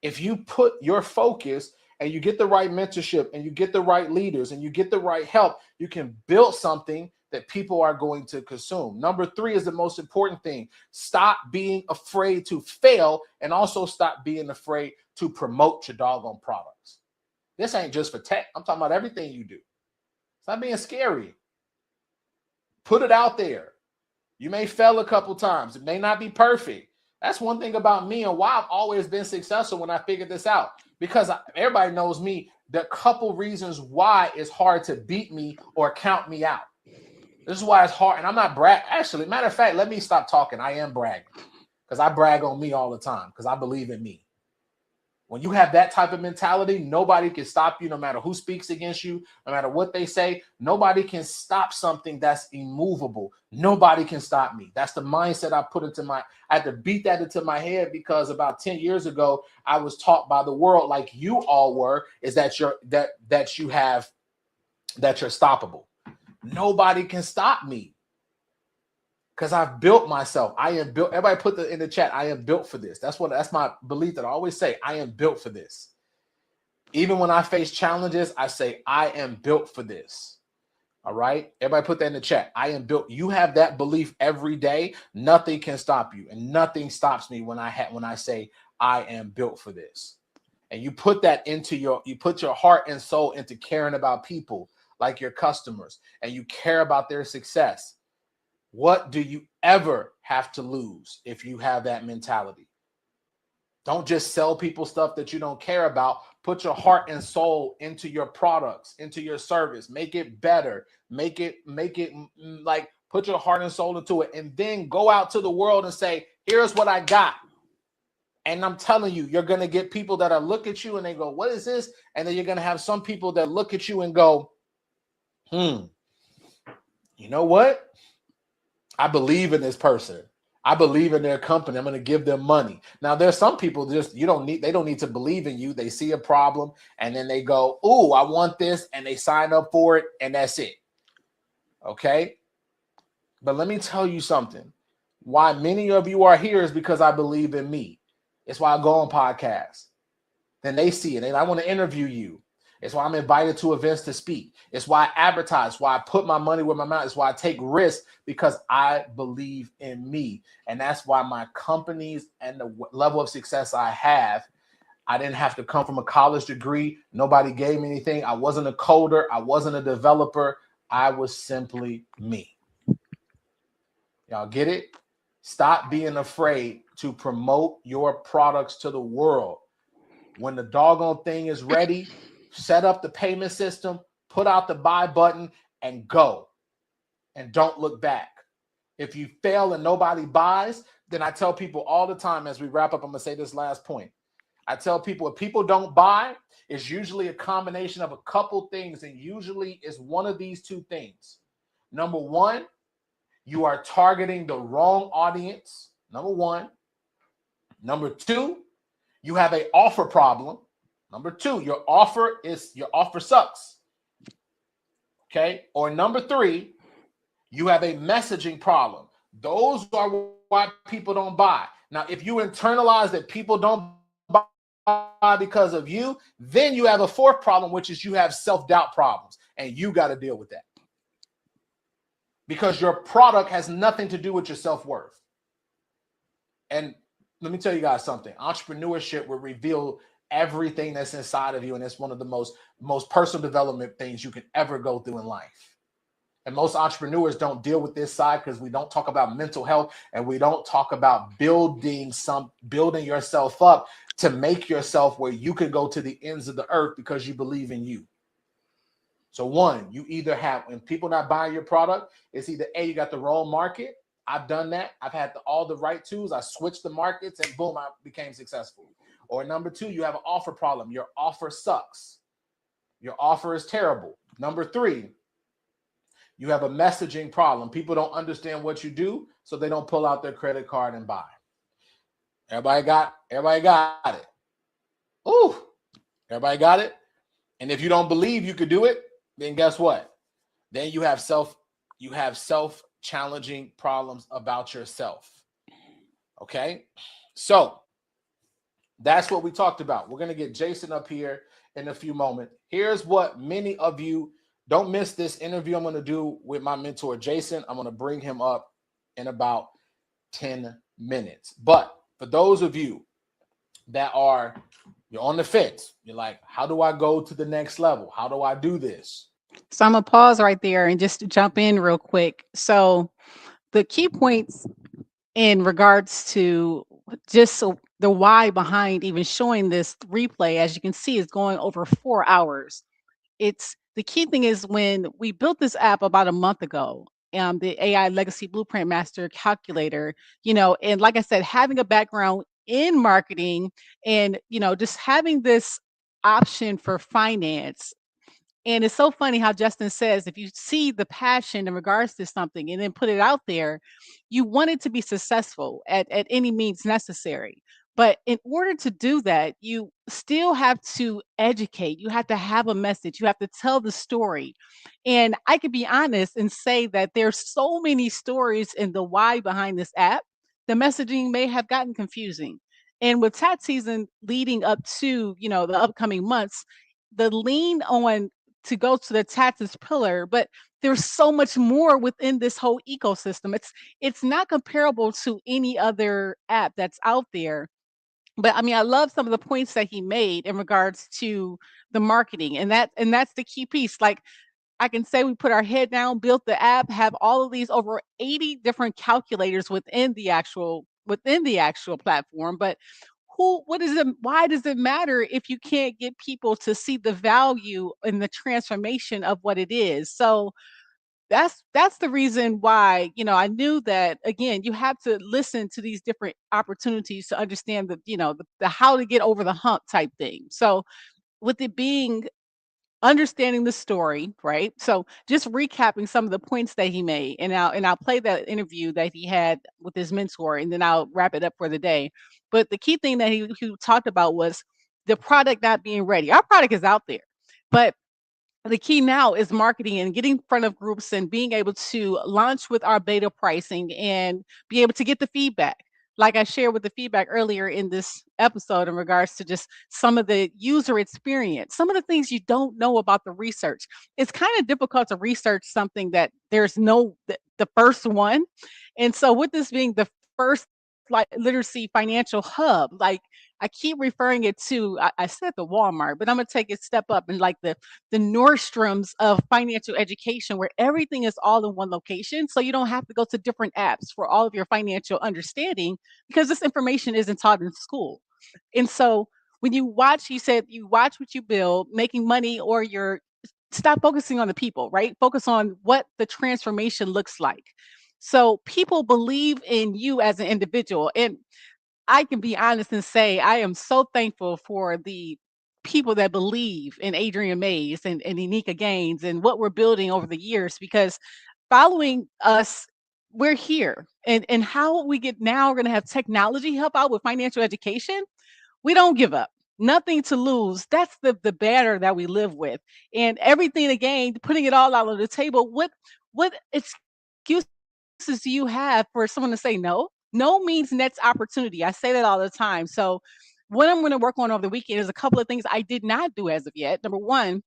Speaker 2: If you put your focus and you get the right mentorship and you get the right leaders and you get the right help, you can build something that people are going to consume. Number 3 is the most important thing. Stop being afraid to fail, and also stop being afraid to promote your doggone products. This ain't just for tech. I'm talking about everything you do. Stop being scary. Put it out there. You may fail a couple times. It may not be perfect. That's one thing about me and why I've always been successful when I figured this out. Because everybody knows me, the couple reasons why it's hard to beat me or count me out. This is why it's hard. And I'm not bragging. Actually, matter of fact, let me stop talking. I am bragging, because I brag on me all the time, because I believe in me. When you have that type of mentality, nobody can stop you, no matter who speaks against you, no matter what they say. Nobody can stop something that's immovable. Nobody can stop me. That's the mindset I put into I had to beat that into my head, because about 10 years ago, I was taught by the world, like you all were, is that you're stoppable. Nobody can stop me, because I've built myself. I am built. Everybody put in the chat, I am built for this. That's my belief that I always say, I am built for this. Even when I face challenges, I say, I am built for this. All right. Everybody put that in the chat. I am built. You have that belief every day. Nothing can stop you. And nothing stops me when I say I am built for this. And you put that into you put your heart and soul into caring about people like your customers, and you care about their success. What do you ever have to lose if you have that mentality? Don't just sell people stuff that you don't care about. Put your heart and soul into your products, into your service. Make it better. Make it like, put your heart and soul into it, and then go out to the world and say, here's what I got. And I'm telling you, you're going to get people that are look at you and they go, what is this? And then you're going to have some people that look at you and go, you know what? I believe in this person. I believe in their company. I'm going to give them money. Now, there's some people they don't need to believe in you. They see a problem and then they go, "Ooh, I want this," and they sign up for it, and that's it. Okay? But let me tell you something. Why many of you are here is because I believe in me. It's why I go on podcasts. Then they see it and I want to interview you. It's why I'm invited to events to speak. It's why I advertise, why I put my money where my mouth is, it's why I take risks, because I believe in me. And that's why my companies and the level of success I have, I didn't have to come from a college degree. Nobody gave me anything. I wasn't a coder. I wasn't a developer. I was simply me. Y'all get it? Stop being afraid to promote your products to the world. When the doggone thing is ready, set up the payment system, put out the buy button, and go. And don't look back. If you fail and nobody buys, then I tell people all the time as we wrap up, I'm going to say this last point. I tell people, if people don't buy, it's usually a combination of a couple things, and usually it's one of these two things. Number one, you are targeting the wrong audience. Number one. Number two, you have an offer problem. Number two, your offer sucks. Okay. Or number three, you have a messaging problem. Those are why people don't buy. Now, if you internalize that people don't buy because of you, then you have a fourth problem, which is you have self-doubt problems, and you got to deal with that. Because your product has nothing to do with your self-worth. And let me tell you guys something. Entrepreneurship will reveal everything that's inside of you, and it's one of the most personal development things you can ever go through in life. And most entrepreneurs don't deal with this side because we don't talk about mental health, and we don't talk about building yourself up to make yourself where you can go to the ends of the earth because you believe in you. So one, you either have, when people not buying your product, it's either A, you got the wrong market. I've done that. I've had all the right tools. I switched the markets and boom, I became successful. Or number two, you have an offer problem. Your offer sucks. Your offer is terrible. Number three, you have a messaging problem. People don't understand what you do, so they don't pull out their credit card and buy. Everybody got it. Ooh, everybody got it. And if you don't believe you could do it, then guess what? Then you have self-challenging problems about yourself. Okay? So that's what we talked about. We're going to get Jason up here in a few moments. Here's what many of you don't miss this interview I'm going to do with my mentor, Jason. I'm going to bring him up in about 10 minutes. But for those of you that you're on the fence, you're like, how do I go to the next level? How do I do this?
Speaker 1: So I'm going to pause right there and just jump in real quick. So the key points in regards to just the why behind even showing this replay, as you can see, is going over 4 hours. The key thing is when we built this app about a month ago, the AI Legacy Blueprint Master Calculator, and like I said, having a background in marketing and, just having this option for finance. And it's so funny how Justin says, if you see the passion in regards to something and then put it out there, you want it to be successful at any means necessary. But in order to do that, you still have to educate. You have to have a message. You have to tell the story. And I can be honest and say that there's so many stories in the why behind this app. The messaging may have gotten confusing. And with tax season leading up to, the upcoming months, the lean on to go to the taxes pillar, but there's so much more within this whole ecosystem. It's not comparable to any other app that's out there. But I mean, I love some of the points that he made in regards to the marketing, and that's the key piece. Like, I can say we put our head down, built the app, have all of these over 80 different calculators within the actual platform. But why does it matter if you can't get people to see the value and the transformation of what it is? So that's the reason why, I knew that, again, you have to listen to these different opportunities to understand the how to get over the hump type thing. So with it being understanding the story, right? So just recapping some of the points that he made, and I'll play that interview that he had with his mentor, and then I'll wrap it up for the day. But the key thing that he talked about was the product not being ready. Our product is out there, but the key now is marketing and getting in front of groups and being able to launch with our beta pricing and be able to get the feedback. Like I shared with the feedback earlier in this episode in regards to just some of the user experience, some of the things you don't know about the research. It's kind of difficult to research something that there's the first one. And so with this being the first like literacy financial hub, like I keep referring it to, I said the Walmart, but I'm gonna take it step up and like the Nordstroms of financial education, where everything is all in one location. So you don't have to go to different apps for all of your financial understanding, because this information isn't taught in school. And so when you watch, you said you watch what you build, making money, or you're stop focusing on the people, right? Focus on what the transformation looks like. So people believe in you as an individual. And I can be honest and say I am so thankful for the people that believe in Adrian Mays and Enika Gaines and what we're building over the years, because following us, we're here. And how we get now, we're going to have technology help out with financial education. We don't give up. Nothing to lose. That's the banner that we live with. And everything, again, putting it all out on the table. What excuses do you have for someone to say no? No means next opportunity. I say that all the time. So what I'm going to work on over the weekend is a couple of things I did not do as of yet. Number one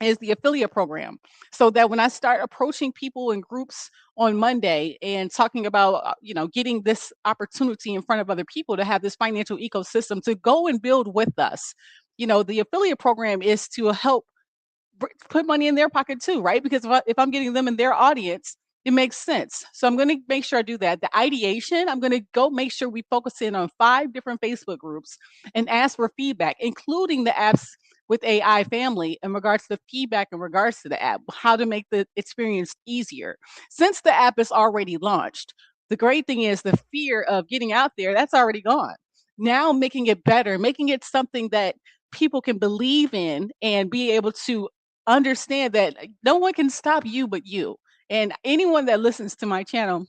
Speaker 1: is the affiliate program, so that when I start approaching people in groups on Monday and talking about, getting this opportunity in front of other people to have this financial ecosystem to go and build with us. The affiliate program is to help put money in their pocket too, right? Because if I'm getting them in their audience, it makes sense. So I'm going to make sure I do that. The ideation, I'm going to go make sure we focus in on 5 different Facebook groups and ask for feedback, including the apps with AI family, in regards to feedback in regards to the app, how to make the experience easier. Since the app is already launched, the great thing is the fear of getting out there, that's already gone. Now making it better, making it something that people can believe in and be able to understand that no one can stop you but you. And anyone that listens to my channel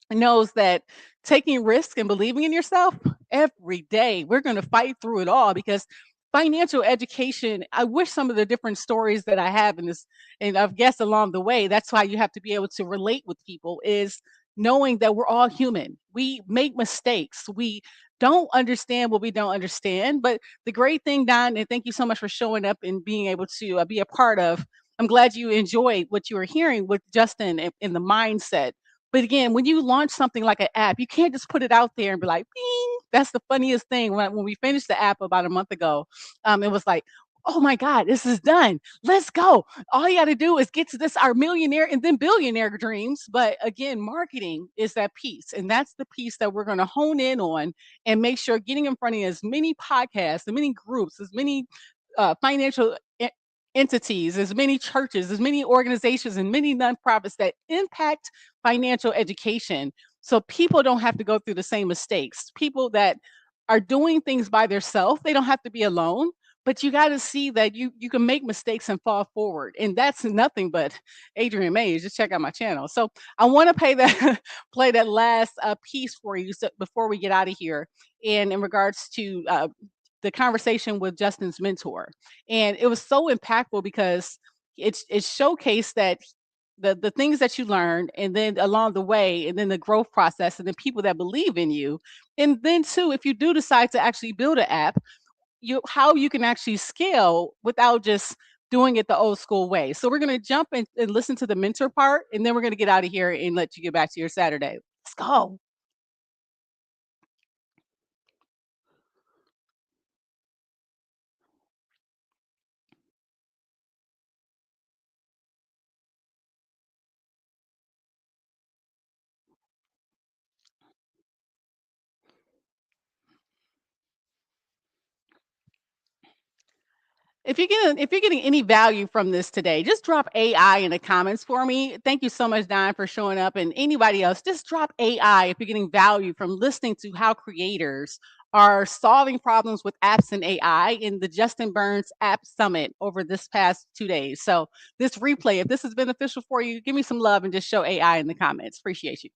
Speaker 1: knows that taking risk and believing in yourself every day, we're going to fight through it all, because financial education, I wish some of the different stories that I have in this and I've guessed along the way, that's why you have to be able to relate with people, is knowing that we're all human. We make mistakes. We don't understand what we don't understand. But the great thing, Don, and thank you so much for showing up and being able to be a part of. I'm glad you enjoyed what you were hearing with Justin in the mindset. But again, when you launch something like an app, you can't just put it out there and be like, bing. That's the funniest thing. When we finished the app about a month ago, it was like, oh my God, this is done. Let's go. All you got to do is get to this, our millionaire and then billionaire dreams. But again, marketing is that piece. And that's the piece that we're going to hone in on and make sure getting in front of as many podcasts, as many groups, as many financial entities, as many churches, as many organizations, and many nonprofits that impact financial education, so people don't have to go through the same mistakes. People that are doing things by themselves, they don't have to be alone. but you got to see that you can make mistakes and fall forward, and that's nothing but Adrian Mays. Just check out my channel. So I want to play that play that last piece for you, so before we get out of here, and in regards to the conversation with Justin's mentor. And it was so impactful because it showcased that the things that you learned, and then along the way, and then the growth process, and then people that believe in you. And then too, if you do decide to actually build an app, you how you can actually scale without just doing it the old school way. So we're going to jump in and listen to the mentor part, and then we're going to get out of here and let you get back to your Saturday. Let's go. If you're getting any value from this today, just drop AI in the comments for me. Thank you so much, Don, for showing up. And anybody else, just drop AI if you're getting value from listening to how creators are solving problems with apps and AI in the Justin Burns App Summit over this past 2 days. So this replay, if this is beneficial for you, give me some love and just show AI in the comments. Appreciate you.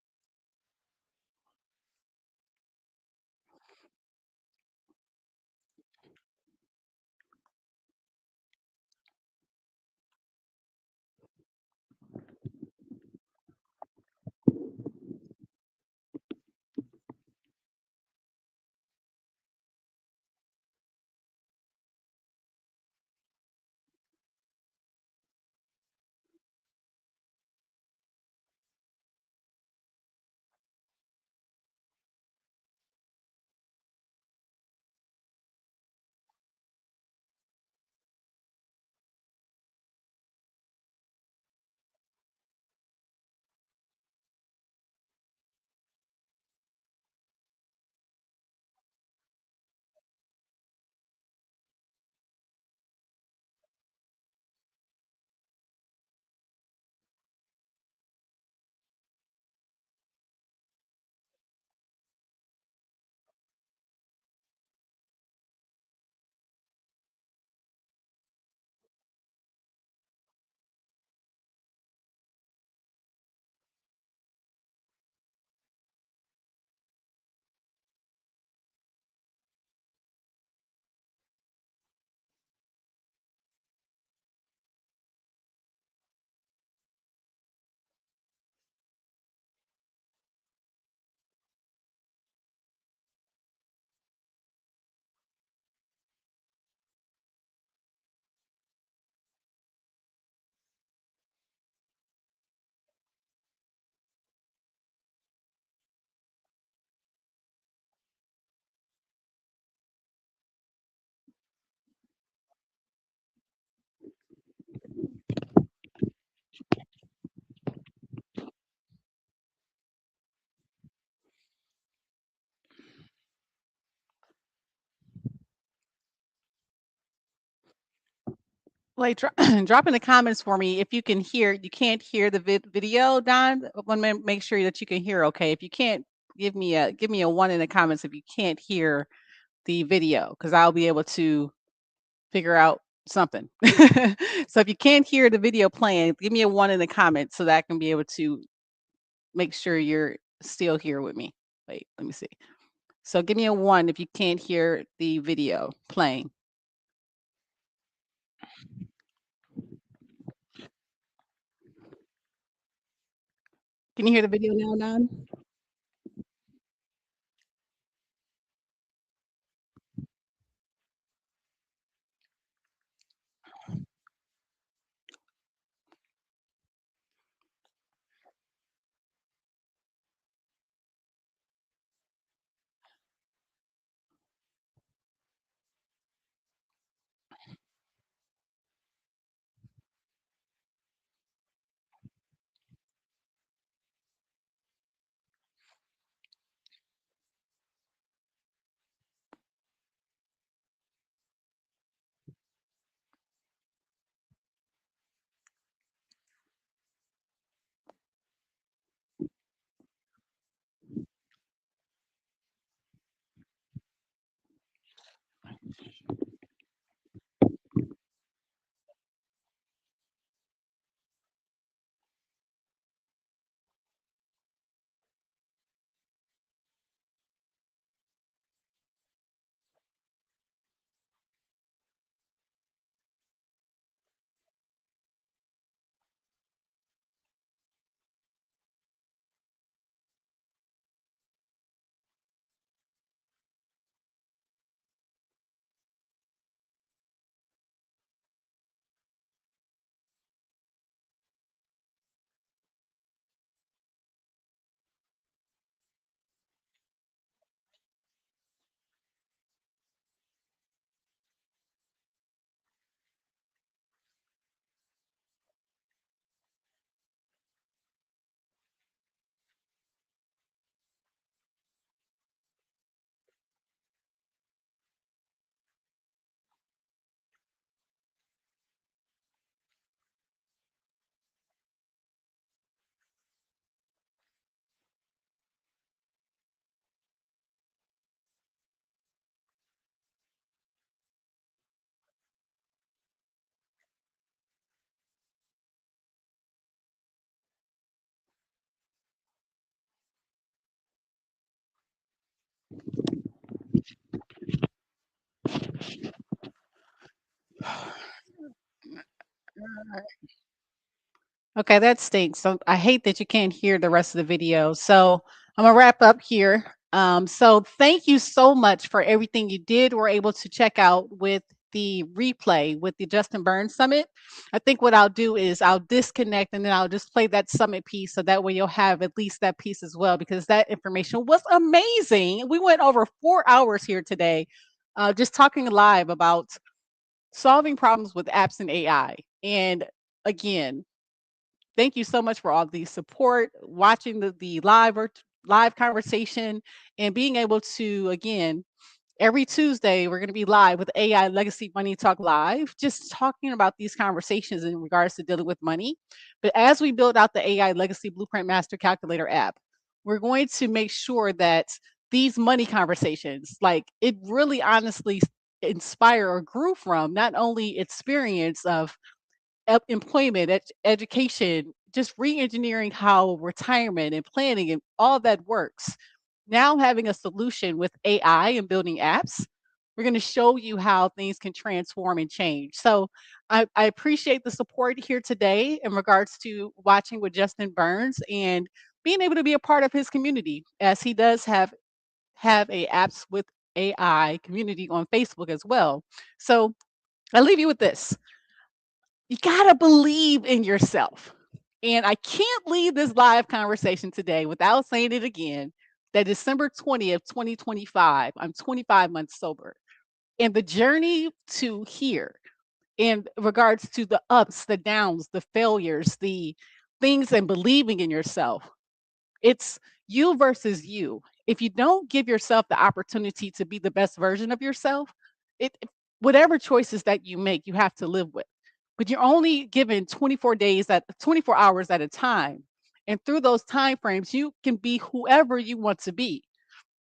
Speaker 1: Like, drop in the comments for me if you can hear. You can't hear the video, Don. I want to make sure that you can hear. Okay, if you can't, give me a one in the comments if you can't hear the video, because I'll be able to figure out something. So if you can't hear the video playing, give me a one in the comments so that I can be able to make sure you're still here with me. Wait, let me see. So give me a one if you can't hear the video playing. Can you hear the video now, Don? Okay, that stinks. So I hate that you can't hear the rest of the video. So I'm gonna wrap up here. So thank you so much for everything you did. We're able to check out with the replay with the Justin Burns Summit. I think what I'll do is I'll disconnect and then I'll just play that summit piece so that way you'll have at least that piece as well because that information was amazing. We went over 4 hours here today, just talking live about solving problems with apps and AI. And again, thank you so much for all the support, watching the live or live conversation, and being able to again every Tuesday we're going to be live with AI Legacy Money Talk Live, just talking about these conversations in regards to dealing with money. But as we build out the AI Legacy Blueprint Master Calculator app, we're going to make sure that these money conversations, like it really honestly inspire or grew from not only experience of employment, education, just re-engineering how retirement and planning and all that works. Now having a solution with AI and building apps, we're going to show you how things can transform and change. So I appreciate the support here today in regards to watching with Justin Burns and being able to be a part of his community as he does have a apps with AI community on Facebook as well. So I leave you with this. You gotta believe in yourself. And I can't leave this live conversation today without saying it again that December 20th, 2025, I'm 25 months sober. And the journey to here, in regards to the ups, the downs, the failures, the things and believing in yourself, it's you versus you. If you don't give yourself the opportunity to be the best version of yourself, whatever choices that you make, you have to live with. But you're only given 24 days at 24 hours at a time. And through those time frames, you can be whoever you want to be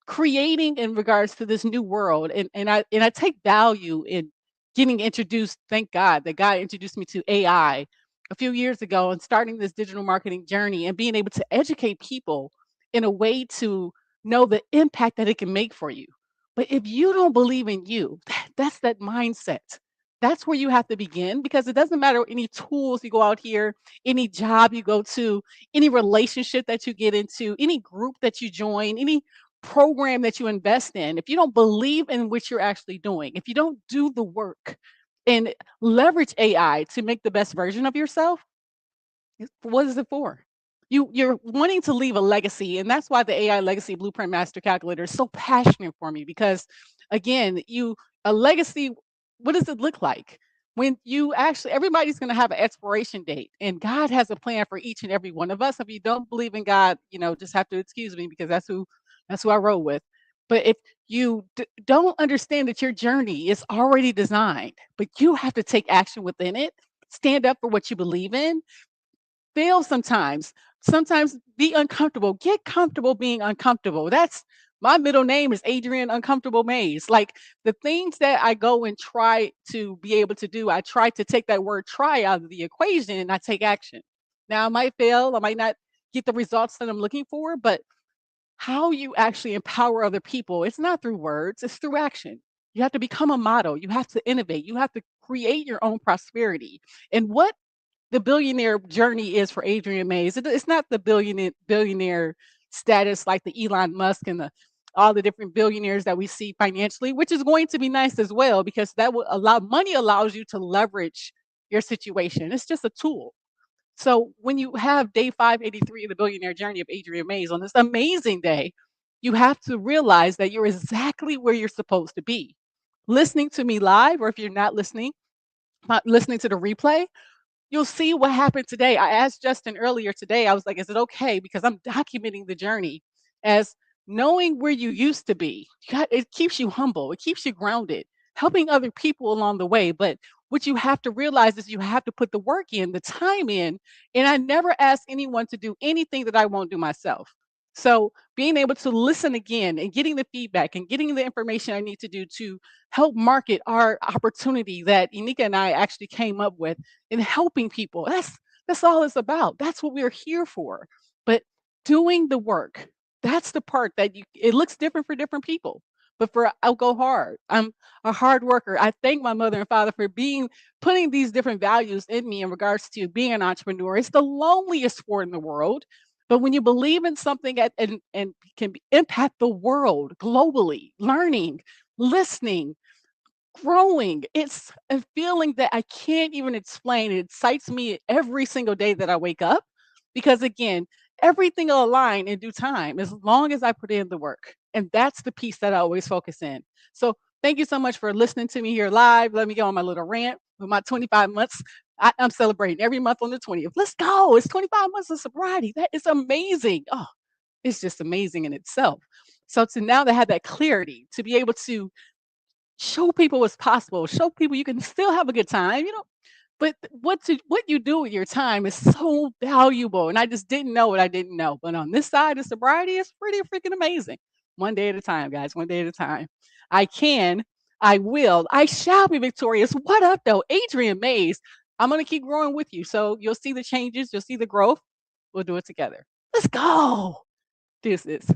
Speaker 1: creating in regards to this new world. And I take value in getting introduced. Thank God that God introduced me to AI a few years ago and starting this digital marketing journey and being able to educate people in a way to know the impact that it can make for you. But if you don't believe in you, that's that mindset. That's where you have to begin because it doesn't matter any tools you go out here, any job you go to, any relationship that you get into, any group that you join, any program that you invest in, if you don't believe in what you're actually doing, if you don't do the work and leverage AI to make the best version of yourself, what is it for? You're wanting to leave a legacy, and that's why the AI Legacy Blueprint Master Calculator is so passionate for me because again, a legacy, what does it look like? When you actually everybody's going to have an expiration date and God has a plan for each and every one of us. If you don't believe in God, just have to excuse me because that's who I roll with. But if you don't understand that your journey is already designed, but you have to take action within it, stand up for what you believe in, fail sometimes be uncomfortable, get comfortable being uncomfortable. That's my middle name is Adrienne Uncomfortable Mays. Like the things that I go and try to be able to do, I try to take that word try out of the equation and I take action. Now I might fail, I might not get the results that I'm looking for, but how you actually empower other people, it's not through words, it's through action. You have to become a model, you have to innovate, you have to create your own prosperity. And what the billionaire journey is for Adrienne Mays. It's not the billionaire status like the Elon Musk and all the different billionaires that we see financially, which is going to be nice as well because that will allows you to leverage your situation. It's just a tool. So when you have day 583 of the billionaire journey of Adrienne Mays on this amazing day, you have to realize that you're exactly where you're supposed to be. Listening to me live, or if you're not listening to the replay, you'll see what happened today. I asked Justin earlier today, I was like, is it okay? Because I'm documenting the journey as knowing where you used to be. It keeps you humble, it keeps you grounded, helping other people along the way. But what you have to realize is you have to put the work in, the time in. And I never ask anyone to do anything that I won't do myself. So being able to listen again and getting the feedback and getting the information I need to do to help market our opportunity that Inika and I actually came up with in helping people. That's all it's about. That's what we're here for. But doing the work, That's the part that it looks different for different people. But I'll go hard. I'm a hard worker. I thank my mother and father for putting these different values in me in regards to being an entrepreneur. It's the loneliest sport in the world. But when you believe in something and can impact the world globally, learning, listening, growing, it's a feeling that I can't even explain. It excites me every single day that I wake up because, again, everything will align in due time as long as I put in the work. And that's the piece that I always focus in. So thank you so much for listening to me here live. Let me go on my little rant with my 25 months. I'm celebrating every month on the 20th. Let's go. It's 25 months of sobriety. That is amazing. Oh, it's just amazing in itself. So to now to have that clarity, to be able to show people what's possible, show people you can still have a good time, but what you do with your time is so valuable. And I just didn't know what I didn't know. But on this side of sobriety, it's pretty freaking amazing. One day at a time, guys, one day at a time. I will, I shall be victorious. What up, though? Adrienne Mays. I'm going to keep growing with you. So you'll see the changes, you'll see the growth. We'll do it together. Let's go. This is.